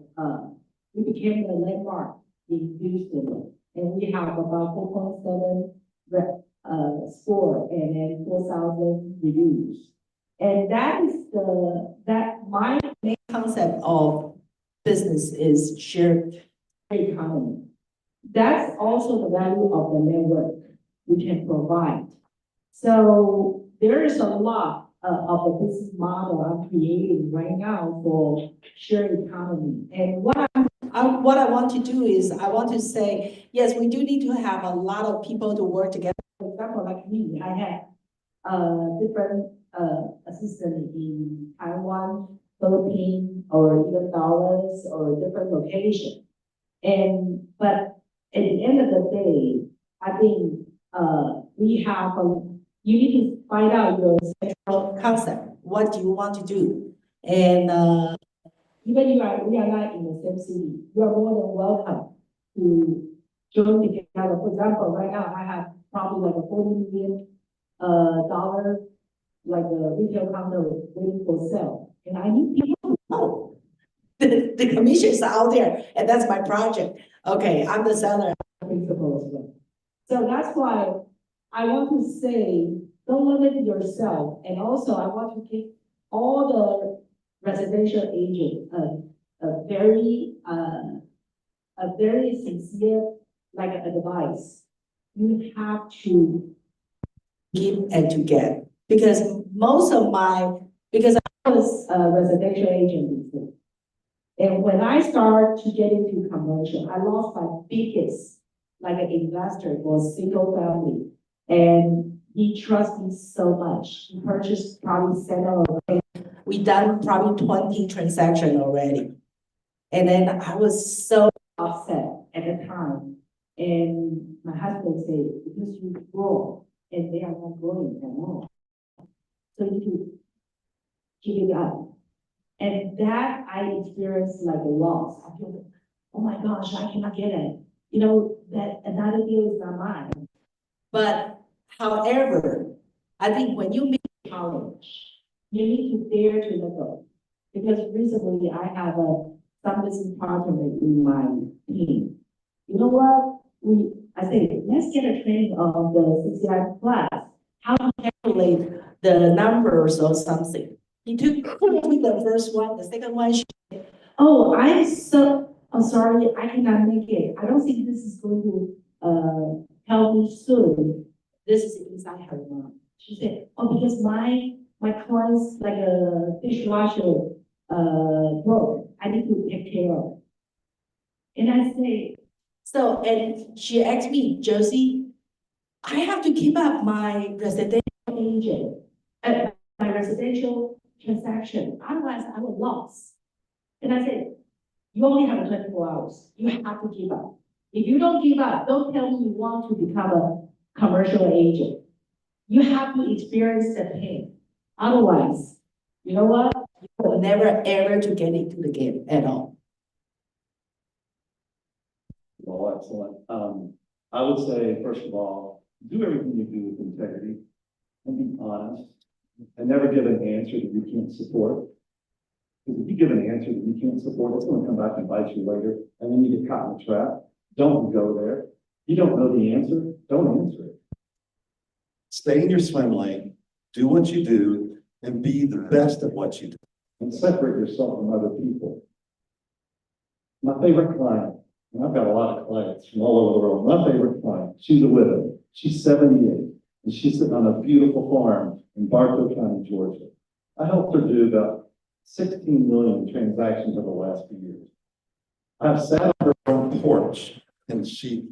landmark in Houston, and we have about 4.7 score and then 4,000 reviews. And that is my main concept of business is shared economy. That's also the value of the network we can provide. So there is a lot of the business model I'm creating right now for shared economy. And what I want to do is I want to say, yes, we do need to have a lot of people to work together. For example, like me, I have different assistants in Taiwan, Philippines, or even Dallas, or different locations. But at the end of the day, I think you need to find out your central concept. What do you want to do? And even if we are not in the same city, you are more than welcome to join together. For example, right now I have probably like a $40 million like a retail condo waiting for sale, and I need people to know the commissions are out there, and that's my project. Okay, I'm the seller, I'm the principal as well. So that's why I want to say, don't limit yourself, and also I want to give all the residential agents a very sincere like advice. You have to give and to get, because I was a residential agent before. And when I started to get into commercial, I lost my biggest, like an investor was single family. And he trusts me so much. He purchased probably 7 or 8. We done probably 20 transactions already. And then I was so upset at the time. And my husband said, because you grow and they are not growing anymore. So you can give it up. And that I experienced like a loss. I feel, oh my gosh, I cannot get it. You know, that another deal is not mine. But however, I think when you make college, you need to dare to let go. Because recently I have some business partner in my team. You know what? I say, let's get a training of the CCI class, how to calculate the numbers or something. He took the first one, the second one, oh, I'm sorry, I cannot make it. I don't think this is going to help me soon. This is inside her mind. She said, oh, because my client's like a dishwasher broke. I need to take care of. And I say, so, and she asked me, Josie, I have to keep up my residential agent, my residential transaction. Otherwise, I will lose. And I said, you only have 24 hours. You have to give up. If you don't give up, don't tell me you want to become a commercial agent. You have to experience the pain. Otherwise, you know what? You will never ever to get into the game at all. Well, excellent. I would say, first of all, do everything you do with integrity and be honest and never give an answer that you can't support. Because if you give an answer that you can't support, it's going to come back and bite you later, and then you get caught in a trap. Don't go there. You don't know the answer, don't answer it. Stay in your swim lane, do what you do, and be the best at what you do. And separate yourself from other people. My favorite client, and I've got a lot of clients from all over the world. My favorite client, she's a widow. She's 78, and she's sitting on a beautiful farm in Bartow County, Georgia. I helped her do about 16 million transactions over the last few years. I've sat on her front porch, and she's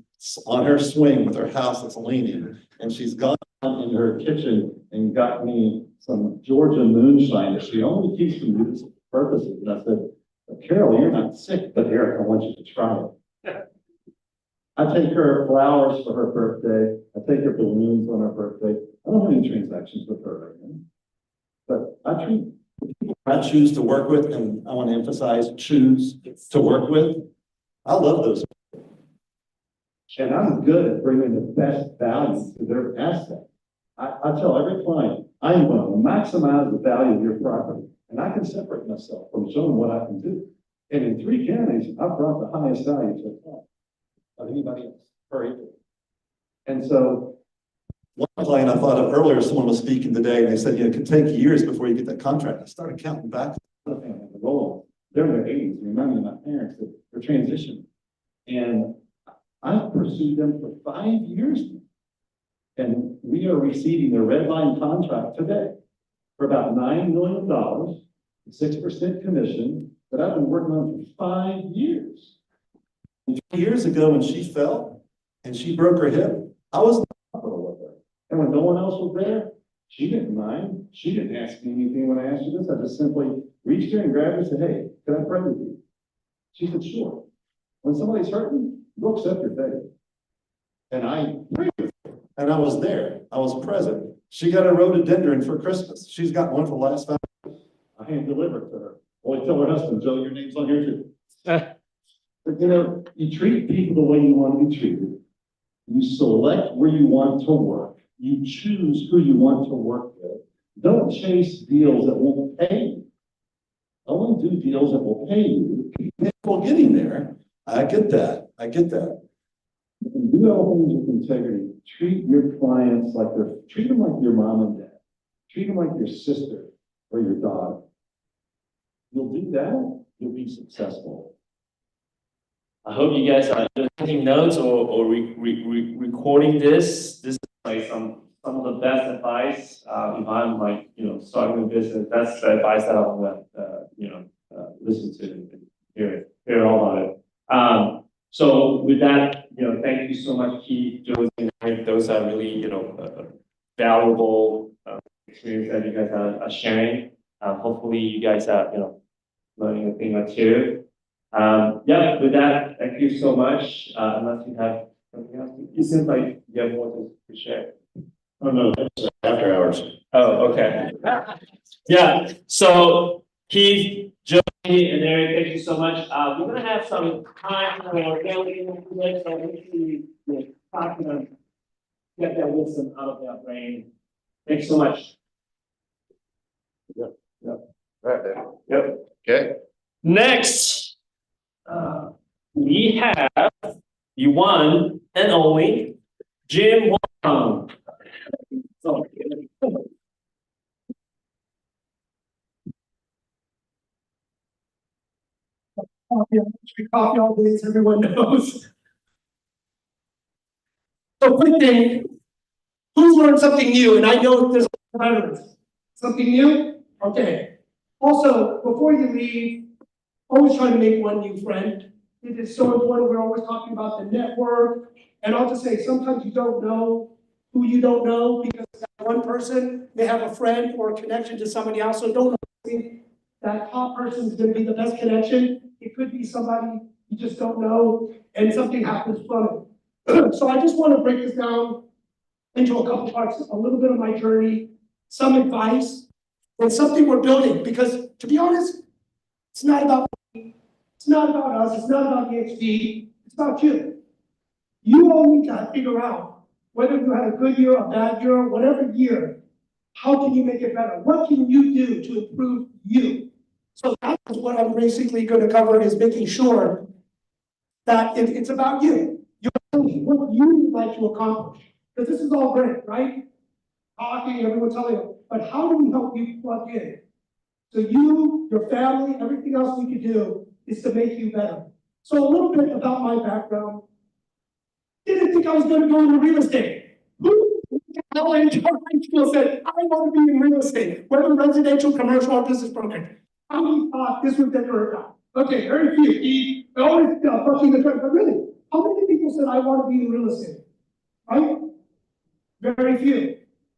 on her swing with her house that's leaning, and she's gone in her kitchen and got me some Georgia moonshine that she only keeps for medicinal purposes. And I said, Carol, you're not sick, but Erik, I want you to try it. I take her flowers for her birthday. I take her balloons on her birthday. I don't have any transactions with her right now. But I treat the people I choose to work with, and I want to emphasize choose to work with. I love those people. And I'm good at bringing the best value to their asset. I tell every client, I'm going to maximize the value of your property. And I can separate myself from showing what I can do. And in 3 counties, I've brought the highest value to a client of anybody else per acre. And so one client I thought of earlier, someone was speaking today, and they said, it could take years before you get that contract. I started counting back to the family, the roll. They're in their 80s, reminding my parents that they're transitioning. And I've pursued them for 5 years now. And we are receiving a red line contract today for about $9 million, 6% commission that I've been working on for 5 years. And 2 years ago when she fell and she broke her hip, I was in the hospital with her. And when no one else was there, she didn't mind. She didn't ask me anything when I asked her this. I just simply reached her and grabbed her and said, hey, can I pray with you? She said, sure. When somebody's hurting, go accept your faith. And I prayed with her. And I was there. I was present. She got a rhododendron for Christmas. She's got one for the last 5 years. I hand delivered to her. Only tell her husband, Joe, your name's on here too. But you treat people the way you want to be treated. You select where you want to work. You choose who you want to work with. Don't chase deals that won't pay you. Only do deals that will pay you. People getting there. I get that. And do all things with integrity. Treat your clients like treat them like your mom and dad. Treat them like your sister or your daughter. You'll do that, you'll be successful. I hope you guys are taking notes or recording this. This is like some of the best advice. If I'm like, starting a business, that's the advice that I want to, listen to and hear all about it. So with that, thank you so much, Keith, Josie, and Erik. Those are really, valuable experience that you guys are sharing. Hopefully you guys are, learning a thing or two. With that, thank you so much. Unless you have something else, it seems like you have more to share. Oh, no, that's after hours. Oh, okay. Yeah, so Keith, Josie, and Erik, thank you so much. We're gonna have some time for family and friends, so we talk to them, get that wisdom out of their brain. Thanks so much. Yep. Right there. Yep. Okay. Next, we have Yuan and only Jim Huang. So, Coffee all days, everyone knows. So quick thing, who's learned something new? And I know there's veterans. Something new? Okay. Also, before you leave, always try to make one new friend. It is so important. We're always talking about the network. And I'll just say, sometimes you don't know who you don't know because that one person may have a friend or a connection to somebody else. So don't think that top person is going to be the best connection. It could be somebody you just don't know and something happens from it. So I just want to break this down into a couple parts, a little bit of my journey, some advice, and something we're building. Because to be honest, it's not about me, it's not about us, it's not about EXP, it's about you. You all need to figure out whether you had a good year, a bad year, whatever year, how can you make it better? What can you do to improve you? So that's what I'm basically going to cover is making sure that it's about you. What you would like to accomplish. Because this is all great, right? Talking, everyone telling you, but how do we help you plug in? So you, your family, everything else we can do is to make you better. So a little bit about my background. Didn't think I was going to go into real estate. Who in high school said, I want to be in real estate, whether residential, commercial, or business brokerage? How many thought this would get worked out? Okay, very few. He always fucking the truck, but really, how many people said I want to be in real estate? Right? Very few.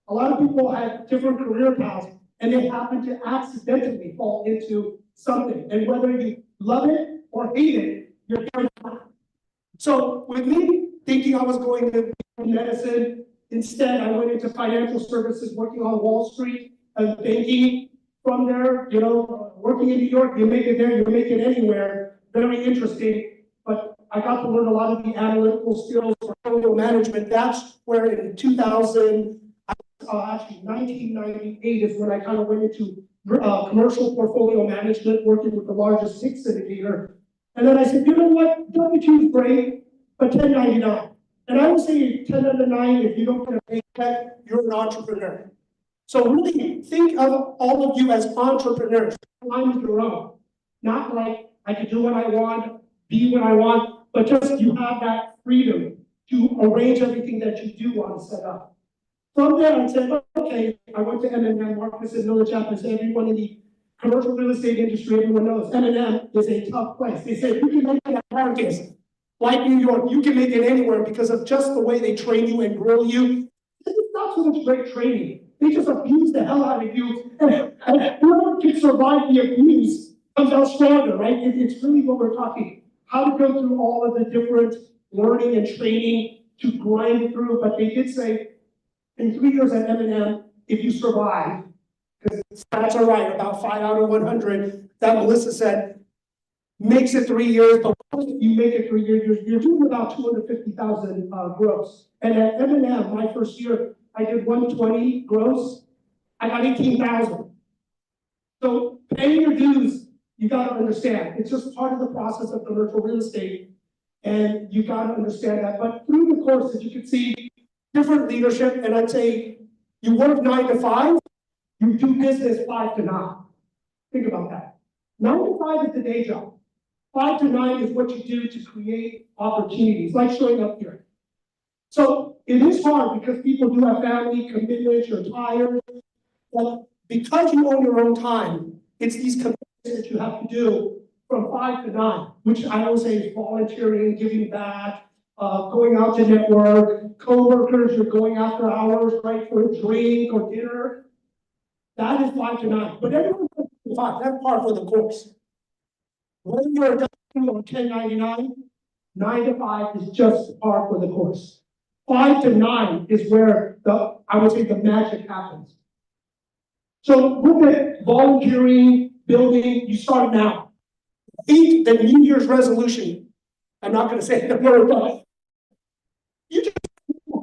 A lot of people had different career paths and they happen to accidentally fall into something. And whether you love it or hate it, you're there. So with me thinking I was going to be in medicine, instead I went into financial services, working on Wall Street and banking. From there, you know, working in New York, you make it there, you make it anywhere. Very interesting. But I got to learn a lot of the analytical skills, portfolio management. That's where in 1998 is when I kind of went into commercial portfolio management, working with the largest 6 syndicator. And then I said, you know what, W-2 is great, but 1099. And I would say 1099, if you don't get a paycheck, you're an entrepreneur. So really think of all of you as entrepreneurs. Find your own. Not like I can do what I want, be what I want, but just you have that freedom to arrange everything that you do want to set up. From there, I said, okay, I went to M&M, Marcus and Miller Chapters, everyone in the commercial real estate industry, everyone knows M&M is a tough place. They say, you can make it at Marcus, like New York, you can make it anywhere because of just the way they train you and grill you. It's not so much great training. They just abuse the hell out of you. And whoever can survive the abuse comes out stronger, right? It's really what we're talking. How to go through all of the different learning and training to grind through. But they did say, in 3 years at M&M, if you survive, because stats are right, about 5 out of 100, that Melissa said, makes it 3 years, but once you make it 3 years, you're doing about 250,000 gross. And at M&M, my first year, I did 120 gross. I got 18,000. So paying your dues, you got to understand. It's just part of the process of commercial real estate, and you got to understand that. But through the courses, you can see different leadership, and I'd say you work 9 to 5, you do business 5 to 9. Think about that. 9 to 5 is the day job. 5 to 9 is what you do to create opportunities, like showing up here. So it is hard because people do have family commitments, you're tired, but because you own your own time, it's these commitments that you have to do from 5 to 9, which I always say is volunteering, giving back, going out to network, co-workers, you're going after hours, right, for a drink or dinner. That is 5 to 9. But everyone does 5, that's part of the course. When you're done on 1099, 9 to 5 is just par for the course. 5 to 9 is where I would say the magic happens. So with the volunteering, building, you start now. Think the New Year's resolution. I'm not going to say the word, but you just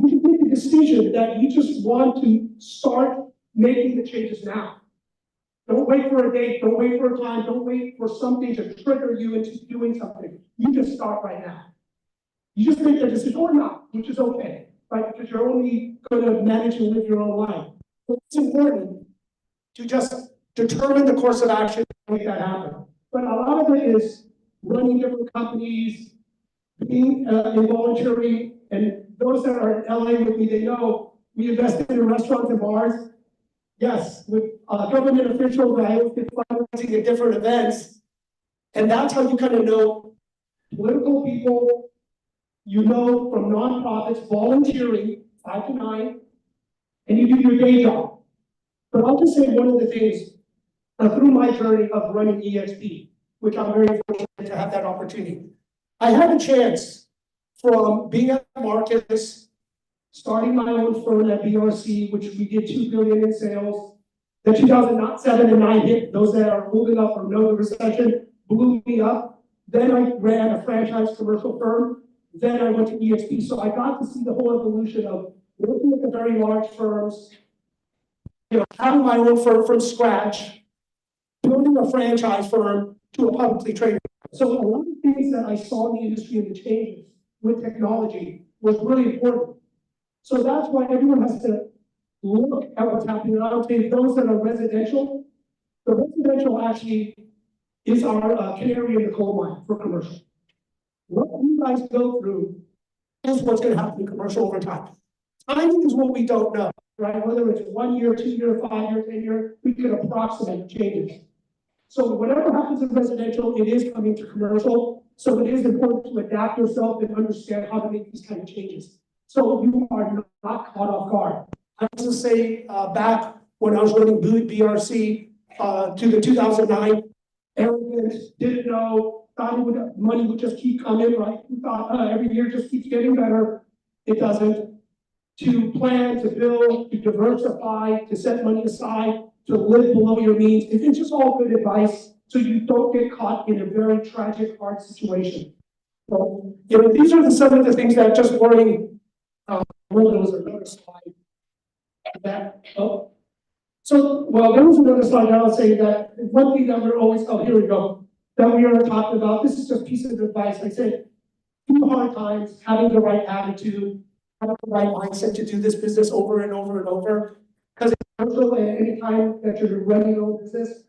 make a decision that you just want to start making the changes now. Don't wait for a date, don't wait for a time, don't wait for something to trigger you into doing something. You just start right now. You just make that decision or not, which is okay, right? Because you're only going to manage and live your own life. But it's important to just determine the course of action to make that happen. But a lot of it is running different companies, being involuntary, and those that are in LA with me, they know we invested in restaurants and bars. Yes, with government officials, I always get financing at different events. And that's how you kind of know political people, you know, from nonprofits, volunteering, 5 to 9, and you do your day job. But I'll just say one of the things through my journey of running EXP, which I'm very fortunate to have that opportunity. I had a chance from being at Marcus, starting my own firm at BRC, which we did $2 billion in sales. The 2007 and 9 hit, those that are old enough or know the recession, blew me up. Then I ran a franchise commercial firm. Then I went to EXP. So I got to see the whole evolution of working with the very large firms, you know, having my own firm from scratch, building a franchise firm to a publicly traded. So a lot of things that I saw in the industry and the changes with technology was really important. So that's why everyone has to look at what's happening. And I would say those that are residential, the residential actually is our canary in the coal mine for commercial. What you guys go through is what's going to happen in commercial over time. Timing is what we don't know, right? Whether it's 1 year, 2 year, 5 year, 10 year, we can approximate changes. So whatever happens in residential, it is coming to commercial. So it is important to adapt yourself and understand how to make these kind of changes. So you are not caught off guard. I was to say back when I was running BRC to the 2009, arrogant, didn't know, thought money would just keep coming, right? We thought every year just keeps getting better. It doesn't. To plan, to build, to diversify, to set money aside, to live below your means. It's just all good advice so you don't get caught in a very tragic, hard situation. So, you know, these are some of the things that just worrying. There was another slide. So, well, there was another slide I would say that one thing that we're always, here we go, that we are talking about, this is just a piece of advice. I said, through hard times, having the right attitude, having the right mindset to do this business over and over and over. Because any time that you're running your own business,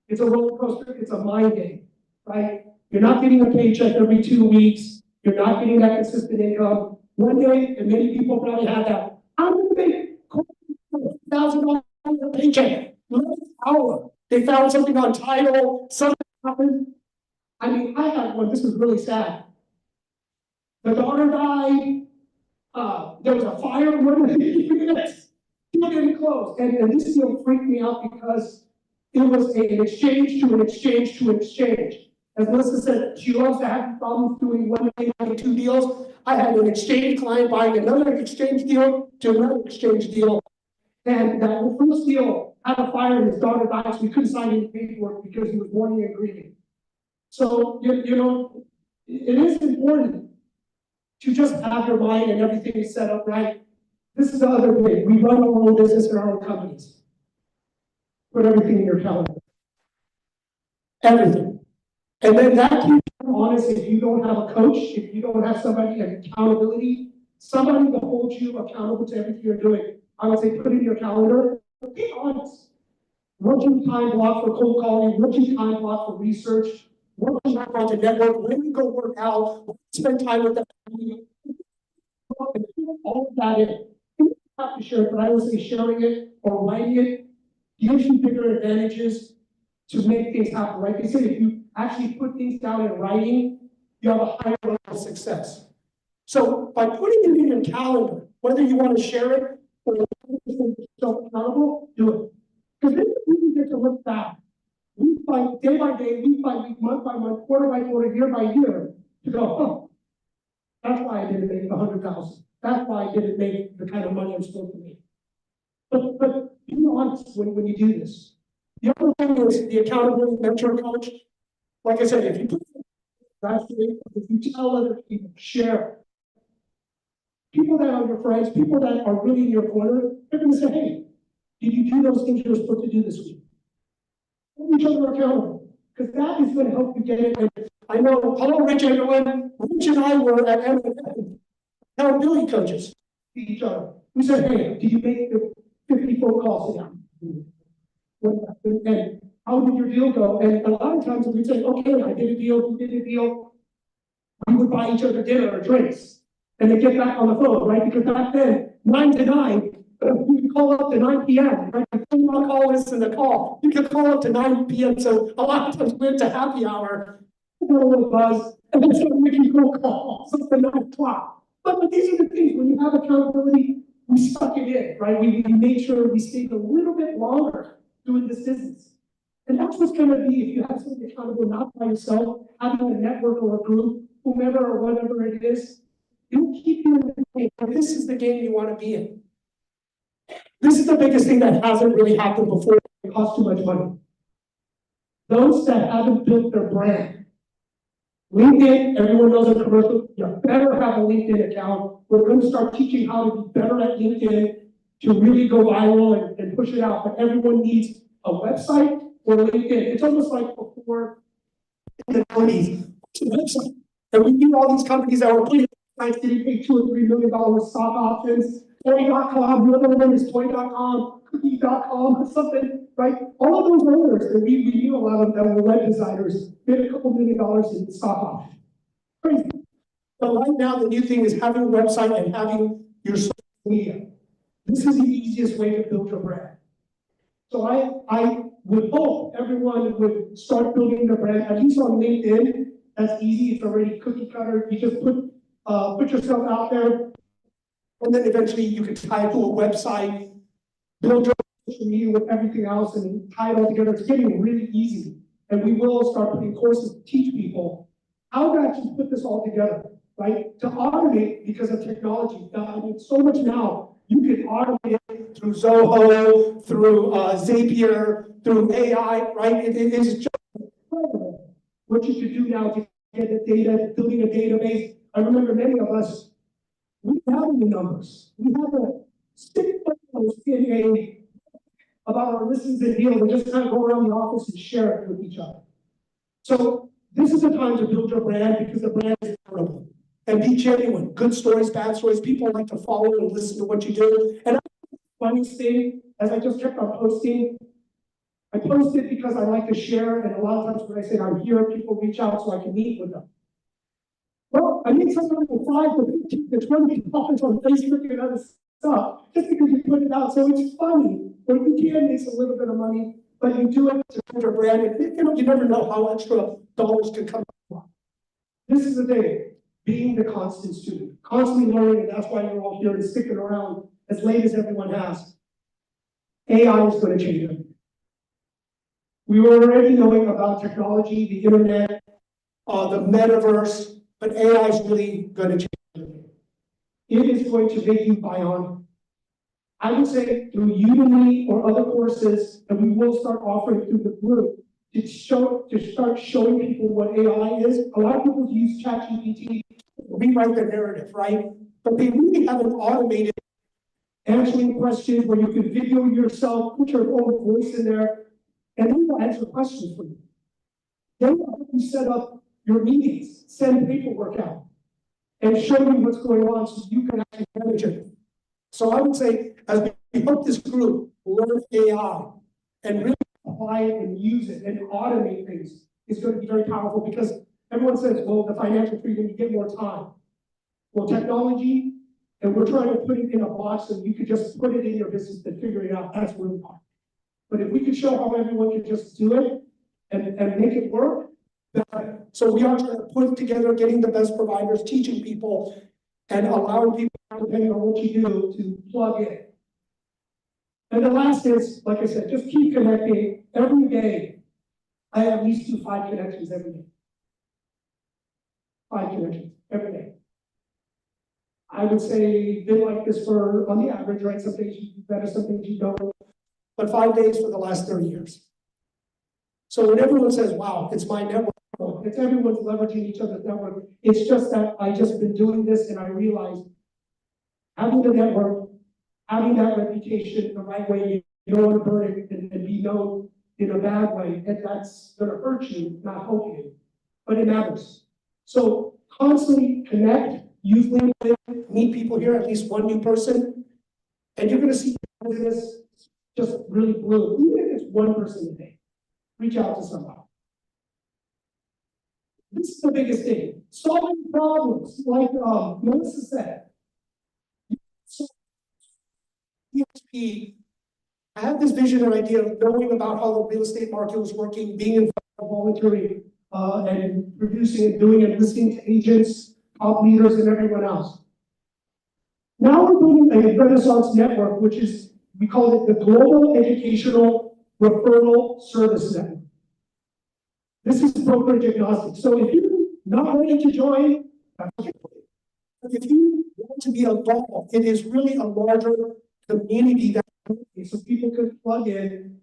it's a roller coaster, it's a mind game, right? You're not getting a paycheck every 2 weeks, you're not getting that consistent income. One day, and many people probably have that, I'm gonna make $1,000 paycheck, last hour. They found something on title, something happened. I mean, I had one, this was really sad. The daughter died, there was a fire, people getting close. And this deal freaked me out because it was an exchange to an exchange to an exchange. As Melissa said, she loves to have problems doing 1 day, 2 deals. I had an exchange client buying another exchange deal to another exchange deal. And the first deal had a fire and his daughter died, so we couldn't sign any paperwork because he was mourning and grieving. So, you know, it is important to just have your mind and everything set up right. This is the other thing. We run our own business in our own companies. Put everything in your calendar. Everything. And then that keeps you honest if you don't have a coach, if you don't have somebody accountability, somebody to hold you accountable to everything you're doing. I would say put it in your calendar. Be honest. What you time block for cold calling, what you time block for research, what you time block to network, when you go work out, when you spend time with the family. All of that in. You don't have to share it, but I would say sharing it or writing it gives you bigger advantages to make things happen, right? They say if you actually put things down in writing, you have a higher level of success. So by putting it in your calendar, whether you want to share it or yourself accountable, do it. Because then you get to look back, week by day, week by week, month by month, quarter by quarter, year by year, to go, oh, that's why I didn't make the 100,000. That's why I didn't make the kind of money I'm supposed to make. But be honest when you do this. The other thing is the accountability mentor coach. Like I said, if you put if you tell other people, share. People that are your friends, people that are really in your corner, they're going to say, hey, did you do those things you were supposed to do this week? Hold each other accountable, because that is going to help you get it. And I know, hello, Rich, everyone. Rich and I were at M&M. accountability coaches to each other. We said, hey, do you make the 50 phone calls today? And how did your deal go? And a lot of times we'd say, okay, I did a deal, you did a deal. We would buy each other dinner or drinks. And they get back on the phone, right? Because back then, 9 to 9, you could call up to 9 p.m., right? You could not call, listen to call. You could call up to 9 p.m. So a lot of times we went to happy hour, a little buzz, and then start making phone calls up to 9 o'clock. But these are the things, when you have accountability, we stuck it in, right? We made sure we stayed a little bit longer doing this business. And that's what's going to be, if you have something accountable, not by yourself, having a network or a group, whomever or whatever it is, it will keep you in the game. This is the game you want to be in. This is the biggest thing that hasn't really happened before. It costs too much money. Those that haven't built their brand. LinkedIn, everyone knows a commercial, you better have a LinkedIn account. We're going to start teaching how to be better at LinkedIn to really go viral and push it out. But everyone needs a website or LinkedIn. It's almost like before in the 90s, it's a website. And we knew all these companies that were putting websites getting paid $2 or $3 million with stock options. Toy.com, the other one is toy.com, cookie.com, or something, right? All of those owners, and we knew a lot of them that were web designers, made a couple $1 million in stock options. Crazy. But right now, the new thing is having a website and having your social media. This is the easiest way to build your brand. So I would hope everyone would start building their brand, at least on LinkedIn. That's easy, it's already cookie cutter. You just put yourself out there, and then eventually you can tie it to a website, build your social media with everything else, and tie it all together. It's getting really easy. And we will start putting courses to teach people how to actually put this all together, right? To automate because of technology. I mean, so much now. You can automate it through Zoho, through Zapier, through AI, right? It is just incredible what you can do now to get the data, building a database. I remember many of us, we have the numbers. We have a stick photos in about our listings and deals and just kind of go around the office and share it with each other. So this is the time to build your brand because the brand is incredible. And be genuine. Good stories, bad stories. People like to follow and listen to what you do. And funniest thing, as I just kept on posting, I posted because I like to share, and a lot of times when I say I'm here, people reach out so I can meet with them. Well, I need somebody with 5 to 15 to 20 comments on Facebook and other stuff, just because you put it out. So it's funny, but if you can make a little bit of money, but you do it to build your brand, and you never know how extra dollars can come from. This is the day. Being the constant student, constantly learning, and that's why you're all here and sticking around as late as everyone has. AI is going to change everything. We were already knowing about technology, the internet, the metaverse, but AI is really going to change everything. It is going to make you bionic. I would say through Udemy or other courses that we will start offering through the group to start showing people what AI is. A lot of people use ChatGPT to rewrite their narrative, right? But they really haven't automated answering questions where you can video yourself, put your own voice in there, and they will answer questions for you. They will help you set up your meetings, send paperwork out, and show you what's going on so you can actually manage it. So I would say, as we help this group learn AI and really apply it and use it and automate things, is going to be very powerful because everyone says, well, the financial freedom, you get more time. Well, technology, and we're trying to put it in a box and you could just put it in your business and figure it out. That's really hard. But if we could show how everyone can just do it and make it work, so we are trying to put together, getting the best providers, teaching people, and allowing people, depending on what you do, to plug in. And the last is, like I said, just keep connecting every day. I at least do 5 connections every day. 5 connections every day. I would say been like this for, on the average, right? Some days you do better, some days you don't. But 5 days for the last 30 years. So when everyone says, wow, it's my network, it's everyone's leveraging each other's network. It's just that I just been doing this and I realized having the network, having that reputation the right way, you don't want to burn it and be known in a bad way, and that's going to hurt you, not help you, but it matters. So constantly connect, use LinkedIn, meet people here, at least one new person, and you're gonna see this just really bloom. Even if it's one person a day, reach out to somebody. This is the biggest thing. Solving problems, like Melissa said. EXP, I have this vision and idea of knowing about how the real estate market was working, being involved, volunteering, and producing and doing and listening to agents, top leaders, and everyone else. Now we're building a Renaissance network, which is, we call it the Global Educational Referral Service Network. This is brokerage agnostic. So if you're not ready to join, that's okay. But if you want to be involved, it is really a larger community that so people can plug in,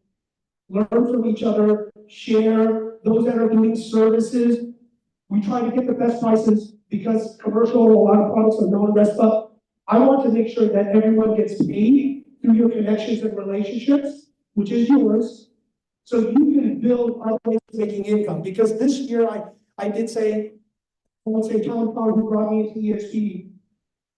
learn from each other, share, those that are doing services. We try to get the best prices because commercial, a lot of products are non-RESPA. I want to make sure that everyone gets paid through your connections and relationships, which is yours, so you can build other ways of making income. Because this year, I did say, I want to say Tom Power, who brought me into EXP,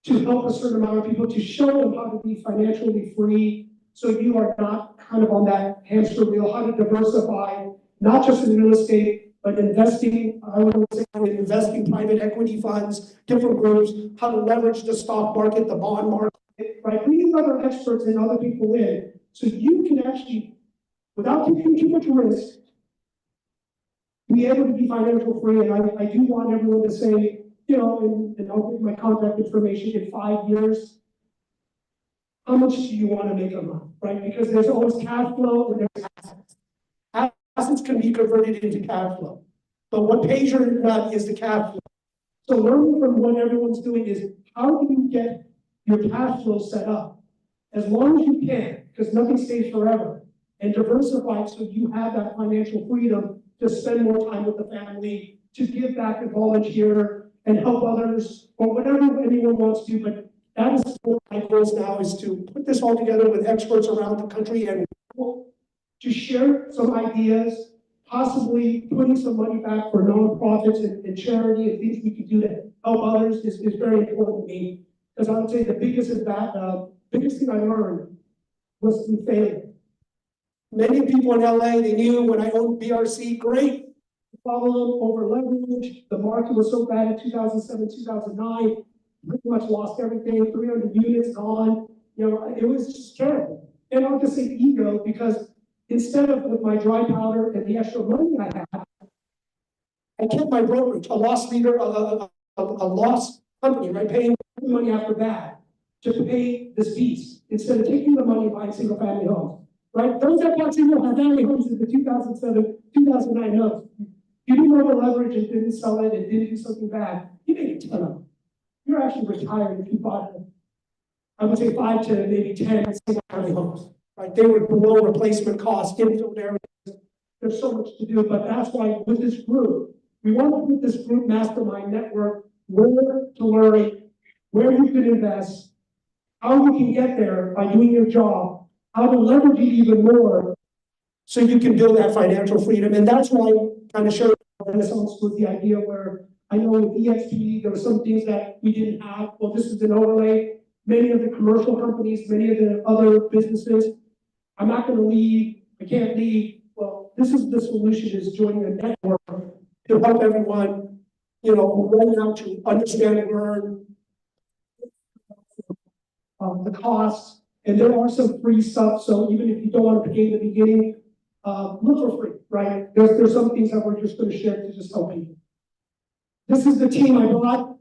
to help a certain amount of people, to show them how to be financially free, so you are not kind of on that hamster wheel, how to diversify, not just in real estate, but investing, I would say investing private equity funds, different groups, how to leverage the stock market, the bond market, right? Bringing other experts and other people in, so you can actually, without taking too much risk, be able to be financial free. And I do want everyone to say, you know, and I'll give my contact information in 5 years. How much do you want to make a month, right? Because there's always cash flow and there's assets. Assets can be converted into cash flow. But what pays your nut is the cash flow. So learning from what everyone's doing is how do you get your cash flow set up? As long as you can, because nothing stays forever. And diversify so you have that financial freedom to spend more time with the family, to give back and volunteer and help others, or whatever anyone wants to. But that is what my goals now is to put this all together with experts around the country and to share some ideas, possibly putting some money back for nonprofits and charity and things we can do to help others is very important to me. Because I would say the biggest thing I learned was through failure. Many people in LA, they knew when I owned BRC, great, problem over leverage. The market was so bad in 2007, 2009, pretty much lost everything, 300 units gone. You know, it was just terrible. And I'll just say ego, because instead of with my dry powder and the extra money I had, I kept my brokerage, a loss leader, a loss company, right? Paying money after bad to pay this piece instead of taking the money and buying single family homes. Right? Those that bought single family homes in the 2007, 2009 notes, you didn't over leverage and didn't sell it and didn't do something bad, you made a ton of it. You're actually retired if you bought, I would say 5 to maybe 10 single family homes. Right? They were below replacement cost, infill areas. There's so much to do, but that's why with this group, we want to put this group mastermind network where to learn, where you can invest, how you can get there by doing your job, how to leverage it even more so you can build that financial freedom. And that's why I kind of shared Renaissance with the idea where I know with EXP, there were some things that we didn't have. Well, this is an overlay. Many of the commercial companies, many of the other businesses, I'm not going to leave, I can't leave. Well, this is the solution, is joining a network to help everyone, you know, right now to understand and learn the costs. And there are some free stuff, so even if you don't want to pay in the beginning, look for free, right? There's some things that we're just going to share to just help people. This is the team I brought.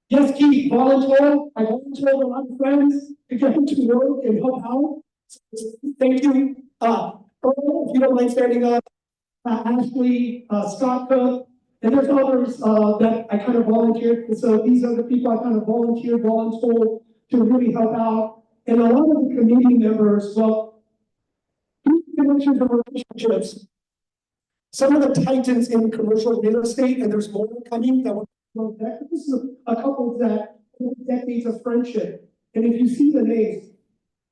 Yes, Keith, volunteer. I volunteered a lot of friends to get them to work and help out. Thank you. Earl, if you don't mind standing up, Ashley, Scott Cook, and there's others that I kind of volunteered. And so these are the people I kind of voluntold to really help out. And a lot of the community members, well, connections and relationships, some of the titans in commercial real estate, and there's more coming that will this is a couple that decades of friendship. And if you see the names,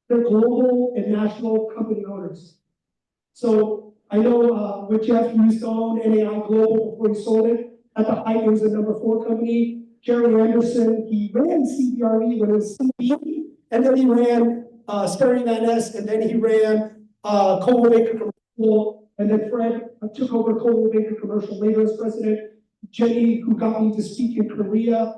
they're global and national company owners. So I know with Jeff, he used to own NAI Global before he sold it. At the height, it was the #4 company. Jerry Anderson, he ran CBRE when it was CB, and then he ran Sterry Van Ness, and then he ran Coldwell Banker Commercial, and then Fred took over Coldwell Banker Commercial later as president. Jenny, who got me to speak in Korea,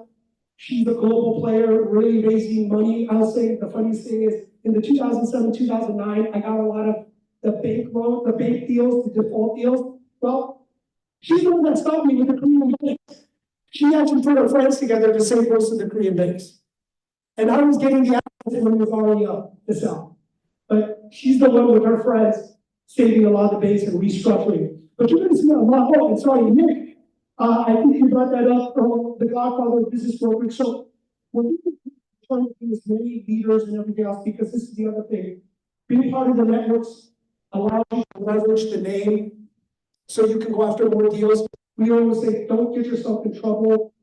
she's a global player, really raising money. I'll say the funniest thing is in the 2007, 2009, I got a lot of the bank deals, the default deals. Well, she's the one that stopped me with the Korean banks. She actually put her friends together to save most of the Korean banks. And I was getting the assets when it was already up to sell. But she's the one with her friends saving a lot of the banks and restructuring. But you're going to see a lot more. And sorry, Nick, I think you brought that up from the Godfather of Business Brokerage. So we're trying to be as many leaders and everything else, because this is the other thing. Being part of the networks allows you to leverage the name so you can go after more deals. We always say, don't get yourself in trouble.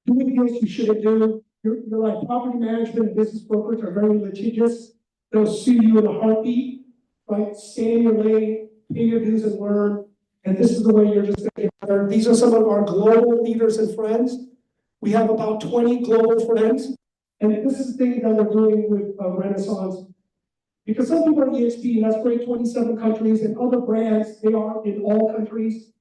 Doing deals you shouldn't do. You're like property management and business brokers are very litigious. They'll sue you in a heartbeat, right? Stay in your lane, pay your dues and learn. And this is the way you're just going to get better. These are some of our global leaders and friends. We have about 20 global friends. And this is the thing that we're doing with Renaissance. Because some people are EXP, and that's great, 27 countries, and other brands, they are in all countries.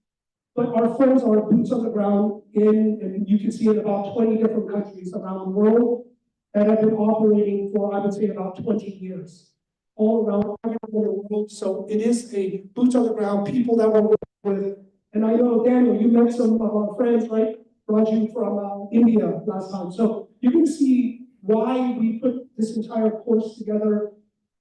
But our friends are boots on the ground and you can see in about 20 different countries around the world that have been operating for, I would say, about 20 years, all around the world. So it is a boots on the ground, people that we're working with. And I know, Daniel, you met some of our friends, right? Raju from India last time. So you can see why we put this entire course together,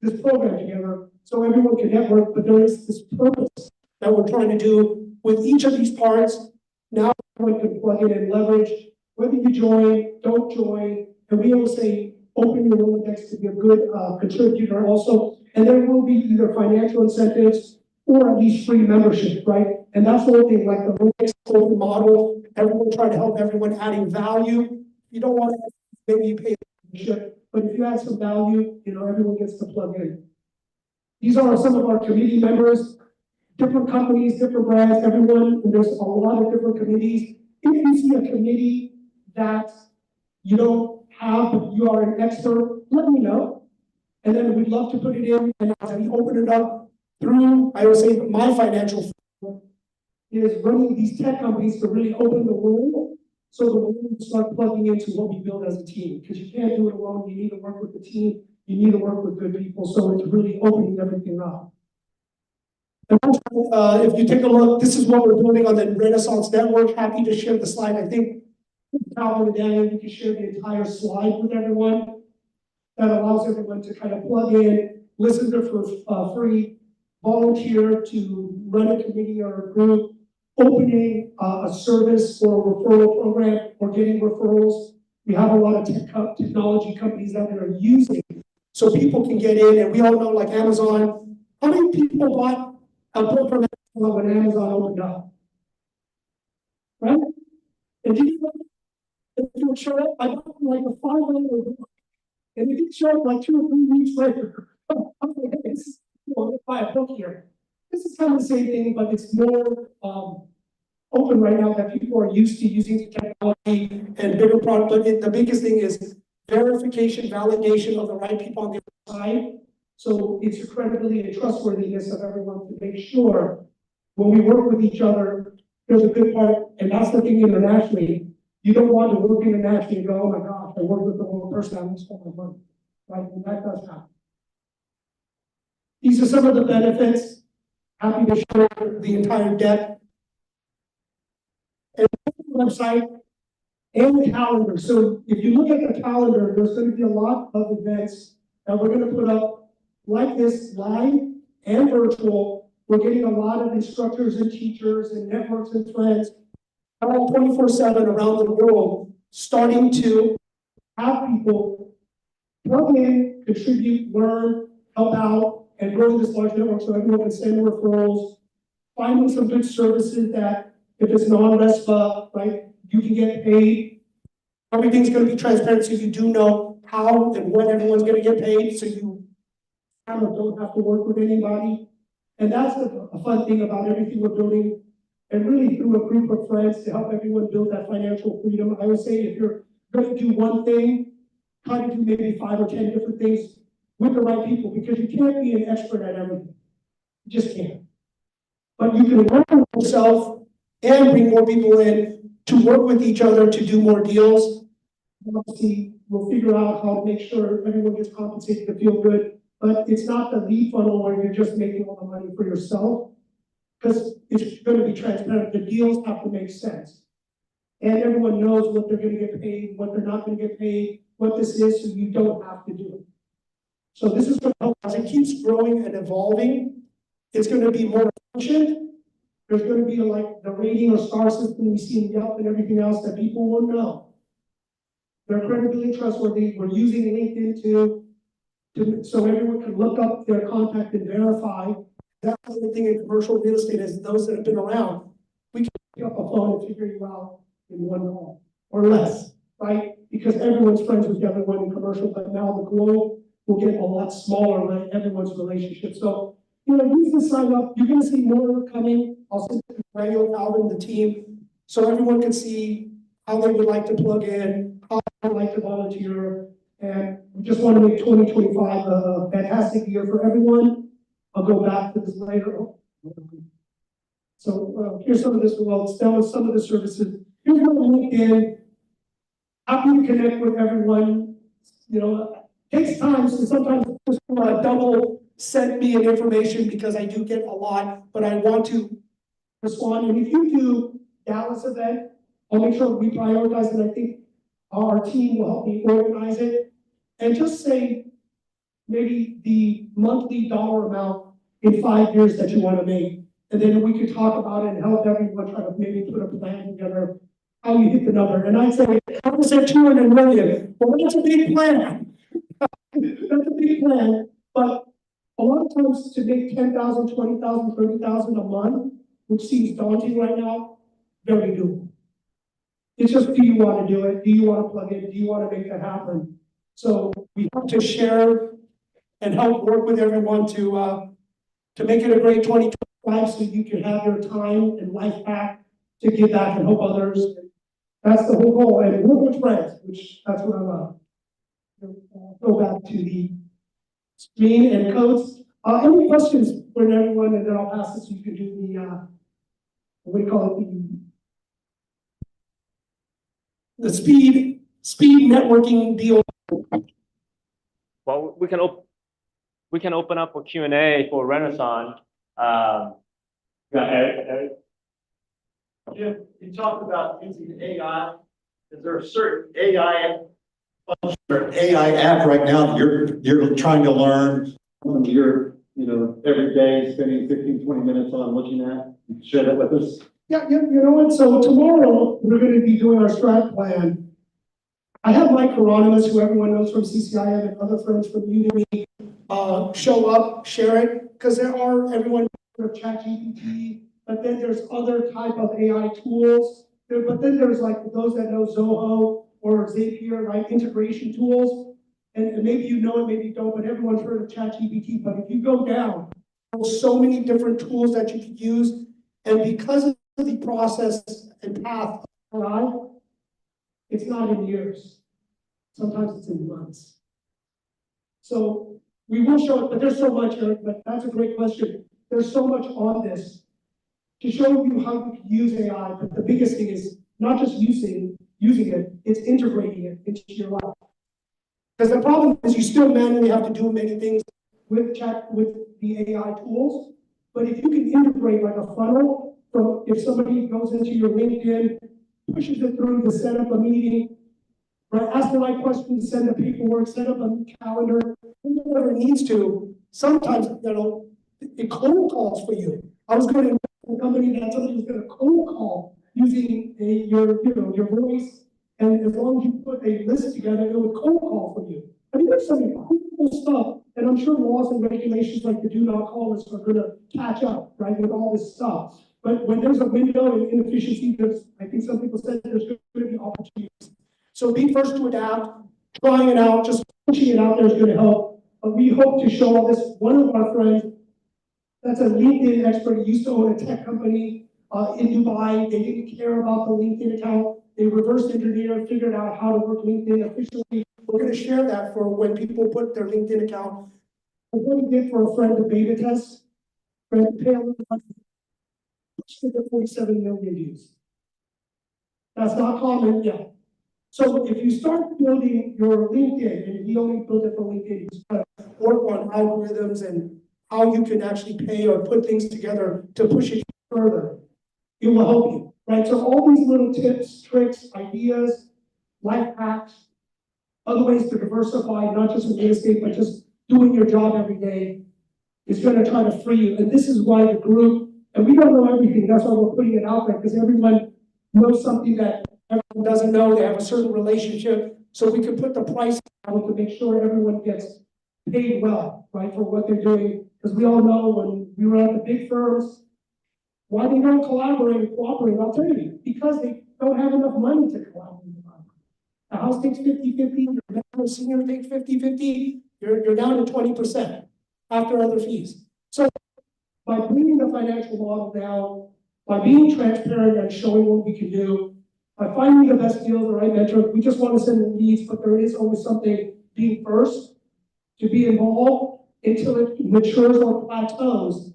this program together, so everyone can network, but there is this purpose that we're trying to do with each of these parts. Now everyone can plug in and leverage, whether you join, don't join, and we always say, open your Rolodex to be a good contributor also, and there will be either financial incentives or at least free membership, right? And that's the whole thing, like the Rolodex open model, everyone trying to help everyone adding value. You don't want to, maybe you pay the membership, but if you add some value, you know, everyone gets to plug in. These are some of our committee members. Different companies, different brands, everyone, and there's a lot of different committees. If you see a committee that you don't have, but you are an expert, let me know. And then we'd love to put it in, and as we open it up through, I would say my financial is running these tech companies to really open the world, so the world will start plugging into what we build as a team. Because you can't do it alone, you need to work with the team, you need to work with good people, so it's really opening everything up. And if you take a look, this is what we're building on the Renaissance Network. Happy to share the slide. I think Calvin and Daniel, you can share the entire slide with everyone. That allows everyone to kind of plug in, listen to for free, volunteer to run a committee or a group, opening a service or a referral program or getting referrals. We have a lot of technology companies that are using, so people can get in, and we all know, like Amazon, how many people bought a book from Amazon when Amazon opened up? Right? And did you know if you would show up, I bought like a $5 book, and it didn't show up like 2 or 3 weeks later. I'm like, hey, this is cool, let's buy a book here. This is kind of the same thing, but it's more open right now that people are used to using technology and bigger product. But the biggest thing is verification, validation of the right people on the other side. So it's the credibility and trustworthiness of everyone to make sure when we work with each other, there's a good part, and that's the thing internationally. You don't want to work internationally and go, oh my gosh, I worked with the wrong person, I'm going to spend my money. Right? And that does happen. These are some of the benefits. Happy to share the entire deck. And the website and the calendar. So if you look at the calendar, there's going to be a lot of events that we're going to put up like this, live and virtual. We're getting a lot of instructors and teachers and networks and friends all 24/7 around the world, starting to have people plug in, contribute, learn, help out, and grow this large network so everyone can send referrals, finding some good services that if it's non-RESPA, right, you can get paid. Everything's going to be transparent, so you do know how and when everyone's going to get paid, so you kind of don't have to work with anybody. And that's a fun thing about everything we're building. and really through a group of friends to help everyone build that financial freedom. I would say if you're going to do one thing, try to do maybe 5 or 10 different things with the right people, because you can't be an expert at everything. You just can't. But you can work with yourself and bring more people in to work with each other to do more deals. Obviously, we'll figure out how to make sure everyone gets compensated to feel good, but it's not the lead funnel where you're just making all the money for yourself, because it's going to be transparent. The deals have to make sense. And everyone knows what they're going to get paid, what they're not going to get paid, what this is, so you don't have to do it. So this is going to help as it keeps growing and evolving. It's going to be more efficient. There's going to be like the rating or star system we see in Yelp and everything else that people will know. They're credibility trustworthy. We're using LinkedIn so everyone can look up their contact and verify. That's the thing in commercial real estate is those that have been around. We can pick up a phone and figure you out in one call or less, right? Because everyone's friends with everyone in commercial, but now the globe will get a lot smaller, like everyone's relationship. So, use the sign up. You're going to see more coming. I'll send it to Daniel, Alvin, the team, so everyone can see how they would like to plug in, how they would like to volunteer. And we just want to make 2025 a fantastic year for everyone. I'll go back to this later. So here's some of this. Well, that was some of the services. Here's my LinkedIn. Happy to connect with everyone. It takes time, so sometimes just double send me an information because I do get a lot, but I want to respond. And if you do Dallas event, I'll make sure we prioritize it. I think our team will help me organize it. And just say maybe the monthly dollar amount in 5 years that you want to make. And then we could talk about it and help everyone try to maybe put a plan together, how you hit the number. And I'd say, I would say 200 million. Well, that's a big plan. That's a big plan. But a lot of times to make 10,000, 20,000, 30,000 a month, which seems daunting right now, very doable. It's just, do you want to do it? Do you want to plug in? Do you want to make that happen? So we have to share and help work with everyone to make it a great 2025 so you can have your time and life back to give back and help others. That's the whole goal. And work with friends, which that's what I love. Go back to the screen and codes. Any questions for everyone, and then I'll pass this so you can do the, what do you call it, the speed networking deal. Well, we can open up for Q&A for Renaissance. Erik. Jim, you talked about using AI. Is there a certain AI function or AI app right now that you're trying to learn? You're, every day spending 15, 20 minutes on looking at. Share that with us. Yeah, you know what? So tomorrow we're going to be doing our strat plan. I have Mike Hieronymus, who everyone knows from CCIM and other friends from Udemy, show up, share it, because everyone knows ChatGPT, but then there's other type of AI tools. But then there's like those that know Zoho or Zapier, right? Integration tools. And maybe you know it, maybe you don't, but everyone's heard of ChatGPT. But if you go down, there's so many different tools that you could use. And because of the process and path of AI, it's not in years. Sometimes it's in months. So we will show it, but there's so much, Erik, but that's a great question. There's so much on this to show you how you can use AI, but the biggest thing is not just using it, it's integrating it into your life. Because the problem is you still manually have to do many things with the AI tools, but if you can integrate like a funnel, from if somebody goes into your LinkedIn, pushes it through to set up a meeting, right? Ask the right questions, send the paperwork, set up a calendar, whatever it needs to. Sometimes, it cold calls for you. I was going to a company that somebody was going to cold call using your voice, and as long as you put a list together, it would cold call for you. I mean, there's some incredible stuff, and I'm sure laws and regulations like the do not call list are going to catch up, right, with all this stuff. But when there's a window and inefficiency, I think some people said there's going to be opportunities. So be first to adapt, trying it out, just pushing it out there is going to help. But we hope to show all this. One of our friends, that's a LinkedIn expert, he used to own a tech company, in Dubai. They didn't care about the LinkedIn account. They reverse engineered, figured out how to work LinkedIn efficiently. We're going to share that for when people put their LinkedIn account. I'm going to get for a friend a beta test. Friend, pay a little money. 47 million views. That's not common, yeah. So if you start building your LinkedIn, and he only built it for LinkedIn, he's trying to work on algorithms and how you can actually pay or put things together to push it further. It will help you, right? So all these little tips, tricks, ideas, life hacks, other ways to diversify, not just in real estate, but just doing your job every day is going to try to free you. And this is why the group, and we don't know everything, that's why we're putting it out there, because everyone knows something that everyone doesn't know. They have a certain relationship. So we can put the price out to make sure everyone gets paid well, right, for what they're doing. Because we all know when we were at the big firms, why they don't collaborate and cooperate, I'll tell you, because they don't have enough money to collaborate. The house takes 50-50, your senior takes 50-50, you're down to 20% after other fees. So by bringing the financial model down, by being transparent and showing what we can do, by finding the best deals, the right metric, we just want to send in leads, but there is always something being first to be involved until it matures or plateaus,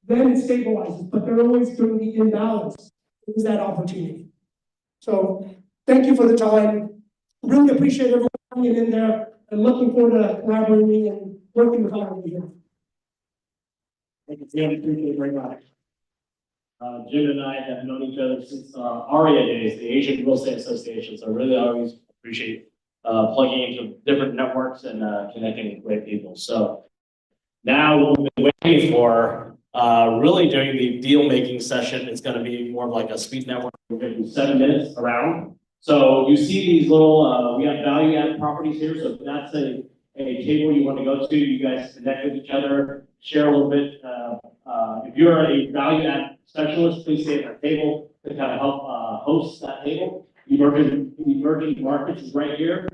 then it stabilizes, but they're always during the imbalance, is that opportunity. So thank you for the time. Really appreciate everyone coming in there and looking forward to collaborating and working with all of you. Thank you, Jim. Appreciate it very much. Jim and I have known each other since ARIA days, the Asian Real Estate Association. So I really always appreciate plugging into different networks and connecting with great people. So now what we've been waiting for, really doing the deal making session, it's going to be more of like a speed network. We're going to do 7 minutes around. So you see these little, we have value add properties here. So if that's a table you want to go to, you guys connect with each other, share a little bit. If you're a value add specialist, please stay at that table to kind of help host that table. Emerging markets is right here.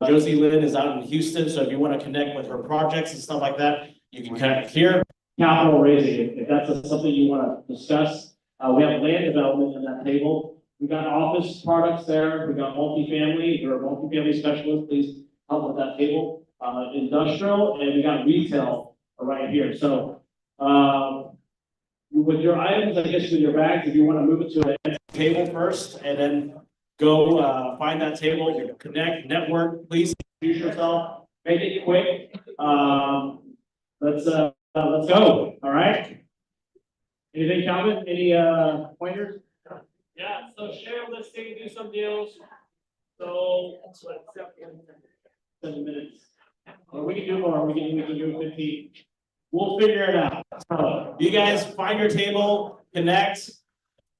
Josie Lynn is out in Houston, so if you want to connect with her projects and stuff like that, you can connect here. Capital raising, if that's something you want to discuss. We have land development in that table. We got office products there. We got multifamily. If you're a multifamily specialist, please help with that table. Industrial, and we got retail right here. So with your items, I guess with your bags, if you want to move it to a table first and then go find that table, connect, network, please introduce yourself, make it quick. Let's go. All right. Anything, Calvin? Any pointers? Yeah, so share listing, do some deals. So 7 minutes. Or we can do more. We can do 15. We'll figure it out. So you guys find your table, connect,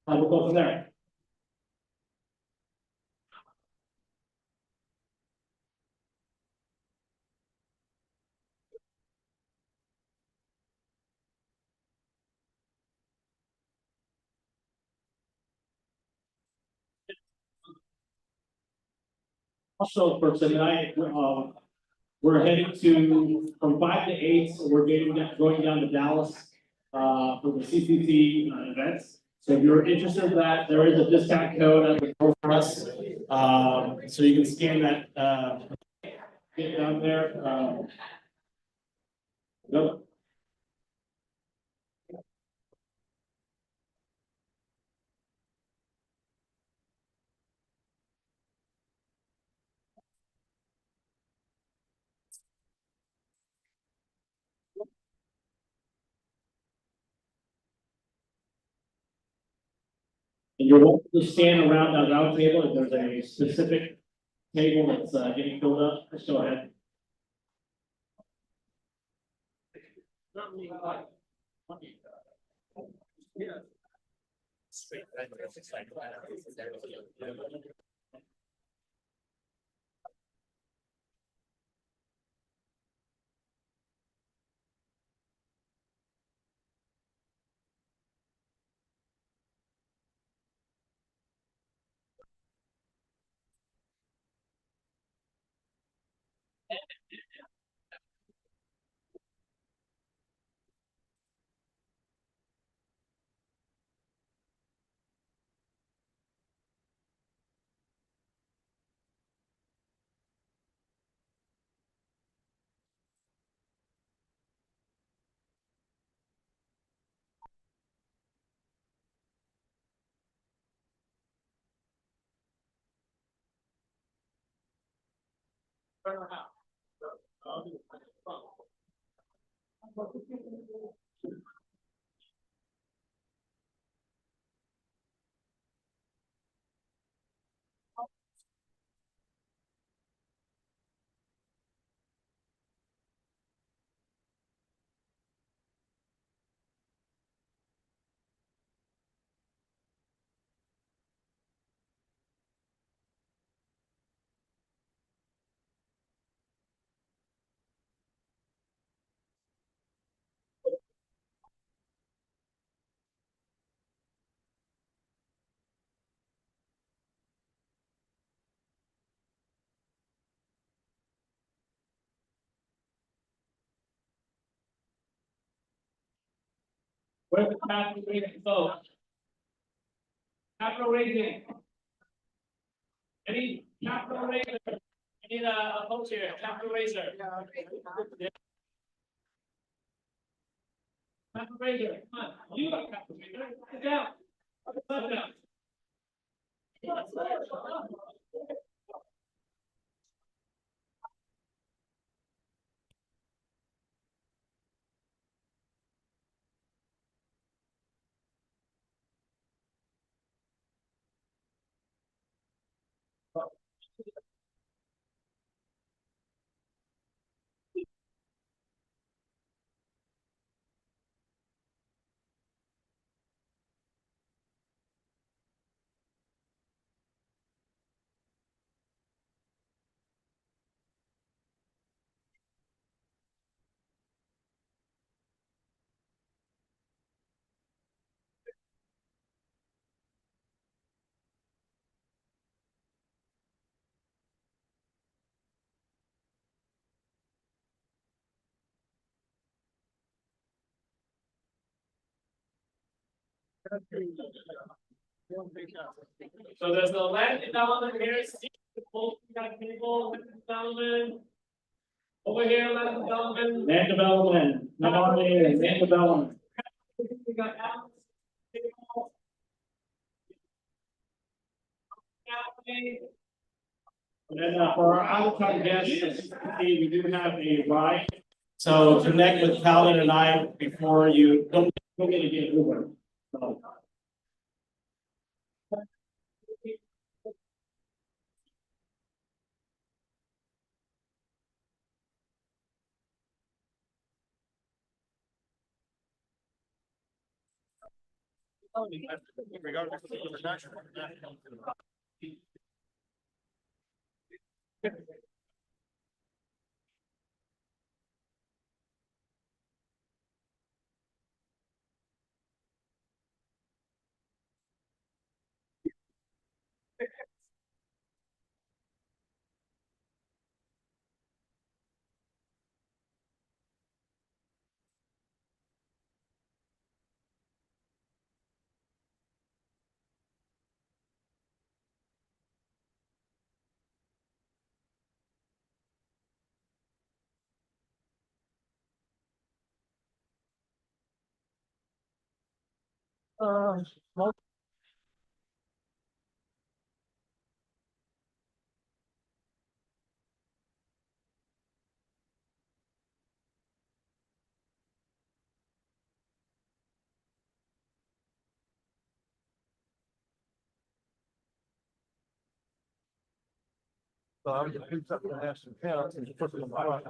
and we'll go from there. Also, for tonight, we're heading to from 5 to 8. So we're going down to Dallas for the CCC events. So if you're interested in that, there is a discount code for us. So you can scan that. Get down there. Go. And you're welcome to stand around that round table. If there's a specific table that's getting filled up, just go ahead. Where's the capital raising vote? Capital raising. Any capital raiser? I need a vote here, capital raiser. Capital raiser, come on, you are capital raiser, sit down. Sit down. So there's the land development here, see the full, got people, land development. Over here, land development. Land development, not only land development. We got Alex. And then for our out-of-town guests, we do have a ride. So connect with Calvin and I before you don't get to get Uber. So. Regardless of the introduction. So I'm gonna pick up the national account and put them in my.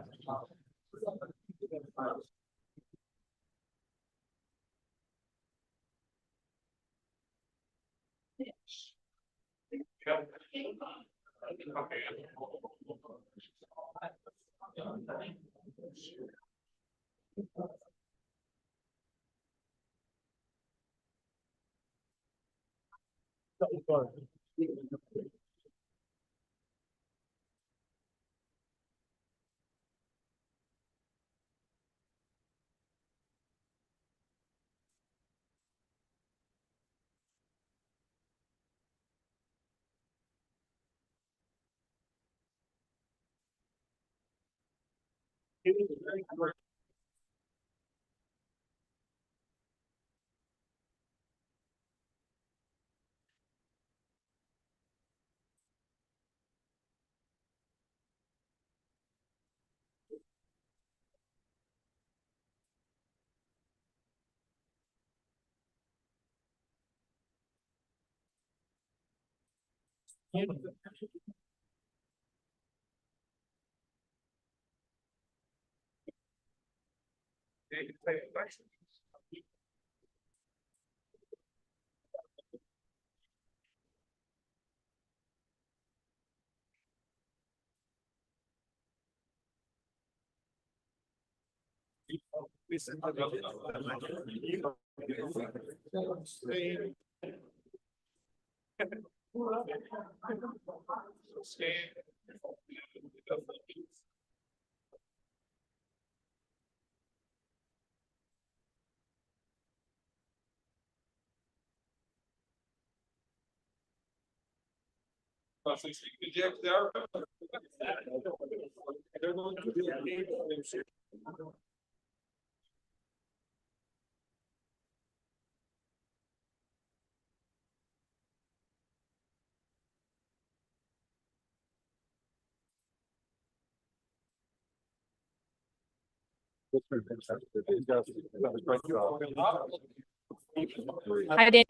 Hi, Danny.